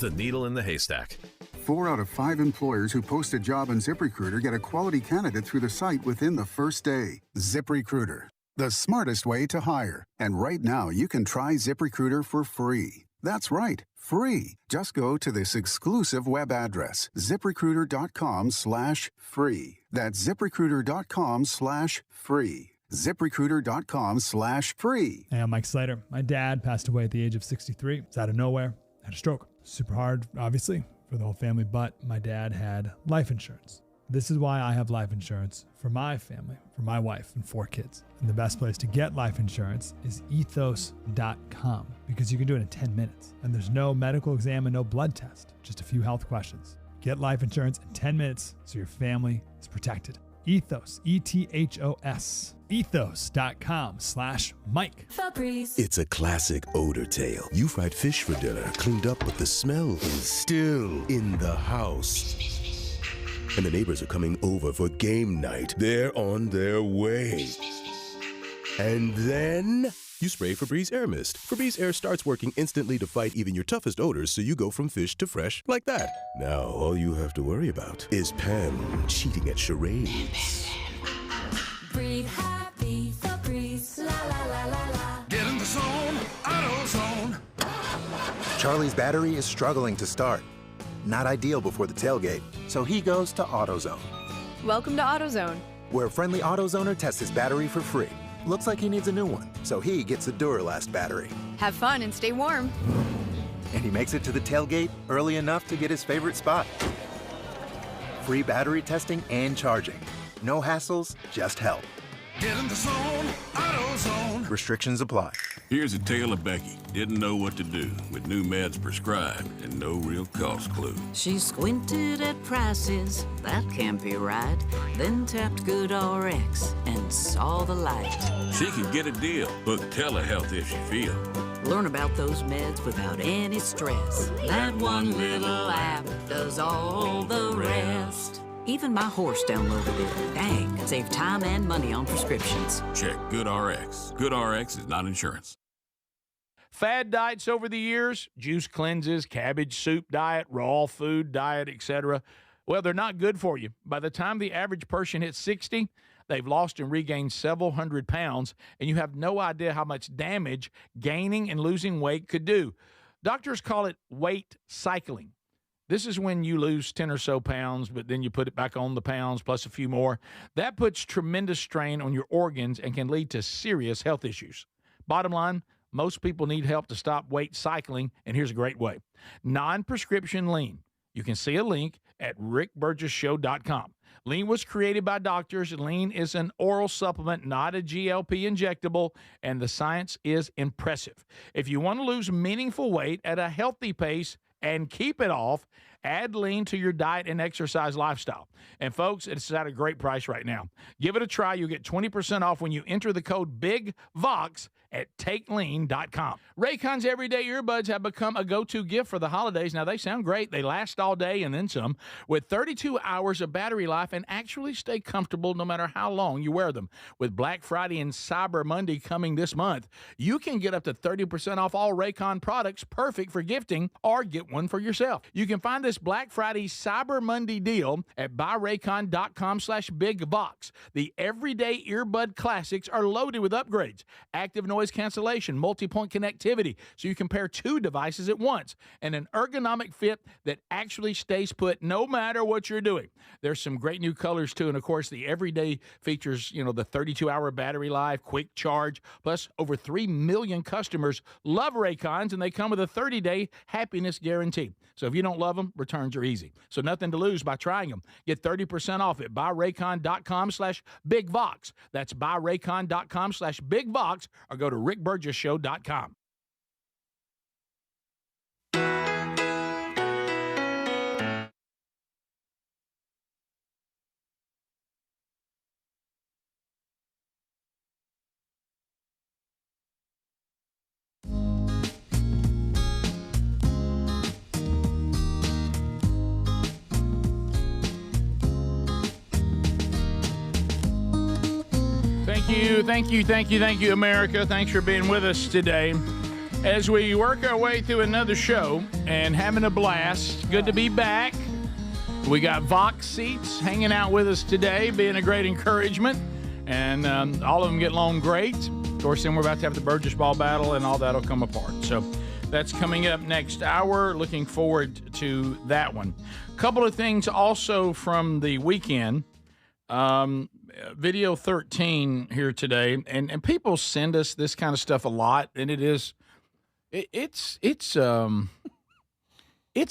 The needle in the haystack. 4 out of 5 employers who post a job on ZipRecruiter get a quality candidate through the site within the first day. ZipRecruiter, the smartest way to hire. And right now, you can try ZipRecruiter for free. That's right, free. Just go to this exclusive web address, ziprecruiter.com/free. That's ziprecruiter.com/free. ZipRecruiter.com/free. Hey, I'm Mike Slater. My dad passed away at the age of 63. It's out of nowhere. Had a stroke. Super hard, obviously, for the whole family, but my dad had life insurance. This is why I have life insurance for my family, for my wife and 4 kids. And the best place to get life insurance is ethos.com because you can do it in 10 minutes. And there's no medical exam and no blood test, just a few health questions. Get life insurance in 10 minutes so your family is protected. Ethos, ETHOS, ethos.com/Mike. It's a classic odor tale. You fried fish for dinner, cleaned up, but the smell is still in the house. And the neighbors are coming over for game night. They're on their way. And then you spray Febreze Air Mist. Febreze Air starts working instantly to fight even your toughest odors, so you go from fish to fresh like that. Now, all you have to worry about is Pam cheating at charades. Breathe happy, Febreze, la la la la la. Get in the zone, AutoZone. Charlie's battery is struggling to start. Not ideal before the tailgate, so he goes to AutoZone, Welcome to AutoZone. where a friendly AutoZoner tests his battery for free. Looks like he needs a new one, so he gets a Duralast battery. Have fun and stay warm. And he makes it to the tailgate early enough to get his favorite spot. Free battery testing and charging. No hassles, just help. Get in the zone, AutoZone. Restrictions apply. Here's a tale of Becky. Didn't know what to do with new meds prescribed and no real cost clue. She squinted at prices, that can't be right. Then tapped GoodRx and saw the light. She can get a deal. Book telehealth if she feel. Learn about those meds without any stress. That one little app does all the rest. Even my horse downloaded it. Dang, save time and money on prescriptions. Check GoodRx. GoodRx is not insurance. Fad diets over the years, juice cleanses, cabbage soup diet, raw food diet, etc. Well, they're not good for you. By the time the average person hits 60, they've lost and regained several hundred pounds, and you have no idea how much damage gaining and losing weight could do. Doctors call it weight cycling. This is when you lose 10 or so pounds, but then you put it back on the pounds plus a few more. That puts tremendous strain on your organs and can lead to serious health issues. Bottom line, most people need help to stop weight cycling, and here's a great way. Non-prescription lean. You can see a link at rickburgessshow.com. Lean was created by doctors. Lean is an oral supplement, not a GLP injectable, and the science is impressive. If you want to lose meaningful weight at a healthy pace and keep it off, add Lean to your diet and exercise lifestyle. And folks, it's at a great price right now. Give it a try. You'll get 20% off when you enter the code BIGVOX at takelean.com. Raycon's everyday earbuds have become a go-to gift for the holidays. Now, they sound great. They last all day and then some, with 32 hours of battery life and actually stay comfortable no matter how long you wear them. With Black Friday and Cyber Monday coming this month, you can get up to 30% off all Raycon products, perfect for gifting, or get one for yourself. You can find this Black Friday Cyber Monday deal at buyraycon.com/bigvox. The everyday earbud classics are loaded with upgrades, active noise cancellation, multi-point connectivity, so you can pair two devices at once, and an ergonomic fit that actually stays put no matter what you're doing. There's some great new colors too, and of course the everyday features, the 32-hour battery life, quick charge, plus over 3 million customers love Raycons, and they come with a 30-day happiness guarantee. So if you don't love them, returns are easy. So nothing to lose by trying them. Get 30% off at buyraycon.com/bigvox. That's buyraycon.com/bigvox, or go to rickburgessshow.com. Thank you, America. Thanks for being with us today as we work our way through another show and having a blast. Good to be back. We got Vox seats hanging out with us today, being a great encouragement, and all of them get along great. Of course, then we're about to have the Burgess ball battle, and all that'll come apart. So that's coming up next hour. Looking forward to that one. A couple of things also from the weekend. Video 13 here today, and people send us this kind of stuff a lot, and it's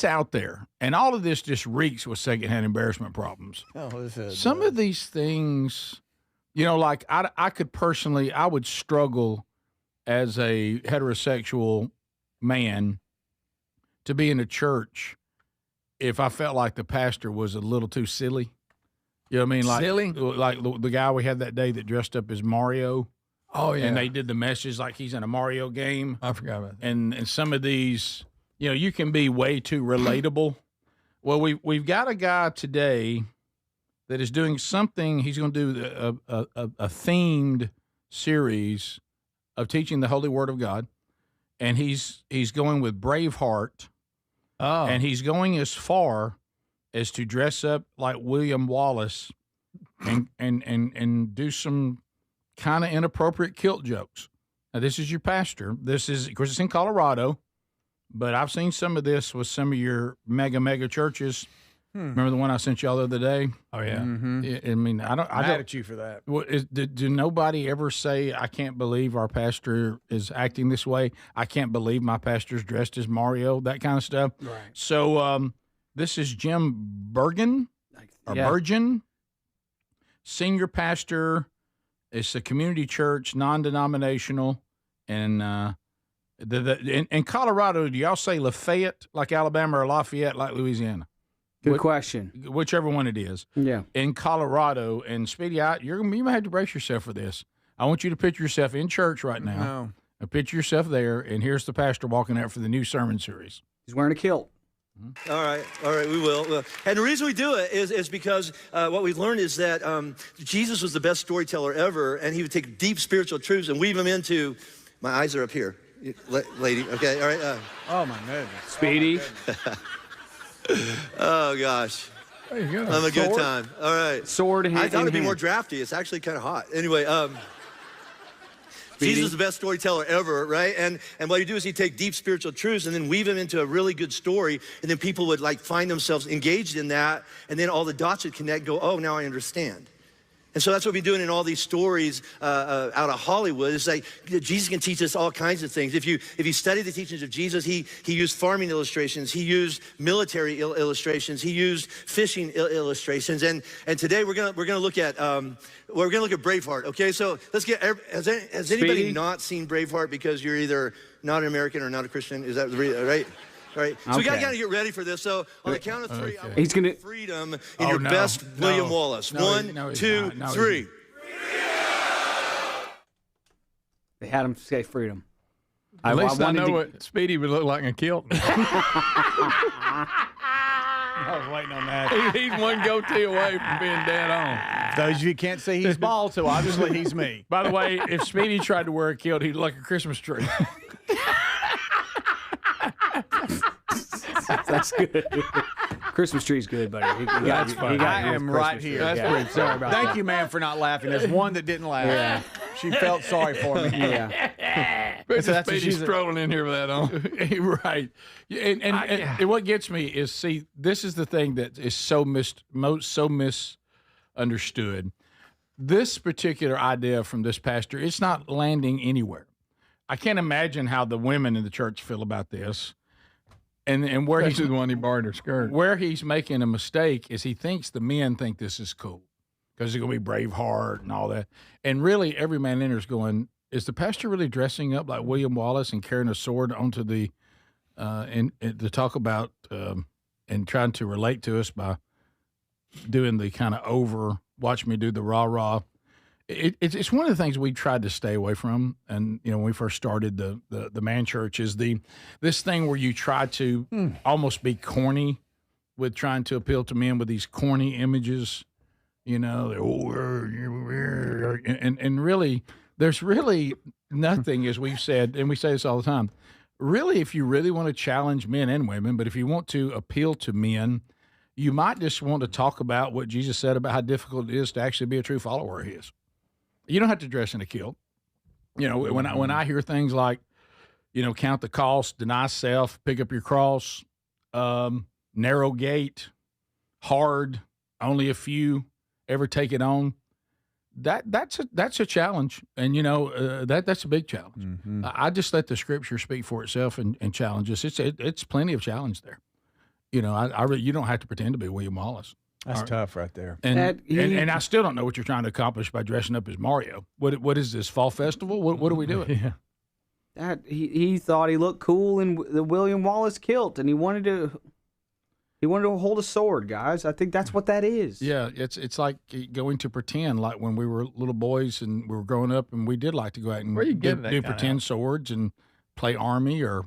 out there, and all of this just reeks with secondhand embarrassment problems. Some of these things, like I could personally, I would struggle as a heterosexual man to be in a church if I felt like the pastor was a little too silly. You know what I mean? Silly? Like the guy we had that day that dressed up as Mario. Oh, yeah. And they did the message like he's in a Mario game. I forgot about that. And some of these, you can be way too relatable. Well, we've got a guy today that is doing something. He's going to do a themed series of teaching the Holy Word of God. And he's going with Braveheart. Oh. And he's going as far is to dress up like William Wallace and do some kind of inappropriate kilt jokes. Now, this is your pastor. This is, of course, it's in Colorado, but I've seen some of this with some of your mega churches. Remember the one I sent y'all the other day? Oh, yeah. Mm-hmm. I mean, I don't mad at you for that. Do nobody ever say, I can't believe our pastor is acting this way? I can't believe my pastor's dressed as Mario, that kind of stuff. Right. So, this is Jim Burgess, senior pastor. It's a community church, non-denominational, and in Colorado, do y'all say Lafayette like Alabama or Lafayette like Louisiana? Good question. Whichever one it is. Yeah. In Colorado, and Speedy, you might have to brace yourself for this. I want you to picture yourself in church right now. No. Picture yourself there, and here's the pastor walking out for the new sermon series. He's wearing a kilt. All right, we will. And the reason we do it is because what we've learned is that Jesus was the best storyteller ever, and he would take deep spiritual truths and weave them into, my eyes are up here, lady, okay, all right. Oh, my goodness. Speedy. Oh, gosh. There you go. I'm a good time. All right. Sword in hand. I thought it'd be more drafty. It's actually kind of hot. Anyway, Jesus is the best storyteller ever, right? And what he'd do is he'd take deep spiritual truths and then weave them into a really good story, and then people would like find themselves engaged in that, and then all the dots would connect, go, oh, now I understand. And so that's what we're doing in all these stories out of Hollywood. It's like Jesus can teach us all kinds of things. If you study the teachings of Jesus, he used farming illustrations, he used military illustrations, he used fishing illustrations. And today we're gonna look at Braveheart. Okay, so let's get. Has anybody Speedy? not seen Braveheart because you're either not an American or not a Christian? Is that right? Right. So we got to kind of get ready for this. So on the count of three, I want He's gonna freedom in your best William Wallace. One, two, three. They had him say freedom. At least I know to- what Speedy would look like in a kilt. I was waiting on that. He's one goatee away from being dead on. Those of you can't see, he's bald, so obviously he's me. By the way, if Speedy tried to wear a kilt, he'd look like a Christmas tree. That's good. Christmas tree's good, buddy. That's funny. I am right here. That's pretty sorry about Thank you, ma'am, for not laughing. There's one that didn't laugh. Yeah. She felt sorry for me. Yeah. But So that's what Speedy's she's- strolling in here with that on. Right. And what gets me is, see, this is the thing that is so misunderstood. This particular idea from this pastor, it's not landing anywhere. I can't imagine how the women in the church feel about this. And where he's the one he borrowed her skirt. Where he's making a mistake is he thinks the men think this is cool because it's going to be Braveheart and all that. And really, every man in there is going, is the pastor really dressing up like William Wallace and carrying a sword onto the, and to talk about and trying to relate to us by doing the kind of watch me do the rah-rah. It's one of the things we tried to stay away from, and when we first started the man church is this thing where you try to almost be corny with trying to appeal to men with these corny images, and really there's really nothing, as we've said, and we say this all the time. Really, if you really want to challenge men and women, but if you want to appeal to men, you might just want to talk about what Jesus said about how difficult it is to actually be a true follower of his. You don't have to dress in a kilt. When I hear things like, count the cost, deny self, pick up your cross, narrow gate, hard, only a few ever take it on. That's a challenge, and that's a big challenge. Mm-hmm. I just let the scripture speak for itself and challenge us. It's plenty of challenge there. You don't have to pretend to be William Wallace. That's tough right there. And I still don't know what you're trying to accomplish by dressing up as Mario. What is this, fall festival? What are we doing? Yeah. That he thought he looked cool in the William Wallace kilt, and he wanted to hold a sword, guys. I think that's what that is. Yeah, it's like going to pretend, like when we were little boys and we were growing up, and we did like to go out and do pretend swords and play army or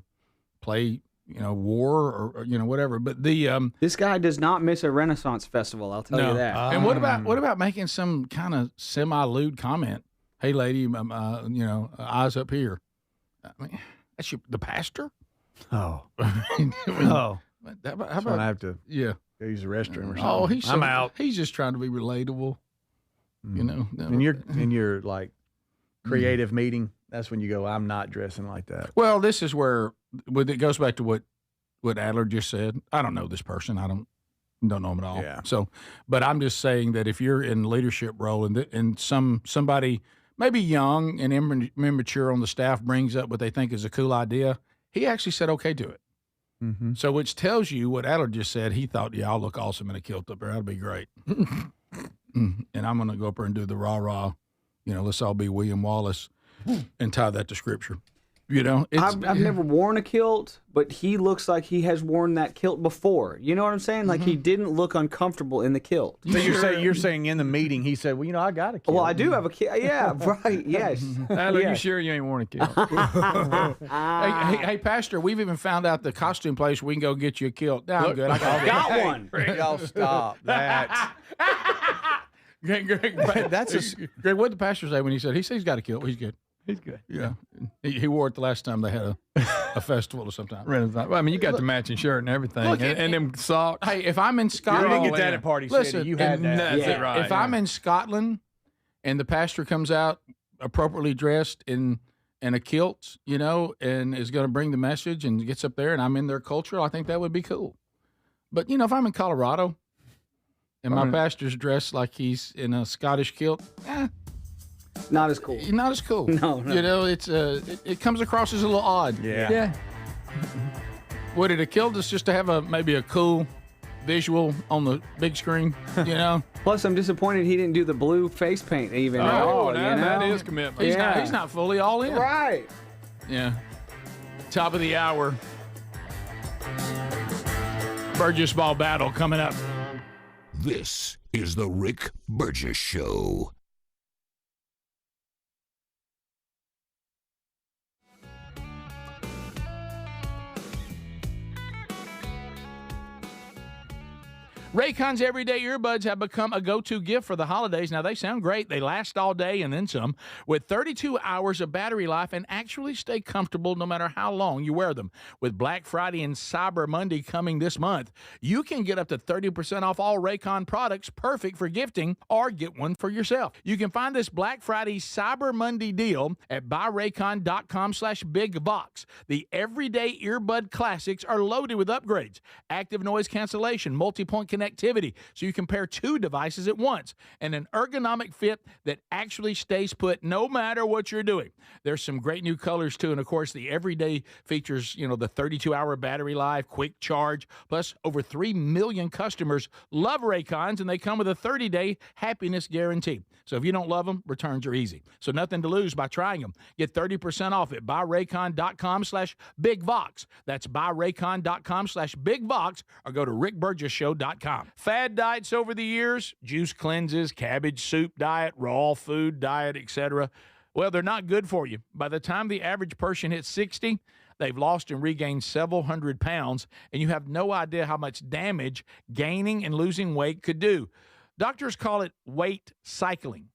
play war or whatever. But this guy does not miss a Renaissance festival. I'll tell you that. And what about making some kind of semi-lewd comment? Hey, lady, eyes up here. I mean, that's the pastor. Oh, How about I have to go use the restroom or something. Oh, I'm out. He's just trying to be relatable. In your like creative meeting, that's when you go, I'm not dressing like that. Well, this is where it goes back to what Adler just said. I don't know this person. I don't know him at all. Yeah. So, but I'm just saying that if you're in leadership role and somebody maybe young and immature on the staff brings up what they think is a cool idea, he actually said okay to it. Mm-hmm. So, which tells you what Adler just said. He thought, yeah, I'll look awesome in a kilt up there. That'll be great. And I'm going to go up there and do the rah-rah. Let's all be William Wallace and tie that to Scripture. I've never worn a kilt, but he looks like he has worn that kilt before. You know what I'm saying? Like he didn't look uncomfortable in the kilt. So you're saying in the meeting he said, well, I got a kilt. Well, I do have a kilt. Yeah, right. Yes. Adler, yes. you sure you ain't worn a kilt? Hey, Pastor, we've even found out the costume place. We can go get you a kilt. No, I'm good. I got one. Y'all stop that. Greg, Greg, what did the pastor say when he said he's got a kilt? He's good. He's good. Yeah, he wore it the last time they had a festival or sometime. Renaissance. Well, I mean, you got the matching shirt and everything, and them socks. Hey, if I'm in Scotland, you didn't get that at Party City. You had that. That's it, right? If I'm in Scotland and the pastor comes out appropriately dressed in a kilt, and is going to bring the message and gets up there and I'm in their culture, I think that would be cool. But, if I'm in Colorado and my pastor's dressed like he's in a Scottish kilt, not as cool. Not as cool. No. It comes across as a little odd. Yeah. Would it have killed us just to have maybe a cool visual on the big screen, Plus, I'm disappointed he didn't do the blue face paint even. at all, that is commitment. He's not fully all in. Right. Yeah. Top of the hour. Burgess ball battle coming up. This is the Rick Burgess Show. Raycon's everyday earbuds have become a go-to gift for the holidays. Now, they sound great. They last all day and then some, with 32 hours of battery life and actually stay comfortable no matter how long you wear them. With Black Friday and Cyber Monday coming this month, you can get up to 30% off all Raycon products, perfect for gifting, or get one for yourself. You can find this Black Friday Cyber Monday deal at buyraycon.com/bigbox. The everyday earbud classics are loaded with upgrades, active noise cancellation, multi-point connectivity, so you can pair two devices at once, and an ergonomic fit that actually stays put no matter what you're doing. There's some great new colors too, and of course the everyday features, the 32-hour battery life, quick charge, plus over 3 million customers love Raycons, and they come with a 30-day happiness guarantee. So if you don't love them, returns are easy. So nothing to lose by trying them. Get 30% off at buyraycon.com/bigvox. That's buyraycon.com/bigvox, or go to rickburgessshow.com. Fad diets over the years, juice cleanses, cabbage soup diet, raw food diet, etc. Well, they're not good for you. By the time the average person hits 60, they've lost and regained several hundred pounds, and you have no idea how much damage gaining and losing weight could do. Doctors call it weight cycling.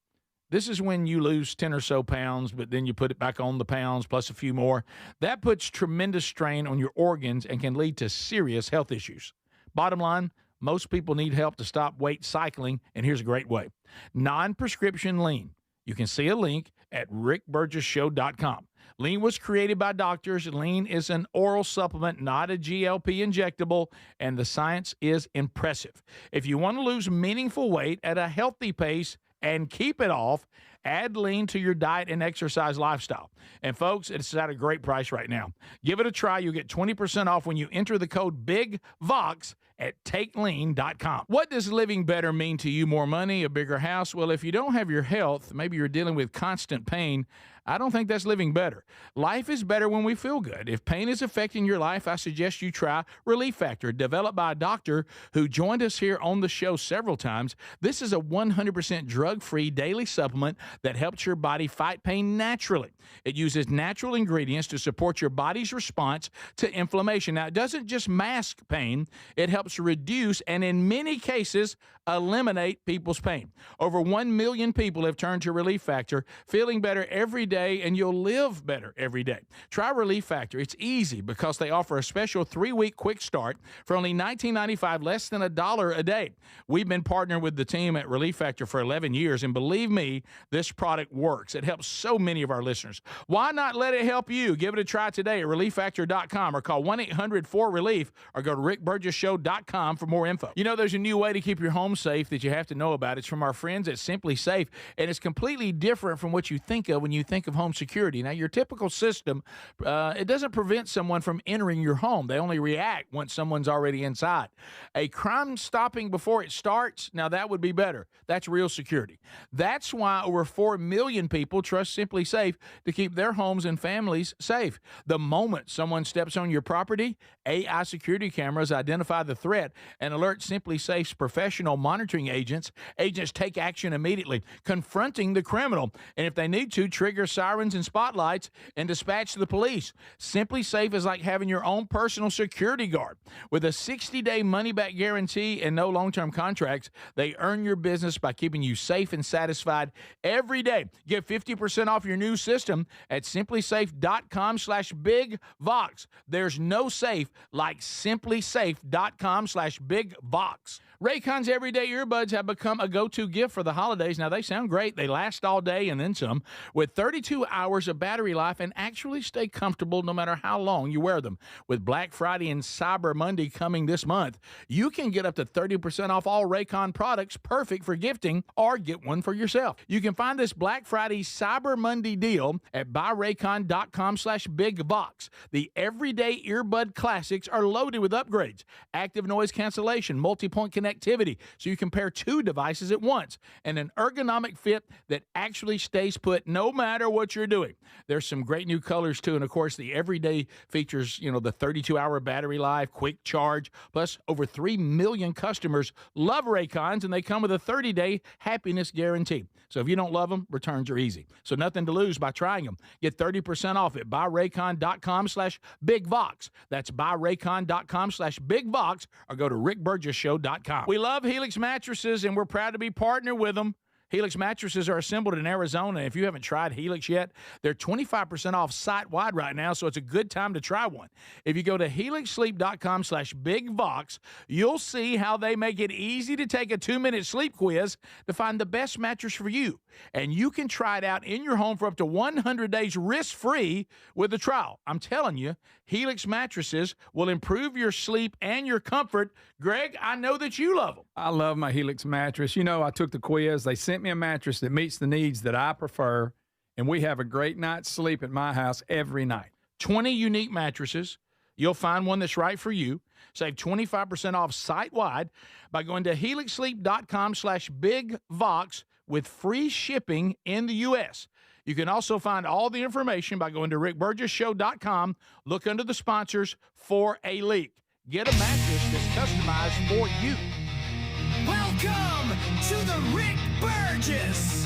This is when you lose 10 or so pounds, but then you put it back on the pounds plus a few more. That puts tremendous strain on your organs and can lead to serious health issues. Bottom line, most people need help to stop weight cycling, and here's a great way. Non-prescription lean. You can see a link at rickburgessshow.com. Lean was created by doctors. Lean is an oral supplement, not a GLP injectable, and the science is impressive. If you want to lose meaningful weight at a healthy pace and keep it off, add Lean to your diet and exercise lifestyle. And folks, it's at a great price right now. Give it a try. You'll get 20% off when you enter the code BIGVOX at takelean.com. What does living better mean to you? More money, a bigger house? Well, if you don't have your health, maybe you're dealing with constant pain, I don't think that's living better. Life is better when we feel good. If pain is affecting your life, I suggest you try Relief Factor, developed by a doctor who joined us here on the show several times. This is a 100% drug-free daily supplement that helps your body fight pain naturally. It uses natural ingredients to support your body's response to inflammation. Now, it doesn't just mask pain, it helps reduce and in many cases eliminate people's pain. Over 1 million people have turned to Relief Factor, feeling better every day, and you'll live better every day. Try Relief Factor. It's easy because they offer a special 3-week quick start for only $19.95, less than $1 a day. We've been partnering with the team at Relief Factor for 11 years, and believe me, this product works. It helps so many of our listeners. Why not let it help you? Give it a try today at relieffactor.com or call 1-800-4RELIEF or go to rickburgessshow.com for more info. There's a new way to keep your home safe that you have to know about. It's from our friends at Simply Safe, and it's completely different from what you think of when you think of home security. Now, your typical system, it doesn't prevent someone from entering your home. They only react once someone's already inside. A crime stopping before it starts, now that would be better. That's real security. That's why over 4 million people trust Simply Safe to keep their homes and families safe. The moment someone steps on your property, AI security cameras identify the threat and alert Simply Safe's professional monitoring agents. Agents take action immediately, confronting the criminal, and if they need to, trigger sirens and spotlights and dispatch the police. Simply Safe is like having your own personal security guard. With a 60-day money-back guarantee and no long-term contracts, they earn your business by keeping you safe and satisfied every day. Get 50% off your new system at simplysafe.com/bigvox. There's no safe like simplysafe.com/bigvox. Raycon's everyday everyday earbuds have become a go-to gift for the holidays. Now, they sound great. They last all day and then some, with 32 hours of battery life and actually stay comfortable no matter how long you wear them. With Black Friday and Cyber Monday coming this month, you can get up to 30% off all Raycon products, perfect for gifting, or get one for yourself. You can find this Black Friday Cyber Monday deal at buyraycon.com/bigvox. The everyday earbud classics are loaded with upgrades, active noise cancellation, multi-point connectivity, so you can pair two devices at once, and an ergonomic fit that actually stays put no matter what you're doing. There's some great new colors too, and of course the everyday features, the 32-hour battery life, quick charge, plus over 3 million customers love Raycons, and they come with a 30-day happiness guarantee. So if you don't love them, returns are easy. So nothing to lose by trying them. Get 30% off at buyraycon.com/bigvox. That's buyraycon.com/bigvox, or go to rickburgessshow.com. We love Helix mattresses, and we're proud to be partnered with them. Helix mattresses are assembled in Arizona. If you haven't tried Helix yet, they're 25% off site-wide right now, so it's a good time to try one. If you go to helixsleep.com/bigvox, you'll see how they make it easy to take a 2-minute sleep quiz to find the best mattress for you. And you can try it out in your home for up to 100 days risk-free with a trial. I'm telling you, Helix mattresses will improve your sleep and your comfort. Greg, I know that you love them. I love my Helix mattress. I took the quiz. They sent me a mattress that meets the needs that I prefer, and we have a great night's sleep at my house every night. 20 unique mattresses. You'll find one that's right for you. Save 25% off site-wide by going to helixsleep.com/bigvox with free shipping in the U.S. You can also find all the information by going to rickburgessshow.com. Look under the sponsors for a link. Get a mattress that's customized for you. Welcome to the Rick Burgess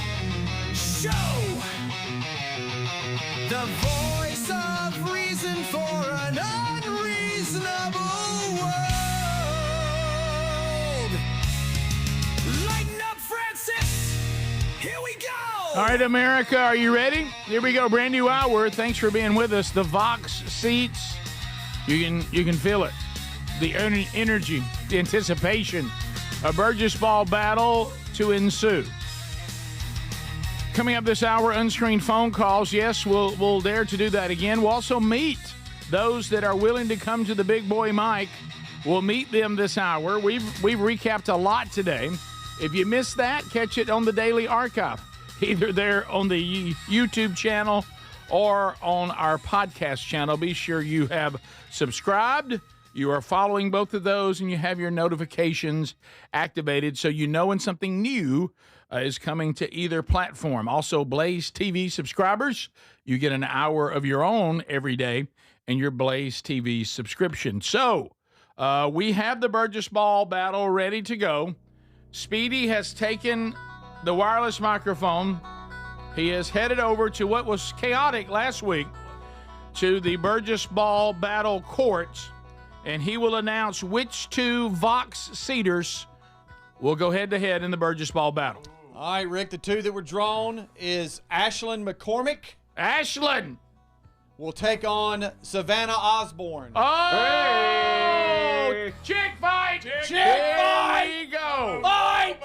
Show. The voice of reason for an unreasonable world. Lighten up, Francis. Here we go. All right, America, are you ready? Here we go, brand new hour. Thanks for being with us. The Vox seats, you can feel it. The energy, the anticipation. A Burgess ball battle to ensue. Coming up this hour, unscreened phone calls. Yes, we'll dare to do that again. We'll also meet those that are willing to come to the big boy mic. We'll meet them this hour. We've recapped a lot today. If you missed that, catch it on the Daily Archive, either there on the YouTube channel or on our podcast channel. Be sure you have subscribed. You are following both of those, and you have your notifications activated so you know when something new is coming to either platform. Also, Blaze TV subscribers, you get an hour of your own every day in your Blaze TV subscription. So, we have the Burgess Ball battle ready to go. Speedy has taken the wireless microphone. He is headed over to what was chaotic last week, to the Burgess Ball battle courts, and he will announce which two Vox seaters will go head-to-head in the Burgess Ball battle. All right, Rick, the two that were drawn is Ashlyn McCormick. Ashlyn will take on Savannah Osborne. Oh! Hey. Chick fight! Chick fight! Here you go. Fight!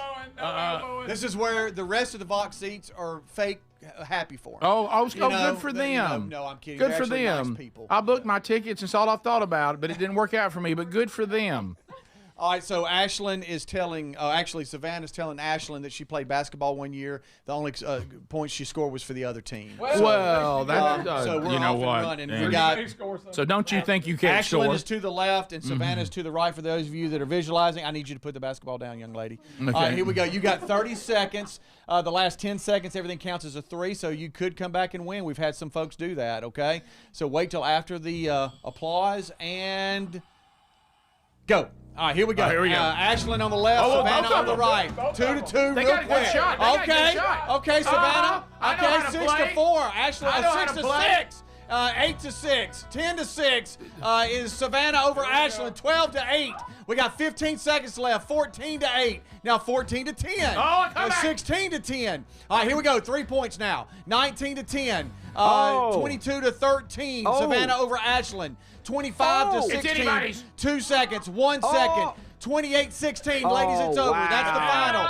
This is where the rest of the Vox seats are fake happy for. Good for them. No, I'm kidding. Good They're for them. Nice people. I booked my tickets, and it's all I've thought about, but it didn't work out for me, but good for them. All right, so Ashlyn is telling, Savannah's telling Ashlyn that she played basketball one year. The only points she scored was for the other team. Well, that's so we're you know off what? And running. We got, so don't you think you can't Ashlyn score? is to the left and Savannah's to the right. For those of you that are visualizing, I need you to put the basketball down, young lady. Okay. All right, here we go. You got 30 seconds. The last 10 seconds, everything counts as a 3, so you could come back and win. We've had some folks do that, okay? So wait till after the applause and go. All right, here we go. Here we go. Ashlyn on the left, Savannah on the right. 2-2, They real got a quick. good shot. They got a good shot. Okay, Savannah. I know how to play. 6-4. Ashlyn, I know how to 6-6. 8-6. 10-6 is Savannah over Ashlyn. 12-8. We got 15 seconds left. 14-8. Now 14-10. Oh, come back. 16-10. All right, here we go. 3 points now. 19-10. 22-13. Savannah over Ashlyn. 25-16. 2 seconds. 1 second. 28-16, ladies, it's over. wow. That's the final.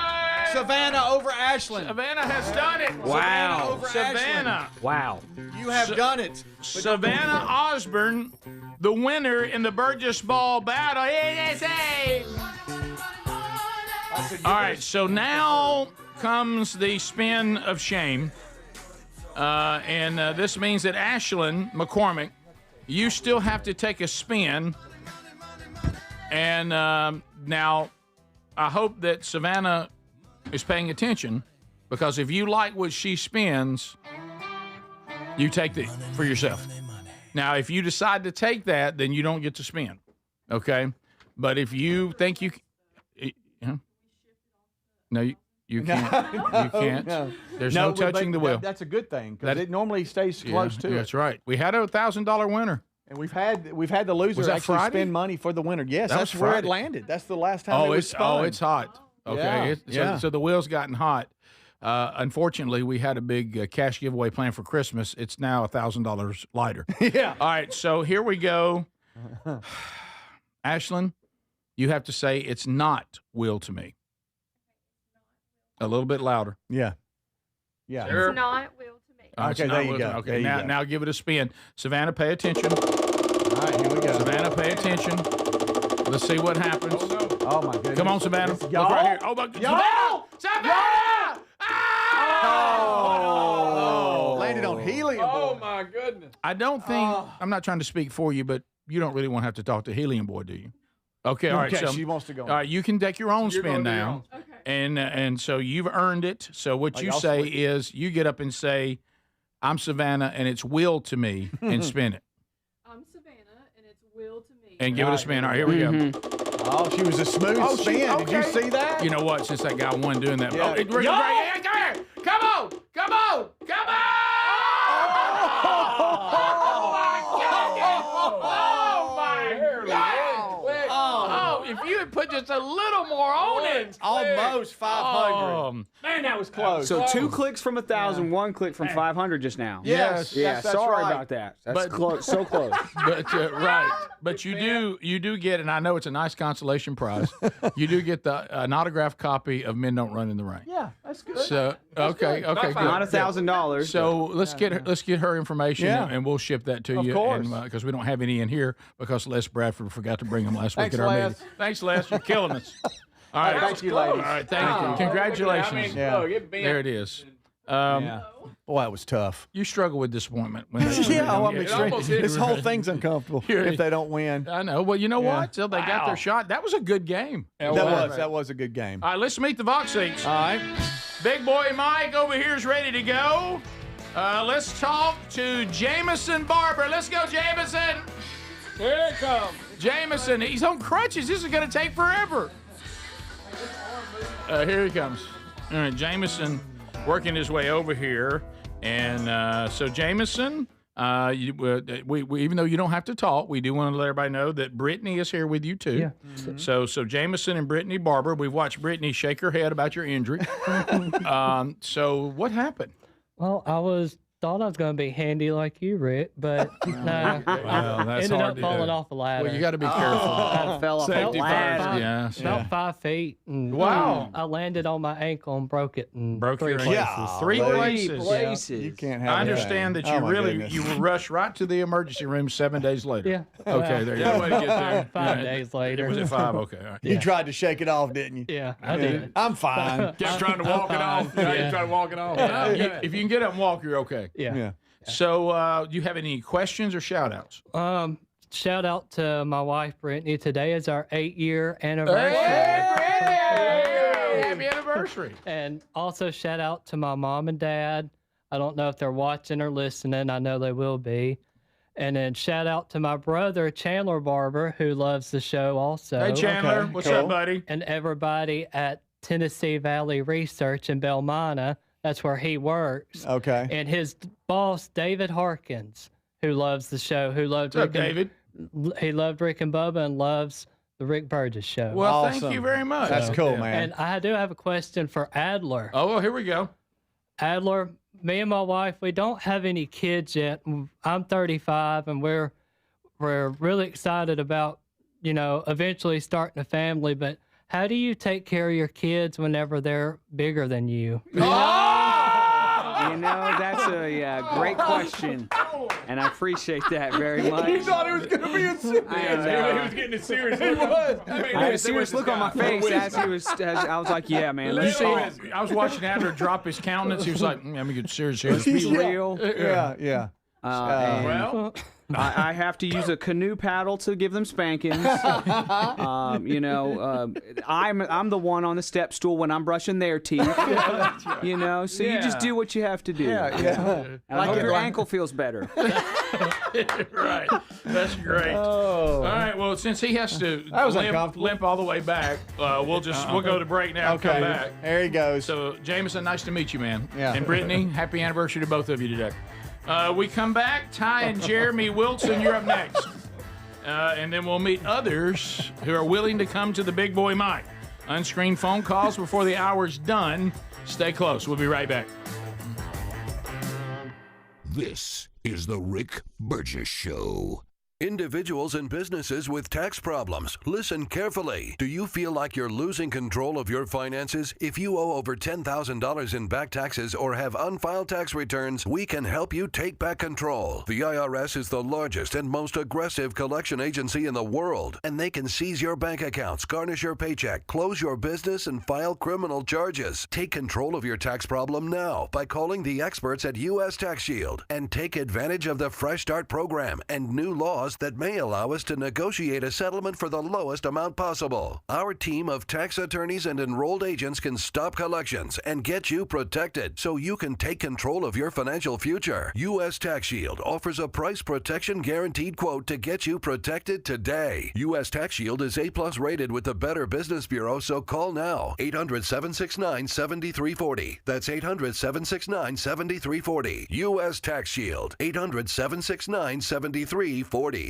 Savannah over Ashland. Savannah has done it. Wow. Savannah. Wow. You have done it. Savannah Osborne, the winner in the Burgess Ball battle. USA. All right, so now comes the spin of shame. And this means that Ashland McCormick, you still have to take a spin. And now I hope that Savannah is paying attention, because if you like what she spins, you take it for yourself. Now, if you decide to take that, then you don't get to spin, okay? But if you think you no, you can't. You can't. No. There's no touching the wheel. That's a good thing, because it normally stays close to it. That's right. We had a $1,000 winner. And we've had the loser Was that actually Friday? spend money for the winner. Yes, That that's was where it Friday. landed. That's the last time it was spun. it's hot. Okay, so the wheel's gotten hot. Unfortunately, we had a big cash giveaway planned for Christmas. It's now $1,000 lighter. Yeah. All right, so here we go. Ashland, you have to say it's not will to me. A little bit louder. Yeah. Yeah. It's not will to me. Okay, there you go. Okay, There you go. now give it a spin. Savannah, pay attention. All right, here we go. Savannah, pay attention. Let's see what happens. Oh, my goodness. Come on, Savannah. Look Y'all. right here. Oh, my God. Y'all. Savannah! Oh. Landed on helium. Oh, my goodness. I don't think, I'm not trying to speak for you, but you don't really want to have to talk to Helium Boy, do you? Okay, all right. Okay, So, she wants to go. All right, you can take your own You're spin gonna do your now. own. And so you've earned it. So what Oh, you y'all say sweet. is you get up and say, I'm Savannah, and it's will to me, and spin it. I'm Savannah, and it's will to me. And give it a spin. All right, here we go. Oh, she was a smooth spin. Did you see that? You know what? Since that guy won doing that. Yeah. Oh, come here. Come on. Come on. Come on. Oh, my goodness. Oh, my goodness. Oh, if you had put just a little more on it. Almost 500. Man, that was close. So 2 clicks from 1,000, 1 click from 500 just now. Yes. Yeah. That's Sorry right. about that. That's But- close. So close. But right, but you do get, and I know it's a nice consolation prize. You do get an autographed copy of Men Don't Run in the Rain. Yeah, that's good. So okay, good. Not $1,000. So let's get her information, Yeah. and we'll ship that to Of you. course. Because we don't have any in here because Les Bradford forgot to bring them last Thanks, week at our Les. meeting. Thanks, Les. You're killing us. All right, Thank you, ladies. All right, thank you. Congratulations. There it is. Yeah. Boy, that was tough. You struggle with disappointment. When Yeah, I'm extreme. almost hit This me. whole thing's uncomfortable if they don't win. I know. Well, you know Yeah. what? So they got their shot. That was a good game. That was a good game. All right, let's meet the Vox seats. All right. Big boy Mike over here is ready to go. Let's talk to Jameson Barber. Let's go, Jameson. Here it comes. Jameson, he's on crutches. This is going to take forever. Here he comes. All right, Jameson working his way over here. And so, Jameson, we even though you don't have to talk, we do want to let everybody know that Brittany is here with you, too. Yeah. So Jameson and Brittany Barber, we've watched Brittany shake her head about your injury. So what happened? Well, thought I was going to be handy like you, Rick, but no. Well, that's ended hard up to falling do. off a ladder. Well, you got to be careful. I fell off a Safety ladder. first. Yeah. About 5 feet. And Wow. I landed on my ankle and broke it in Broke 3 your places. ankle. Three places. You can't have I understand that you you were rushed right to the emergency room 7 days later. Yeah. Okay, there you go. Way to get there. 5 days later. Was it 5? Okay. All right. You tried to shake it off, didn't you? Yeah, I did. I'm fine. Kept trying to walk it off. Yeah. You try to walk it off. If you can get up and walk, you're okay. Yeah. So, do you have any questions or shout outs? Shout out to my wife, Brittany. Today is our 8-year anniversary. Happy anniversary. And also shout out to my mom and dad. I don't know if they're watching or listening. I know they will be. And then shout out to my brother, Chandler Barber, who loves the show also. Hey, Chandler. What's up, buddy? And everybody at Tennessee Valley Research in Belmina. That's where he works. Okay. And his boss, David Harkins, who loves the show, who loved What's up, Rick David? He loved Rick and Bubba and loves the Rick Burgess show. Well, thank you very much. That's cool, man. And I do have a question for Adler. Oh, well, here we go. Adler, me and my wife, we don't have any kids yet. I'm 35, and we're really excited about eventually starting a family, but how do you take care of your kids whenever they're bigger than you? That's a great question, and I appreciate that very much. You thought it was going to be a serious. He was getting it serious. He was. I had a serious look on my face as he was. I was like, "Yeah, man, let's see." I was watching Adler drop his countenance. He was like, "Let me get serious here. Let's be real." Yeah. Well, I have to use a canoe paddle to give them spankings. I'm the one on the step stool when I'm brushing their teeth. So you just do what you have to do. Yeah. And I hope your ankle feels better. Right. That's great. Oh. All right. Well, since he has to was uncomfortable. limp all the way back, we'll go to break now. Okay. And come back. There he goes. So, Jameson, nice to meet you, man. Yeah. And Brittany, happy anniversary to both of you today. We come back. Ty and Jeremy Wilson, you're up next. And then we'll meet others who are willing to come to the Big Boy Mike. Unscreened phone calls before the hour's done. Stay close. We'll be right back. This is the Rick Burgess Show. Individuals and businesses with tax problems, listen carefully. Do you feel like you're losing control of your finances? If you owe over $10,000 in back taxes or have unfiled tax returns, we can help you take back control. The IRS is the largest and most aggressive collection agency in the world, and they can seize your bank accounts, garnish your paycheck, close your business, and file criminal charges. Take control of your tax problem now by calling the experts at U.S. Tax Shield and take advantage of the Fresh Start program and new laws that may allow us to negotiate a settlement for the lowest amount possible. Our team of tax attorneys and enrolled agents can stop collections and get you protected so you can take control of your financial future. U.S. Tax Shield offers a price protection guaranteed quote to get you protected today. U.S. Tax Shield is A+ rated with the Better Business Bureau, so call now. 800-769-7340. That's 800-769-7340. U.S. Tax Shield. 800-769-7340.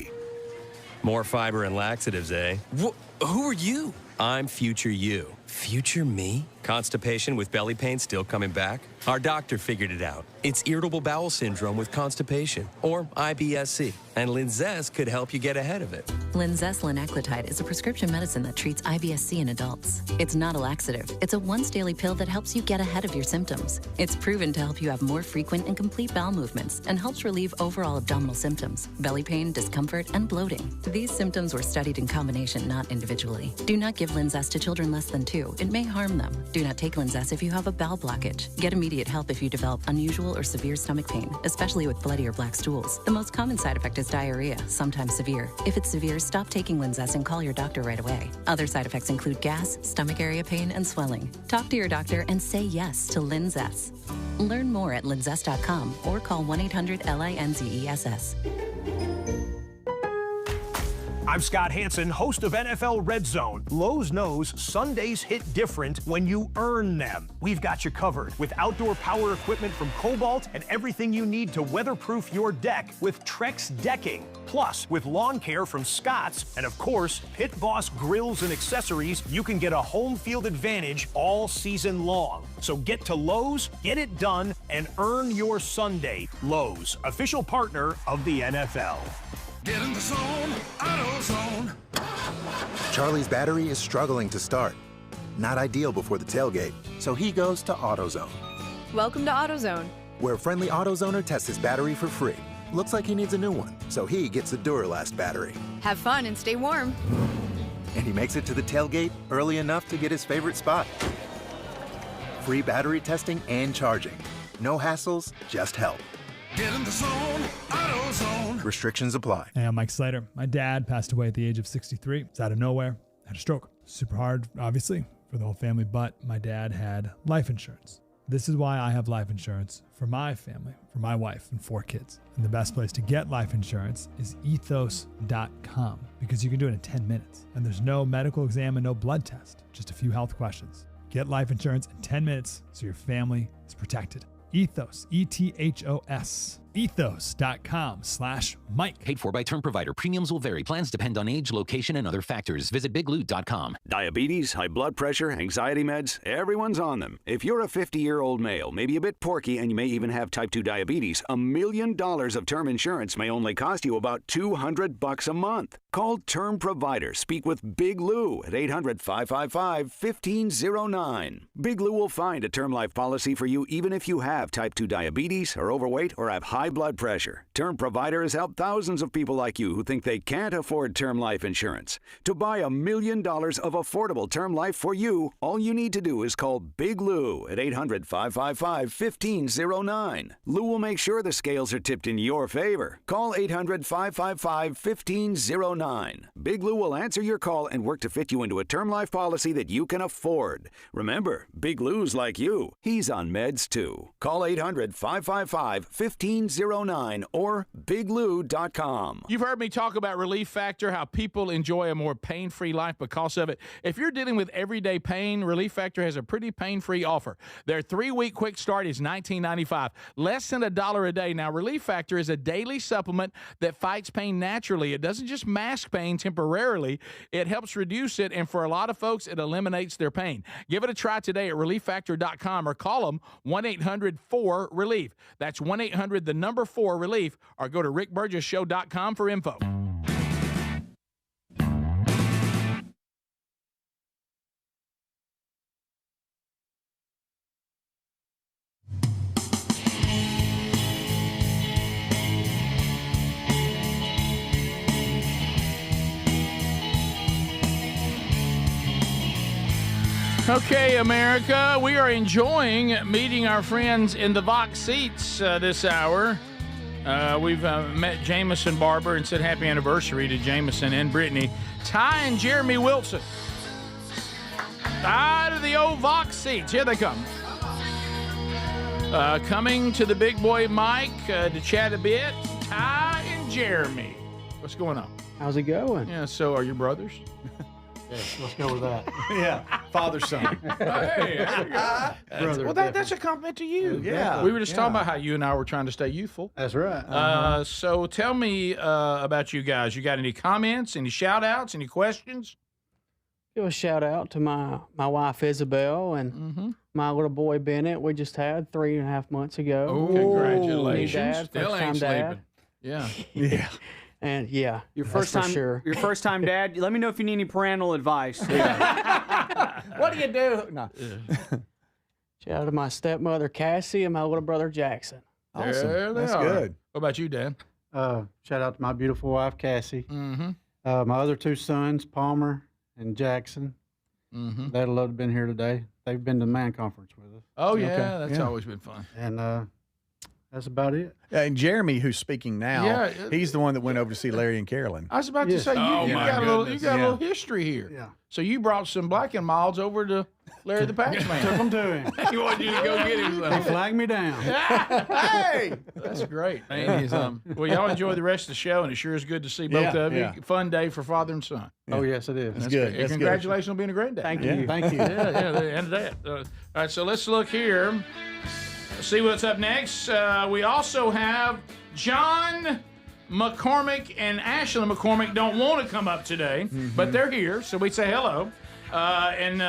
More fiber and laxatives, eh? Who are you? I'm Future You. Future me? Constipation with belly pain still coming back? Our doctor figured it out. It's irritable bowel syndrome with constipation, or IBS-C, and Linzess could help you get ahead of it. Linzess linaclotide is a prescription medicine that treats IBS-C in adults. It's not a laxative. It's a once-daily pill that helps you get ahead of your symptoms. It's proven to help you have more frequent and complete bowel movements and helps relieve overall abdominal symptoms, belly pain, discomfort, and bloating. These symptoms were studied in combination, not individually. Do not give Linzess to children less than 2. It may harm them. Do not take Linzess if you have a bowel blockage. Get immediate help if you develop unusual or severe stomach pain, especially with bloody or black stools. The most common side effect is diarrhea, sometimes severe. If it's severe, stop taking Linzess and call your doctor right away. Other side effects include gas, stomach area pain, and swelling. Talk to your doctor and say yes to Linzess. Learn more at linzess.com or call 1-800-LINZESS. I'm Scott Hansen, host of NFL Red Zone. Lowe's knows Sundays hit different when you earn them. We've got you covered with outdoor power equipment from Cobalt and everything you need to weatherproof your deck with Trex decking. Plus, with lawn care from Scott's and, of course, Pit Boss grills and accessories, you can get a home field advantage all season long. So get to Lowe's, get it done, and earn your Sunday. Lowe's, official partner of the NFL. Get in the zone, AutoZone. Charlie's battery is struggling to start. Not ideal before the tailgate, so he goes to AutoZone, Welcome to AutoZone. where a friendly AutoZoner tests his battery for free. Looks like he needs a new one, so he gets the Duralast battery. Have fun and stay warm. And he makes it to the tailgate early enough to get his favorite spot. Free battery testing and charging. No hassles, just help. Get in the zone, AutoZone. Restrictions apply. Hey, I'm Mike Slater. My dad passed away at the age of 63. It's out of nowhere. Had a stroke. Super hard, obviously, for the whole family, but my dad had life insurance. This is why I have life insurance for my family, for my wife and 4 kids. And the best place to get life insurance is ethos.com because you can do it in 10 minutes. And there's no medical exam and no blood test, just a few health questions. Get life insurance in 10 minutes so your family is protected. Ethos, E-T-H-O-S. ethos.com/Mike. Paid for by term provider. Premiums will vary. Plans depend on age, location, and other factors. Visit bigloot.com. Diabetes, high blood pressure, anxiety meds, everyone's on them. If you're a 50-year-old male, maybe a bit porky, and you may even have type 2 diabetes, $1 million of term insurance may only cost you about $200 a month. Call Term Provider. Speak with Big Lou at 800-555-1509. Big Lou will find a term life policy for you even if you have type 2 diabetes, are overweight, or have high blood pressure. Term Provider has helped thousands of people like you who think they can't afford term life insurance. To buy $1 million of affordable term life for you, all you need to do is call Big Lou at 800-555-1509. Lou will make sure the scales are tipped in your favor. Call 800-555-1509. Big Lou will answer your call and work to fit you into a term life policy that you can afford. Remember, Big Lou's like you. He's on meds too. Call 800-555-1509 or biglou.com. You've heard me talk about Relief Factor, how people enjoy a more pain-free life because of it. If you're dealing with everyday pain, Relief Factor has a pretty pain-free offer. Their 3-week quick start is $19.95, less than $1 a day. Now, Relief Factor is a daily supplement that fights pain naturally. It doesn't just mask pain temporarily. It helps reduce it, and for a lot of folks, it eliminates their pain. Give it a try today at relieffactor.com or call them 1-800-4-RELIEF. That's 1-800-4-RELIEF, or go to rickburgessshow.com for info. Okay, America, we are enjoying meeting our friends in the Vox seats this hour. We've met Jameson Barber and said happy anniversary to Jameson and Brittany. Ty and Jeremy Wilson. Out of the old Vox seats. Here they come. Coming to the big boy mic to chat a bit, Ty and Jeremy. What's going on? How's it going? Yeah, so are you brothers? Yes, let's go with that. Yeah, father, son. Hey, well, that's a compliment to you. Yeah. We were just talking about how you and I were trying to stay youthful. That's right. So tell me about you guys. You got any comments, any shout outs, any questions? Give a shout out to my wife Isabel and my little boy Bennett. We just had 3.5 months ago. Oh, congratulations! Dad, Still ain't sleeping. Yeah. Yeah. And yeah, your first time, sure. Your first time dad. Let me know if you need any parental advice. What do you do? No. Shout out to my stepmother Cassie and my little brother Jackson. Awesome. There they That's are. good. What about you, Dan? Shout out to my beautiful wife Cassie. Mm-hmm. My other 2 sons, Palmer and Jackson. Mm-hmm. They'd love to have been here today. They've been to the man conference with us. Oh yeah, that's always been fun. And that's about it. And Jeremy, who's speaking now, he's the one that went over to see Larry and Carolyn. I was about to say you got a little history here. Yeah. So you brought some black and milds over to Larry the Patch Man. Took them to him. He wanted you to go get him. They flagged me down. Hey, that's great. Man. Well, y'all enjoy the rest of the show, and it sure is good to see both of you. Yeah. Fun day for father and son. Yeah. Oh yes, it is. That's good. And That's congratulations on being a granddad. Thank you. Thank you. And that. All right, so let's look here. See what's up next. We also have John McCormick and Ashley McCormick don't want to come up today, but they're here, so we say hello. And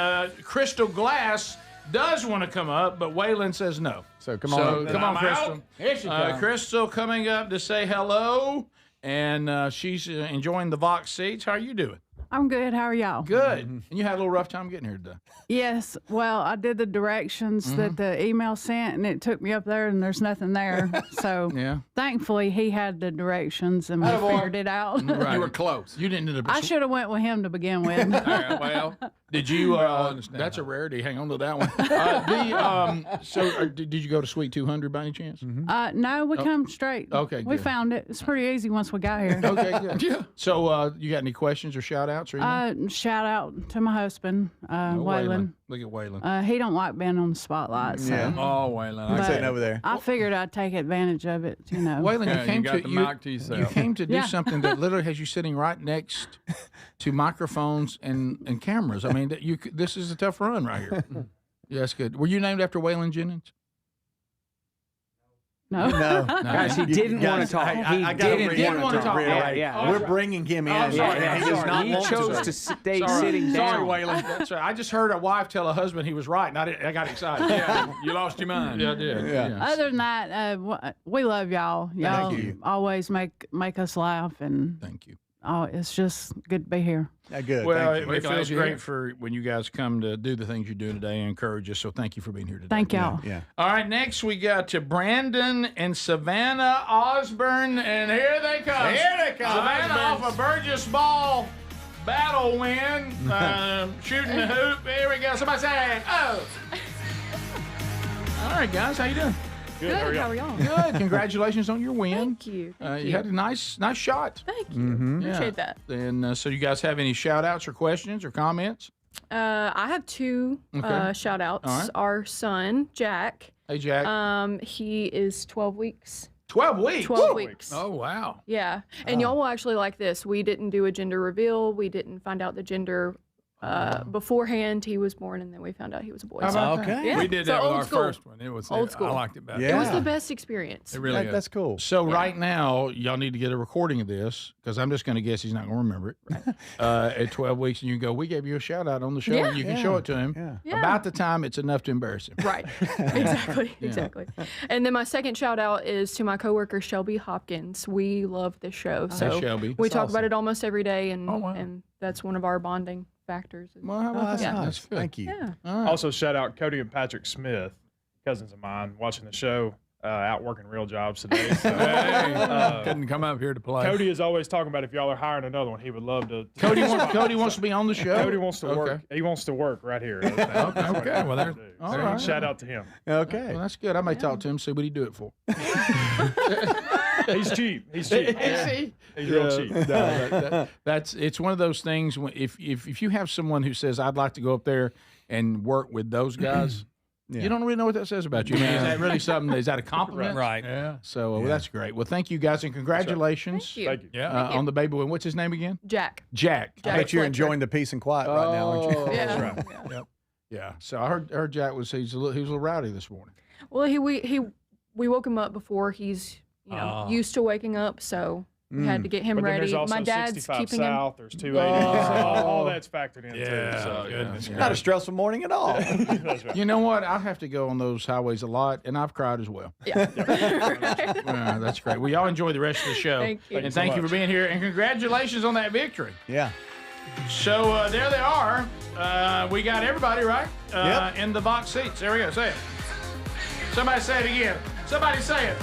Crystal Glass does want to come up, but Waylon says no. So come on, Crystal. Here she comes. Crystal coming up to say hello, and she's enjoying the Vox seats. How are you doing? I'm good. How are y'all? Good. And you had a little rough time getting here today. Yes. Well, I did the directions that the email sent, and it took me up there, and there's nothing there. So thankfully, he had the directions, and we figured it out. Right. You were close. You didn't end up. I should have went with him to begin with. All right, well, did you? That's a rarity. Hang on to that one. Did you go to Suite 200 by any chance? No, we come straight. Okay, we good. found it. It's pretty easy once we got here. Okay, good. Yeah. So, you got any questions or shout outs? Or shout out to my husband, Waylon. Look at Waylon. He don't like being on the spotlight. So. Yeah. Oh, Waylon. I'm sitting over there. I figured I'd take advantage of it, you know. Waylon, you came to do something that literally has you sitting right next to microphones and cameras. I mean, this is a tough run right here. Yeah, that's good. Were you named after Waylon Jennings? No. No. Guys, he didn't want to talk. I didn't want to talk. Yeah. We're bringing him in. He does not want chose to stay sitting down. Sorry, Waylon. That's right. I just heard a wife tell a husband he was right, and I got excited. Yeah, you lost your mind. Yeah, I did. Yeah. Other than that, we love y'all. Y'all you. always make us laugh, and Thank you. oh, it's just good to be here. Yeah, good. Well, Thank you. it feels great for when you guys come to do the things you're doing today and encourage us. So thank you for being here today. Thank y'all. Yeah. All right, next we got to Brandon and Savannah Osborne, and here they come. Here they come. Savannah off a Burgess ball battle win, shooting the hoop. Here we go. Somebody say, oh. All right, guys, how you doing? Good. How are y'all? Good. Congratulations on your win. Thank you. You had a nice shot. Thank you. Mm-hmm. Appreciate that. And so you guys have any shout-outs or questions or comments? I have two shout outs. All right. Our son, Jack. Hey, Jack. He is 12 weeks. 12 weeks? 12 weeks. Oh, wow. Yeah. And y'all will actually like this. We didn't do a gender reveal. We didn't find out the gender beforehand. He was born, and then we found out he was a boy. How about Okay. that? Yeah. We did So that with old our school. first one. It was Old school. I liked it better. Yeah. It was the best experience. It really is. That's cool. So right now, y'all need to get a recording of this because I'm just going to guess he's not going to remember it. At 12 weeks, and you can go, we gave you a shout out on the show, Yeah. and you can show it to him. Yeah. Yeah. About the time it's enough to embarrass him. Right. Exactly. And then my second shout out is to my coworker Shelby Hopkins. We love this show. So Shelby. we That's talk awesome. about it almost every day, and Oh, wow. and that's one of our bonding factors. Well, how about That's that? nice. That's good. Thank you. Yeah. All right. Also, shout out Cody and Patrick Smith, cousins of mine, watching the show, out working real jobs today. So, Hey, couldn't come up here to play. Cody is always talking about if y'all are hiring another one, he would love to. Cody wants to be on the show? Cody wants to work. He wants to work right here. That's what Okay. he Well, wants to do. all So, right. shout out to him. Okay. Well, that's good. I may talk to him, see what he'd do it for. He's cheap. He's cheap. Is he? He's real cheap. That's it's one of those things. If you have someone who says, I'd like to go up there and work with those guys, you don't really know what that says about you. I mean, is that really something? Is that a compliment? Right. Yeah. So well, that's great. Well, thank you guys and congratulations. Thank you. Thank you. Yeah. On the baby win. What's his name again? Jack. Jack. I bet you're enjoying the peace and quiet right now, aren't you? Oh, Yeah. that's right. Yep. Yeah. So I heard Jack was he was a little rowdy this morning. Well, we woke him up before he's used to waking up, so we had to get him But then ready. there's also My dad's 65 keeping South. him. There's 280. All that's factored in Yeah. too. So, Goodness. Not a stressful morning at all. That's right. You know what? I have to go on those highways a lot, and I've cried as well. Yeah. Yeah, that's great. Well, y'all enjoy the rest of the show. Thank you. And thank you for being here, and congratulations on that victory. Yeah. So there they are. We got everybody, right? In the box seats. There we go. Say it. Somebody say it again. Somebody say it.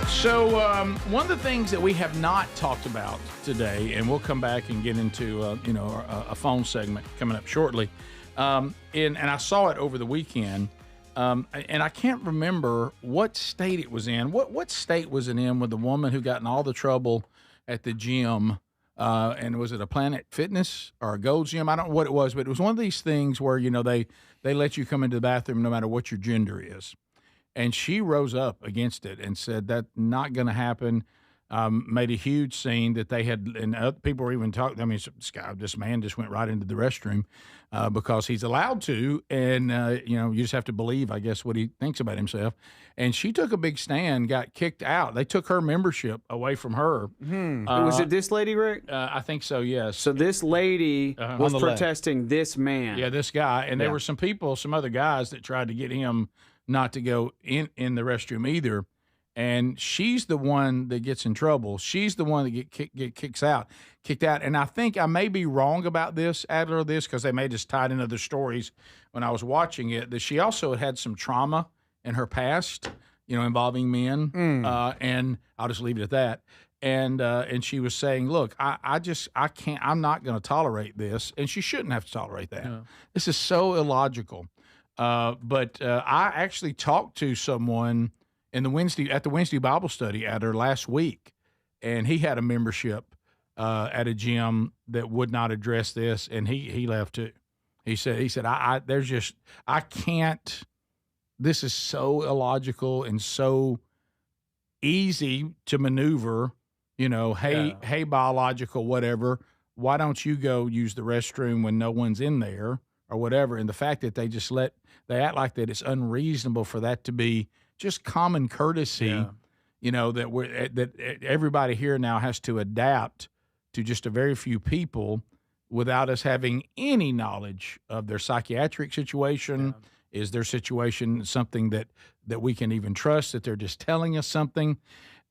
So one of the things that we have not talked about today, and we'll come back and get into a phone segment coming up shortly, and I saw it over the weekend, and I can't remember what state it was in. What state was it in with the woman who got in all the trouble at the gym? And was it a Planet Fitness or a Gold's Gym? I don't know what it was, but it was one of these things where they let you come into the bathroom no matter what your gender is. And she rose up against it and said that's not going to happen. Made a huge scene that they had, and other people were even talking. I mean, this man just went right into the restroom because he's allowed to, and you just have to believe, I guess, what he thinks about himself. And she took a big stand, got kicked out. They took her membership away from her. Was it this lady, Rick? I think so. Yes. So this lady was On the left. protesting this man. Yeah, this guy, and there Yeah. were some other guys that tried to get him not to go in the restroom either. And she's the one that gets in trouble. She's the one that kicked out. And I think I may be wrong about this, Adler, because they may just tied in other stories when I was watching it, that she also had some trauma in her past, involving men. And I'll just leave it at that. And she was saying, look, I can't, I'm not going to tolerate this. And she shouldn't have to tolerate that. No. This is so illogical. But I actually talked to someone at the Wednesday Bible study at her last week, and he had a membership at a gym that would not address this, and he left too. He said I can't. This is so illogical and so easy to maneuver. Hey, biological, whatever. Why don't you go use the restroom when no one's in there? or whatever. And the fact that they act like that it's unreasonable for that to be just common courtesy, that everybody here now has to adapt to just a very few people without us having any knowledge of their psychiatric situation. Yeah. Is their situation something that we can even trust, that they're just telling us something?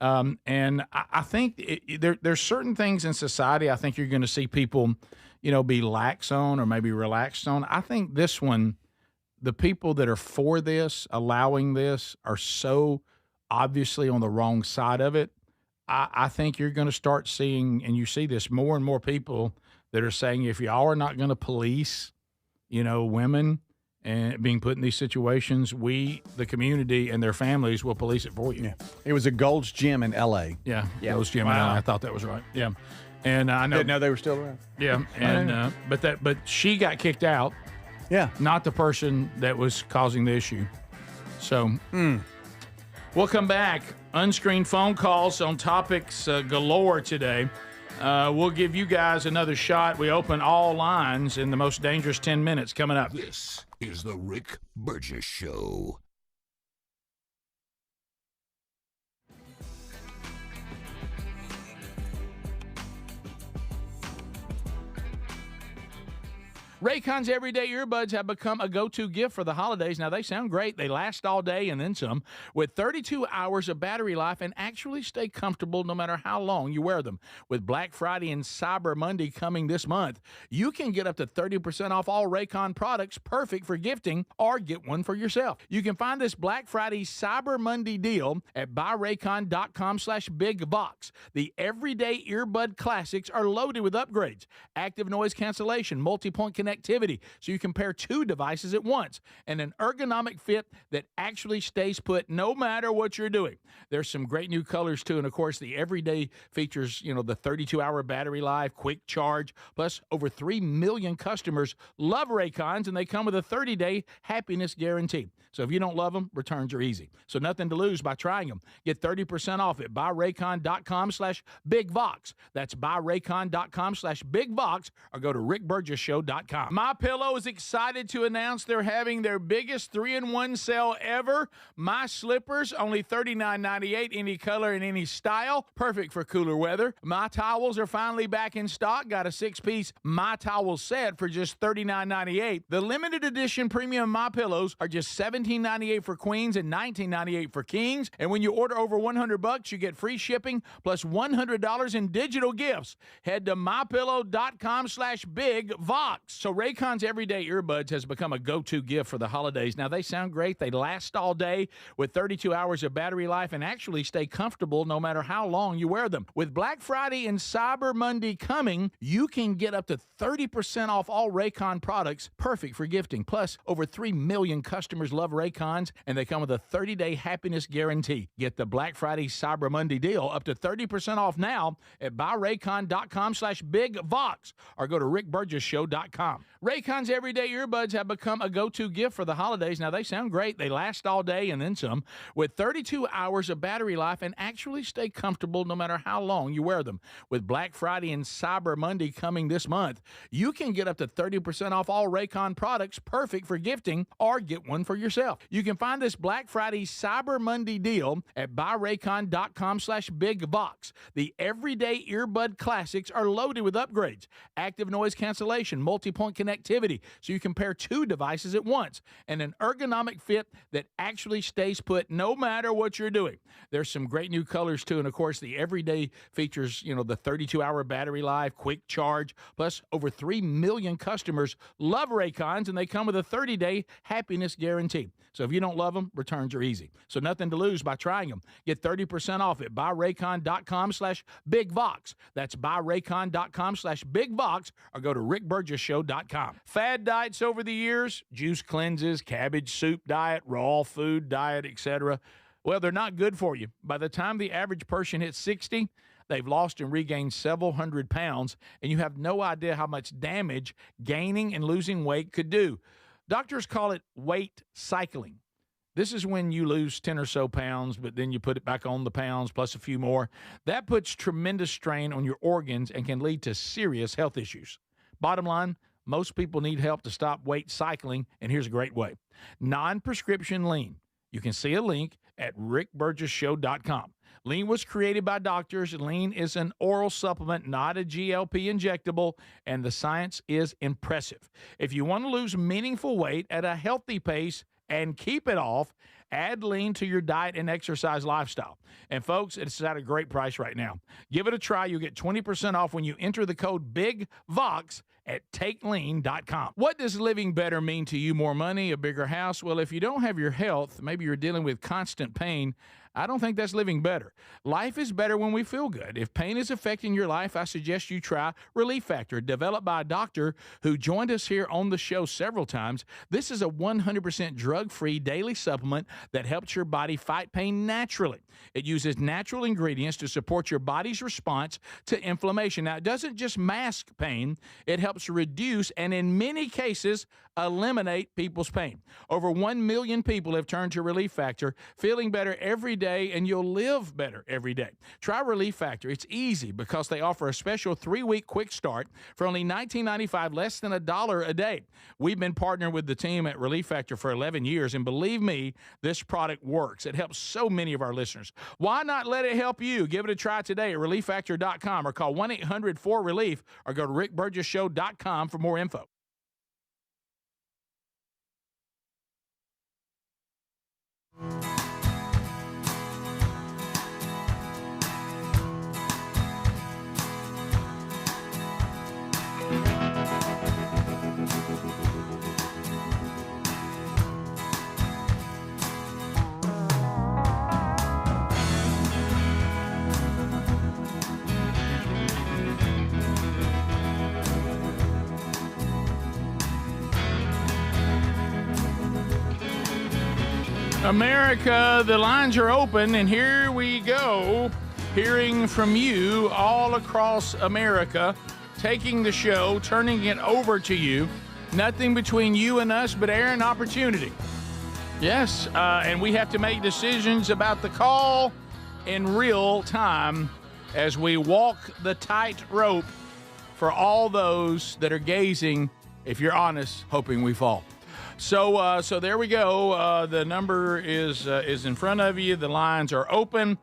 And I think there's certain things in society I think you're going to see people, be lax on or maybe relaxed on. I think this one, the people that are for this, allowing this, are so obviously on the wrong side of it. I think you're going to start seeing, and you see this more and more people that are saying, if y'all are not going to police, women and being put in these situations, we, the community and their families, will police it for you. Yeah. It was a Gold's Gym in L.A. Yeah, Gold's Gym in L.A. I thought that was right. Yeah, and I know. Didn't know they were still around. Yeah, and but she got kicked out. Yeah, not the person that was causing the issue. So we'll come back. Unscreened phone calls on topics galore today. We'll give you guys another shot. We open all lines in the most dangerous 10 minutes coming up. This is the Rick Burgess Show. Raycon's everyday earbuds have become a go-to gift for the holidays. Now, they sound great. They last all day and then some, with 32 hours of battery life, and actually stay comfortable no matter how long you wear them. With Black Friday and Cyber Monday coming this month, you can get up to 30% off all Raycon products, perfect for gifting, or get one for yourself. You can find this Black Friday Cyber Monday deal at buyraycon.com/bigbox. The everyday earbud classics are loaded with upgrades, active noise cancellation, multi-point connectivity, so you can pair two devices at once, and an ergonomic fit that actually stays put no matter what you're doing. There's some great new colors too, and of course the everyday features, the 32-hour battery life, quick charge, plus over 3 million customers love Raycons, and they come with a 30-day happiness guarantee. So if you don't love them, returns are easy. So nothing to lose by trying them. Get 30% off at buyraycon.com/bigvox. That's buyraycon.com/bigvox, or go to rickburgessshow.com. MyPillow is excited to announce they're having their biggest 3-in-1 sale ever. My slippers, only $39.98, any color and any style, perfect for cooler weather. My towels are finally back in stock. Got a 6-piece My Towel set for just $39.98. The limited edition premium My Pillows are just $17.98 for queens and $19.98 for kings. And when you order over $100, you get free shipping plus $100 in digital gifts. Head to mypillow.com/bigvox. So Raycon's everyday earbuds has become a go-to gift for the holidays. Now, they sound great. They last all day with 32 hours of battery life, and actually stay comfortable no matter how long you wear them. With Black Friday and Cyber Monday coming, you can get up to 30% off all Raycon products, perfect for gifting. Plus, over 3 million customers love Raycons, and they come with a 30-day happiness guarantee. Get the Black Friday Cyber Monday deal up to 30% off now at buyraycon.com/bigvox, or go to rickburgessshow.com. Raycon's everyday earbuds have become a go-to gift for the holidays. Now, they sound great. They last all day and then some, with 32 hours of battery life, and actually stay comfortable no matter how long you wear them. With Black Friday and Cyber Monday coming this month, you can get up to 30% off all Raycon products, perfect for gifting, or get one for yourself. You can find this Black Friday Cyber Monday deal at buyraycon.com/bigvox. The everyday earbud classics are loaded with upgrades, active noise cancellation, multi-point connectivity, so you can pair two devices at once, and an ergonomic fit that actually stays put no matter what you're doing. There's some great new colors too, and of course the everyday features, the 32-hour battery life, quick charge, plus over 3 million customers love Raycons, and they come with a 30-day happiness guarantee. So if you don't love them, returns are easy. So nothing to lose by trying them. Get 30% off at buyraycon.com/bigvox. That's buyraycon.com/bigvox, or go to rickburgessshow.com. Fad diets over the years, juice cleanses, cabbage soup diet, raw food diet, etc. Well, they're not good for you. By the time the average person hits 60, they've lost and regained several hundred pounds, and you have no idea how much damage gaining and losing weight could do. Doctors call it weight cycling. This is when you lose 10 or so pounds, but then you put it back on the pounds plus a few more. That puts tremendous strain on your organs and can lead to serious health issues. Bottom line, Most people need help to stop weight cycling, and here's a great way. Non-prescription lean. You can see a link at rickburgessshow.com. Lean was created by doctors. Lean is an oral supplement, not a GLP injectable, and the science is impressive. If you want to lose meaningful weight at a healthy pace and keep it off, add Lean to your diet and exercise lifestyle. And folks, it's at a great price right now. Give it a try. You'll get 20% off when you enter the code BIGVOX at takelean.com. What does living better mean to you? More money, a bigger house? Well, if you don't have your health, maybe you're dealing with constant pain, I don't think that's living better. Life is better when we feel good. If pain is affecting your life, I suggest you try Relief Factor, developed by a doctor who joined us here on the show several times. This is a 100% drug-free daily supplement that helps your body fight pain naturally. It uses natural ingredients to support your body's response to inflammation. Now, it doesn't just mask pain, it helps reduce and in many cases eliminate people's pain. Over 1 million people have turned to Relief Factor, feeling better every day, and you'll live better every day. Try Relief Factor. It's easy because they offer a special 3-week quick start for only $19.95, less than $1 a day. We've been partnering with the team at Relief Factor for 11 years, and believe me, this product works. It helps so many of our listeners. Why not let it help you? Give it a try today at relieffactor.com or call 1-800-4RELIEF or go to rickburgessshow.com for more info. America, the lines are open, and here we go, hearing from you all across America, taking the show, turning it over to you. Nothing between you and us but air and opportunity. Yes, and we have to make decisions about the call in real time as we walk the tightrope for all those that are gazing, if you're honest, hoping we fall. So there we go. The number is in front of you. The lines are open.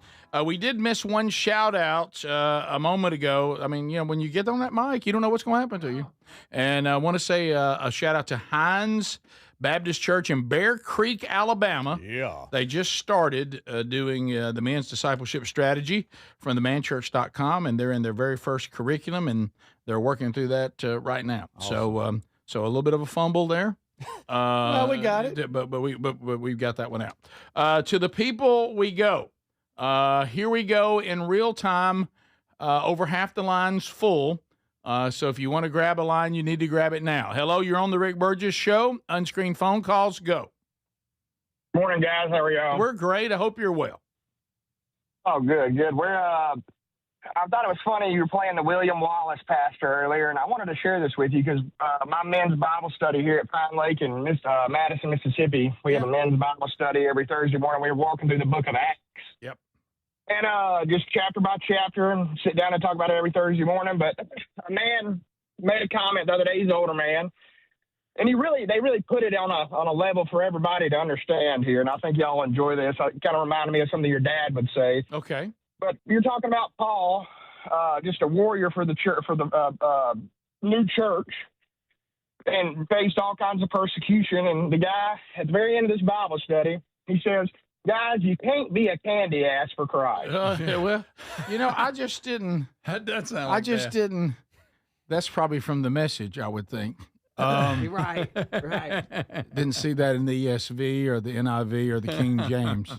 We did miss one shout out a moment ago. I mean, when you get on that mic, you don't know what's going to happen to you. And I want to say a shout out to Hines Baptist Church in Bear Creek, Alabama. Yeah. They just started doing the men's discipleship strategy from themanchurch.com, and they're in their very first curriculum, and they're working through that right now. Awesome. So a little bit of a fumble there. Well, we got it, but we've got that one out. To the people we go. Here we go in real time. Over half the line's full. So if you want to grab a line, you need to grab it now. Hello, you're on the Rick Burgess Show. Unscreened phone calls, go. Morning, guys. How are y'all? We're great. I hope you're well. Oh, good. We're I thought it was funny you were playing the William Wallace pastor earlier, and I wanted to share this with you because my men's Bible study here at Pine Lake in Madison, Mississippi, we have a men's Bible study every Thursday morning. We're walking through the book of Acts. Yep. And just chapter by chapter and sit down and talk about it every Thursday morning. But a man made a comment the other day. He's an older man. And they really put it on a level for everybody to understand here. And I think y'all enjoy this. It kind of reminded me of something your dad would say. Okay. But you're talking about Paul, just a warrior for the church, for the new church, and faced all kinds of persecution. And the guy at the very end of this Bible study, he says, "Guys, you can't be a candy ass for Christ." Well, I just didn't. That does sound I like just that. didn't. That's probably from the Message, I would think. Right. Didn't see that in the ESV or the NIV or the King James.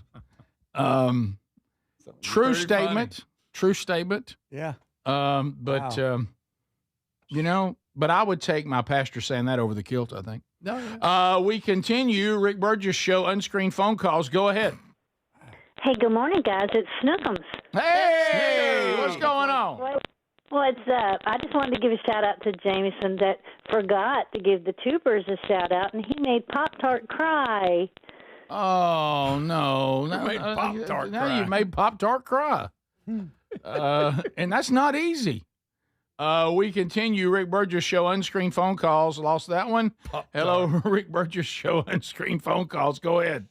True statement. True statement. Yeah. But I would take my pastor saying that over the kilt, I think. No. We continue. Rick Burgess Show, unscreened phone calls. Go ahead. Hey, good morning, guys. It's Snookums. Hey, what's going on? Well, it's I just wanted to give a shout out to Jameson that forgot to give the tubers a shout out, and he made Pop-Tart cry. Oh no! You made Pop-Tart now cry. you made Pop-Tart cry, and that's not easy. We continue. Rick Burgess Show, unscreened phone calls. Lost that one. Hello, Rick Burgess Show, unscreened phone calls. Go ahead.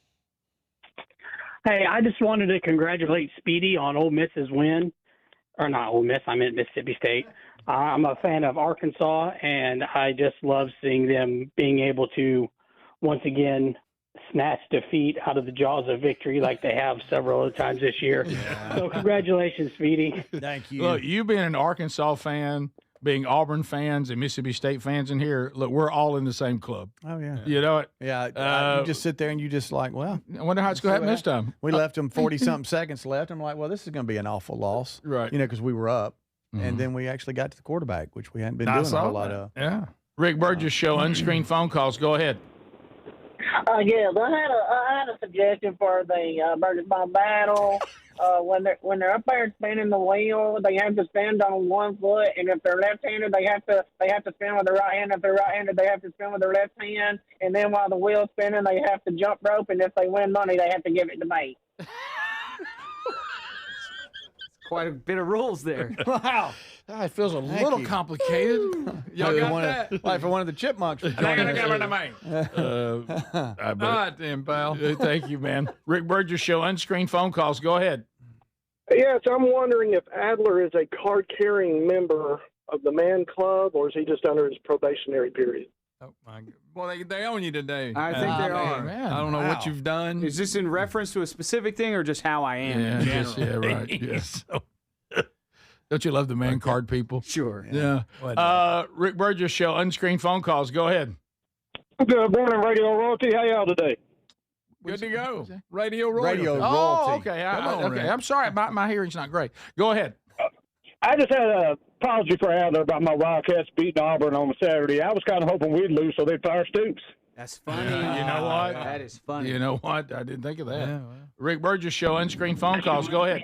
Hey, I just wanted to congratulate Speedy on Ole Miss's win. Or not Ole Miss, I meant Mississippi State. I'm a fan of Arkansas, and I just love seeing them being able to, once again, snatch defeat out of the jaws of victory like they have several other times this year. Yeah. So congratulations, Speedy. Thank you. Look, you being an Arkansas fan, being Auburn fans and Mississippi State fans in here, look, we're all in the same club. Oh, yeah. You know it? Yeah. You just sit there and you just like, well. I wonder how it's going to happen this time. We left them 40-something seconds left. I'm like, well, this is going to be an awful loss. Right. You know, because we were up. Mm-hmm. And then we actually got to the quarterback, which we hadn't been doing a whole lot of. Yeah. Rick Burgess Show, unscreened phone calls. Go ahead. Yes, I had a suggestion for the Burgess Ball battle. When they're up there spinning the wheel, they have to stand on one foot, and if they're left-handed, they have to spin with their right hand. If they're right-handed, they have to spin with their left hand. And then while the wheel's spinning, they have to jump rope, and if they win money, they have to give it to me. Quite a bit of rules there. Wow. It feels a little complicated. Y'all got that? Like for one of the chipmunks. All right, then, pal. Thank you, man. Rick Burgess Show, unscreened phone calls. Go ahead. Yes, I'm wondering if Adler is a card-carrying member of the Man Club, or is he just under his probationary period? Oh, my God. Well, they own you today. I think they are. Man, I don't know what you've done. Is this in reference to a specific thing or just how I am in general? Yeah, right. Yes. Don't you love the man card people? Sure. Yeah. Rick Burgess Show, unscreened phone calls. Go ahead. Good morning, Radio Royalty. How y'all today? Good to go. Radio Royalty. Radio Oh, Royalty. okay. Come on, Okay. Rick. I'm sorry. My hearing's not great. Go ahead. I just had an apology for Adler about my Wildcats beating Auburn on Saturday. I was kind of hoping we'd lose so they'd fire Stoops. That's funny. You know what? That is funny. You know what? I didn't think of that. Rick Burgess Show, unscreened phone calls. Go ahead.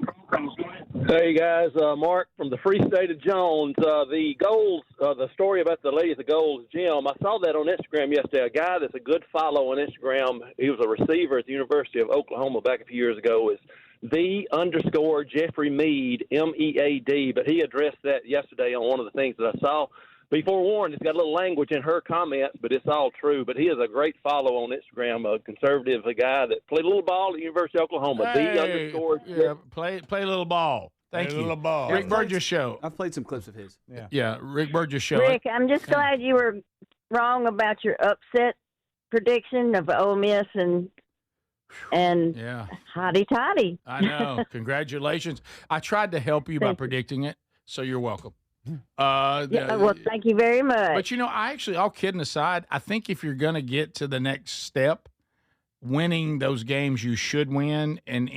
Hey guys, Mark from the Free State of Jones. The goals, the story about the lady at the goals gym. I saw that on Instagram yesterday. A guy that's a good follow on Instagram. He was a receiver at the University of Oklahoma back a few years ago. Is _Jeffrey Mead, MEAD. But he addressed that yesterday on one of the things that I saw. Be forewarned, it's got a little language in her comments, but it's all true. But he is a great follow on Instagram, a conservative, a guy that played a little ball at the University of Oklahoma. Hey, play a little ball. Thank Play a you. little ball. Rick Burgess Show. I've played some clips of his. Yeah, Rick Burgess Show. Rick, I'm just glad you were wrong about your upset prediction of Ole Miss and Yeah. hotty toddy. I know. Congratulations. I tried to help you by predicting it, so you're welcome. Well, thank you very much. But, you know, I actually, all kidding aside, I think if you're going to get to the next step, winning those games you should win and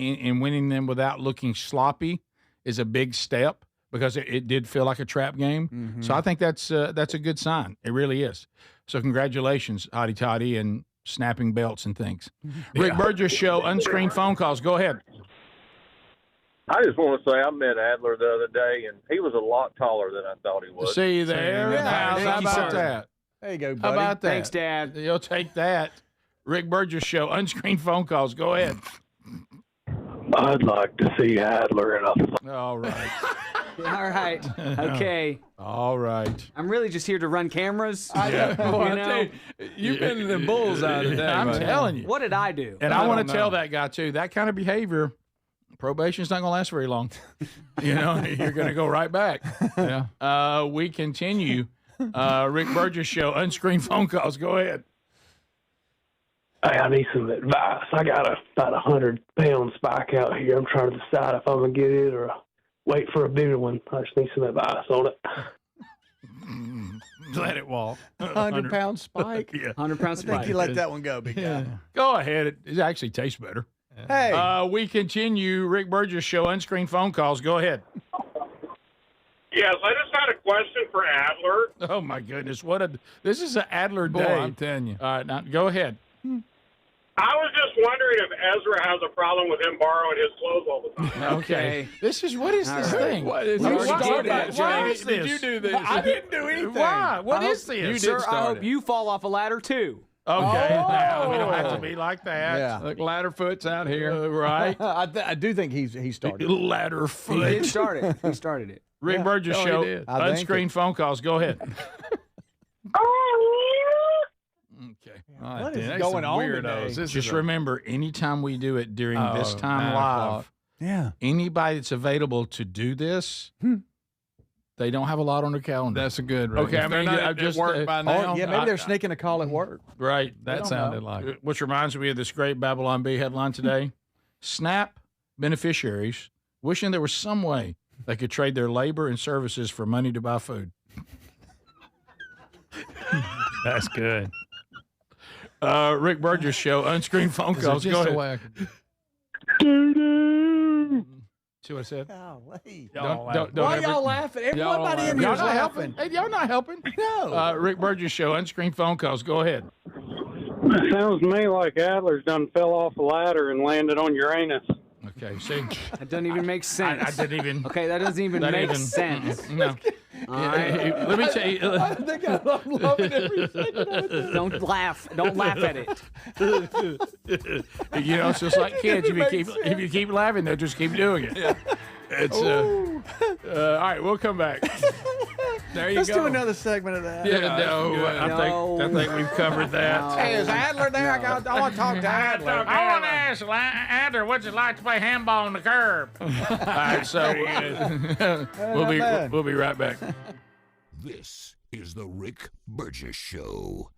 winning them without looking sloppy is a big step because it did feel like a trap game. Mm-hmm. So I think that's a good sign. It really is. So congratulations, Hotty Toddy, and snapping belts and things. Rick Burgess Show, unscreened phone calls. Go ahead. I just want to say I met Adler the other day, and he was a lot taller than I thought he was. See you there. How about that? There you go, buddy. How about that? Thanks, Dad. You'll take that. Rick Burgess Show, unscreened phone calls. Go ahead. I'd like to see Adler in a... All right. All right. Okay. All right. I'm really just here to run cameras. You've been in the bullseye today. I'm telling you. What did I do? And I want to tell that guy, too, that kind of behavior, probation's not going to last very long. You're going to go right back. Yeah. We continue. Rick Burgess Show, unscreened phone calls. Go ahead. Hey, I need some advice. I got about 100-pound spike out here. I'm trying to decide if I'm going to get it or wait for a bigger one. I just need some advice on it. Let it walk. 100-pound spike? Yeah. 100-pound spike. I think you let that one go, big guy. Go ahead. It actually tastes better. Hey. We continue. Rick Burgess Show, unscreened phone calls. Go ahead. Yes, I just had a question for Adler. Oh, my goodness. This is an Adler Boy, day. I'm telling you. All right, now go ahead. I was just wondering if Ezra has a problem with him borrowing his clothes all the time. Okay. What is this thing? What is Why this? is Did this? you do this? I didn't do anything. Why? What is this? You did Sir, I start hope it. you fall off a ladder, too. Okay. Now, we don't have to be like that. Yeah. Look, Ladderfoot's out here. Right. I do think he started. Ladderfoot. He did start it. He started it. Rick Yeah. Burgess Oh, he Show. did. I think Unscreened phone calls. Go ahead. Okay. All right, What is then. going Some on weirdos. today? This Just is remember, anytime we do it during this time 9 live, o'clock. Yeah. anybody that's available to do this, they don't have a lot on their calendar. That's a good. Rick. Okay, If I they're mean, not I at just, work by now. Yeah, maybe they're sneaking a call at work. right. That don't sounded know. like it. Which reminds me of this great Babylon Bee headline today. SNAP beneficiaries wishing there was some way they could trade their labor and services for money to buy food. That's good. Rick Burgess Show, unscreened phone Is calls. it Go just a ahead. way I could- See what I said? Golly. Don't Why ever- y'all laughing? Y'all Everybody in laughing. here Y'all is not laughing. helping. Hey, y'all not helping. No. Rick Burgess Show, unscreened phone calls. Go ahead. Sounds to me like Adler's done fell off a ladder and landed on Uranus. Okay, see? That doesn't even make sense. I didn't even. Okay, that doesn't even That make even- sense. No. Let me tell you. I think I'm loving every second of it. Don't laugh. Don't laugh at it. You know, it's just like kids. If you keep laughing, they'll just keep doing it. It's all right. We'll come back. There you Let's go. do another segment of that. Yeah, no, I think we've covered that. Hey, is Adler there? I want to talk to Adler. I want to ask Adler, what's it like to play handball on the curb? All right, so we'll be right back. This is the Rick Burgess Show.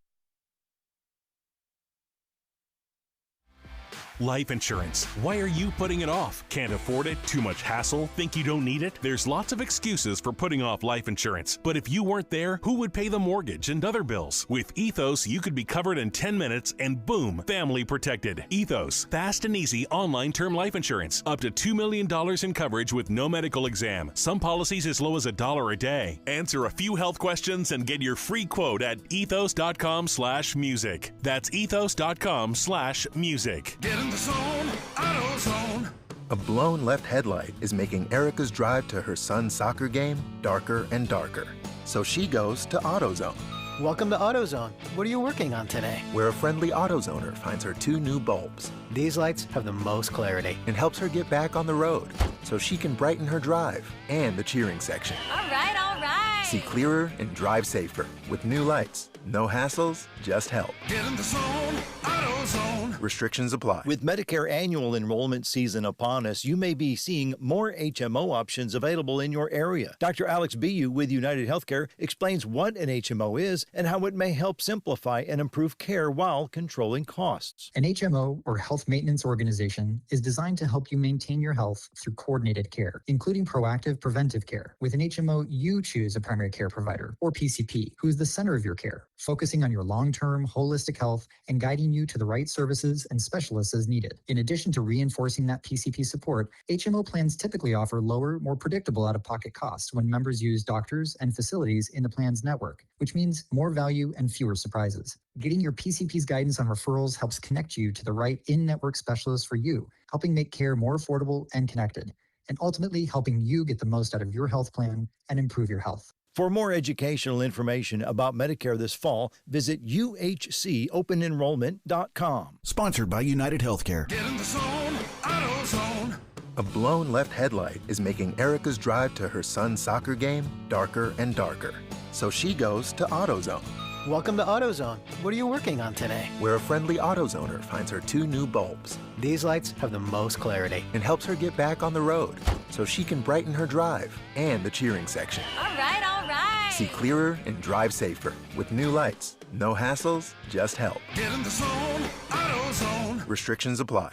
Life insurance. Why are you putting it off? Can't afford it? Too much hassle? Think you don't need it? There's lots of excuses for putting off life insurance. But if you weren't there, who would pay the mortgage and other bills? With Ethos, you could be covered in 10 minutes and boom, family protected. Ethos, fast and easy online term life insurance. Up to $2 million in coverage with no medical exam. Some policies as low as $1 a day. Answer a few health questions and get your free quote at ethos.com/music. That's ethos.com/music. Get in the zone, AutoZone. A blown left headlight is making Erica's drive to her son's soccer game darker and darker. So she goes to AutoZone, Welcome to AutoZone. What are you working on today? where a friendly AutoZoner finds her 2 new bulbs These lights have the most clarity. and helps her get back on the road so she can brighten her drive and the cheering section. All right, all right. See clearer and drive safer with new lights. No hassles, just help. Get in the zone, AutoZone. Restrictions apply. With Medicare annual enrollment season upon us, you may be seeing more HMO options available in your area. Dr. Alex Biu with United Healthcare explains what an HMO is and how it may help simplify and improve care while controlling costs. An HMO, or health maintenance organization, is designed to help you maintain your health through coordinated care, including proactive preventive care. With an HMO, you choose a primary care provider, or PCP, who is the center of your care, focusing on your long-term holistic health and guiding you to the right services and specialists as needed. In addition to reinforcing that PCP support, HMO plans typically offer lower, more predictable out-of-pocket costs when members use doctors and facilities in the plan's network, which means more value and fewer surprises. Getting your PCP's guidance on referrals helps connect you to the right in-network specialist for you, helping make care more affordable and connected, and ultimately helping you get the most out of your health plan and improve your health. For more educational information about Medicare this fall, visit uhcopenenrollment.com. Sponsored by United Healthcare. Get in the zone, AutoZone. A blown left headlight is making Erica's drive to her son's soccer game darker and darker. So she goes to AutoZone, Welcome to AutoZone. What are you working on today? where a friendly AutoZoner finds her 2 new bulbs These lights have the most clarity. and helps her get back on the road so she can brighten her drive and the cheering section. All right, all right. See clearer and drive safer with new lights. No hassles, just help. Get in the zone, AutoZone. Restrictions apply.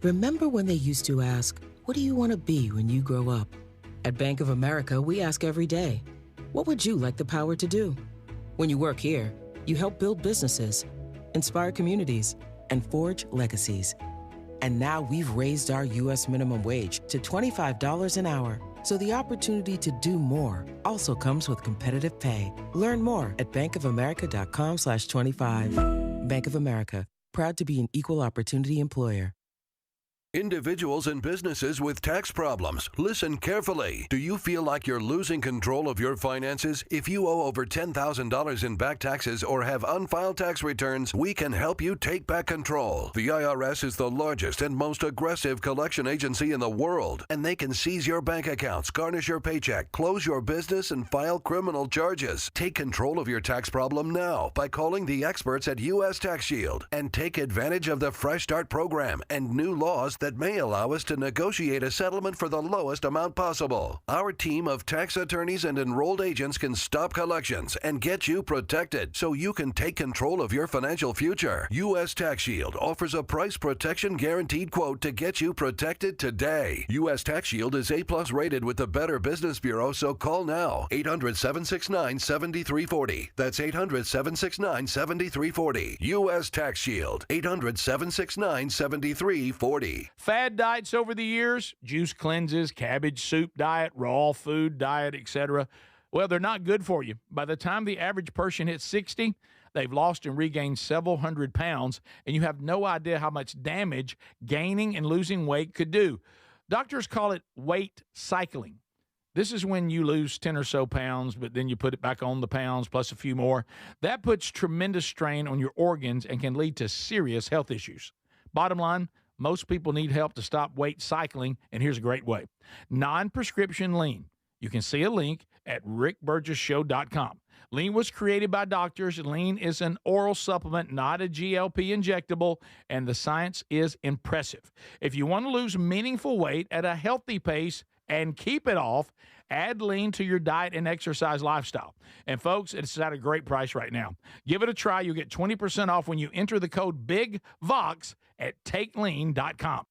Remember when they used to ask, what do you want to be when you grow up? At Bank of America, we ask every day, what would you like the power to do? When you work here, you help build businesses, inspire communities, and forge legacies. And now we've raised our U.S. minimum wage to $25 an hour. So the opportunity to do more also comes with competitive pay. Learn more at bankofamerica.com/25. Bank of America, proud to be an equal opportunity employer. Individuals and businesses with tax problems, listen carefully. Do you feel like you're losing control of your finances? If you owe over $10,000 in back taxes or have unfiled tax returns, we can help you take back control. The IRS is the largest and most aggressive collection agency in the world, and they can seize your bank accounts, garnish your paycheck, close your business, and file criminal charges. Take control of your tax problem now by calling the experts at U.S. Tax Shield and take advantage of the Fresh Start program and new laws that may allow us to negotiate a settlement for the lowest amount possible. Our team of tax attorneys and enrolled agents can stop collections and get you protected so you can take control of your financial future. U.S. Tax Shield offers a price protection guaranteed quote to get you protected today. U.S. Tax Shield is A+ rated with the Better Business Bureau, so call now. 800-769-7340. That's 800-769-7340. U.S. Tax Shield. 800-769-7340. Fad diets over the years, juice cleanses, cabbage soup diet, raw food diet, etc. Well, they're not good for you. By the time the average person hits 60, they've lost and regained several hundred pounds, and you have no idea how much damage gaining and losing weight could do. Doctors call it weight cycling. This is when you lose 10 or so pounds, but then you put it back on the pounds plus a few more. That puts tremendous strain on your organs and can lead to serious health issues. Bottom line, most people need help to stop weight cycling, and here's a great way. Non-prescription lean. You can see a link at rickburgessshow.com. Lean was created by doctors. Lean is an oral supplement, not a GLP injectable, and the science is impressive. If you want to lose meaningful weight at a healthy pace and keep it off, add lean to your diet and exercise lifestyle. And folks, it's at a great price right now. Give it a try. You'll get 20% off when you enter the code BIGVOX at takelean.com.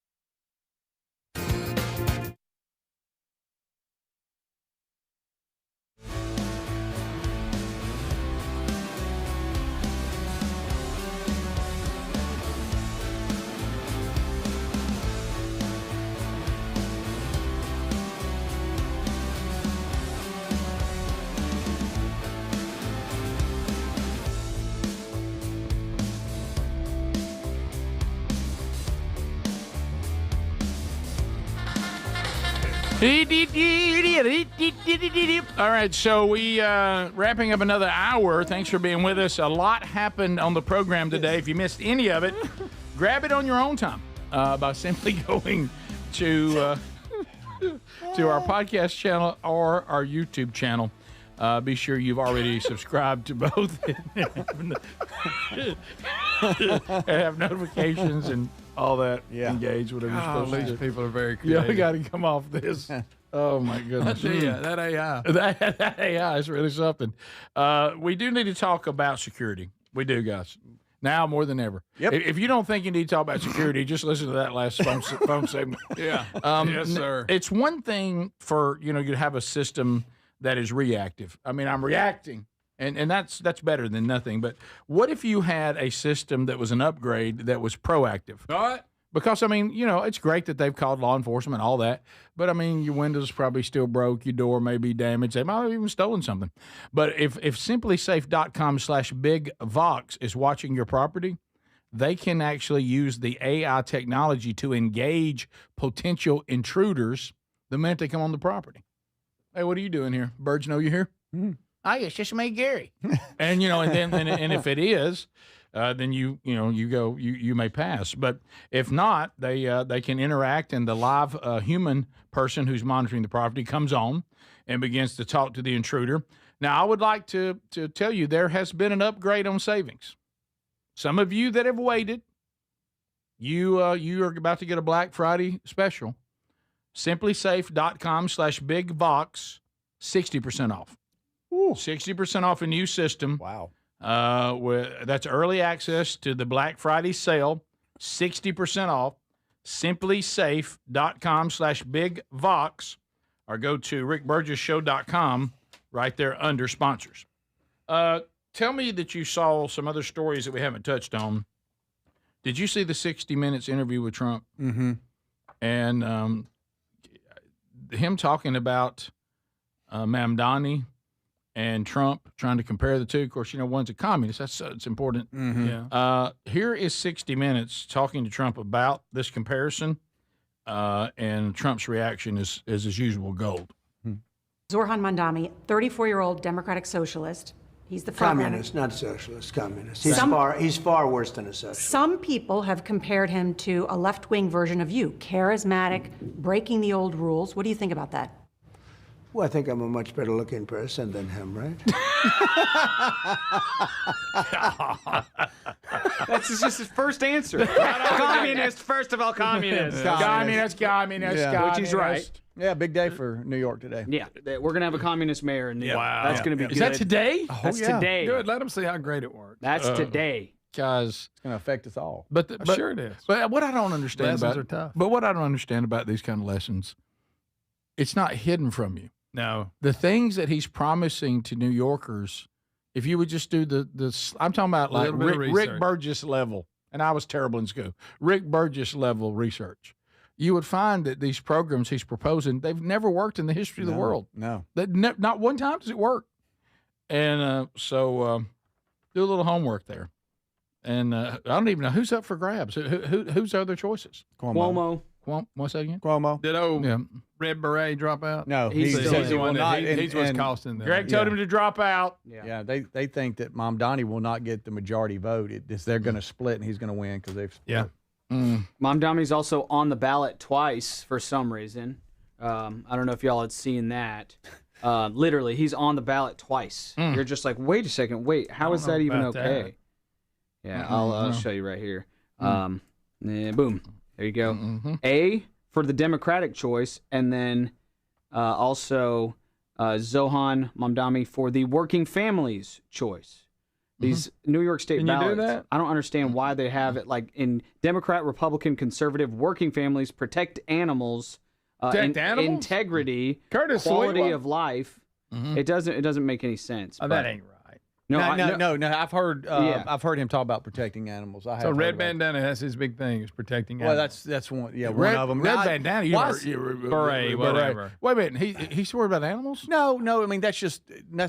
All right, so we wrapping up another hour. Thanks for being with us. A lot happened on the program today. If you missed any of it, grab it on your own time by simply going to our podcast channel or our YouTube channel. Be sure you've already subscribed to both and have notifications and all that. Engage, whatever you're supposed to do. These people are very creative. Yeah, we got to come off this. Oh, my goodness. That AI. That AI is really something. We do need to talk about security. We do, guys. Now more than ever. Yep. If you don't think you need to talk about security, just listen to that last phone segment. Yeah. Yes, sir. It's one thing for, you to have a system that is reactive. I mean, I'm reacting. And that's better than nothing. But what if you had a system that was an upgrade that was proactive? All right. Because, I mean, it's great that they've called law enforcement, all that. But, I mean, your windows probably still broke. Your door may be damaged. They might have even stolen something. But if simplysafe.com/bigvox is watching your property, they can actually use the AI technology to engage potential intruders the minute they come on the property. Hey, what are you doing here? Birds know you're here? Mm-hmm. Oh, it's just me, Gary. And and if it is, then you may pass. But if not, they can interact, and the live human person who's monitoring the property comes on and begins to talk to the intruder. Now, I would like to tell you there has been an upgrade on savings. Some of you that have waited, you are about to get a Black Friday special. Simplysafe.com/bigvox, 60% off. Ooh. 60% off a new system. Wow. That's early access to the Black Friday sale, 60% off. Simplysafe.com/bigvox, or go to rickburgessshow.com right there under sponsors. Tell me that you saw some other stories that we haven't touched on. Did you see the 60 Minutes interview with Trump? Mm-hmm. And him talking about Mamdani and Trump, trying to compare the two. Of course, one's a communist. It's important. Mm-hmm. Yeah. Here is 60 Minutes talking to Trump about this comparison. and Trump's reaction is as usual gold. Zorhan Mandami, 34-year-old Democratic socialist. He's the front Communist, not socialist. Communist. Some- He's far worse than a socialist. Some people have compared him to a left-wing version of you, charismatic, breaking the old rules. What do you think about that? Well, I think I'm a much better looking person than him, right? That's just his first answer. Communist, first of all, communist. Communist. Which he's right. Yeah, big day for New York today. Yeah, we're going to have a communist mayor in New York. Wow. That's going to be good. Is that today? That's today. Good. Let them see how great it works. That's today. Because it's going to affect us all. But Sure it is. But what I don't understand Lessons about are tough. But what I don't understand about these kind of lessons, it's not hidden from you. No. The things that he's promising to New Yorkers, if you would just do the I'm talking about like little bit of Rick research. Burgess level, and I was terrible in school. Rick Burgess level research. You would find that these programs he's proposing, they've never worked in the history of the world. No. Not one time does it work. And so do a little homework there. And I don't even know who's up for grabs. Who's the other choices? Cuomo. What's that again? Cuomo. Did Red Beret drop out? No, He's he will not. He's what's costing them. Greg told him to drop out. Yeah, they think that Mamdani will not get the majority vote. They're going to split, and he's going to win because they've split. Yeah. Mamdami's also on the ballot twice for some reason. I don't know if y'all had seen that. Literally, he's on the ballot twice. You're just like, wait a second, how is that even okay? Yeah, I'll show you right here. Boom, there you go. A for the Democratic choice, and then also Zohan Mamdani for the working families choice. These New York State Can you do ballots, that? I don't understand why they have it like in Democrat, Republican, Conservative, working families, protect animals, Protect animals? integrity, Curtis quality Sliwa. of life. It doesn't make any sense. Oh, but- that ain't right. No, No. I've heard. Yeah. I've heard him talk about protecting animals. I have So heard Red about it. Bandana, that's his big thing, is protecting Well, animals. that's one. Yeah, Red, one of them. Red Now, bandana. why is- Beret, whatever. Wait a minute. He's worried about animals? No. I mean, that's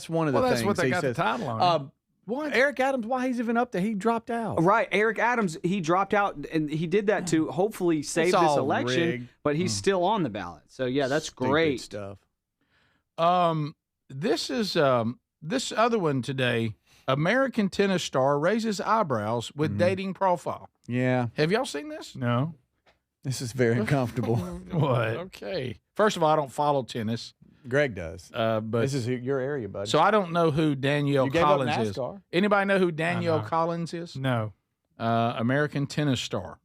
one of the Well, things. that's what they he got the says. title on. What? Eric Adams? Why he's even up there? He dropped out. Right, Eric Adams, he dropped out, and he did that to hopefully save It's this all election, rigged. but he's still on the ballot. So yeah, that's Stupid great stuff. This is this other one today. American tennis star raises eyebrows with dating profile. Yeah. Have y'all seen this? No. This is very uncomfortable. What? Okay. First of all, I don't follow tennis, Greg does. but This is your area, buddy. so I don't know who Danielle You gave up Collins is. NASCAR. Anybody know who Danielle Collins is? No. American tennis star.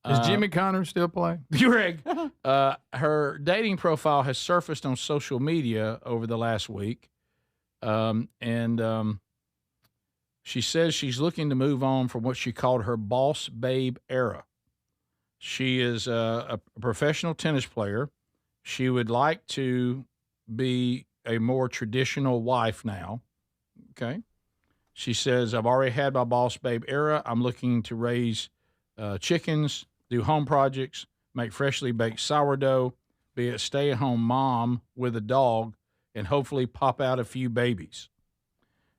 Does Jimmy Connors still play? Greg, her dating profile has surfaced on social media over the last week, and she says she's looking to move on from what she called her boss babe era. She is a professional tennis player. She would like to be a more traditional wife now. Okay. She says, I've already had my boss babe era. I'm looking to raise chickens, do home projects, make freshly baked sourdough, be a stay-at-home mom with a dog, and hopefully pop out a few babies.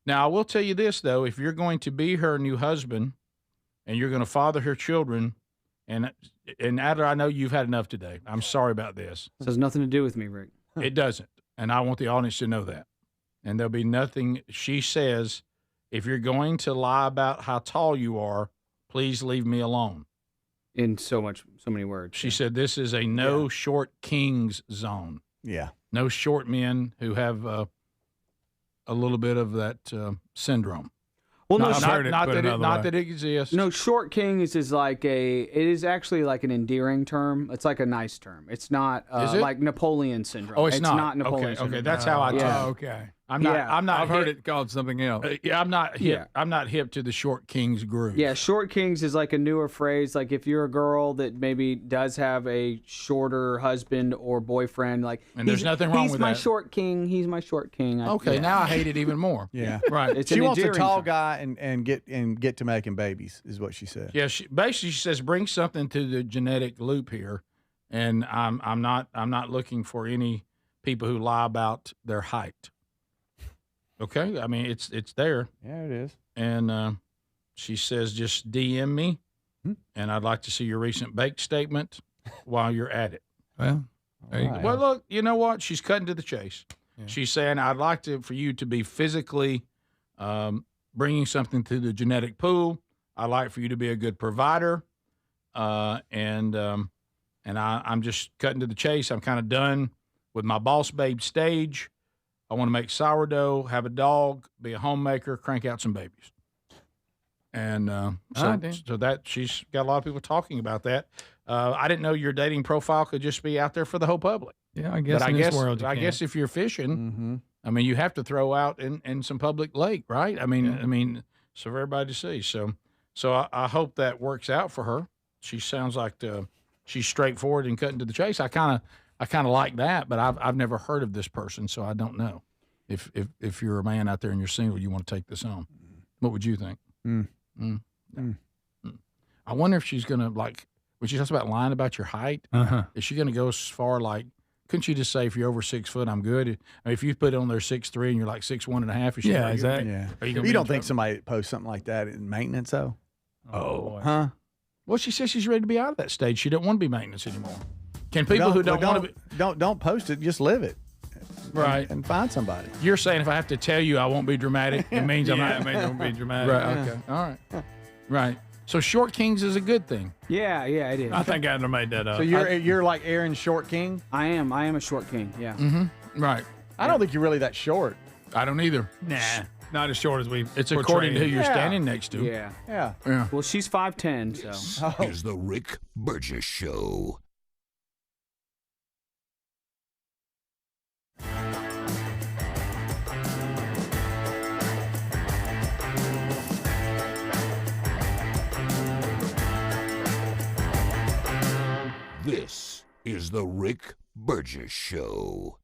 Now, I will tell you this, though. If you're going to be her new husband and you're going to father her children, and Adler, I know you've had enough today. I'm sorry about this. This has nothing to do with me, Rick. It doesn't. And I want the audience to know that. And there'll be nothing, she says, if you're going to lie about how tall you are, please leave me alone. In so many words. She said this is a no short kings zone. Yeah. No short men who have a little bit of that syndrome. Well, Not that it exists. No, short king is like it is actually like an endearing term. It's like a nice term. It's not Is it? like Napoleon syndrome. Oh, it's not. Napoleon Okay, syndrome. that's how I Yeah. tell. Okay. I'm not. I've heard it called something else. I'm not hip. Yeah. I'm not hip to the short kings groove. Yeah, short kings is like a newer phrase. Like if you're a girl that maybe does have a shorter husband or boyfriend, like And there's nothing wrong he's with my that. short king. He's my short king. Okay, now I hate it even more. Yeah. Right. It's She an wants a endearing tall term. guy and get to making babies, is what she said. Yeah, basically she says bring something to the genetic loop here, and I'm not looking for any people who lie about their height. Okay, I mean it's there, Yeah, it is. and she says just DM me, and I'd like to see your recent bank statement while you're at it. Well, there you go. Well, look, you know what? She's cutting to the chase. Yeah. She's saying, "I'd like for you to be physically bringing something to the genetic pool. I'd like for you to be a good provider, and I'm just cutting to the chase. I'm kind of done with my boss babe stage. I want to make sourdough, have a dog, be a homemaker, crank out some babies." And so that she's got a lot of people talking about that. I didn't know your dating profile could just be out there for the whole public. Yeah, I guess in this world you I can. guess if you're fishing, I mean, you have to throw out in some public lake, right? I mean, so for everybody to see. So I hope that works out for her. She sounds like she's straightforward and cutting to the chase. I kind of like that, but I've never heard of this person, so I don't know. If you're a man out there and you're single, you want to take this on. What would you think? I wonder if she's gonna, like, when she talks about lying about your height, is she gonna go as far, like, couldn't you just say if you're over 6 foot, I'm good? I mean, if you put it on there 6'3" and you're like 6'1.5", is she Yeah, like, exactly. Are you, You gonna be don't in think trouble? somebody posts something like that in maintenance, though? Oh, Huh? Well, she says she's ready to be out of that stage. She don't want to be maintenance anymore. Can people who don't want to be don't post it, just live it. Right. And find somebody. You're saying if I have to tell you I won't be dramatic, it means I'm not. It won't be dramatic. Right. Okay. All right. Right. So short kings is a good thing. Yeah, it is. I think Adler made that up. So you're like Aaron Short King? I am a short king. Yeah. Mm-hmm. Right. I don't think you're really that short. I don't either. Nah, not as short as we. It's according to who you're standing next to. Yeah. Yeah. Well, she's 5'10", so. This is the Rick Burgess Show. This is the Rick Burgess Show.